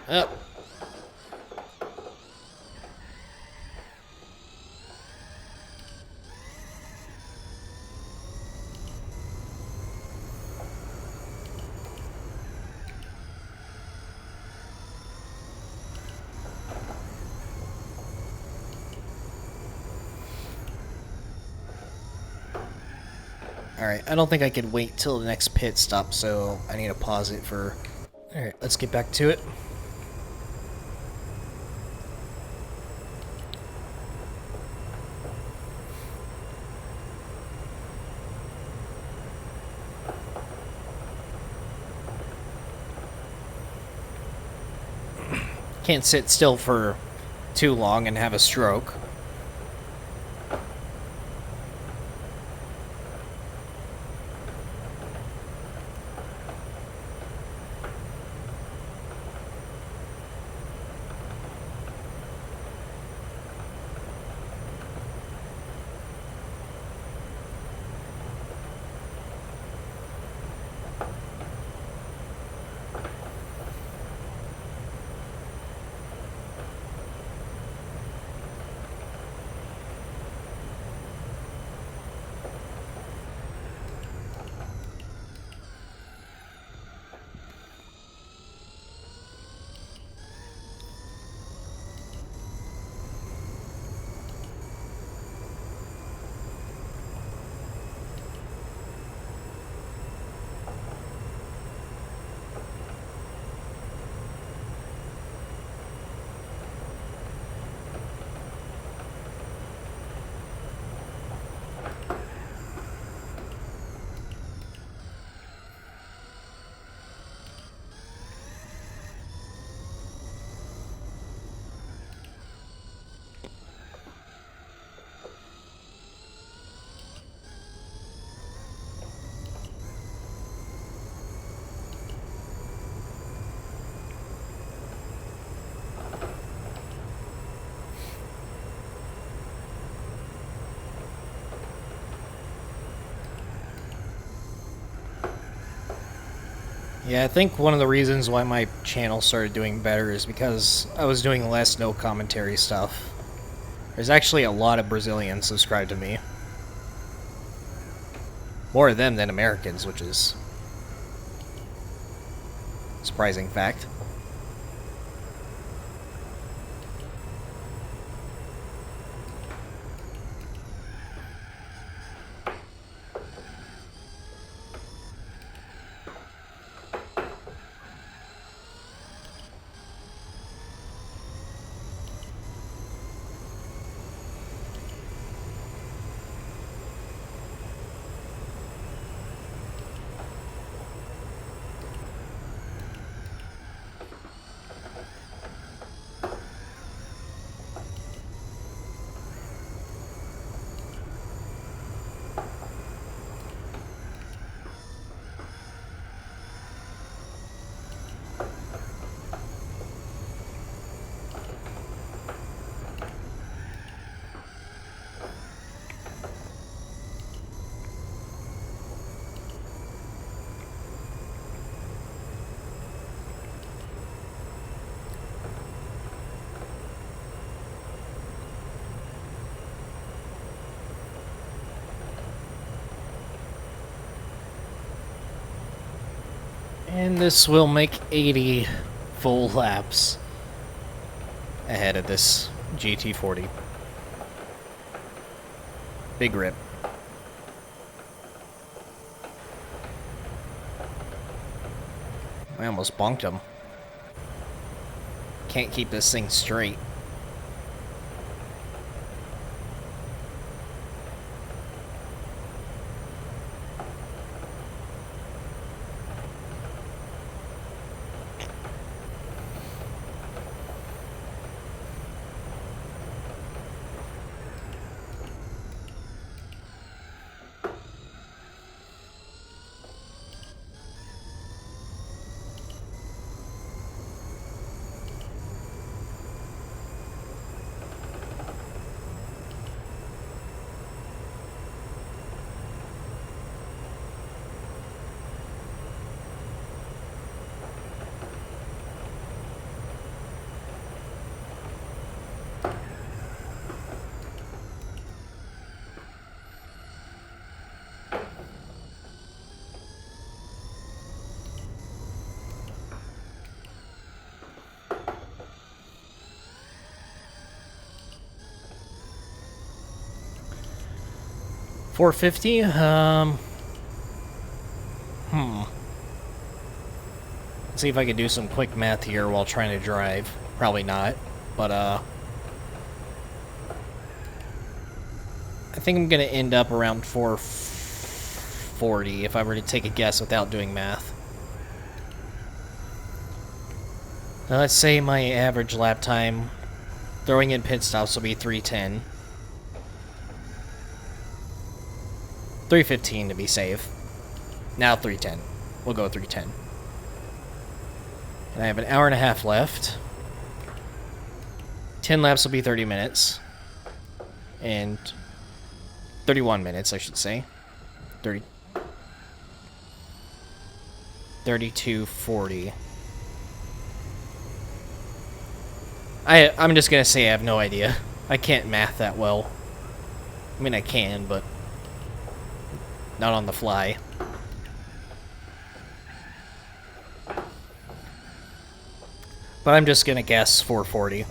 Up. Alright, I don't think I could wait till the next pit stop, so I need to pause it for... Alright, let's get back to it. Can't sit still for too long and have a stroke. Yeah, I think one of the reasons why my channel started doing better is because I was doing less no commentary stuff. There's actually a lot of Brazilians subscribed to me. More of them than Americans, which is a surprising fact. And this will make 80 full laps ahead of this GT40. Big rip. I almost bonked him. Can't keep this thing straight. $450. Let's see if I can do some quick math here while trying to drive. Probably not, but I think I'm gonna end up around 440 if I were to take a guess without doing math. Now let's say my average lap time, throwing in pit stops, will be 310. 315 to be safe. Now 310. We'll go 310. And I have an hour and a half left. 10 laps will be 30 minutes. And 31 minutes, I should say. 32:40. I'm just gonna say I have no idea. I can't math that well. I mean, I can, but not on the fly. But I'm just gonna guess 440.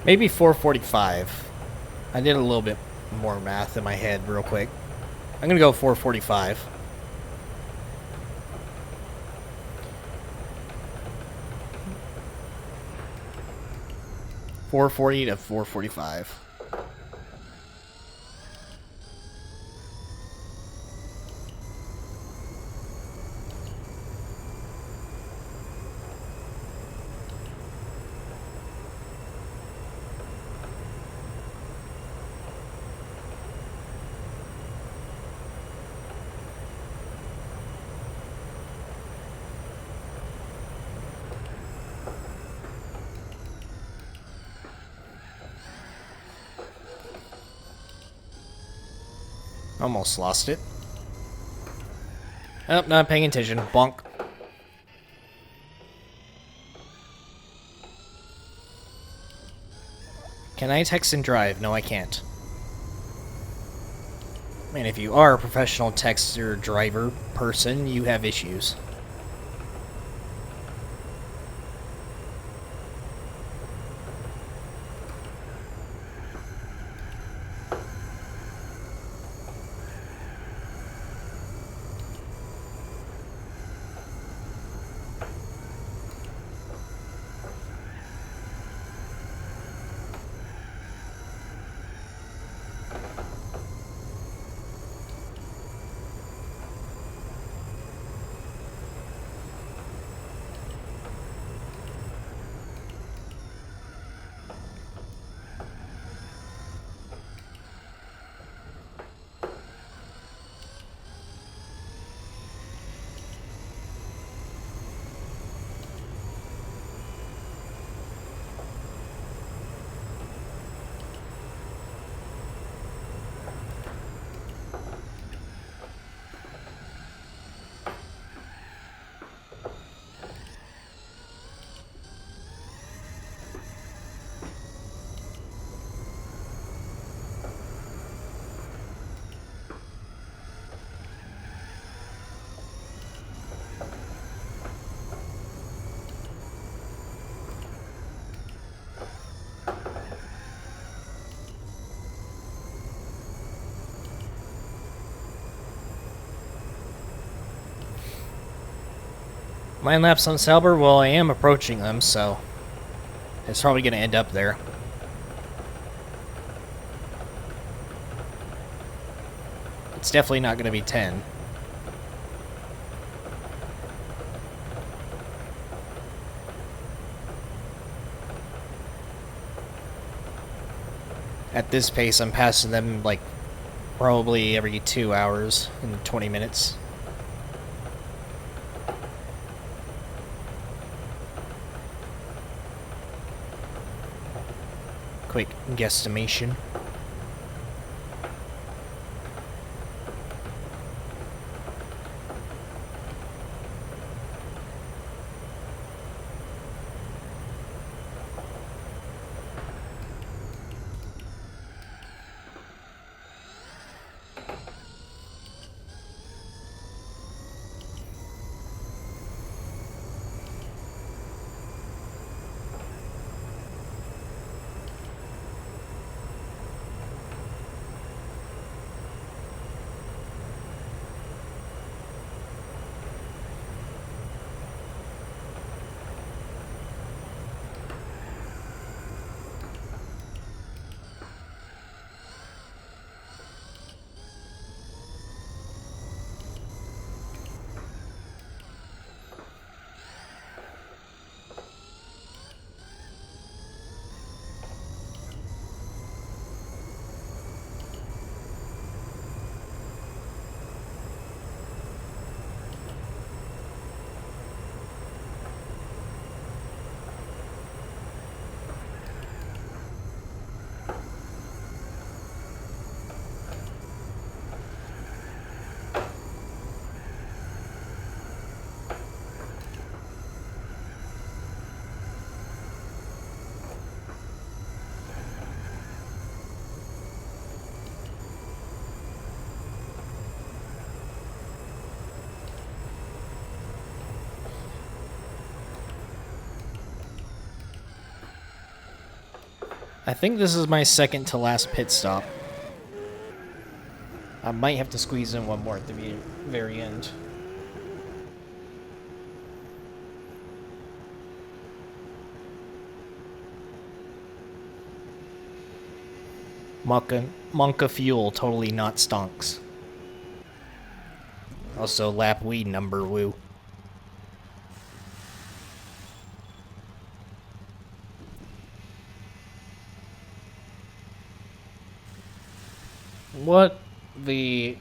Maybe 445. I did a little bit more math in my head real quick. I'm gonna go 445. $440 to $445. Almost lost it. Oh, not paying attention. Bonk. Can I text and drive? No, I can't. Man, if you are a professional texter driver person, you have issues. Mine laps on Sauber, well, I am approaching them, so it's probably going to end up there. It's definitely not going to be 10. At this pace, I'm passing them like probably every 2 hours and 20 minutes. Quick guesstimation. I think this is my second to last pit stop. I might have to squeeze in one more at the very end. Monka fuel totally not stonks. Also lap weed number woo. What the...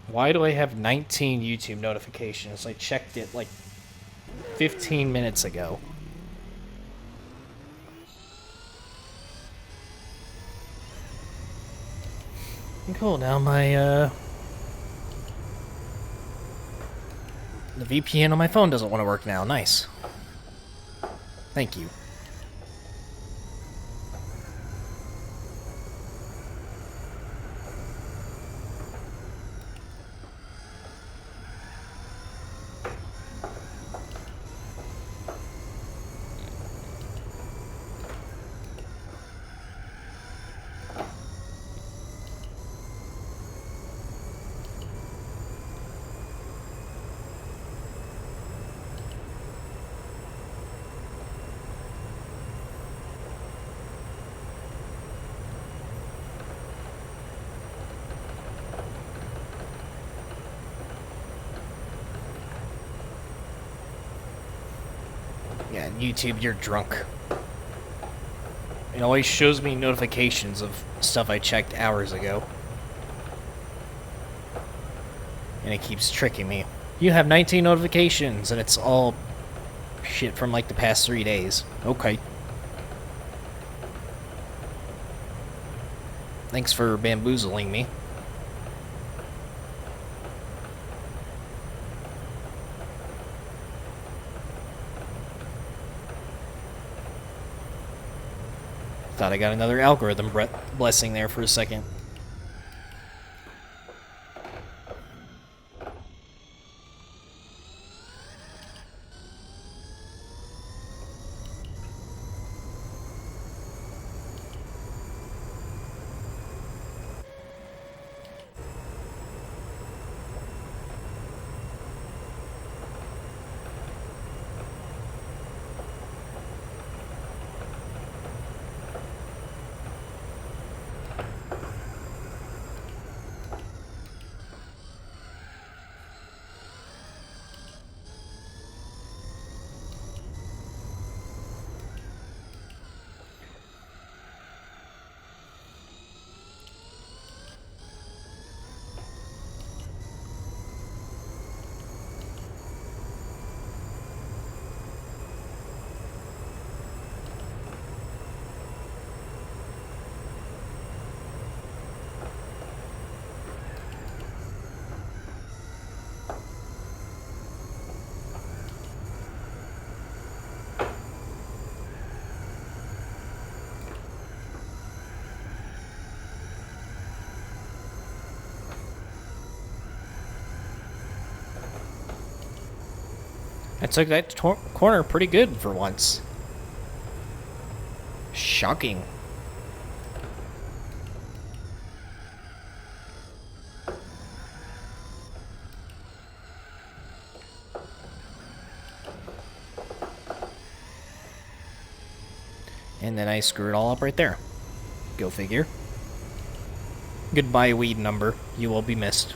Why do I have 19 YouTube notifications? I checked it like 15 minutes ago. Cool, now my, the VPN on my phone doesn't want to work now. Nice. Thank you. Yeah, YouTube, you're drunk. It always shows me notifications of stuff I checked hours ago. And it keeps tricking me. You have 19 notifications, and it's all shit from like the past 3 days. Okay. Thanks for bamboozling me. Thought I got another algorithm blessing there for a second. I took that corner pretty good for once. Shocking. And then I screw it all up right there. Go figure. Goodbye, weed number. You will be missed.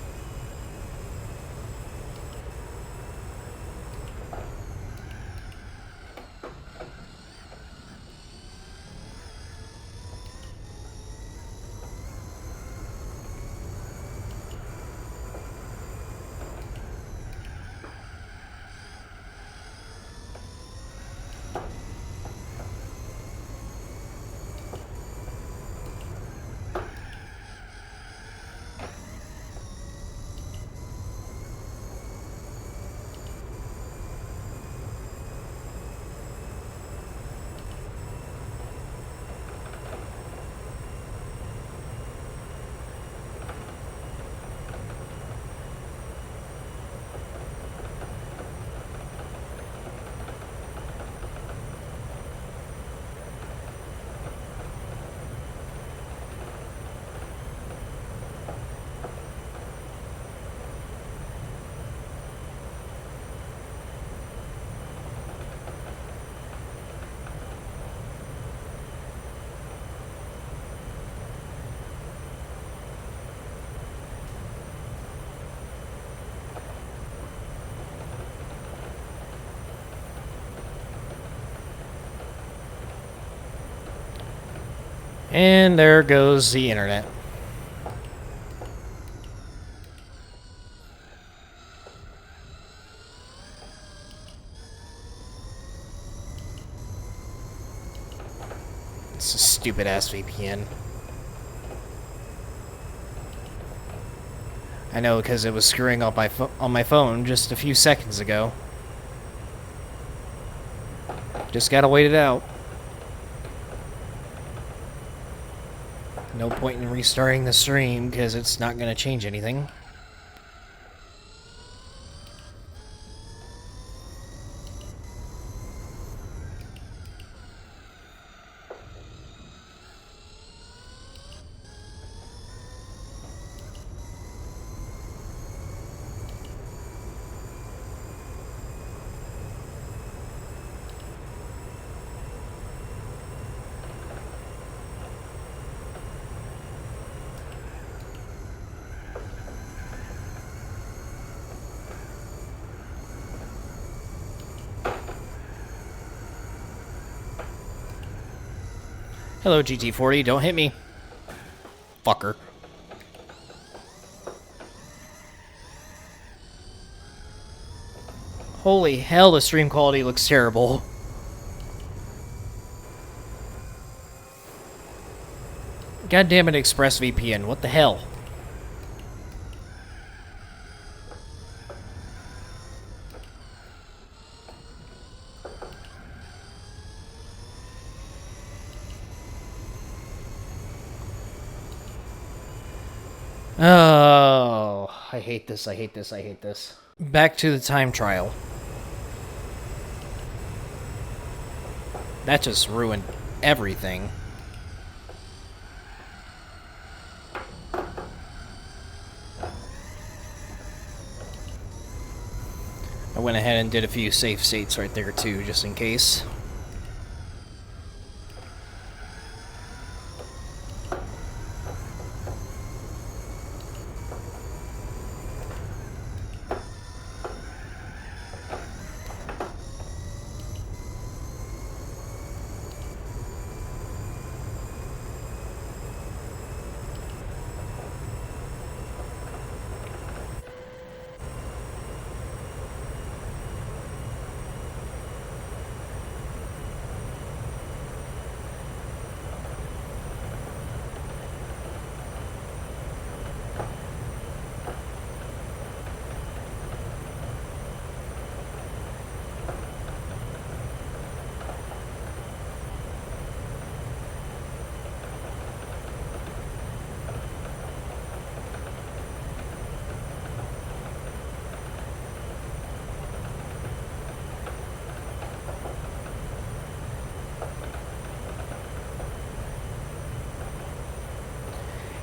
And there goes the internet. It's a stupid ass VPN. I know, because it was screwing up on my phone just a few seconds ago. Just gotta wait it out. No point in restarting the stream, because it's not gonna change anything. Hello, GT40. Don't hit me. Fucker. Holy hell, the stream quality looks terrible. God damn it, ExpressVPN. What the hell? Oh, I hate this, I hate this, I hate this. Back to the time trial. That just ruined everything. I went ahead and did a few safe states right there too, just in case.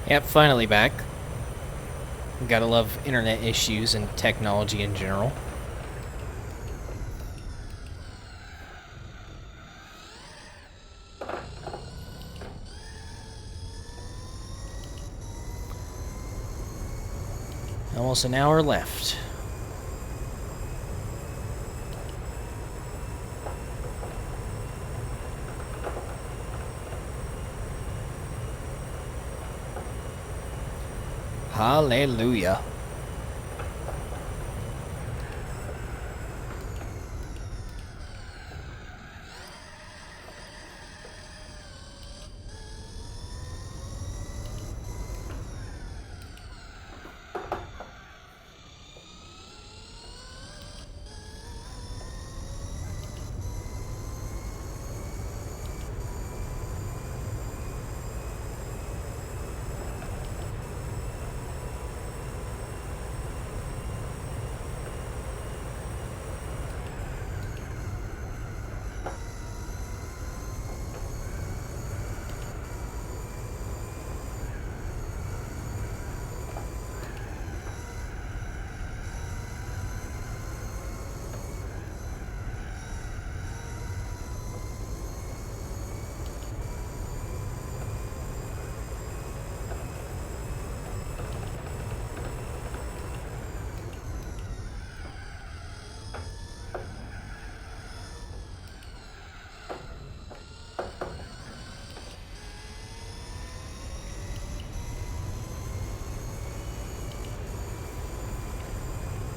Yep, finally back. Gotta love internet issues and technology in general. Almost an hour left. Hallelujah.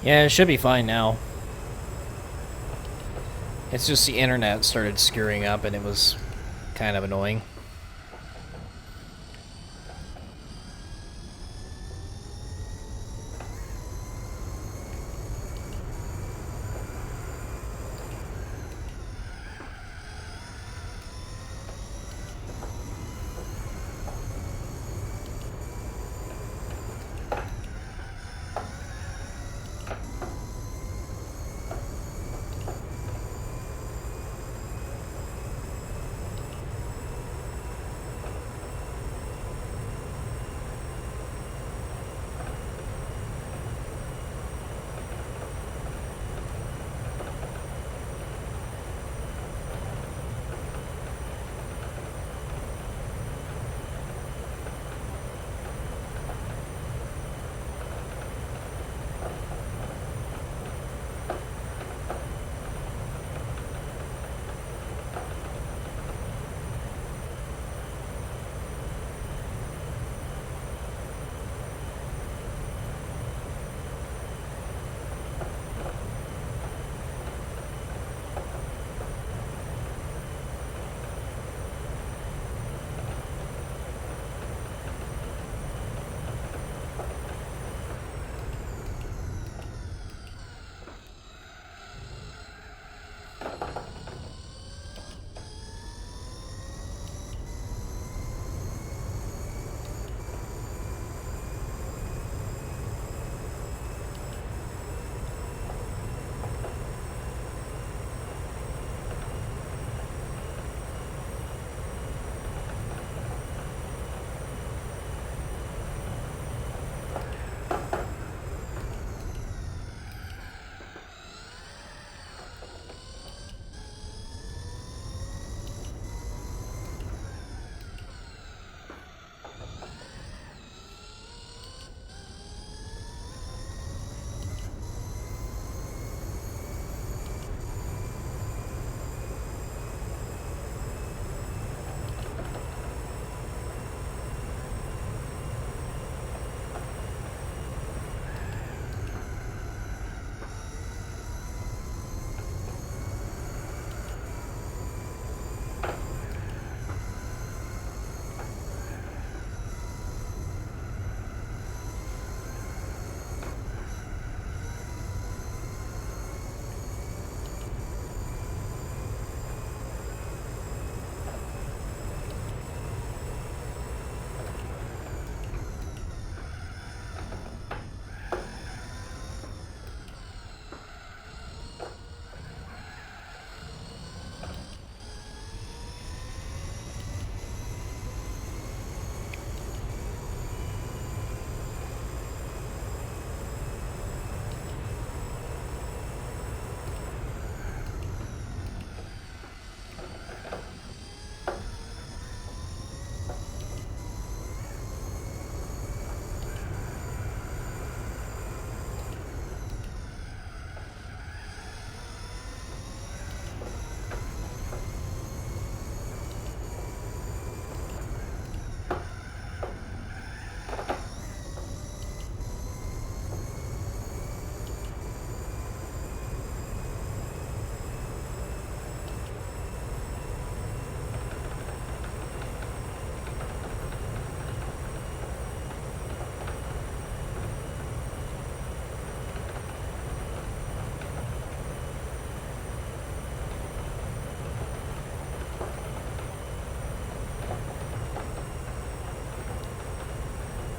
Yeah, it should be fine now. It's just the internet started screwing up and it was kind of annoying.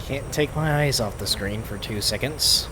Can't take my eyes off the screen for 2 seconds.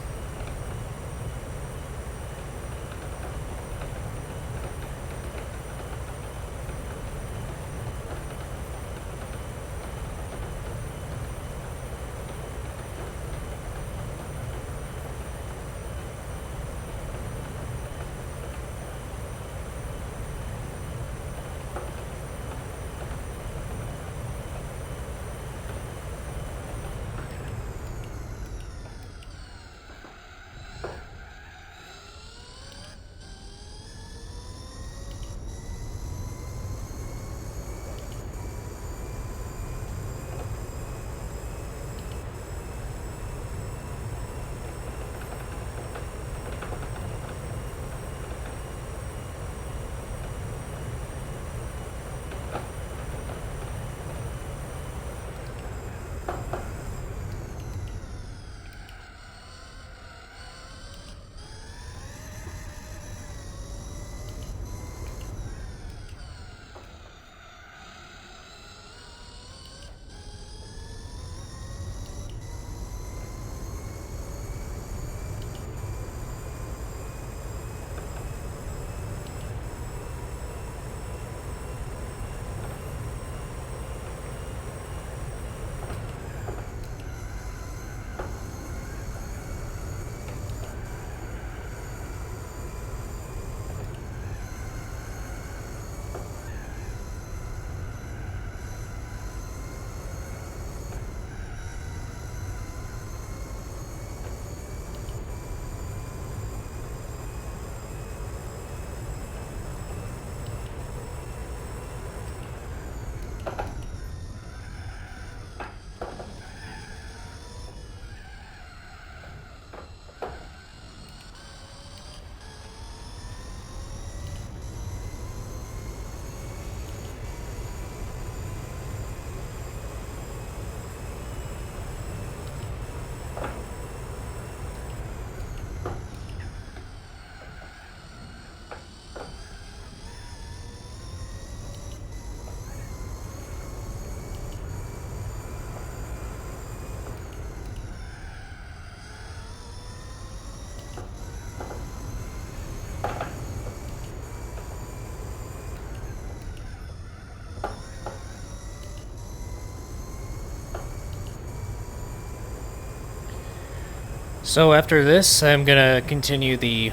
So after this, I'm gonna continue the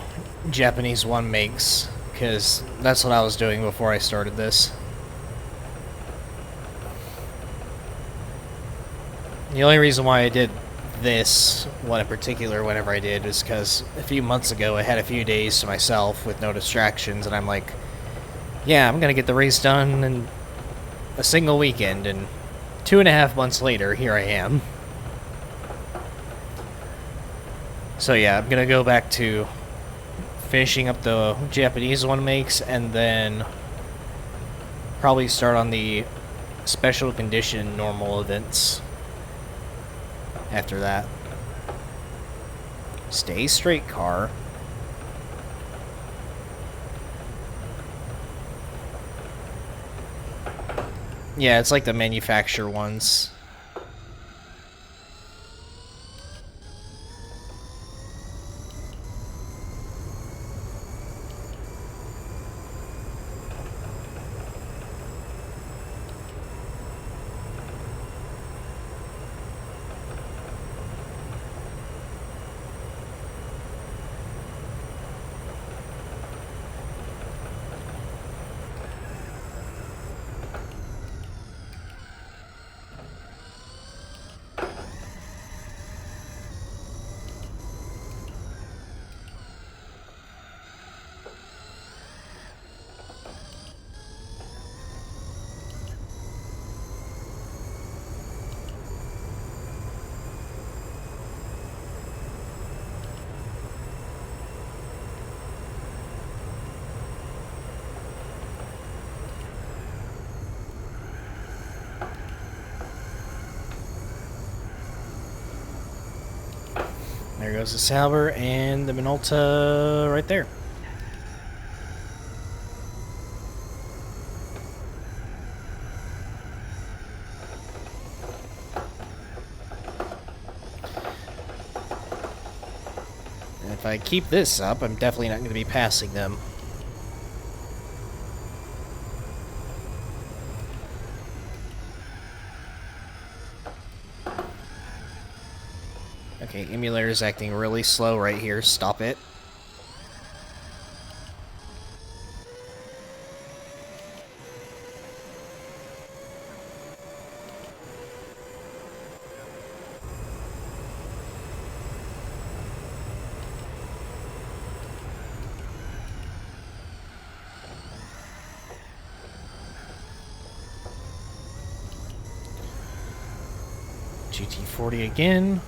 Japanese one makes, because that's what I was doing before I started this. The only reason why I did this one in particular whenever I did is because a few months ago I had a few days to myself with no distractions, and I'm like, yeah, I'm gonna get the race done in a single weekend, and 2.5 months later, here I am. So yeah, I'm gonna go back to finishing up the Japanese one makes, and then probably start on the special condition normal events after that. Stay straight, car. Yeah, it's like the manufacturer ones. There goes the Sauber and the Minolta right there. I keep this up, I'm definitely not going to be passing them. Okay, Emulator is acting really slow right here. Stop it. GT40 again.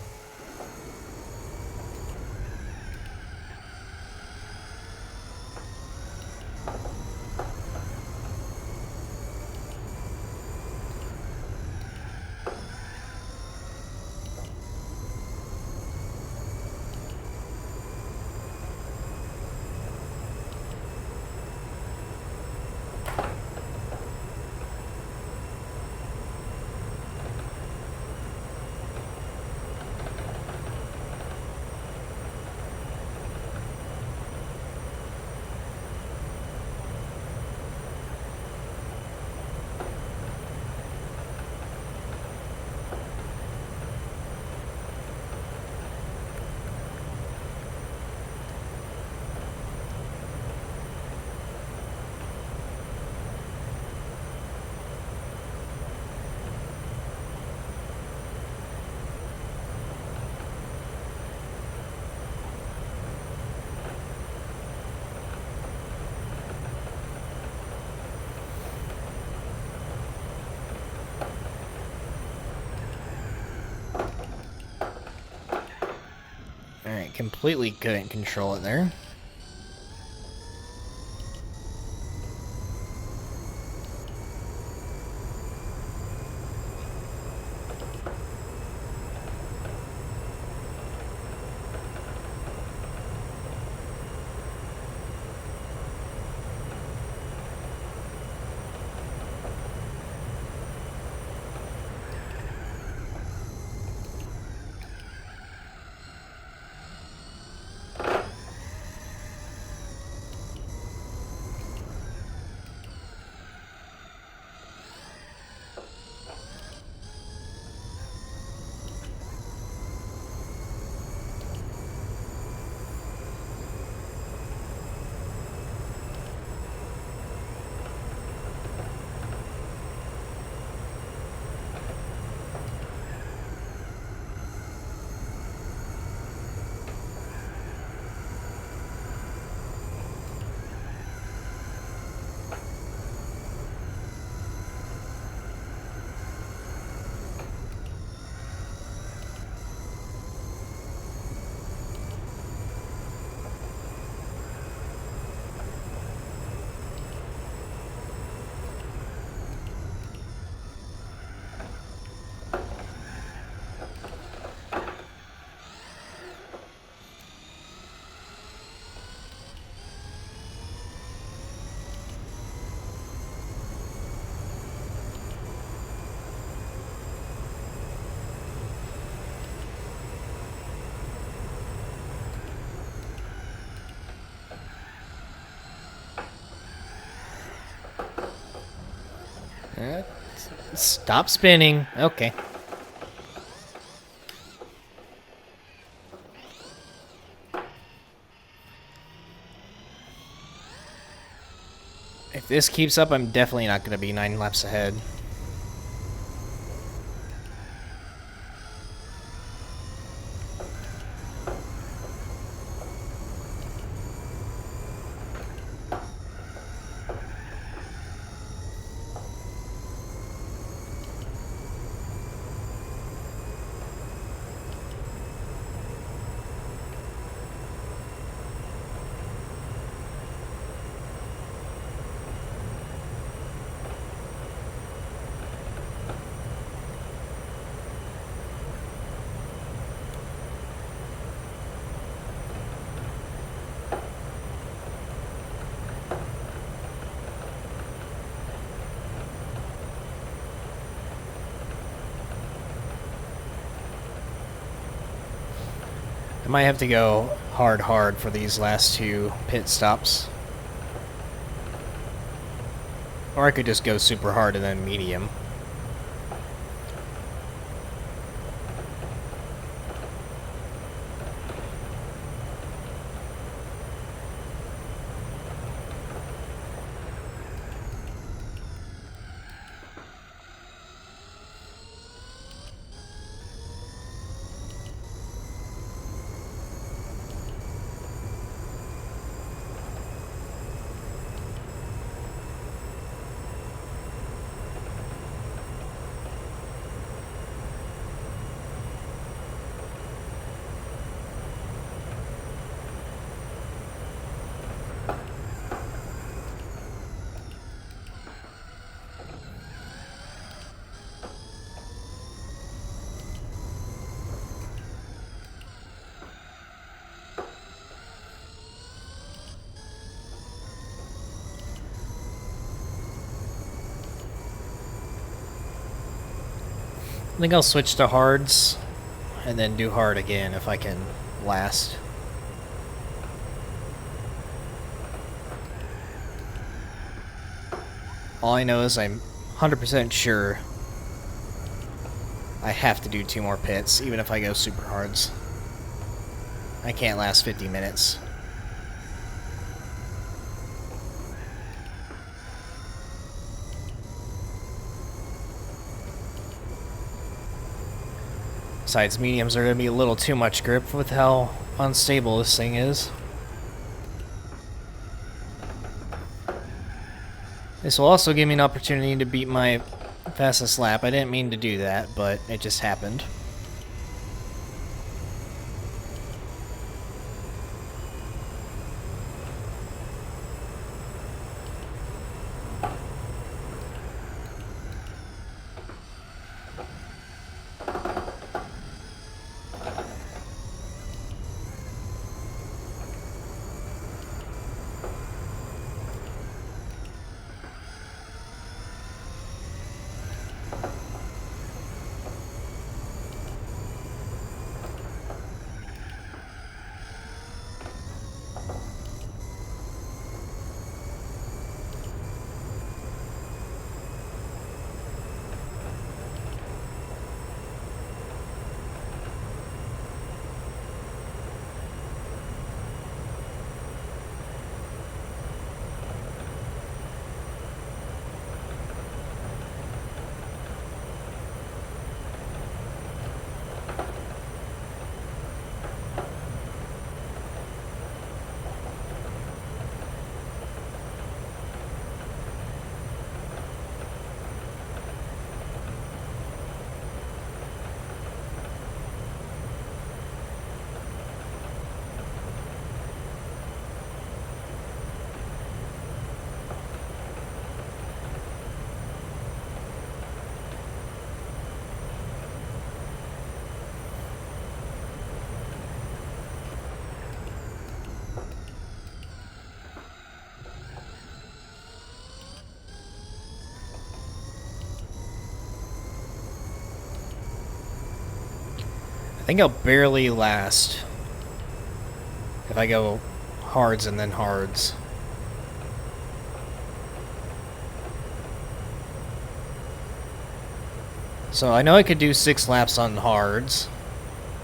Alright, completely couldn't control it there. Stop spinning. Okay. If this keeps up, I'm definitely not going to be 9 laps ahead. I might have to go hard for these last two pit stops. Or I could just go super hard and then medium. I think I'll switch to hards and then do hard again if I can last. All I know is I'm 100% sure I have to do 2 more pits, even if I go super hards. I can't last 50 minutes. Besides, mediums are going to be a little too much grip with how unstable this thing is. This will also give me an opportunity to beat my fastest lap. I didn't mean to do that, but it just happened. I think I'll barely last if I go hards and then hards. So I know I could do 6 laps on hards,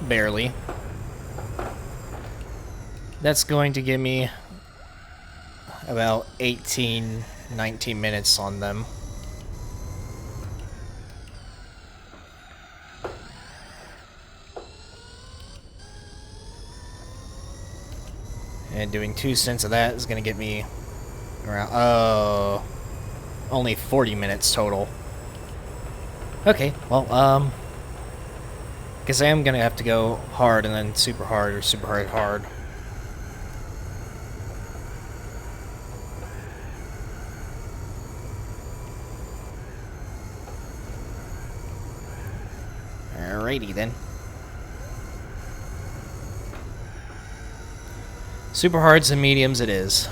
barely. That's going to give me about 18, 19 minutes on them. And doing 2 cents of that is going to get me around, only 40 minutes total. Okay, well, guess I am going to have to go hard and then super hard or super hard hard. Alrighty then. Super hards and mediums it is.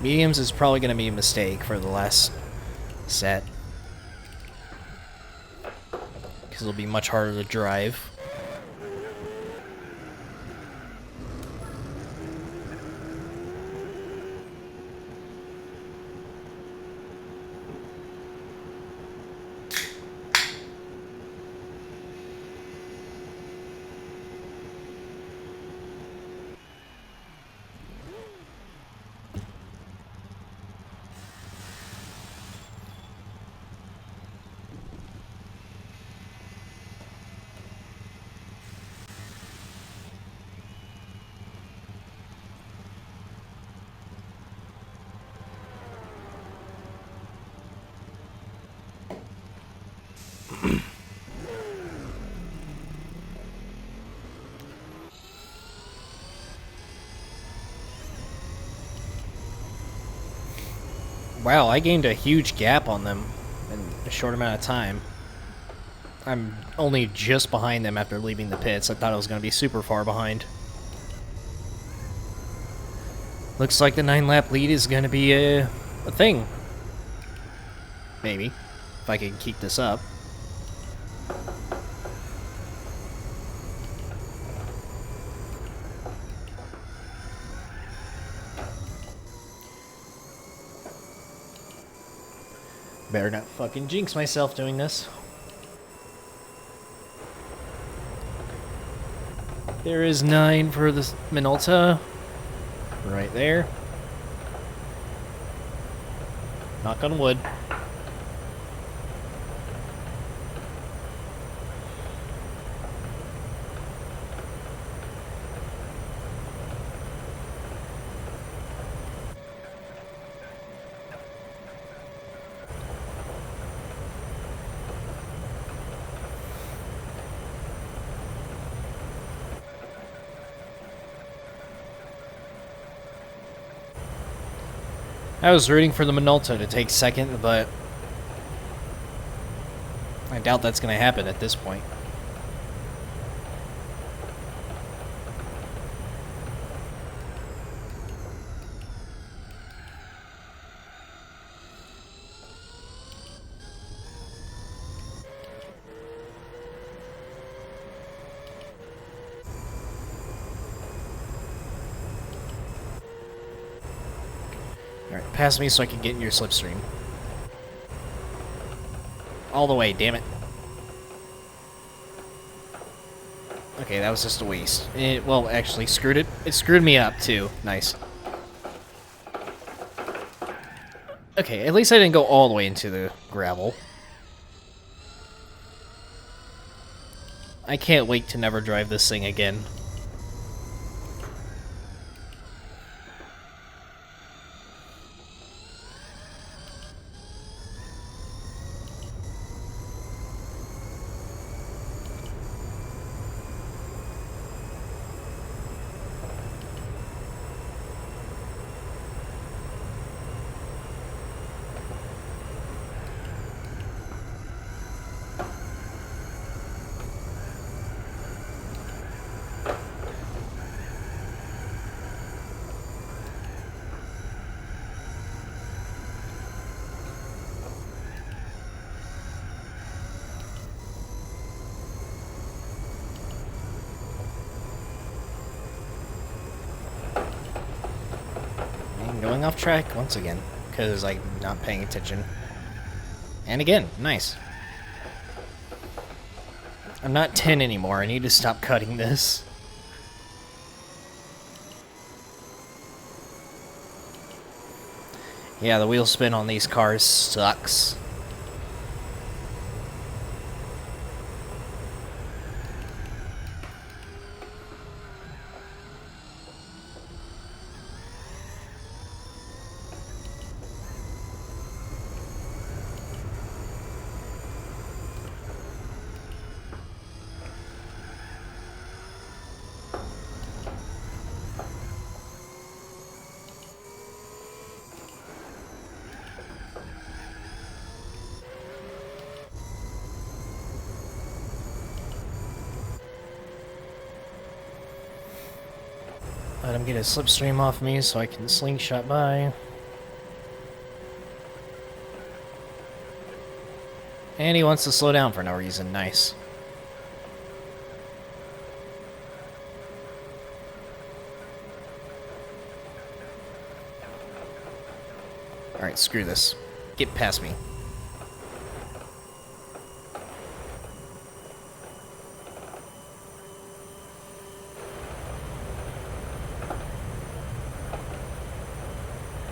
Mediums is probably going to be a mistake for the last set. because it'll be much harder to drive. Wow, I gained a huge gap on them in a short amount of time. I'm only just behind them after leaving the pits. I thought I was going to be super far behind. Looks like the 9-lap lead is going to be a thing. Maybe, if I can keep this up. Better not fucking jinx myself doing this. There is 9 for the Minolta. Right there. Knock on wood. I was rooting for the Minolta to take second, but I doubt that's going to happen at this point. Alright, pass me so I can get in your slipstream. All the way, damn it. Okay, that was just a waste. Well, actually, screwed it. It screwed me up, too. Nice. Okay, at least I didn't go all the way into the gravel. I can't wait to never drive this thing again. Going off track once again, because I'm not paying attention. And again, nice. I'm not 10 anymore, I need to stop cutting this. Yeah, the wheel spin on these cars sucks. Let him get his slipstream off me so I can slingshot by. And he wants to slow down for no reason. Nice. Alright, screw this. Get past me.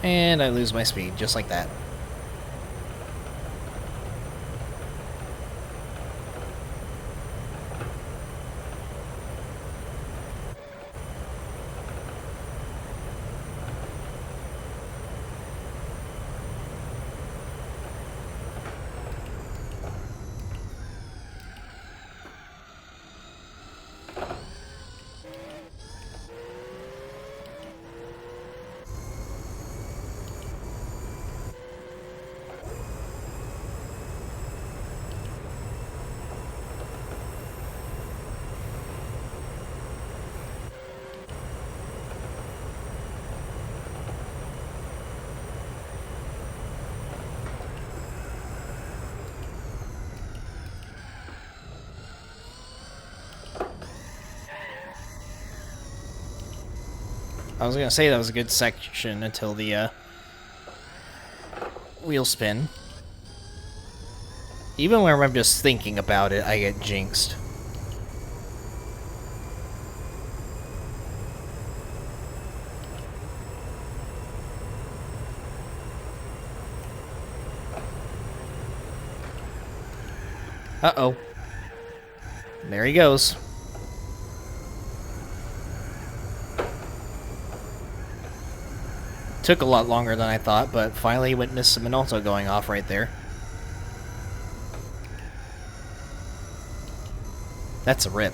And I lose my speed, just like that. I was gonna say that was a good section until the wheel spin. Even when I'm just thinking about it, I get jinxed. Uh-oh. There he goes. Took a lot longer than I thought, but finally witnessed some Minolta going off right there. That's a rip.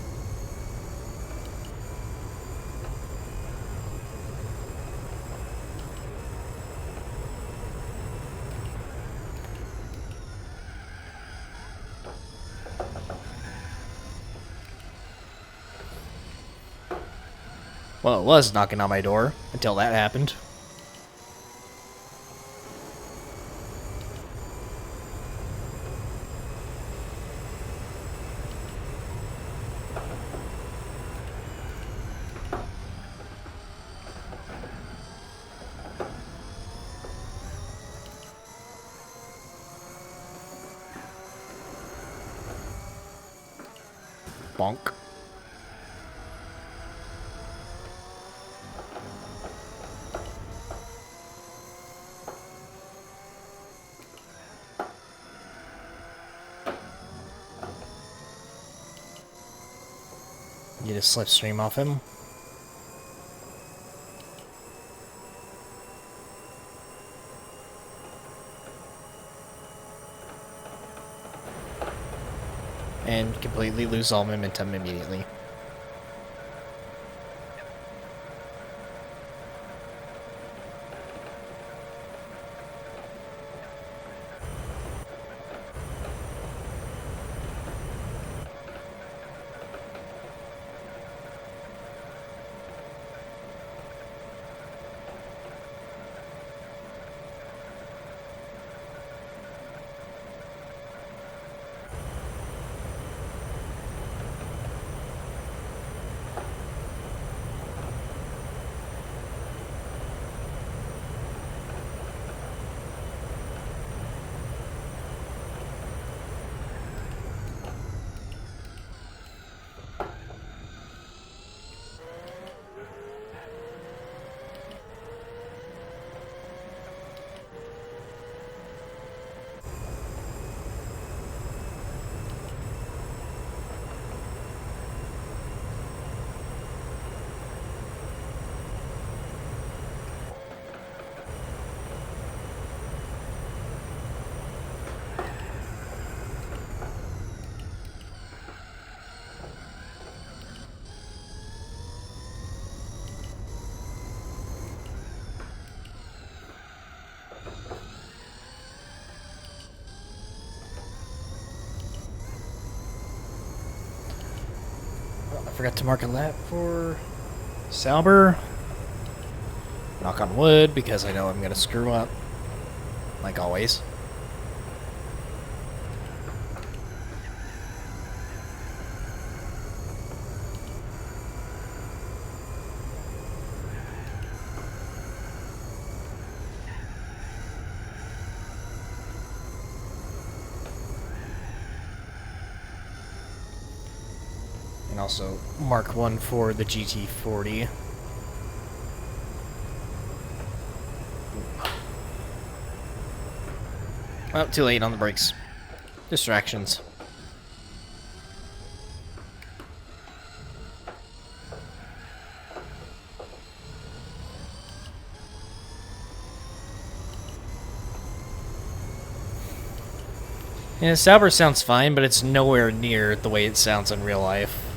Well, it was knocking on my door until that happened. Bonk. Get a slipstream off him. And completely lose all momentum immediately. I forgot to mark a lap for Sauber. Knock on wood, because I know I'm going to screw up, like always. also mark one for the GT40. Oh, too late on the brakes. Distractions. Yeah, Sauber sounds fine, but it's nowhere near the way it sounds in real life.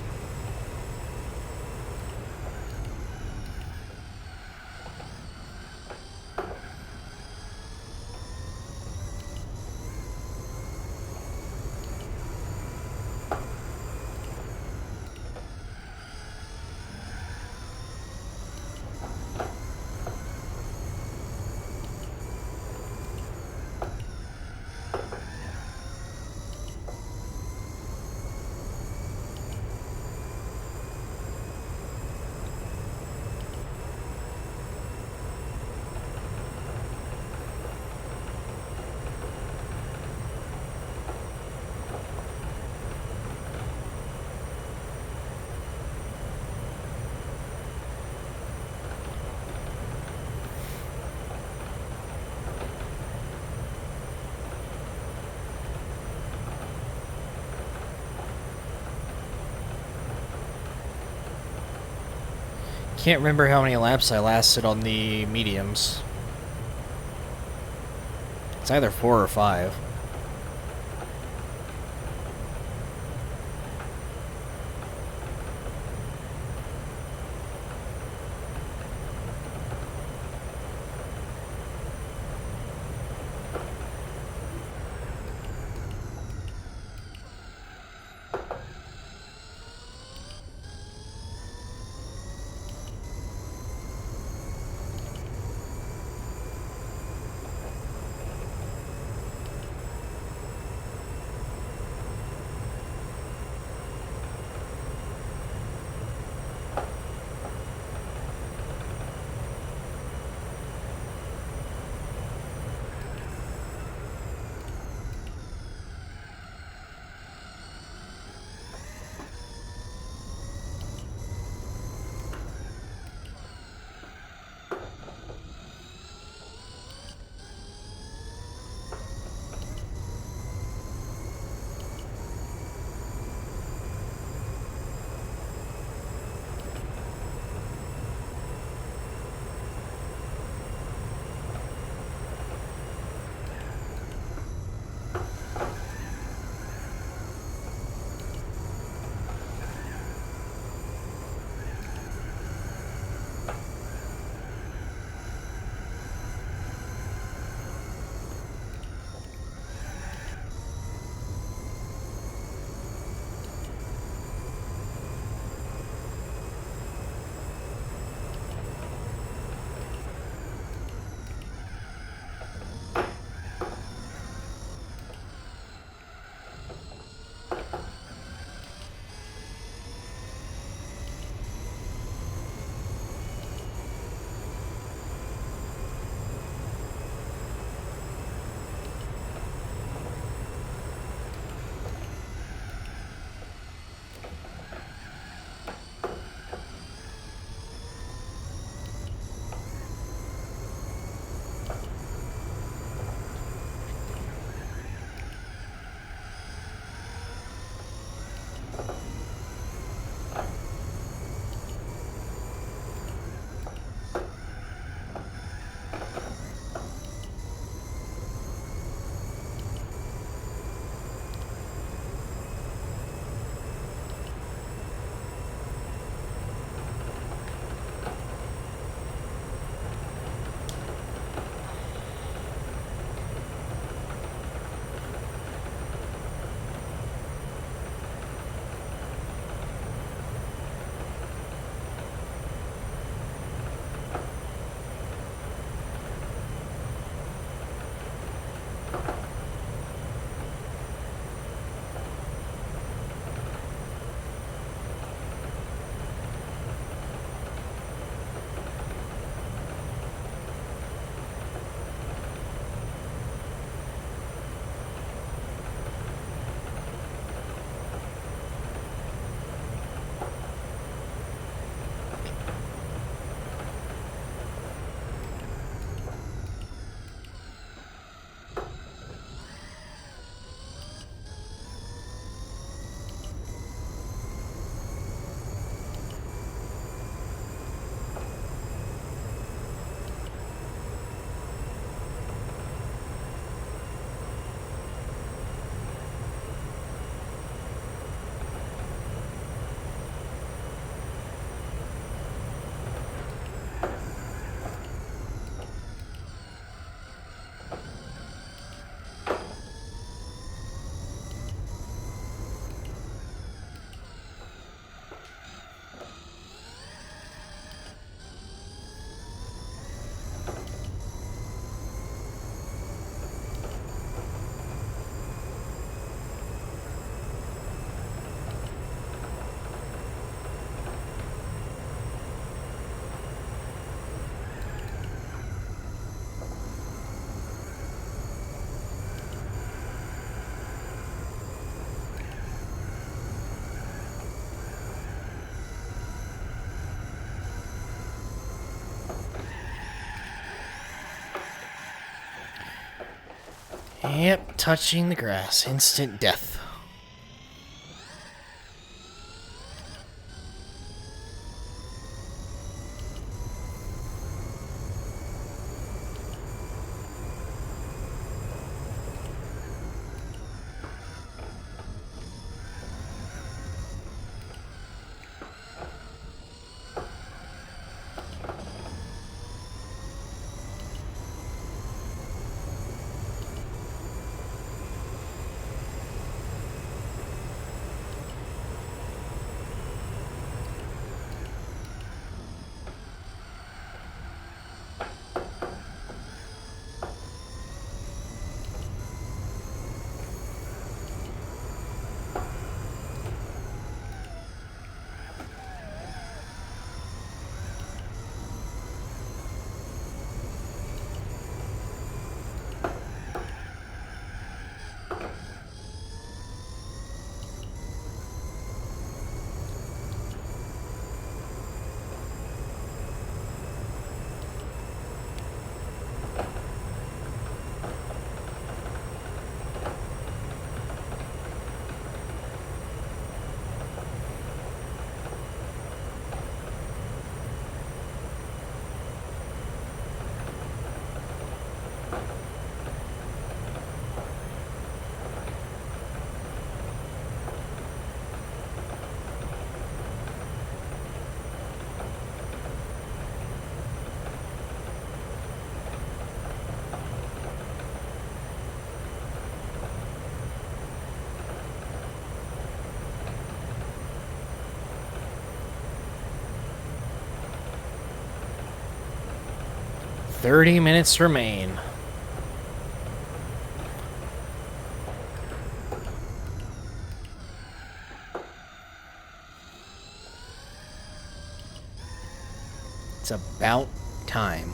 Can't remember how many laps I lasted on the mediums. It's either 4 or 5. Yep, touching the grass. Instant death. "30 minutes remain." It's about time.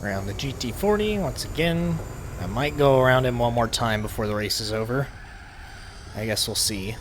Around the GT40 once again. I might go around him one more time before the race is over. I guess we'll see.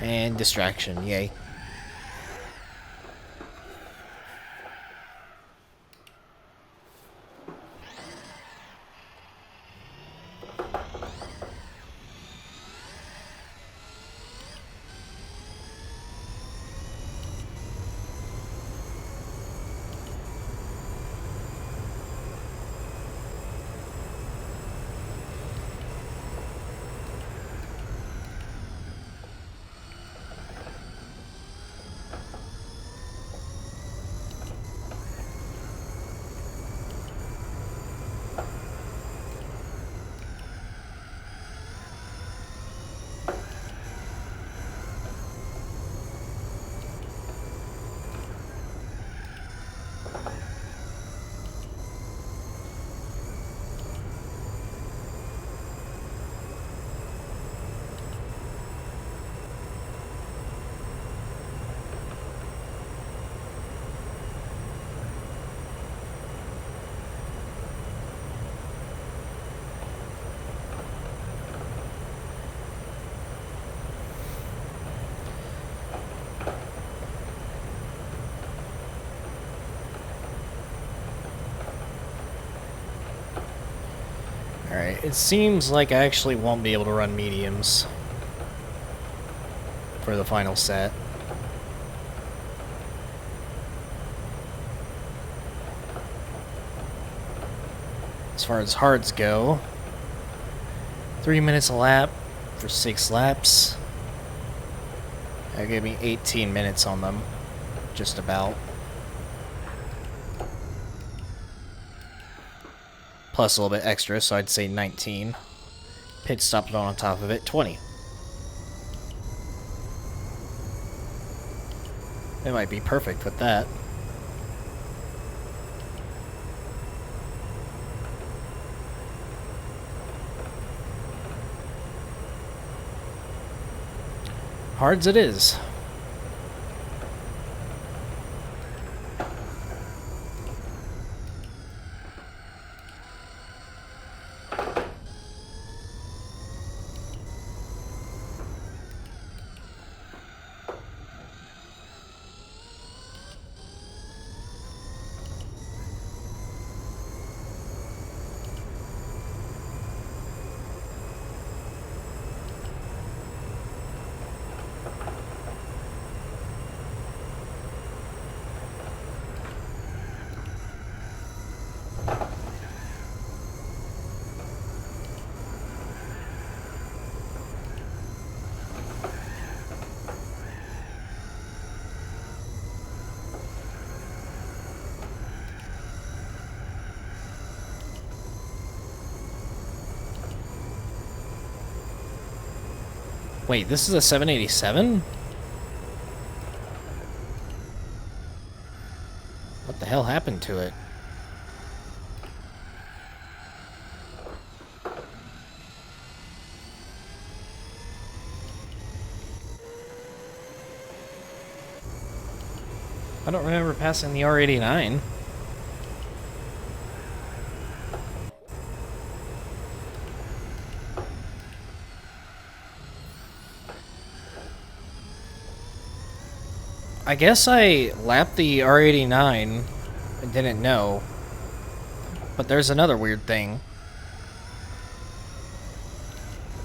And distraction, yay. Alright, it seems like I actually won't be able to run mediums for the final set. As far as hards go, 3 minutes a lap for 6 laps. That gave me 18 minutes on them, just about. Plus a little bit extra, so I'd say 19. Pit stopped on top of it, 20. It might be perfect with that. Hards it is. Wait, this is a 787? What the hell happened to it? I don't remember passing the R89. I guess I lapped the R89 and didn't know. But there's another weird thing.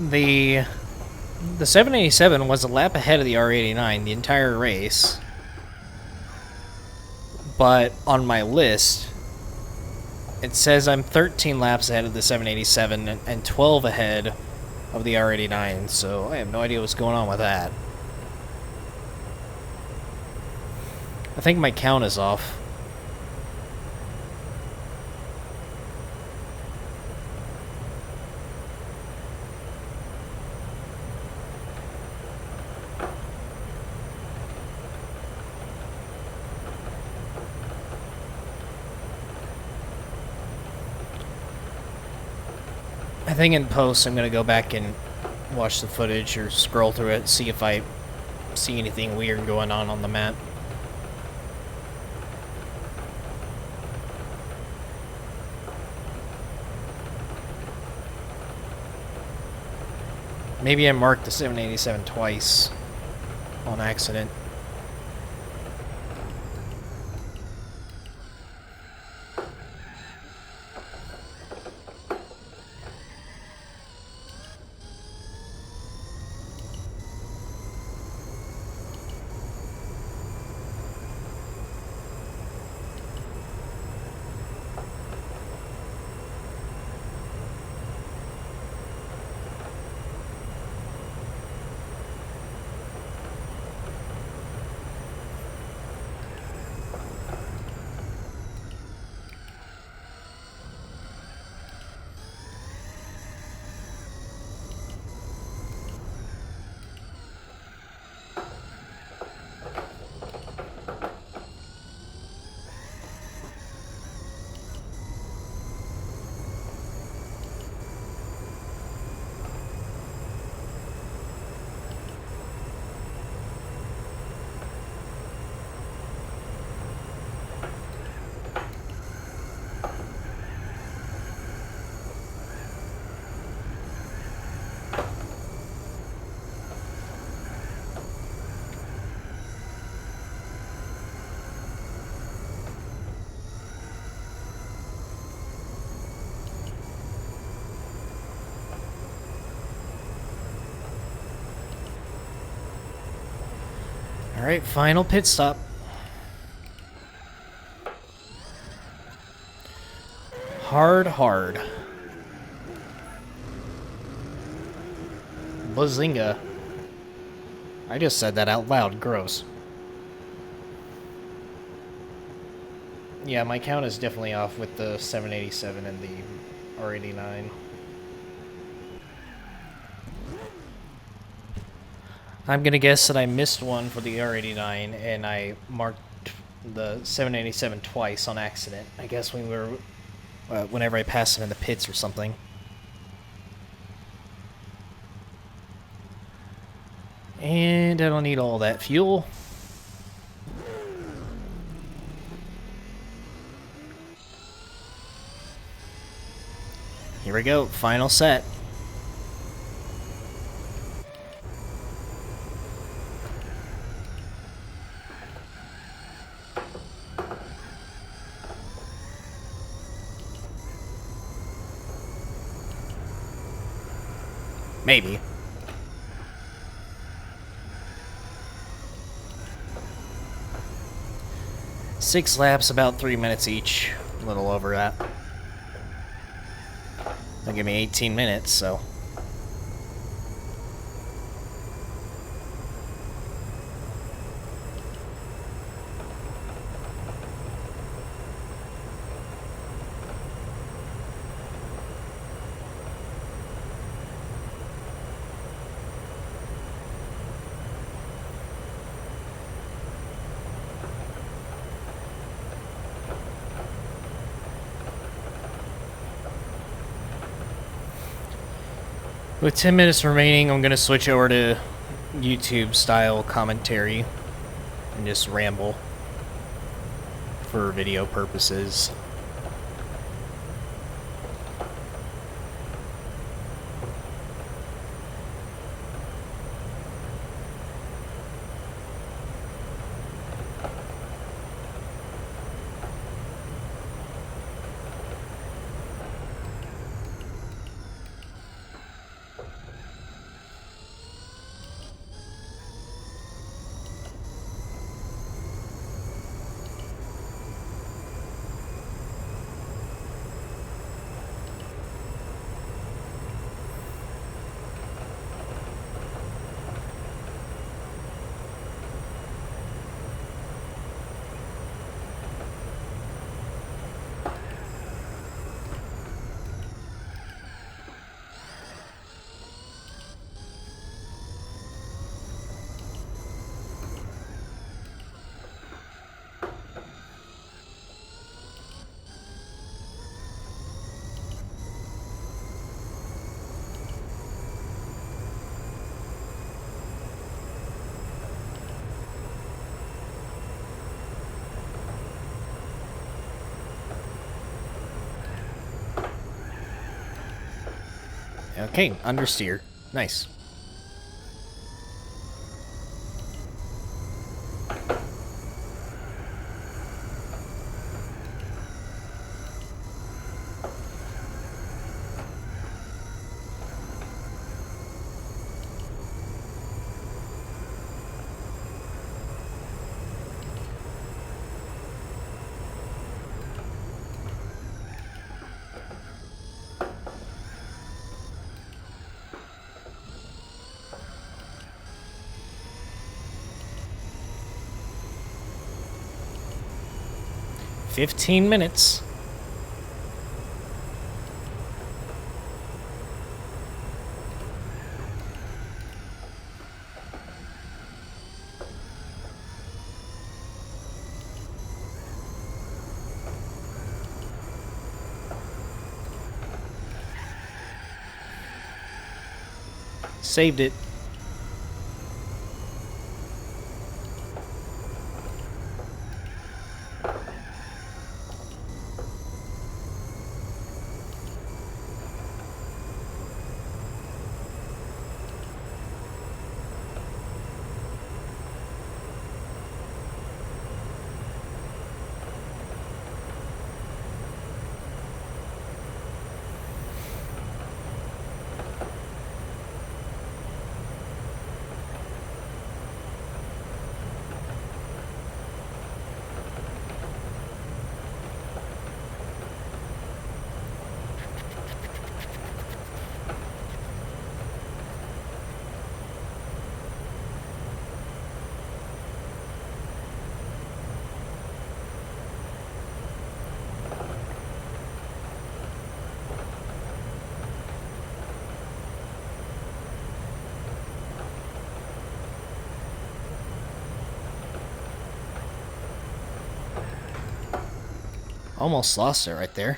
The 787 was a lap ahead of the R89 the entire race. But on my list, it says I'm 13 laps ahead of the 787 and 12 ahead of the R89, so I have no idea what's going on with that. I think my count is off. I think in post I'm going to go back and watch the footage or scroll through it, see if I see anything weird going on the map. Maybe I marked the 787 twice. on accident. Alright, final pit stop. Hard. Bazinga. I just said that out loud. Gross. Yeah, my count is definitely off with the 787 and the R89. I'm gonna guess that I missed one for the R89 and I marked the 787 twice on accident. I guess when we were, whenever I passed it in the pits or something. And I don't need all that fuel. Here we go, final set. Maybe. Six laps, about 3 minutes each. A little over that. That'll give me 18 minutes, so. With 10 minutes remaining, I'm going to switch over to YouTube-style commentary and just ramble for video purposes. Okay, understeer. Nice. 15 minutes. Saved it. Almost lost it right there.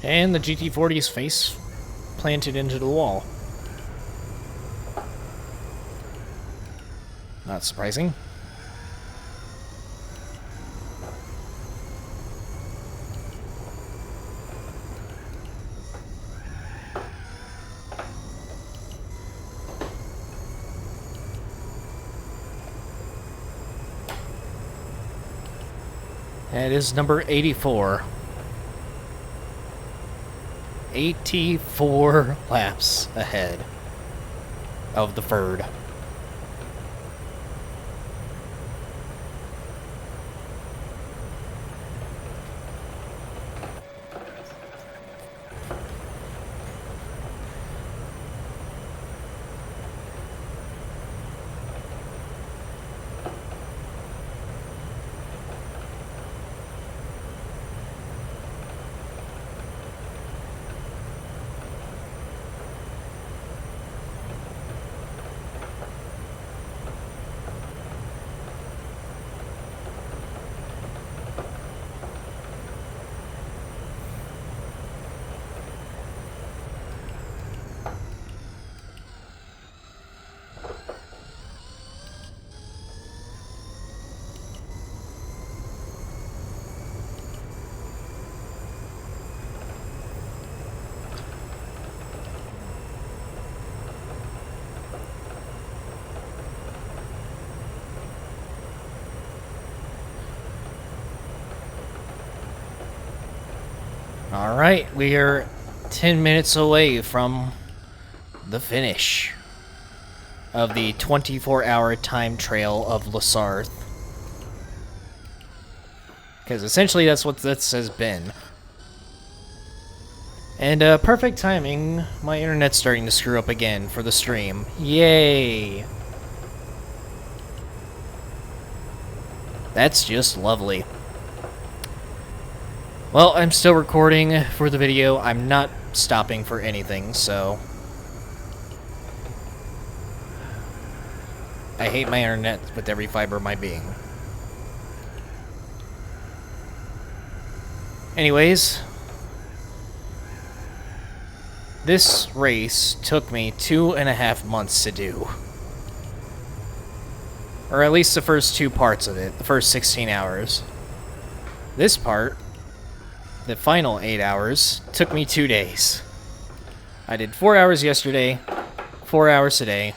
And the GT40's face planted into the wall. Not surprising. That is number 84. 84 laps ahead of the Ferd. Alright, we are 10 minutes away from the finish of the 24-hour time trail of Sarthe. Because essentially that's what this has been. And perfect timing, my internet's starting to screw up again for the stream. Yay! That's just lovely. Well, I'm still recording for the video. I'm not stopping for anything, so... I hate my internet with every fiber of my being. Anyways... This race took me 2.5 months to do. Or at least the first 2 parts of it, the first 16 hours. This part, the final 8 hours, took me 2 days. I did 4 hours yesterday, 4 hours today.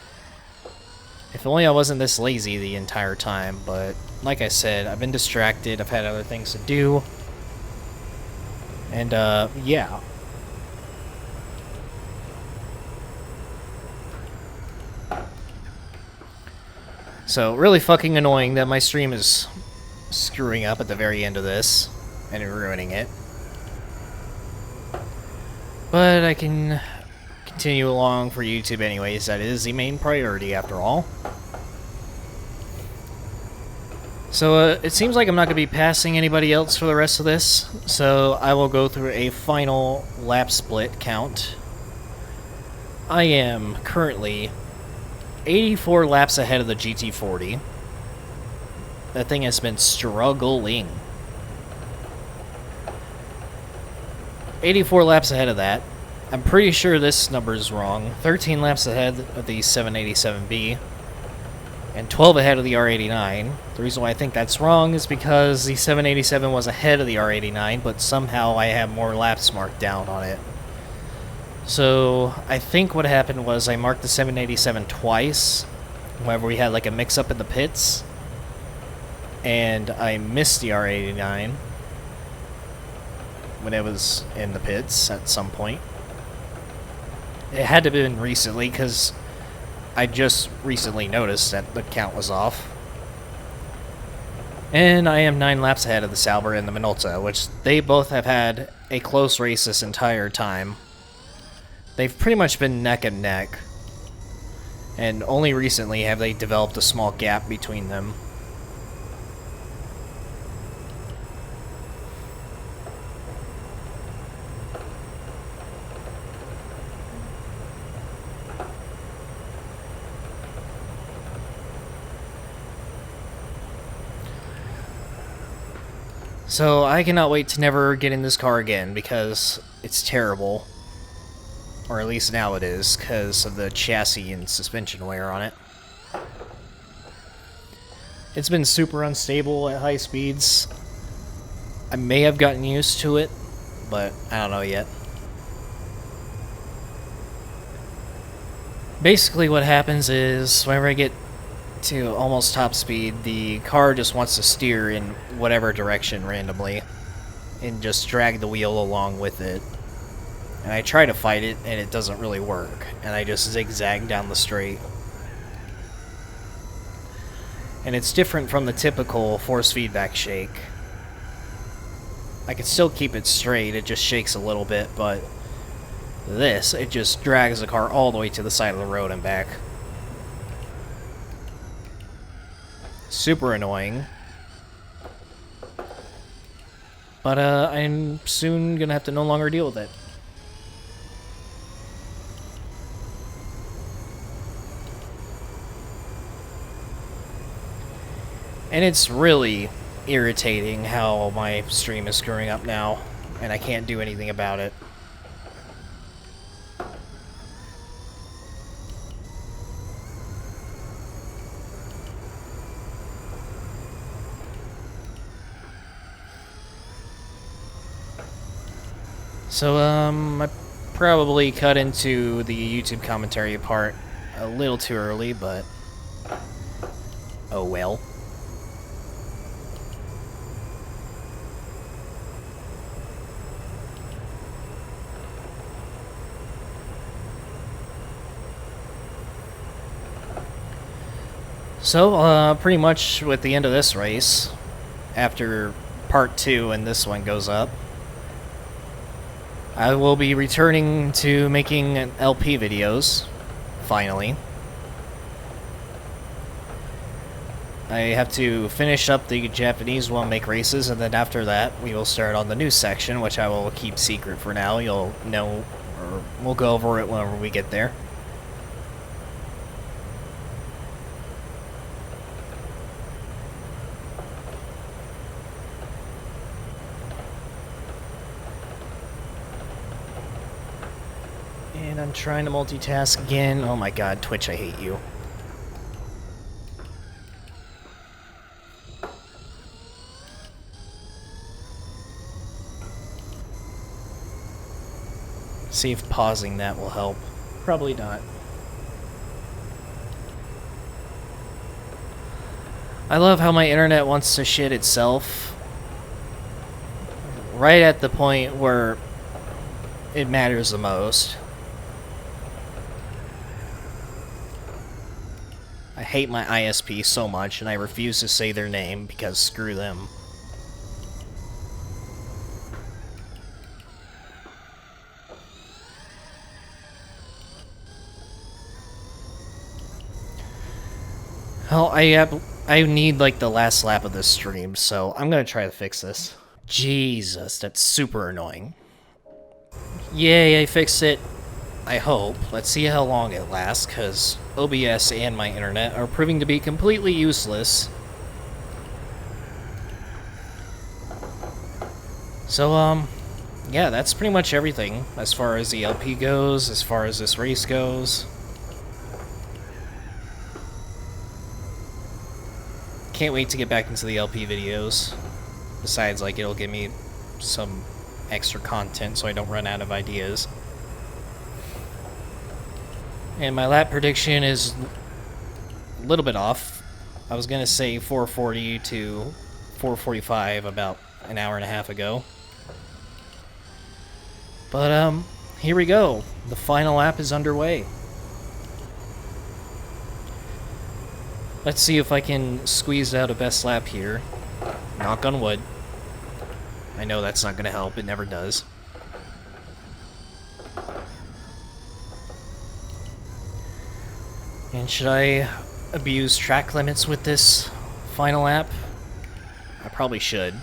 If only I wasn't this lazy the entire time, but like I said, I've been distracted, I've had other things to do. And, yeah. So, really fucking annoying that my stream is screwing up at the very end of this and ruining it. But I can continue along for YouTube anyways. That is the main priority after all. So, it seems like I'm not going to be passing anybody else for the rest of this. So, I will go through a final lap split count. I am currently 84 laps ahead of the GT40. That thing has been struggling. 84 laps ahead of that. I'm pretty sure this number is wrong. 13 laps ahead of the 787B. And 12 ahead of the R89. The reason why I think that's wrong is because the 787 was ahead of the R89, but somehow I have more laps marked down on it. So, I think what happened was I marked the 787 twice, whenever we had like a mix-up in the pits, and I missed the R89 when it was in the pits at some point. It had to have been recently, because I just recently noticed that the count was off. And I am 9 laps ahead of the Sauber and the Minolta, which they both have had a close race this entire time. They've pretty much been neck and neck, and only recently have they developed a small gap between them. So I cannot wait to never get in this car again, because it's terrible. Or at least now it is, because of the chassis and suspension wear on it. It's been super unstable at high speeds. I may have gotten used to it, but I don't know yet. Basically what happens is, whenever I get to almost top speed, the car just wants to steer in whatever direction randomly, and just drag the wheel along with it. And I try to fight it, and it doesn't really work. And I just zigzag down the straight. And it's different from the typical force feedback shake. I can still keep it straight, it just shakes a little bit, but this, it just drags the car all the way to the side of the road and back. Super annoying. But I'm soon gonna have to no longer deal with it. And it's really irritating how my stream is screwing up now, and I can't do anything about it. So, I probably cut into the YouTube commentary part a little too early, but oh well. So, pretty much with the end of this race, after part 2 and this one goes up, I will be returning to making LP videos, finally. I have to finish up the Japanese one, make races, and then after that we will start on the new section, which I will keep secret for now. You'll know, or we'll go over it whenever we get there. And I'm trying to multitask again. Oh my god, Twitch, I hate you. See if pausing that will help. Probably not. I love how my internet wants to shit itself right at the point where it matters the most. I hate my ISP so much, and I refuse to say their name because screw them. Well, I need like the last lap of this stream, so I'm gonna try to fix this. Jesus, that's super annoying. Yay, I fixed it. I hope. Let's see how long it lasts, because OBS and my internet are proving to be completely useless. So, yeah, that's pretty much everything as far as the LP goes, as far as this race goes. Can't wait to get back into the LP videos. Besides, like, it'll give me some extra content so I don't run out of ideas. And my lap prediction is a little bit off. I was gonna say 440 to 445 about an hour and a half ago. But, here we go. The final lap is underway. Let's see if I can squeeze out a best lap here. Knock on wood. I know that's not gonna help, it never does. And should I abuse track limits with this final lap? I probably should.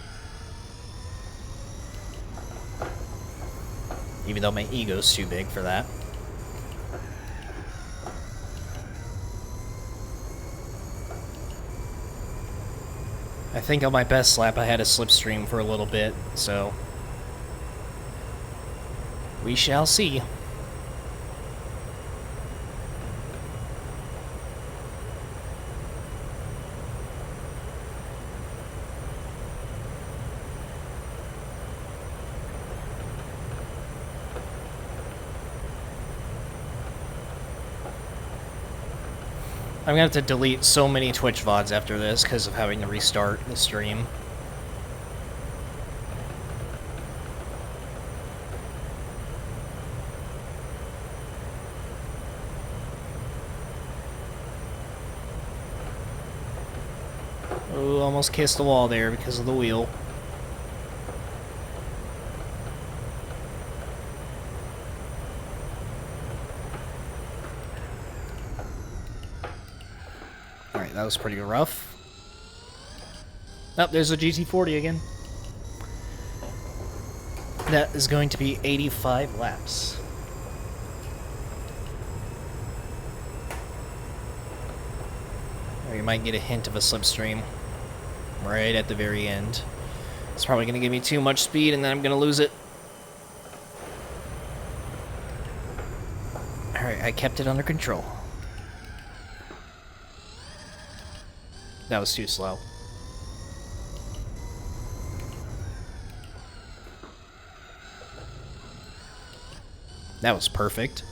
Even though my ego's too big for that. I think on my best lap I had a slipstream for a little bit, so we shall see. I'm gonna have to delete so many Twitch VODs after this because of having to restart the stream. Oh, almost kissed the wall there because of the wheel. Alright, that was pretty rough. Oh, there's a GT40 again. That is going to be 85 laps. Or you might get a hint of a slipstream right at the very end. It's probably going to give me too much speed and then I'm going to lose it. Alright, I kept it under control. That was too slow. That was perfect.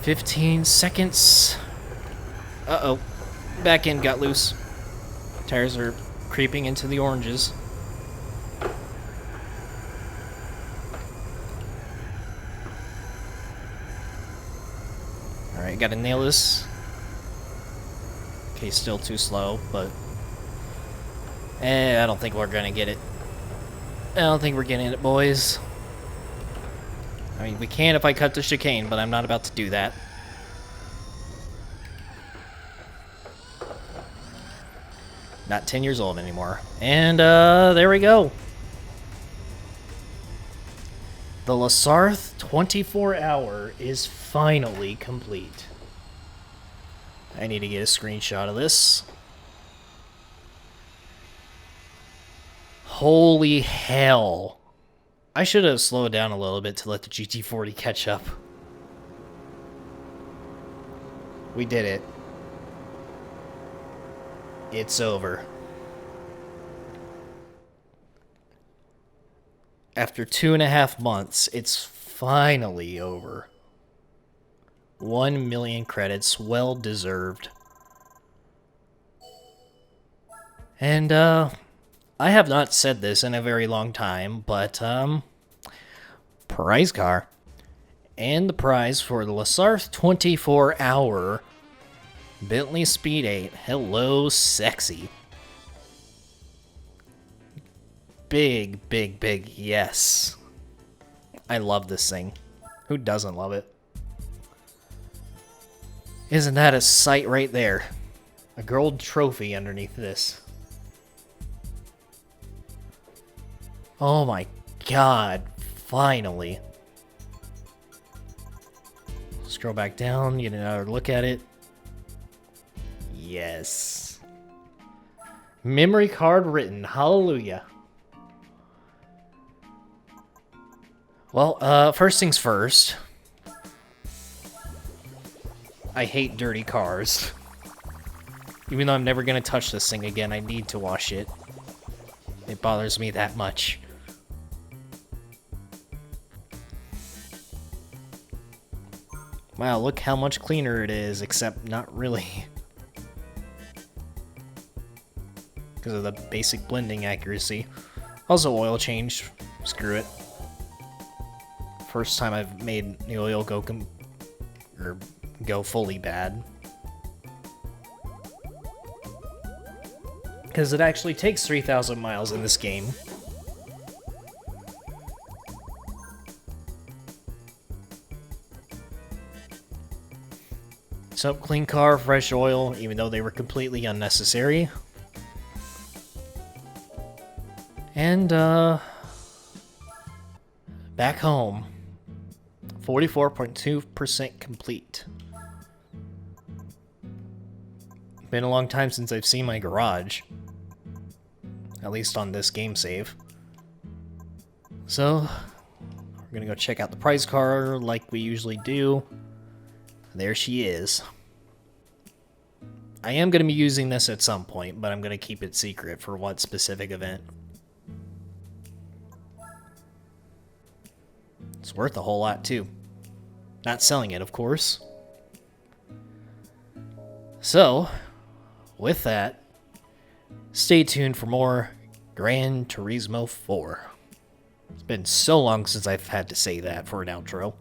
"15 seconds. Uh-oh. Back end got loose. Tires are creeping into the oranges. Alright, gotta nail this. Okay, still too slow, but... I don't think we're gonna get it. I don't think we're getting it, boys. I mean, we can if I cut the chicane, but I'm not about to do that. Not 10 years old anymore. And, there we go. The Sarthe 24-hour is finally complete. I need to get a screenshot of this. Holy hell. I should have slowed down a little bit to let the GT40 catch up. We did it. It's over. After 2.5 months, it's finally over. 1 million credits, well deserved. And, I have not said this in a very long time, but, prize car. And the prize for the Sarthe 24-hour Bentley Speed 8. Hello, sexy. Big, big, big yes. I love this thing. Who doesn't love it? Isn't that a sight right there? A gold trophy underneath this. Oh my god, finally. Scroll back down, get another look at it. Yes. Memory card written, hallelujah. Well, first things first. I hate dirty cars. Even though I'm never gonna touch this thing again, I need to wash it. It bothers me that much. Wow, look how much cleaner it is, except not really. Because of the basic blending accuracy. Also oil change. Screw it. First time I've made the oil go fully bad. Because it actually takes 3,000 miles in this game. So, clean car, fresh oil, even though they were completely unnecessary. And, back home. 44.2% complete. Been a long time since I've seen my garage. At least on this game save. So, we're gonna go check out the prize car like we usually do. There she is. I am gonna be using this at some point, but I'm gonna keep it secret for what specific event. It's worth a whole lot, too. Not selling it, of course. So, with that, stay tuned for more Gran Turismo 4. It's been so long since I've had to say that for an outro.